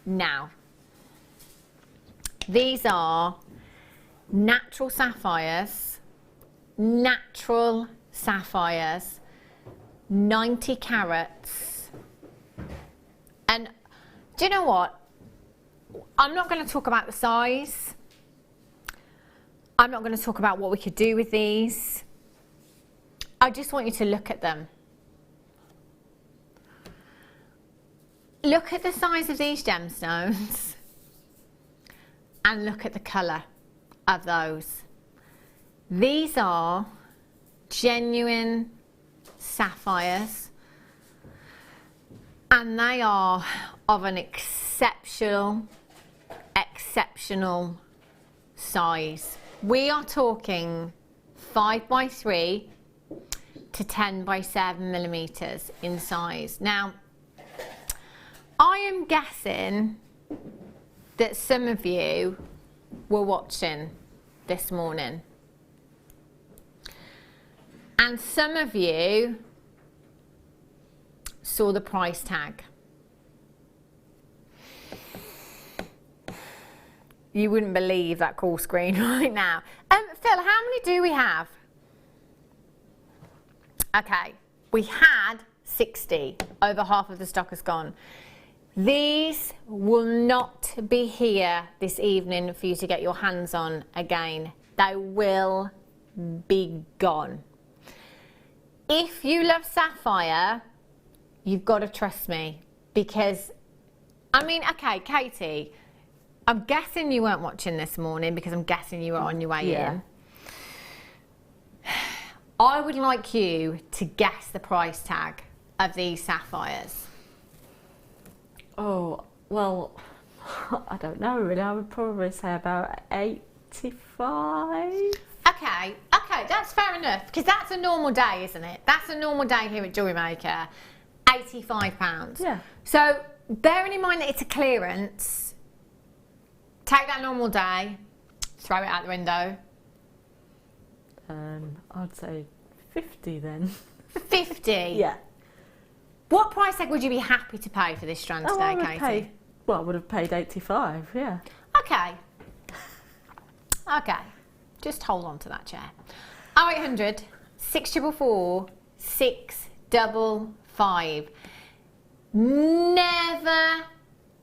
now. These are natural sapphires, 90 carats. And do you know what? I'm not going to talk about the size. I'm not going to talk about what we could do with these. I just want you to look at them. Look at the size of these gemstones and look at the colour of those. These are genuine sapphires, and they are of an exceptional size. We are talking 5x3 to 10 by 7 millimeters in size. Now, I am guessing that some of you were watching this morning, and some of you saw the price tag. You wouldn't believe that call screen right now. Phil, how many do we have? Okay, we had 60. Over half of the stock has gone. These will not be here this evening for you to get your hands on again. They will be gone. If you love Sapphire, you've got to trust me, because, I mean, okay, Katie, I'm guessing you weren't watching this morning because I'm guessing you were on your way in. I would like you to guess the price tag of these sapphires. Oh, well, I don't know really. I would probably say about 85. Okay, that's fair enough, because that's a normal day, isn't it? That's a normal day here at Jewellery Maker. £85. Yeah. So, bearing in mind that it's a clearance, take that normal day, throw it out the window. I'd say 50 then. 50? Yeah. What price tag would you be happy to pay for this strand today, Katie? I would have paid 85, yeah. Okay. Okay. Just hold on to that chair. 0800 644 655. Never,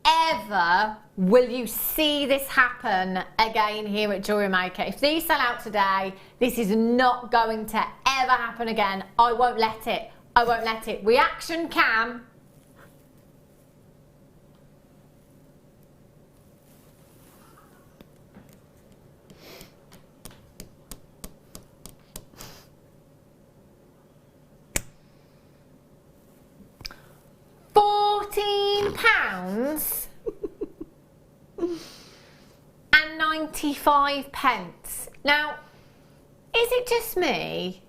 ever will you see this happen again here at Jewellery Maker. If these sell out today, this is not going to ever happen again. I won't let it. I won't let it. Reaction cam. £14 and 95 pence. Now, is it just me?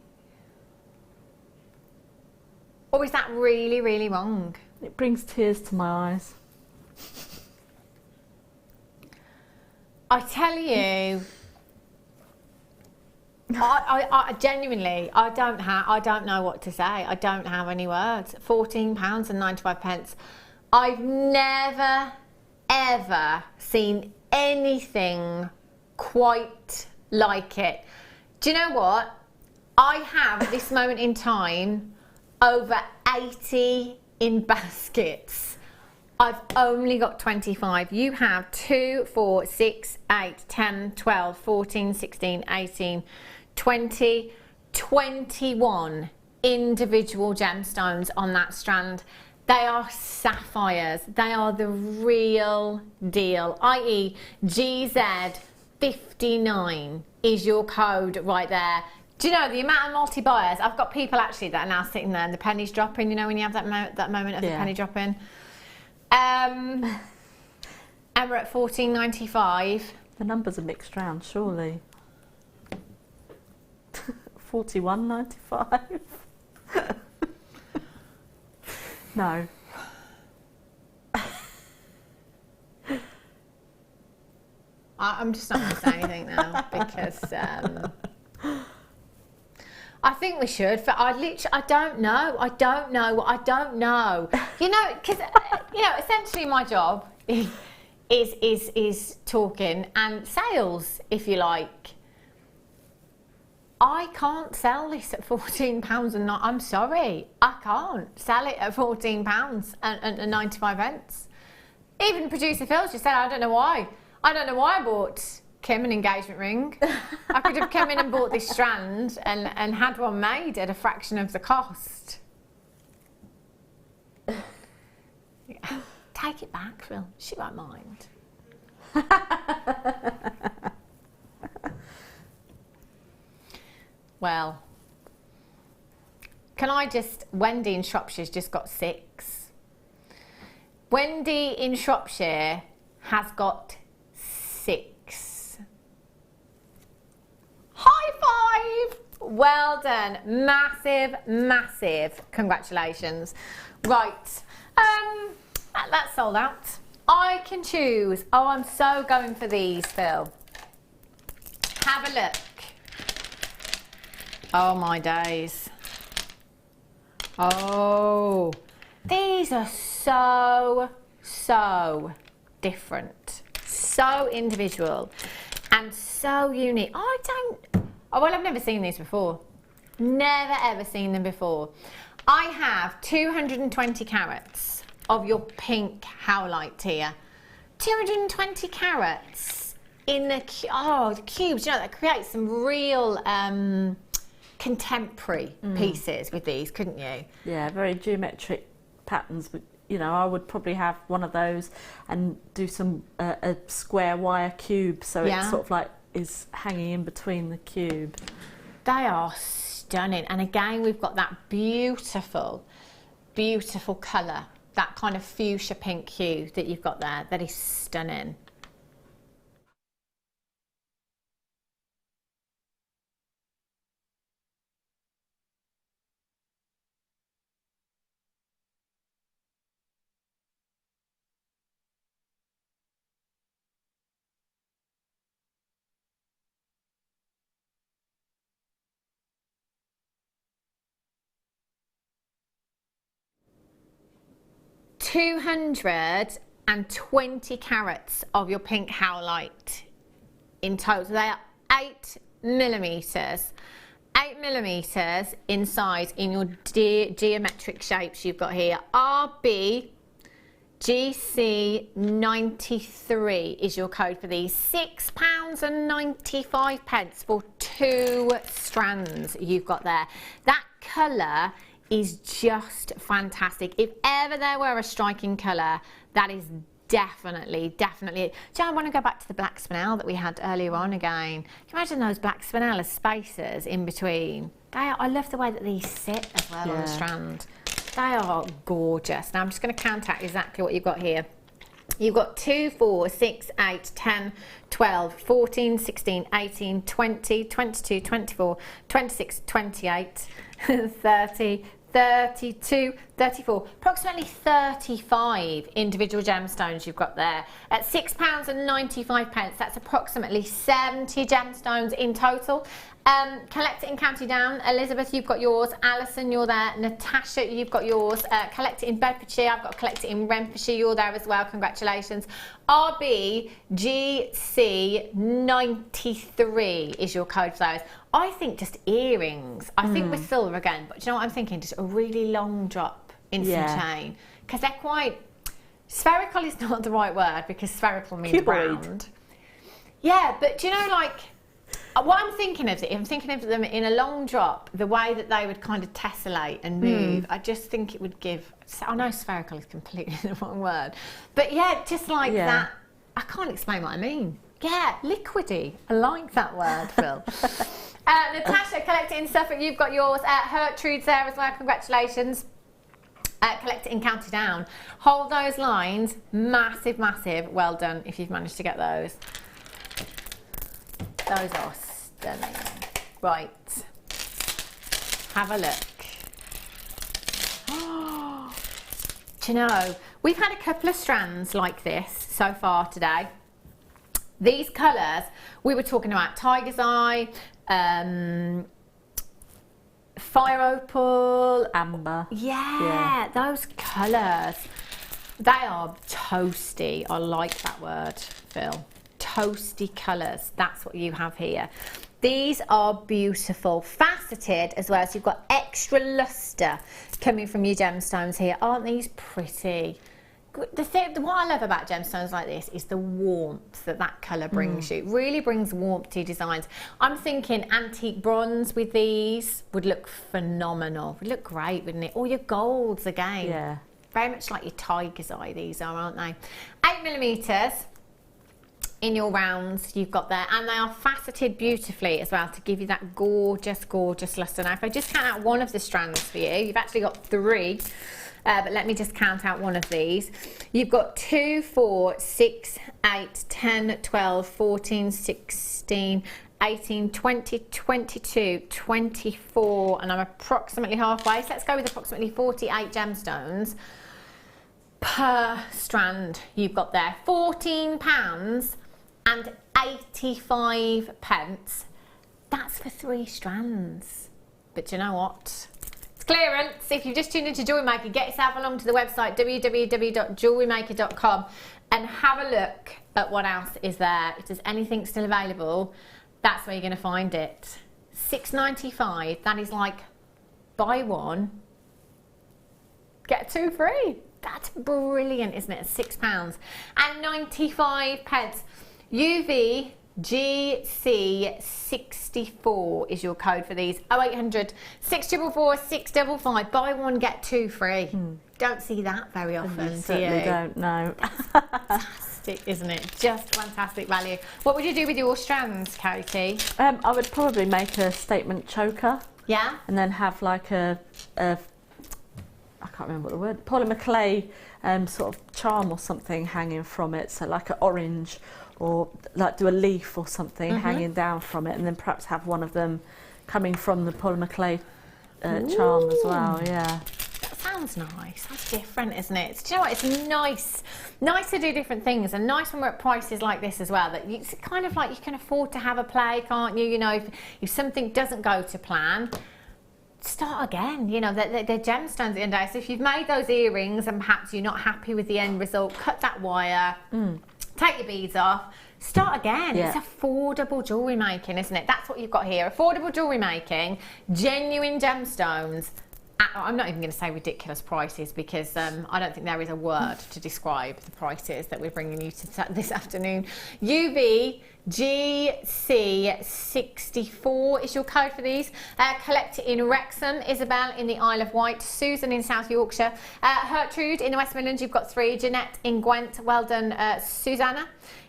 Or is that really, really wrong? It brings tears to my eyes. I tell you, I genuinely, I don't know what to say. I don't have any words. £14 and 95 pence. I've never, ever seen anything quite like it. Do you know what? I have, at this moment in time, over 80 in baskets. I've only got 25. You have 2, 4, 6, 8, 10, 12, 14, 16, 18, 20, 21 individual gemstones on that strand. They are sapphires. They are the real deal, i.e. GZ59 is your code right there. Do you know the amount of multi-buyers? I've got people actually that are now sitting there and the penny's dropping, you know, when you have that moment of the penny dropping. And we're at £14.95. The numbers are mixed round, surely. £41.95. No. I'm just not going to say anything now because I think we should. I don't know. You know, because you know, essentially my job is talking and sales, if you like. I can't sell this at £14 and I'm sorry, I can't sell it at £14 and 95 pence. Even producer Phil just said, I don't know why I bought Kim an engagement ring. I could have come in and bought this strand and had one made at a fraction of the cost. Take it back, Phil. She won't mind. Well, can I just... Wendy in Shropshire's just got 6. Wendy in Shropshire has got 6. High five! Well done. Massive, massive congratulations. Right, that's sold out. I can choose. Oh, I'm so going for these, Phil. Have a look. Oh my days. Oh, these are so different, so individual and so unique. Oh, well, I've never seen these before. Never ever seen them before. I have 220 carats of your pink howlite here. 220 carats in the cubes. You know, that creates some real contemporary pieces with these, couldn't you? Yeah, very geometric patterns. But you know, I would probably have one of those and do some a square wire cube, so it sort of like is hanging in between the cube. They are stunning, and again we've got that beautiful colour, that kind of fuchsia pink hue that you've got there. That is stunning. $220 carats of your pink howlite in total. They are 8 millimeters. 8 millimeters in size in your geometric shapes you've got here. RBGC93 is your code for these. £6.95 for 2 strands you've got there. That colour is just fantastic. If ever there were a striking colour, that is definitely it. Do you know, I want to go back to the black spinel that we had earlier on again. Can you imagine those black spinel spaces in between? I love the way that these sit as well on the strand. They are gorgeous. Now I'm just going to count out exactly what you've got here. You've got 2, 4, 6, 8, 10, 12, 14, 16, 18, 20, 22, 24, 26, 28, 30, 32, 34, approximately 35 individual gemstones you've got there. At £6.95, that's approximately 70 gemstones in total. Collect it in County Down. Elizabeth, you've got yours. Alison, you're there. Natasha, you've got yours. Collect it in Bedfordshire. I've got to collect it in Renfrewshire. You're there as well. Congratulations. RBGC93 is your code for those. I think just earrings. I think with silver again, but do you know what I'm thinking? Just a really long drop in some chain. Because they're quite... Spherical is not the right word because spherical means round. Yeah, but do you know, like... What I'm thinking of them in a long drop, the way that they would kind of tessellate and move, I just think it would give... I know spherical is completely the wrong word. But yeah, just like that. I can't explain what I mean. Yeah, liquidy. I like that word, Phil. Natasha, collect it in Suffolk. You've got yours. Gertrude's there as well. Congratulations. Collect it in County Down. Hold those lines. Massive, massive. Well done if you've managed to get those. Those are stunning. Right. Have a look. Do you know, we've had a couple of strands like this so far today. These colours, we were talking about tiger's eye, fire opal, amber. Yeah, those colours. They are toasty. I like that word, Phil. Toasty colours. That's what you have here. These are beautiful, faceted as well. So you've got extra lustre coming from your gemstones here. Aren't these pretty? What I love about gemstones like this is the warmth that colour brings you. It really brings warmth to your designs. I'm thinking antique bronze with these would look phenomenal. Would look great, wouldn't it? Or your golds again. Yeah. Very much like your tiger's eye, these are, aren't they? 8 millimetres in your rounds you've got there, and they are faceted beautifully as well to give you that gorgeous, gorgeous lustre. Now, if I just count out one of the strands for you, you've actually got 3. But let me just count out one of these. You've got 2, 4, 6, 8, 10, 12, 14, 16, 18, 20, 22, 24, and I'm approximately halfway. So let's go with approximately 48 gemstones per strand you've got there. £14.85. That's for 3 strands. But you know what? It's clearance. If you've just tuned into Jewellery Maker, get yourself along to the website www.jewellerymaker.com and have a look at what else is there. If there's anything still available, that's where you're going to find it. £6.95. That is like buy one, get 2 free. That's brilliant, isn't it? £6.95. UVGC64 is your code for these. 0800 644 655. Buy one, get 2 free. Don't see that very often, do you? Certainly don't, no. Fantastic, isn't it? Just fantastic value. What would you do with your strands, Katie? I would probably make a statement choker. Yeah? And then have like a I can't remember what the word, polymer clay sort of charm or something hanging from it. So like an orange, or like do a leaf or something hanging down from it, and then perhaps have one of them coming from the polymer clay charm as well. Yeah. That sounds nice. That's different, isn't it? Do you know what? It's nice to do different things, and nice when we're at prices like this as well. That it's kind of like you can afford to have a play, can't you? You know, if something doesn't go to plan, start again. You know, they're gemstones at the end of the day. So if you've made those earrings and perhaps you're not happy with the end result, cut that wire, take your beads off, start again. Yeah. It's affordable jewellery making, isn't it? That's what you've got here. Affordable jewellery making, genuine gemstones. I'm not even going to say ridiculous prices, because I don't think there is a word to describe the prices that we're bringing you to this afternoon. UVGC64 is your code for these. Collect in Wrexham, Isabel in the Isle of Wight, Susan in South Yorkshire, Gertrude in the West Midlands, you've got 3, Jeanette in Gwent, well done, Susanna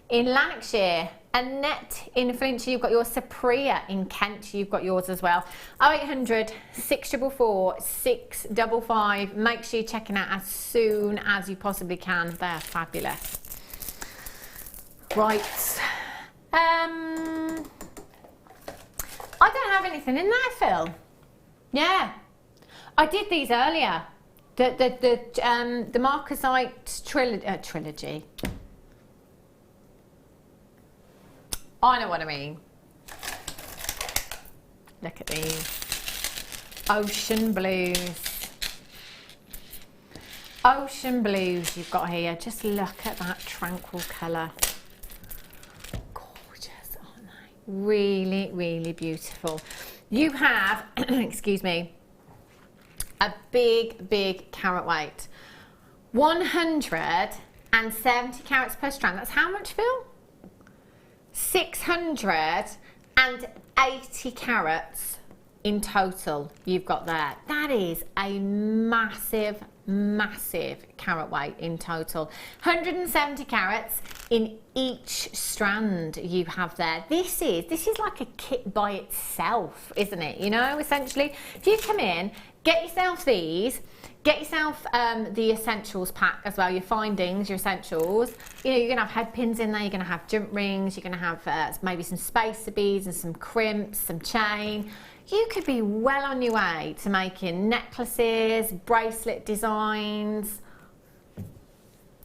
in Lanarkshire, Annette in Flintshire, you've got your Sapphire in Kent, you've got yours as well. 0800 644 655. Make sure you're checking out as soon as you possibly can. They are fabulous. Right. I don't have anything in there, Phil. Yeah. I did these earlier. The marcasite trilogy. I know what I mean. Look at these. Ocean blues. Ocean blues you've got here. Just look at that tranquil colour. Gorgeous, aren't they? Really, really beautiful. You have, excuse me, a big carat weight. 170 carats per strand. That's how much, Phil? 680 carats in total you've got there. That is a massive carat weight in total. 170 carats in each strand you have there. This is like a kit by itself, isn't it? You know, essentially, if you come in, get yourself these, get yourself the essentials pack as well, your findings, your essentials. You know, you're going to have head pins in there, you're going to have jump rings, you're going to have maybe some spacer beads and some crimps, some chain. You could be well on your way to making necklaces, bracelet designs.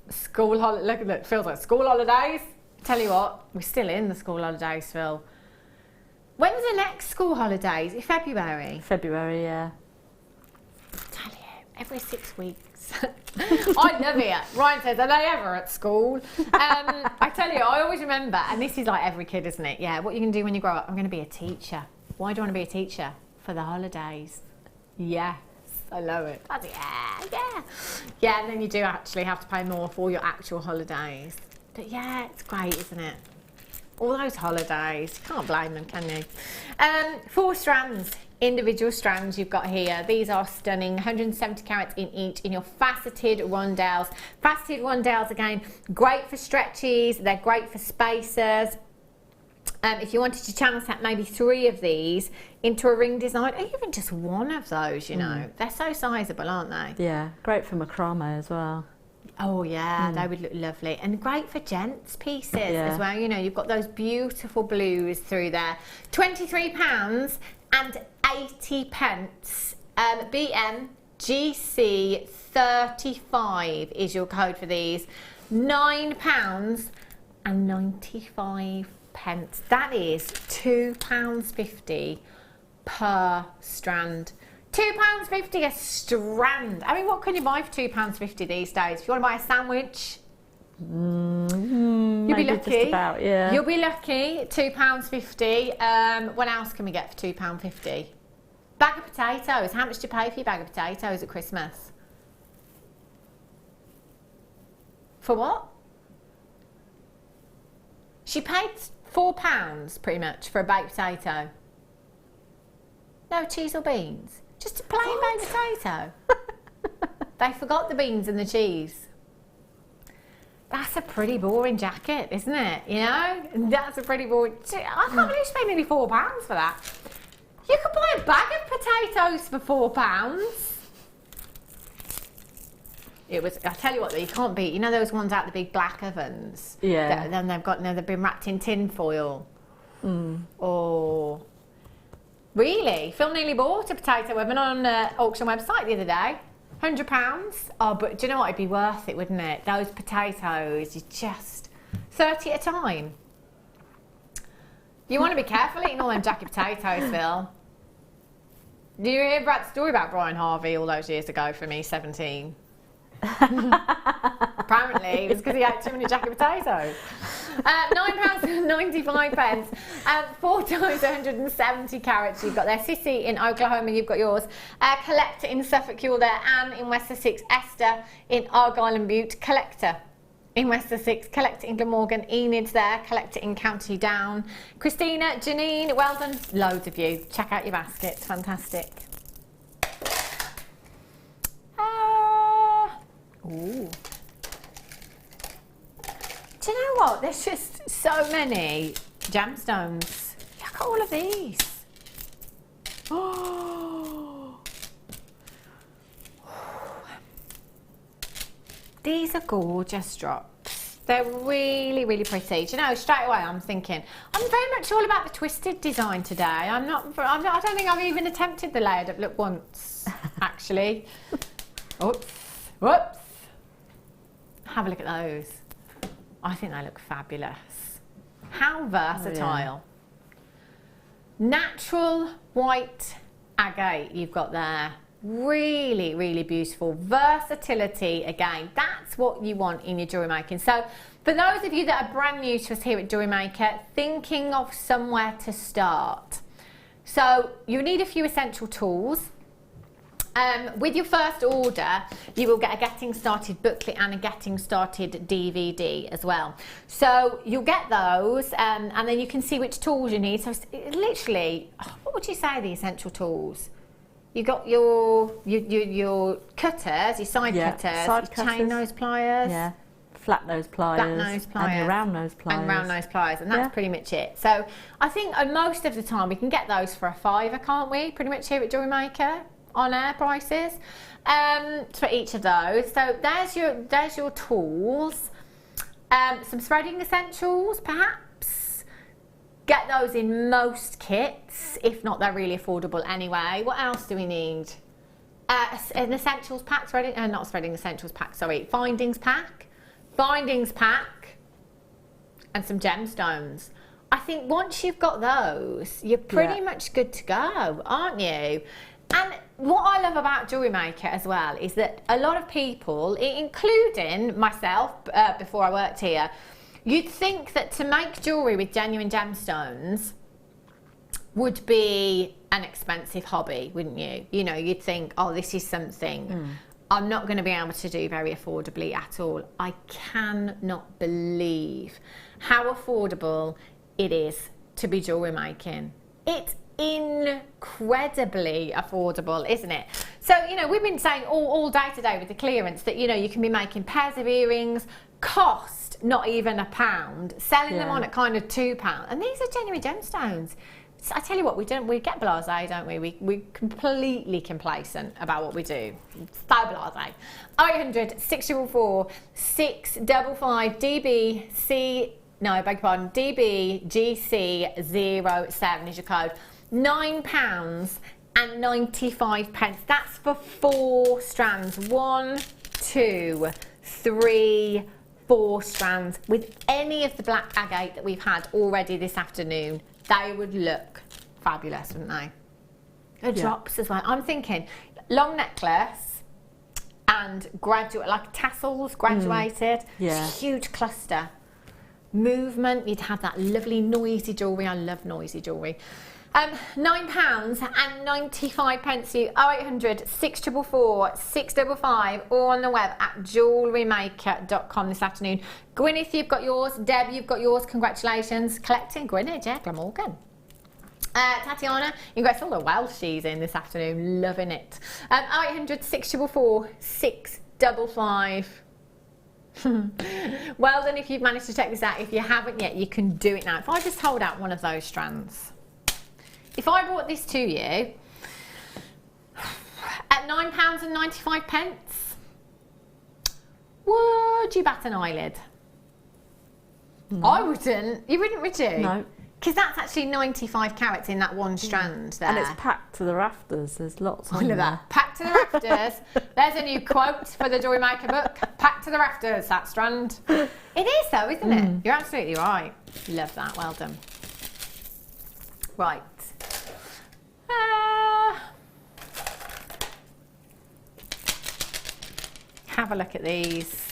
School holiday, look, it feels like school holidays. Tell you what, we're still in the school holidays, Phil. When's the next school holidays? In February? February, yeah. Tell you, every 6 weeks. I love it. Ryan says, are they ever at school? I tell you, I always remember, and this is like every kid, isn't it? Yeah, what are you going to do when you grow up? I'm going to be a teacher. Why do you want to be a teacher? For the holidays. Yes, I love it. That's, yeah, and then you do actually have to pay more for your actual holidays. But yeah, it's great, isn't it? All those holidays, can't blame them, can you? 4 strands, individual strands you've got here. These are stunning, 170 carats in each in your faceted rondelles. Faceted rondelles, again, great for stretchies, they're great for spacers. If you wanted to channel set maybe 3 of these into a ring design, or even just one of those, you know, they're so sizable, aren't they? Yeah, great for macrame as well. Oh yeah, they would look lovely and great for gents pieces as well. You know, you've got those beautiful blues through there. £23 and 80 pence. BMGC 35 is your code for these. £9 and 95 pence. That is £2.50 per strand. £2.50 a strand. I mean, what can you buy for £2.50 these days? If you want to buy a sandwich, you'll be lucky. Just about, yeah. You'll be lucky. £2.50. What else can we get for £2.50? Bag of potatoes. How much do you pay for your bag of potatoes at Christmas? For what? She paid £4 pretty much for a baked potato. No cheese or beans. Just a plain baked potato. They forgot the beans and the cheese. That's a pretty boring jacket, isn't it? You know? That's a pretty boring... I can't believe she paid nearly £4 for that. You could buy a bag of potatoes for £4. It was... I tell you what, though, you can't beat... You know those ones out of the big black ovens? Yeah. Then they've got... they've been wrapped in tin foil. Oh... Really? Phil nearly bought a potato oven on an auction website the other day. £100. Oh, but do you know what? It'd be worth it, wouldn't it? Those potatoes, you just... 30 at a time. You want to be careful eating all them jacket potatoes, Phil. Do you hear Brad's story about Brian Harvey all those years ago from E17? Apparently, it was because he ate too many jacket potatoes. £9.95. 4 times 170 carats you've got there. Sissy in Oklahoma, you've got yours. Collector in Suffolk, you're there. Anne in West Sussex. Esther in Argyll and Bute. Collector in West Sussex. Collector in Glamorgan. Enid's there. Collector in County Down. Christina, Janine, well done. Loads of you. Check out your baskets. Fantastic. Ooh. Do you know what? There's just so many gemstones. Look at all of these. Oh. These are gorgeous drops. They're really, really pretty. Do you know, straight away I'm thinking, I'm very much all about the twisted design today. I don't think I've even attempted the layered up look once, actually. Oops. Whoops. Have a look at those. I think they look fabulous. How versatile. Natural white agate you've got there. Really, really beautiful. Versatility again. That's what you want in your jewellery making. So for those of you that are brand new to us here at Jewellery Maker, thinking of somewhere to start. So you need a few essential tools. With your first order, you will get a Getting Started booklet and a Getting Started DVD as well. So you'll get those, and then you can see which tools you need. So it's literally, what would you say are the essential tools? You got your cutters, your side cutters, your chain nose pliers. Flat nose pliers. And your round nose pliers. And round nose pliers, and that's pretty much it. So I think most of the time we can get those for a £5, can't we? Pretty much here at Jewellery Maker. On air prices for each of those. So there's your tools. Some threading essentials perhaps. Get those in most kits, if not they're really affordable anyway. What else do we need? An essentials pack, not threading essentials pack, sorry, findings pack, and some gemstones. I think once you've got those, you're pretty much good to go, aren't you? And what I love about Jewellery Maker as well is that a lot of people, including myself before I worked here, you'd think that to make jewellery with genuine gemstones would be an expensive hobby, wouldn't you? You know, you'd think, oh, this is something I'm not going to be able to do very affordably at all. I cannot believe how affordable it is to be jewellery making. It's incredibly affordable, isn't it? So, you know, we've been saying all day today with the clearance that, you know, you can be making pairs of earrings, cost not even £1, selling them on at kind of £2. And these are genuine gemstones. I tell you what, we get blasé, don't we? We're completely complacent about what we do. So blasé. 0800 644 655 DBC. No, I beg your pardon. DBGC07 is your code. £9.95. That's for 4 strands. 1, 2, 3, 4 strands. With any of the black agate that we've had already this afternoon, they would look fabulous, wouldn't they? The drops as well. I'm thinking long necklace and like tassels, graduated. Yeah. Huge cluster. Movement, you'd have that lovely noisy jewellery. I love noisy jewellery. £9.95 to 0800 644 655 or on the web at JewelleryMaker.com this afternoon. Gwyneth, you've got yours. Deb, you've got yours. Congratulations. Collecting Gwyneth, yeah, Glamorgan. Tatiana, you've got all the Welshies in this afternoon. Loving it. 0800 644 655. Well done if you've managed to check this out. If you haven't yet, you can do it now. If I just hold out one of those strands, if I brought this to you at £9.95, would you bat an eyelid? No. I wouldn't. You wouldn't, would you? No. Because that's actually 95 carats in that one strand there. And it's packed to the rafters. There's lots on there. That. Packed to the rafters. There's a new quote for the Jewellery Maker book. Packed to the rafters, that strand. It is though, isn't it? You're absolutely right. Love that. Well done. Right. Have a look at these.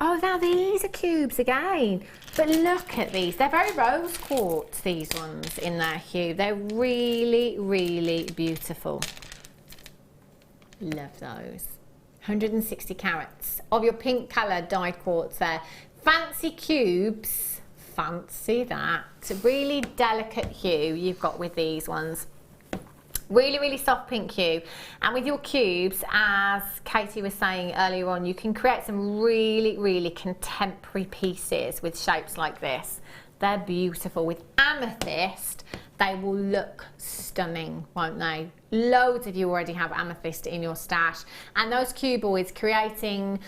Oh, now these are cubes again. But look at these. They're very rose quartz, these ones, in their hue. They're really, really beautiful. Love those. 160 carats of your pink colour dyed quartz there. Fancy cubes. Fancy that. Really delicate hue you've got with these ones. Really, really soft pink hue. And with your cubes, as Katie was saying earlier on, you can create some really, really contemporary pieces with shapes like this. They're beautiful. With amethyst, they will look stunning, won't they? Loads of you already have amethyst in your stash. And those cuboids creating,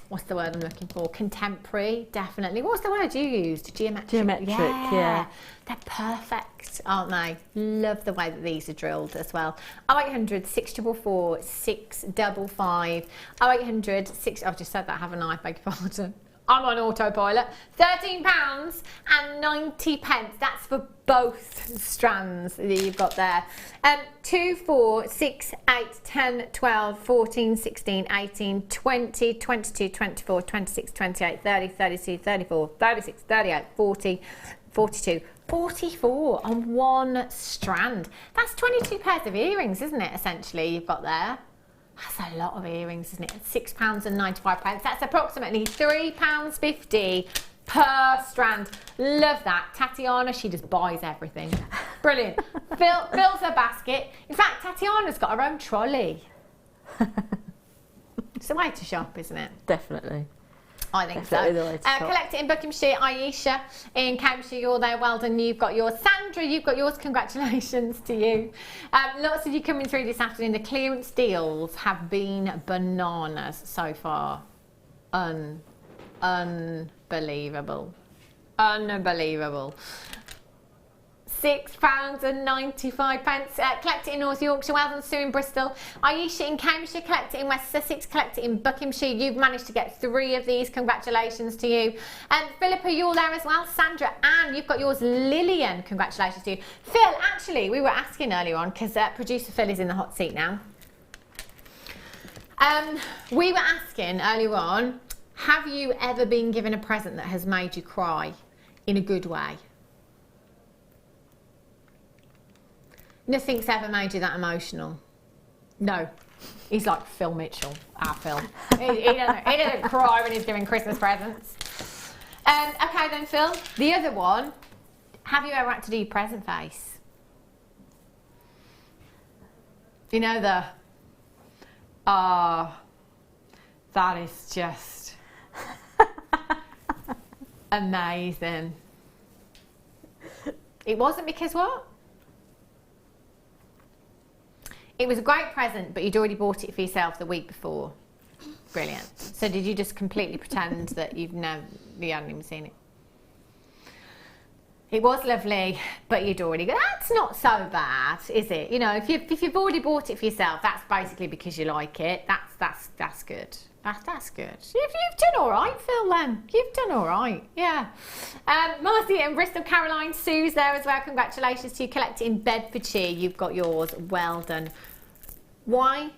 what's the word I'm looking for? Contemporary, definitely. What's the word you used? Geometric. Geometric, yeah. They're perfect, aren't they? Love the way that these are drilled as well. 0800 644 655. 0800 6. I've just said that, haven't I? Beg your pardon. I'm on autopilot. £13.90. That's for both strands that you've got there. 2, 4, 6, 8, 10, 12, 14, 16, 18, 20, 22, 24, 26, 28, 30, 32, 34, 36, 38, 40, 42, 44 on one strand. That's 22 pairs of earrings, isn't it, essentially, you've got there? That's a lot of earrings, isn't it? £6.95. That's approximately £3.50 per strand. Love that. Tatiana, she just buys everything. Brilliant. Fills her basket. In fact, Tatiana's got her own trolley. It's a way to shop, isn't it? Definitely. I think Definitely so. the way to shop. Collect it in Buckinghamshire. Aisha in Cambridgeshire, you're there. Well done. You've got yours. Sandra, you've got yours. Congratulations to you. Lots of you coming through this afternoon. The clearance deals have been bananas so far. Unbelievable. Unbelievable. £6.95. Collect it in North Yorkshire. Well done, Sue in Bristol. Aisha in Cambridgeshire. Collect it in West Sussex. Collect it in Buckinghamshire. You've managed to get 3 of these. Congratulations to you. And Philippa, you're there as well. Sandra, Anne, you've got yours. Lillian, congratulations to you. Phil, actually, we were asking earlier on, because producer Phil is in the hot seat now. We were asking earlier on, have you ever been given a present that has made you cry in a good way? Nothing's ever made you that emotional. No. He's like Phil Mitchell, our Phil. He doesn't cry when he's giving Christmas presents. Okay then, Phil. The other one, have you ever had to do your present face? You know the, that is just amazing. It wasn't because what? It was a great present, but you'd already bought it for yourself the week before. Brilliant. So did you just completely pretend that you hadn't even seen it? It was lovely, but you'd already go, that's not so bad, is it? You know, if you've already bought it for yourself, that's basically because you like it. That's good. That's good. You've done all right, Phil, then. You've done all right, yeah. Marcy and Bristol, Caroline, Sue's there as well. Congratulations to you. Collect it in Bedfordshire. You've got yours. Well done. YJGC.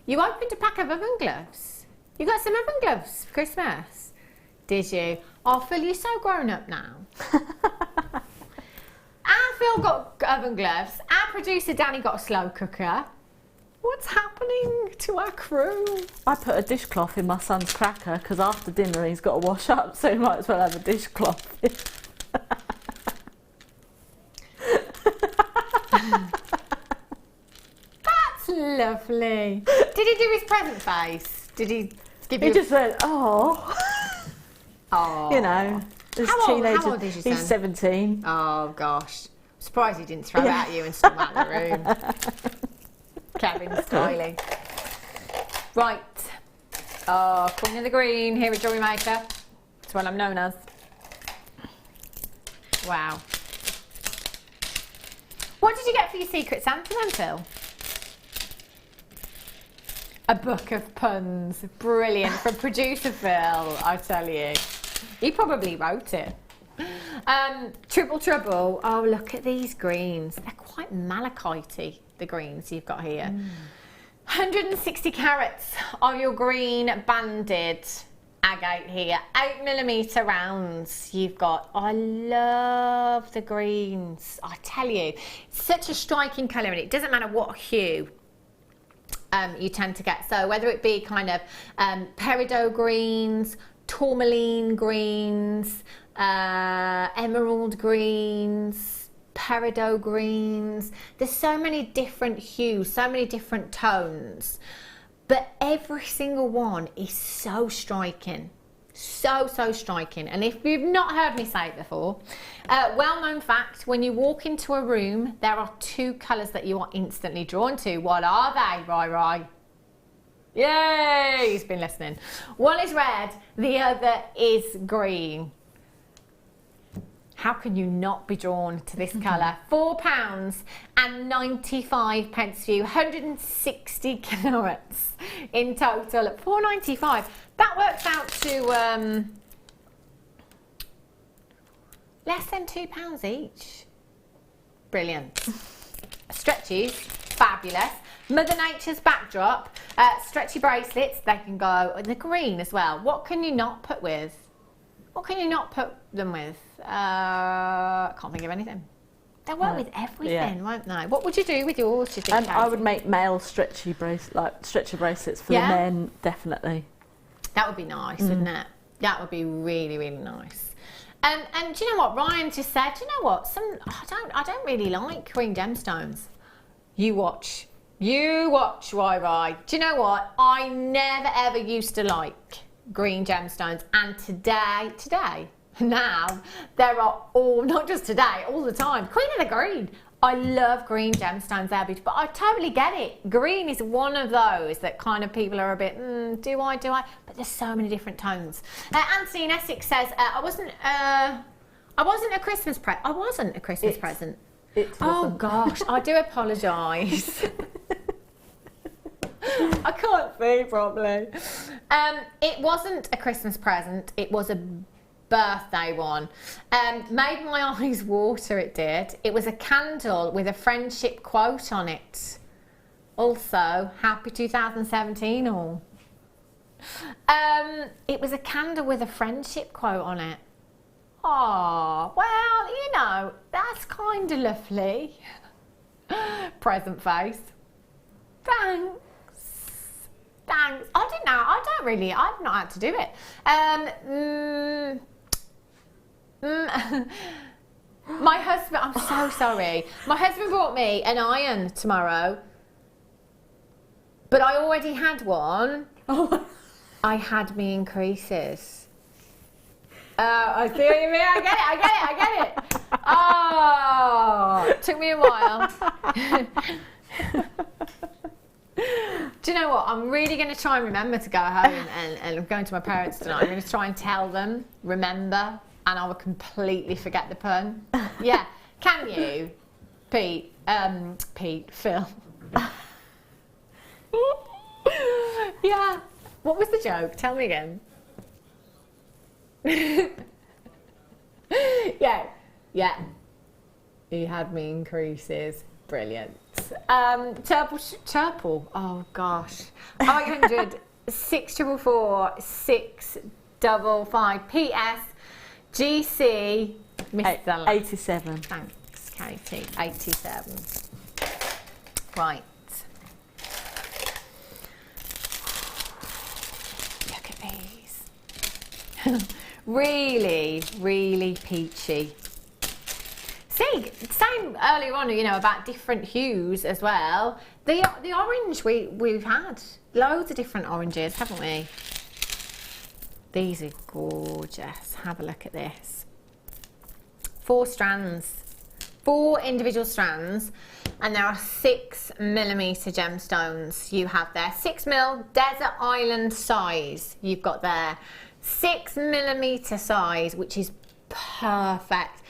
You opened a pack of oven gloves. You got some oven gloves for Christmas. Did you? Oh, Phil, you're so grown up now. Our Phil got oven gloves. Our producer Danny got a slow cooker. What's happening to our crew? I put a dishcloth in my son's cracker because after dinner he's got to wash up, so he might as well have a dishcloth. That's lovely. Did he do his present face? Did he give you? He just went, oh. Oh. You know, this how teenager. Old is your son? He's 17. Oh gosh. I'm surprised he didn't throw it at you and storm out of the room. Kevin's styling. Right. Oh, Queen of the Green here at Jewellery Maker. That's what I'm known as. Wow. What did you get for your Secret Santa then, Phil? A book of puns. Brilliant. From producer Phil, I tell you. He probably wrote it. Triple Trouble. Oh, look at these greens. They're quite malachite-y, the greens you've got here. 160 carats of your green banded agate here. 8mm rounds you've got. I love the greens. I tell you, it's such a striking colour, and it doesn't matter what hue you tend to get. So whether it be kind of peridot greens, tourmaline greens, emerald greens, peridot greens. There's so many different hues, so many different tones, but every single one is so striking. So striking. And if you've not heard me say it before, well-known fact, when you walk into a room, there are two colours that you are instantly drawn to. What are they, Rai? Yay, he's been listening. One is red, the other is green. How can you not be drawn to this colour? £4.95 for you, 160 carats in total at £4.95. That works out to less than £2 each. Brilliant. Stretchies, fabulous. Mother Nature's backdrop, stretchy bracelets, they can go in the green as well. What can you not put with? What can you not put them with? Can't think of anything. They'll work with everything, won't they? What would you do with yours, do you think, I would make male stretchy bracelets for the men, definitely. That would be nice, wouldn't it? That would be really, really nice. And do you know what Ryan just said? Do you know what? I don't really like green gemstones. You watch, Rai. Do you know what? I never ever used to like green gemstones, and today, now, there are not just today, all the time. Queen of the Green. I love green gemstones, they're beautiful, but I totally get it. Green is one of those that kind of people are a bit, do I? But there's so many different tones. Anthony in Essex says, I wasn't a Christmas present. Oh gosh, I do apologise. I can't see properly. It wasn't a Christmas present, it was a birthday one. Made my eyes water, it did. It was a candle with a friendship quote on it. Also, happy 2017 all. It was a candle with a friendship quote on it. Oh, well, you know, that's kind of lovely. Present face. Thanks. I didn't know. I've not had to do it. My husband, I'm so sorry. My husband brought me an iron tomorrow, but I already had one. I had me increases. I see what you mean. I get it. Oh, it took me a while. Do you know what? I'm really going to try and remember to go home and I'm going to my parents tonight. I'm going to try and tell them, remember, and I will completely forget the pun. Yeah. Can you, Phil? Yeah. What was the joke? Tell me again. Yeah. You had me in creases. Brilliant. Turple. Oh gosh. 800 644 655. PS GC. Mr. 87. Thanks, Katie. 87. Right. Look at these. Really, really peachy. See, same earlier on, you know, about different hues as well. The orange we've had loads of different oranges, haven't we? These are gorgeous. Have a look at this. 4 strands, 4 individual strands, and there are 6mm gemstones you have there. 6mm desert island size you've got there. 6mm size, which is perfect.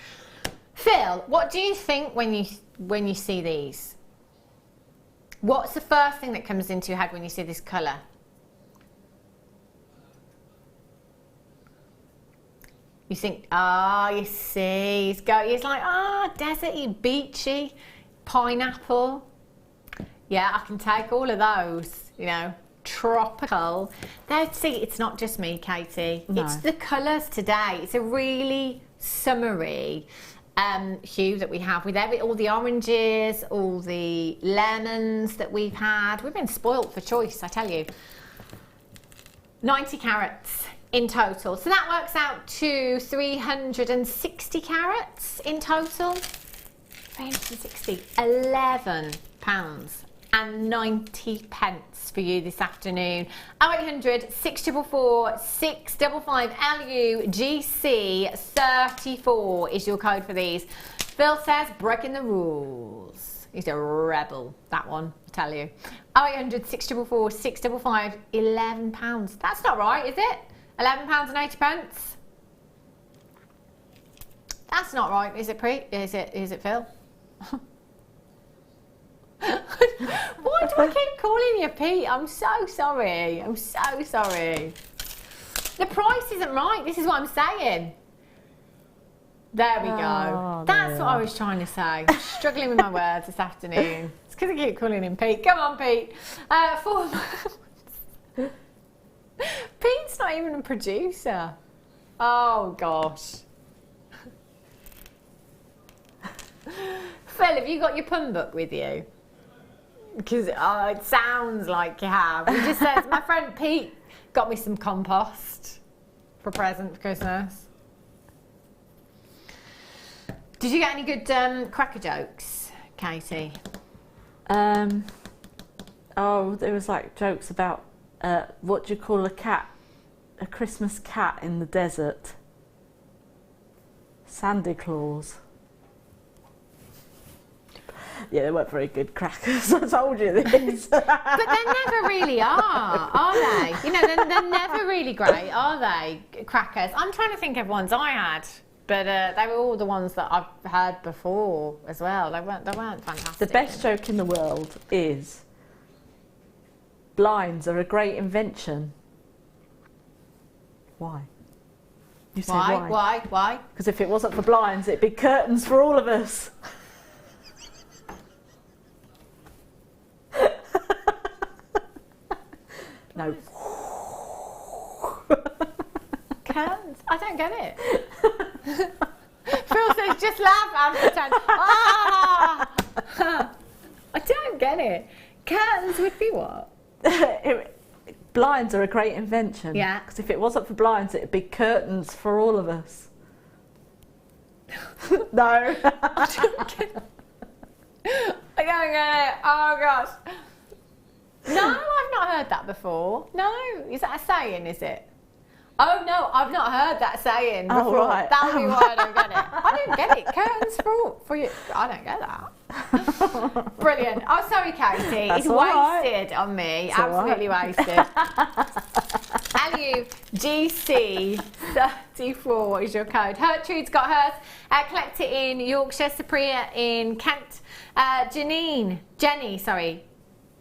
Phil, what do you think when you see these? What's the first thing that comes into your head when you see this colour? You think, you see, it's like, deserty, beachy, pineapple. Yeah, I can take all of those, you know, tropical. Now, see, it's not just me, Katie. No. It's the colours today. It's a really summery hue that we have with all the oranges, all the lemons that we've had. We've been spoilt for choice, I tell you. 90 carats in total. So that works out to 360 carats in total. 360. £11.90 for you this afternoon. 0800 644 655 LUGC 34 is your code for these. Phil says breaking the rules. He's a rebel, that one, I tell you. 0800 644 655 £11. That's not right, is it? £11.80. That's not right, is it, Is it Phil? Why do I keep calling you Pete? I'm so sorry. I'm so sorry. The price isn't right. This is what I'm saying. There we go. That's what I was trying to say. I'm struggling with my words this afternoon. It's because I keep calling him Pete. Come on, Pete. 4 months. Pete's not even a producer. Oh, gosh. Phil, have you got your pun book with you? Because it sounds like you have. He just says, my friend Pete got me some compost for a present for Christmas. Did you get any good cracker jokes, Katie? There was like jokes about what do you call a cat? A Christmas cat in the desert? Santa Claus. Yeah, they weren't very good crackers, I told you this. But they never really are they? You know, they're never really great, are they, crackers? I'm trying to think of ones I had, but they were all the ones that I've heard before as well. They weren't fantastic. The best joke in the world is blinds are a great invention. Why? You say why? Why? Because if it wasn't for blinds, it'd be curtains for all of us. No. Curtains? I don't get it. Phil says, just laugh and pretend. I don't get it. Curtains would be what? Blinds are a great invention. Yeah. Because if it wasn't for blinds, it'd be curtains for all of us. No. I don't get it. I don't get it. Oh, gosh. No, I've not heard that before. No, is that a saying, is it? Oh no, I've not heard that saying before. Oh, right. That'll be why I don't get it. I don't get it. Curtains for you. I don't get that. Brilliant. Oh, sorry, Katie. That's it's all wasted on me. It's all Absolutely wasted. LUGC 34 is your code. Gertrude's got hers. Collect it in Yorkshire. Sapphire in Kent. Jenny,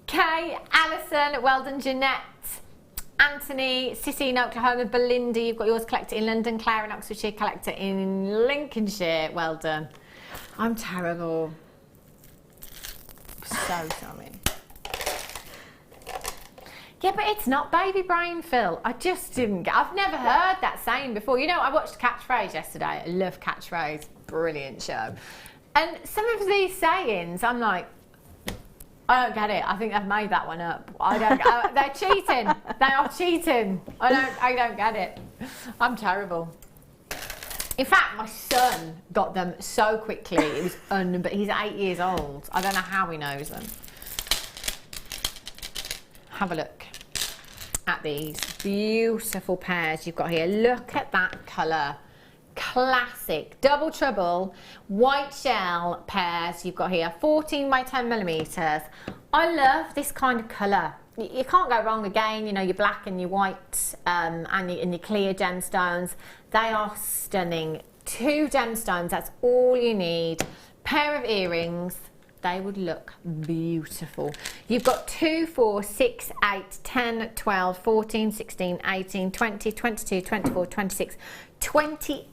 Kay, Alison, well done, Jeanette. Anthony, Sissy in Oklahoma, Belinda, you've got yours. Collected in London. Claire in Oxfordshire, collector in Lincolnshire. Well done. I'm terrible. So sorry. Yeah, but it's not baby brain, Phil. I just didn't get. I've never heard that saying before. You know, I watched Catchphrase yesterday. I love Catchphrase. Brilliant show. And some of these sayings, I'm like, I don't get it. I think they've made that one up. I don't. They're cheating. They are cheating. I don't get it. I'm terrible. In fact, my son got them so quickly. It was but he's 8 years old. I don't know how he knows them. Have a look at these beautiful pairs you've got here. Look at that colour. Classic double trouble white shell pairs you've got here, 14 by 10 millimeters. I love this kind of colour. You can't go wrong again, you know, your black and your white and your clear gemstones. They are stunning. 2 gemstones, that's all you need. Pair of earrings, they would look beautiful. You've got 2, 4, 6, 8, 10, 12, 14, 16, 18, 20, 22, 24, 26, 28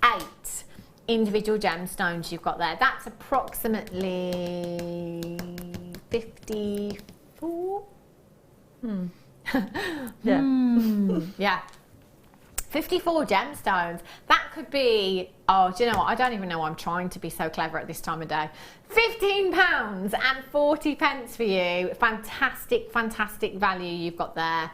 individual gemstones you've got there. That's approximately 54. Yeah. 54 gemstones. That could be, oh, do you know what? I don't even know why I'm trying to be so clever at this time of day. £15 and 40 pence for you. Fantastic, fantastic value you've got there.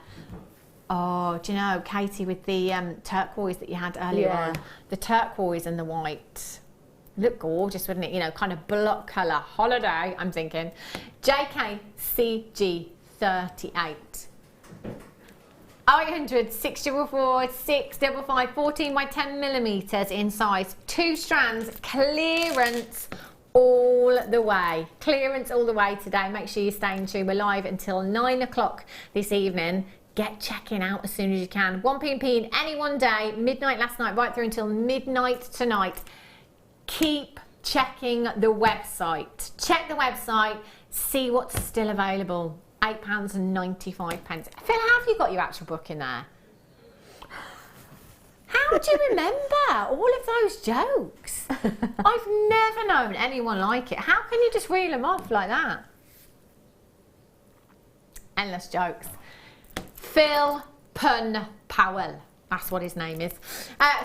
Oh, do you know, Katie, with the turquoise that you had earlier on, the turquoise and the white, look gorgeous, wouldn't it? You know, kind of block colour, holiday, I'm thinking. JKCG38. 0800 644 655, 14 by 10 millimeters in size, 2 strands, clearance all the way. Clearance all the way today. Make sure you're staying tuned. We're live until 9 o'clock this evening. Get checking out as soon as you can. 1 p.m. in any one day, midnight last night, right through until midnight tonight. Keep checking the website. Check the website, see what's still available. £8.95. Phil, how have you got your actual book in there? How do you remember all of those jokes? I've never known anyone like it. How can you just reel them off like that? Endless jokes. Phil Pun Powell. That's what his name is.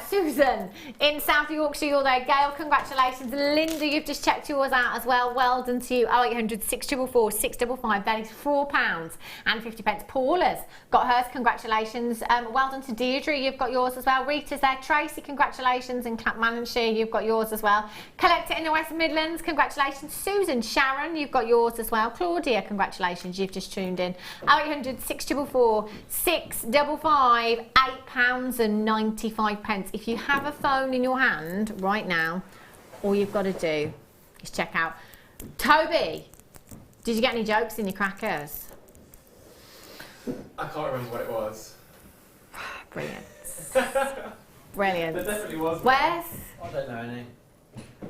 Susan in South Yorkshire, you're there. Gail, congratulations. Linda, you've just checked yours out as well. Well done to you. 0800 644 655. That is £4 and 50 pence. Paula's got hers. Congratulations. Well done to Deirdre. You've got yours as well. Rita's there. Tracy, congratulations. In Clapmanshire, you've got yours as well. Collect it in the West Midlands. Congratulations. Susan, Sharon, you've got yours as well. Claudia, congratulations. You've just tuned in. 0800 644 655. £8 and 95 pence. If you have a phone in your hand right now, all you've got to do is check out. Toby, did you get any jokes in your crackers? I can't remember what it was. Brilliant. Brilliant. There definitely was. Wes? I don't know any.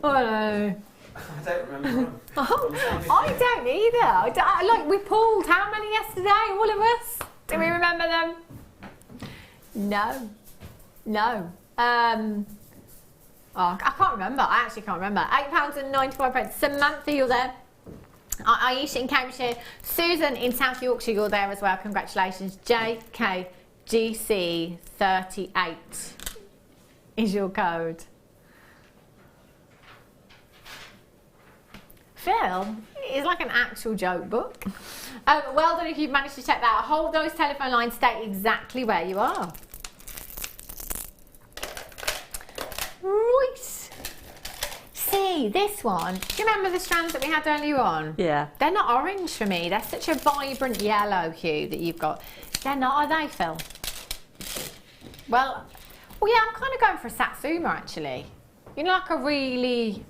Oh no. I don't remember them. I don't either. Like, we pulled how many yesterday, all of us? Do we remember them? No. Oh, I can't remember. I actually can't remember. £8 and 95 pence. Samantha, you're there. Aisha in Cambridgeshire. Susan in South Yorkshire, you're there as well. Congratulations. JKGC38 is your code. Phil, it's like an actual joke book. Well done if you've managed to check that out. Hold those telephone lines, stay exactly where you are. Right. See, this one, do you remember the strands that we had earlier on? Yeah. They're not orange for me. They're such a vibrant yellow hue that you've got. They're not, are they, Phil? Well, Oh yeah, I'm kind of going for a satsuma actually. You know, like a really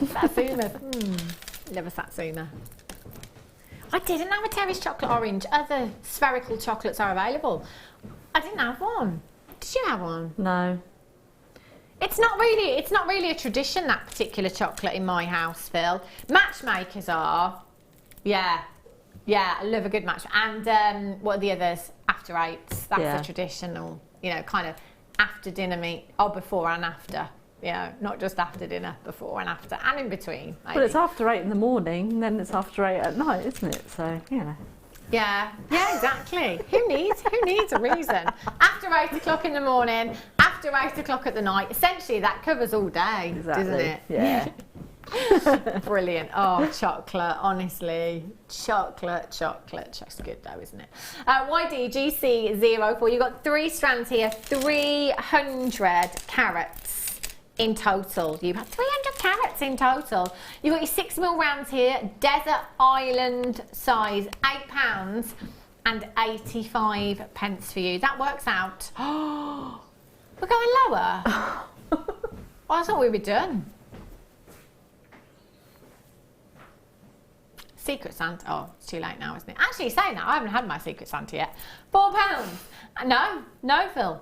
satsuma. Love a satsuma. I didn't have a Terry's chocolate orange. Other spherical chocolates are available. I didn't have one. Did you have one? No. It's not really a tradition, that particular chocolate in my house, Phil. Matchmakers are. Yeah, I love a good match. And what are the others? After eights. That's a traditional, you know, kind of after dinner meat. Oh, before and after. You know, not just after dinner, before and after, and in between. Maybe. Well, it's after 8 in the morning, and then it's after 8 at night, isn't it? So, you know. Yeah, exactly. Who needs a reason? After 8 o'clock in the morning, after 8 o'clock at the night. Essentially, that covers all day, doesn't it? Yeah. Brilliant. Oh, chocolate, honestly. Chocolate. Just good though, isn't it? YDGC04, you've got 3 strands here, 300 carats. In total, you've had 300 carats in total. You've got your 6mm rounds here, desert island size, £8 and 85 pence for you. That works out. We're going lower. I thought we were done. Secret Santa. Oh, it's too late now, isn't it? Actually, saying that, I haven't had my Secret Santa yet. £4. No, Phil.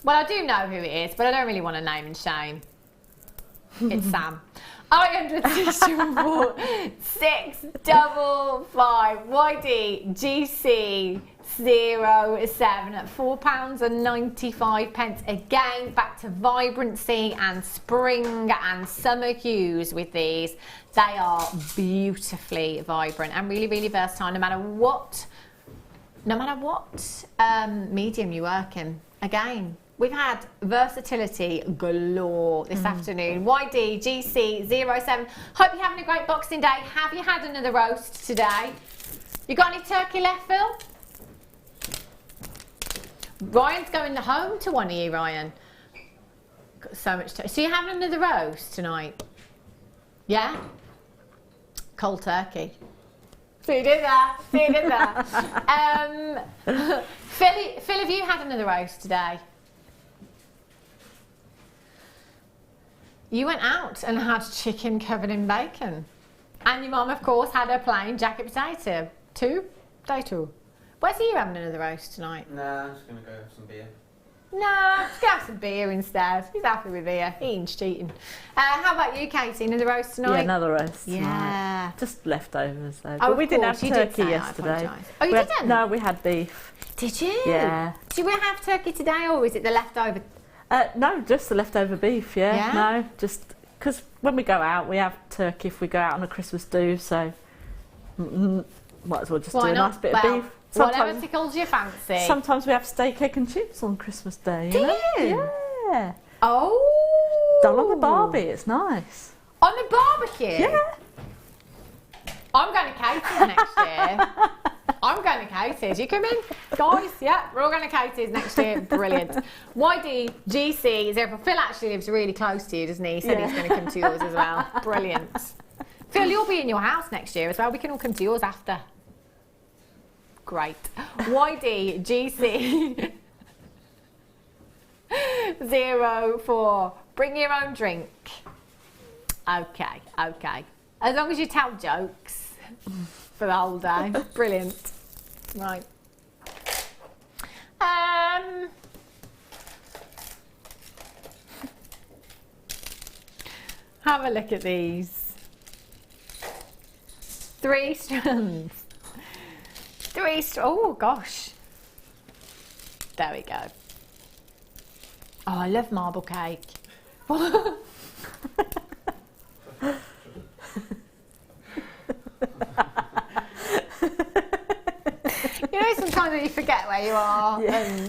Well, I do know who it is, but I don't really want to name and shame. It's Sam. 655 YDGC 07 at £4.95. Again, back to vibrancy and spring and summer hues with these. They are beautifully vibrant and really, really versatile, no matter what medium you work in. Again, we've had versatility galore this afternoon. YDGC07. Hope you're having a great Boxing Day. Have you had another roast today? You got any turkey left, Phil? Ryan's going home to one of you, Ryan. Got so much turkey. So you're having another roast tonight? Yeah? Cold turkey. So you did that. Phil, have you had another roast today? You went out and had chicken covered in bacon. And your mum, of course, had her plain jacket potato. Potato. Where's you having another roast tonight? Nah, I'm just going to go have some beer. Nah, just go have some beer instead. He's happy with beer. Eating's cheating. How about you, Katie? Another roast tonight? Yeah, another roast tonight. Yeah. Just leftovers, though. Oh, but we didn't have turkey yesterday. Oh, you didn't? No, we had beef. Did you? Yeah. Did we have turkey today, or is it the leftover? No, just the leftover beef, Yeah? No, just because when we go out, we have turkey if we go out on a Christmas do, so might as well just do a nice bit of beef. Whatever tickles your fancy. Sometimes we have steak, egg and chips on Christmas Day. Do you? Yeah. Oh. Done on the barbie, it's nice. On the barbecue? Yeah. I'm going to Katie's next year. I'm going to Katie's. You come in? Guys, yeah, we're all going to Katie's next year. Brilliant. YDGC 04. Phil actually lives really close to you, doesn't he? He said he's going to come to yours as well. Brilliant. Phil, you'll be in your house next year as well. We can all come to yours after. Great. YDGC 04. Bring your own drink. Okay. As long as you tell jokes for the whole day. Brilliant. Right. Have a look at these. 3 strands. Oh gosh. There we go. Oh, I love marble cake. You know, sometimes when you forget where you are, and you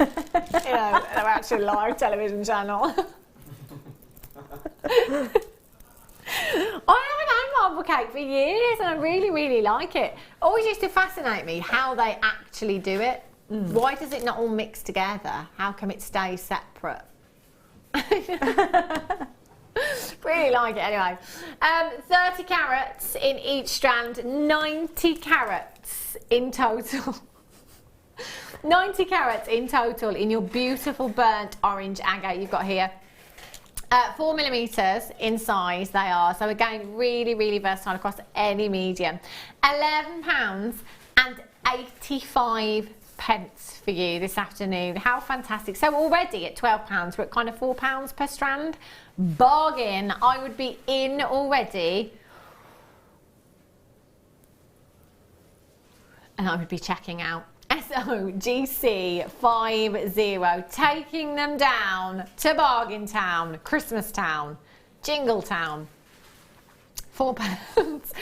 know, they're actually live television channel. I haven't had marble cake for years, and I really, really like it. Always used to fascinate me how they actually do it. Why does it not all mix together? How come it stays separate? Really like it anyway. 30 carats in each strand, 90 carats in total. 90 carats in total in your beautiful burnt orange agate you've got here. 4 millimeters in size they are, so again really, really versatile across any medium. £11 and 85 pence for you this afternoon. How fantastic. So already at £12 we're at kind of £4 per strand. Bargain. I would be in already and I would be checking out. SOGC50, taking them down to Bargain Town, Christmas Town, Jingle Town. £4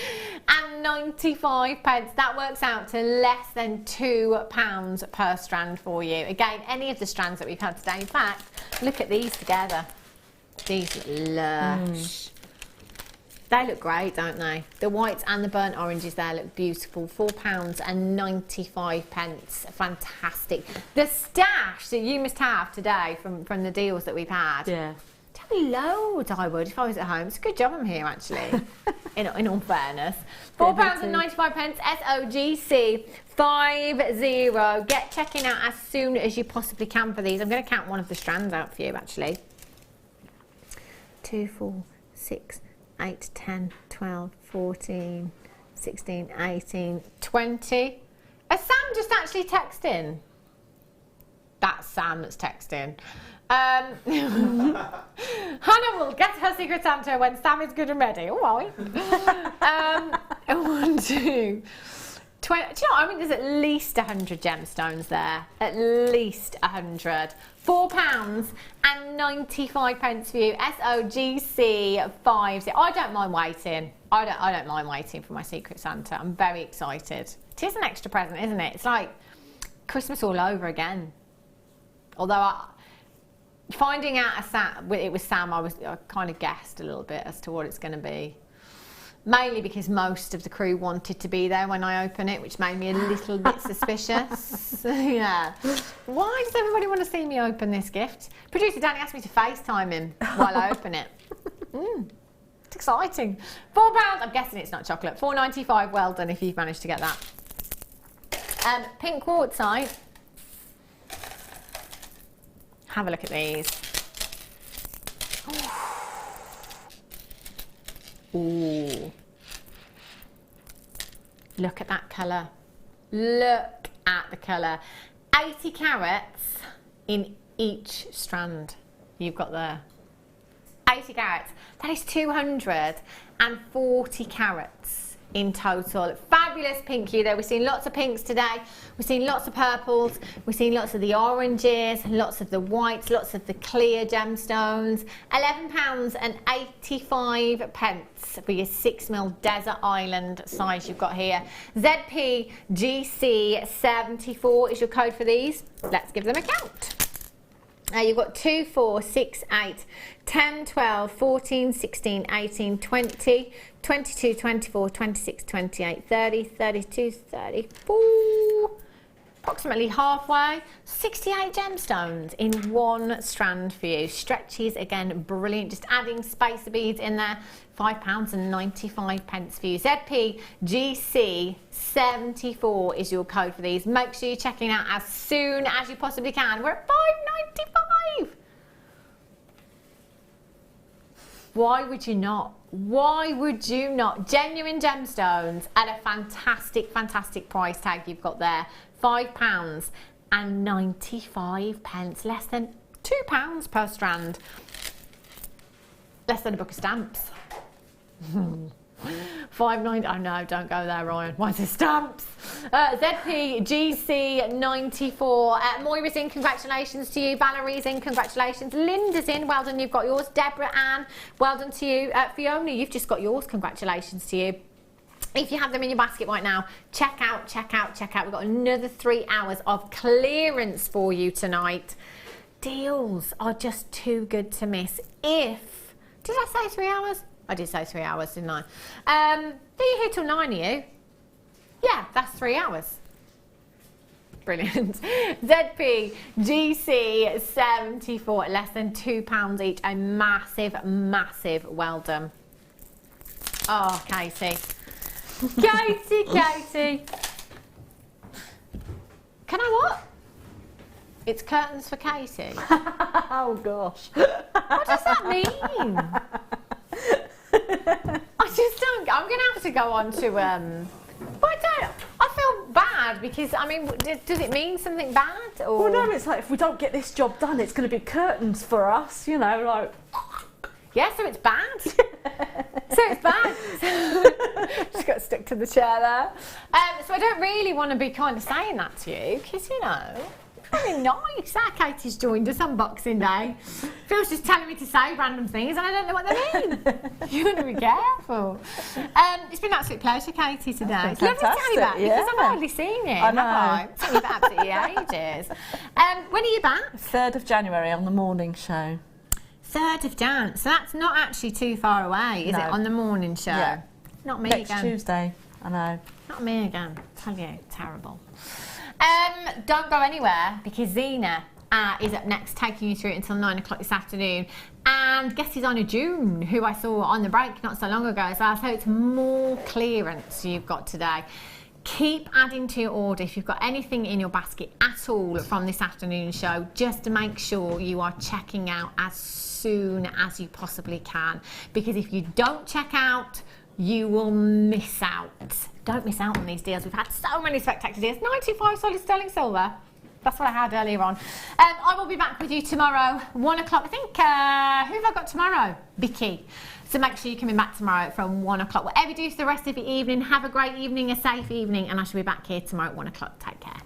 and 95 pence. That works out to less than £2 per strand for you. Again, any of the strands that we've had today. In fact, look at these together. These look lush. They look great, don't they? The whites and the burnt oranges there look beautiful. £4 and 95 pence. Fantastic. The stash that you must have today from the deals that we've had. Yeah. Tell me loads I would if I was at home. It's a good job I'm here actually, in all fairness. £4 and 95 pence, SOGC 50. Get checking out as soon as you possibly can for these. I'm going to count one of the strands out for you actually. 2, 4, 6, 8, 10, 12, 14, 16, 18, 20. Has Sam just actually texting? That's Sam that's texting. Hannah will get her Secret Santa when Sam is good and ready. All right. 1, 2, 20. Do you know what? I mean, there's at least 100 gemstones there. At least 100. £4 and 95 pence for you. SOGC 50. I don't mind waiting. I don't mind waiting for my Secret Santa. I'm very excited. It is an extra present, isn't it? It's like Christmas all over again. Although finding out it was Sam, I kind of guessed a little bit as to what it's going to be. Mainly because most of the crew wanted to be there when I open it, which made me a little bit suspicious. Yeah. Why does everybody want to see me open this gift? Producer Danny asked me to FaceTime him while I open it. It's exciting. £4. I'm guessing it's not chocolate. £4.95. Well done if you've managed to get that. Pink quartzite. Have a look at these. Ooh. Look at that colour. Look at the colour. 80 carats in each strand you've got there. 80 carats. That is 240 carats in total. Fabulous pink hue there. We've seen lots of pinks today. We've seen lots of purples. We've seen lots of the oranges, lots of the whites, lots of the clear gemstones. £11 and 85 pence for your 6mm Desert Island size you've got here. ZPGC74 is your code for these. Let's give them a count. You've got 2, 4, 6, 8, 10, 12, 14, 16, 18, 20, 22, 24, 26, 28, 30, 32, 34, approximately halfway. 68 gemstones in one strand for you. Stretches, again, brilliant. Just adding spacer beads in there. £5 and 95 pence for you. ZPGC74 is your code for these. Make sure you're checking out as soon as you possibly can. We're at £5.95. Why would you not? Why would you not? Genuine gemstones at a fantastic, fantastic price tag you've got there. £5 and 95 pence. Less than £2 per strand. Less than a book of stamps. $5.90. Oh no, don't go there, Ryan. Why is it stamps? ZPGC94. Moira's in, congratulations to you. Valerie's in, congratulations. Linda's in, well done, you've got yours. Deborah Ann, well done to you. Fiona, you've just got yours, congratulations to you. If you have them in your basket right now, check out, check out, check out. We've got another 3 hours of clearance for you tonight. Deals are just too good to miss. Did I say 3 hours? I did say 3 hours, didn't I? Are you here till 9, are you? Yeah, that's 3 hours. Brilliant. ZPGC74, less than £2 each. A massive, massive well done. Oh, Katie. Katie. Can I what? It's curtains for Katie. Oh gosh. What does that mean? I just don't. I'm going to have to go on to. But I feel bad because, I mean, does it mean something bad? Or? Well, no, it's like if we don't get this job done, it's going to be curtains for us, you know, like. Yeah, so it's bad. So it's bad. Just got stuck to the chair there. So I don't really want to be kind of saying that to you because, you know, very nice. Katie's joined us on Boxing Day. Phil's just telling me to say random things and I don't know what they mean. You want to be careful. It's been an absolute pleasure, Katie, today. Lovely to have you back because I've hardly seen you. I know. I've seen you for absolutely ages. When are you back? 3rd of January on the morning show. 3rd of Jan. So that's not actually too far away, is it? On the morning show. Yeah. Not me Next again. Tuesday. I know. Not me again. Tell you, terrible. Don't go anywhere because Zena is up next, taking you through it until 9 o'clock this afternoon. And guest is Honor June, who I saw on the break not so long ago as well. So it's more clearance you've got today. Keep adding to your order if you've got anything in your basket at all from this afternoon show, just to make sure you are checking out as soon as you possibly can. Because if you don't check out, you will miss out. Don't miss out on these deals. We've had so many spectacular deals. 95 solid sterling silver. That's what I had earlier on. I will be back with you tomorrow, 1 o'clock. I think, who have I got tomorrow? Vicky. So make sure you're coming back tomorrow from 1 o'clock. Whatever you do for the rest of your evening, have a great evening, a safe evening, and I shall be back here tomorrow at 1 o'clock. Take care.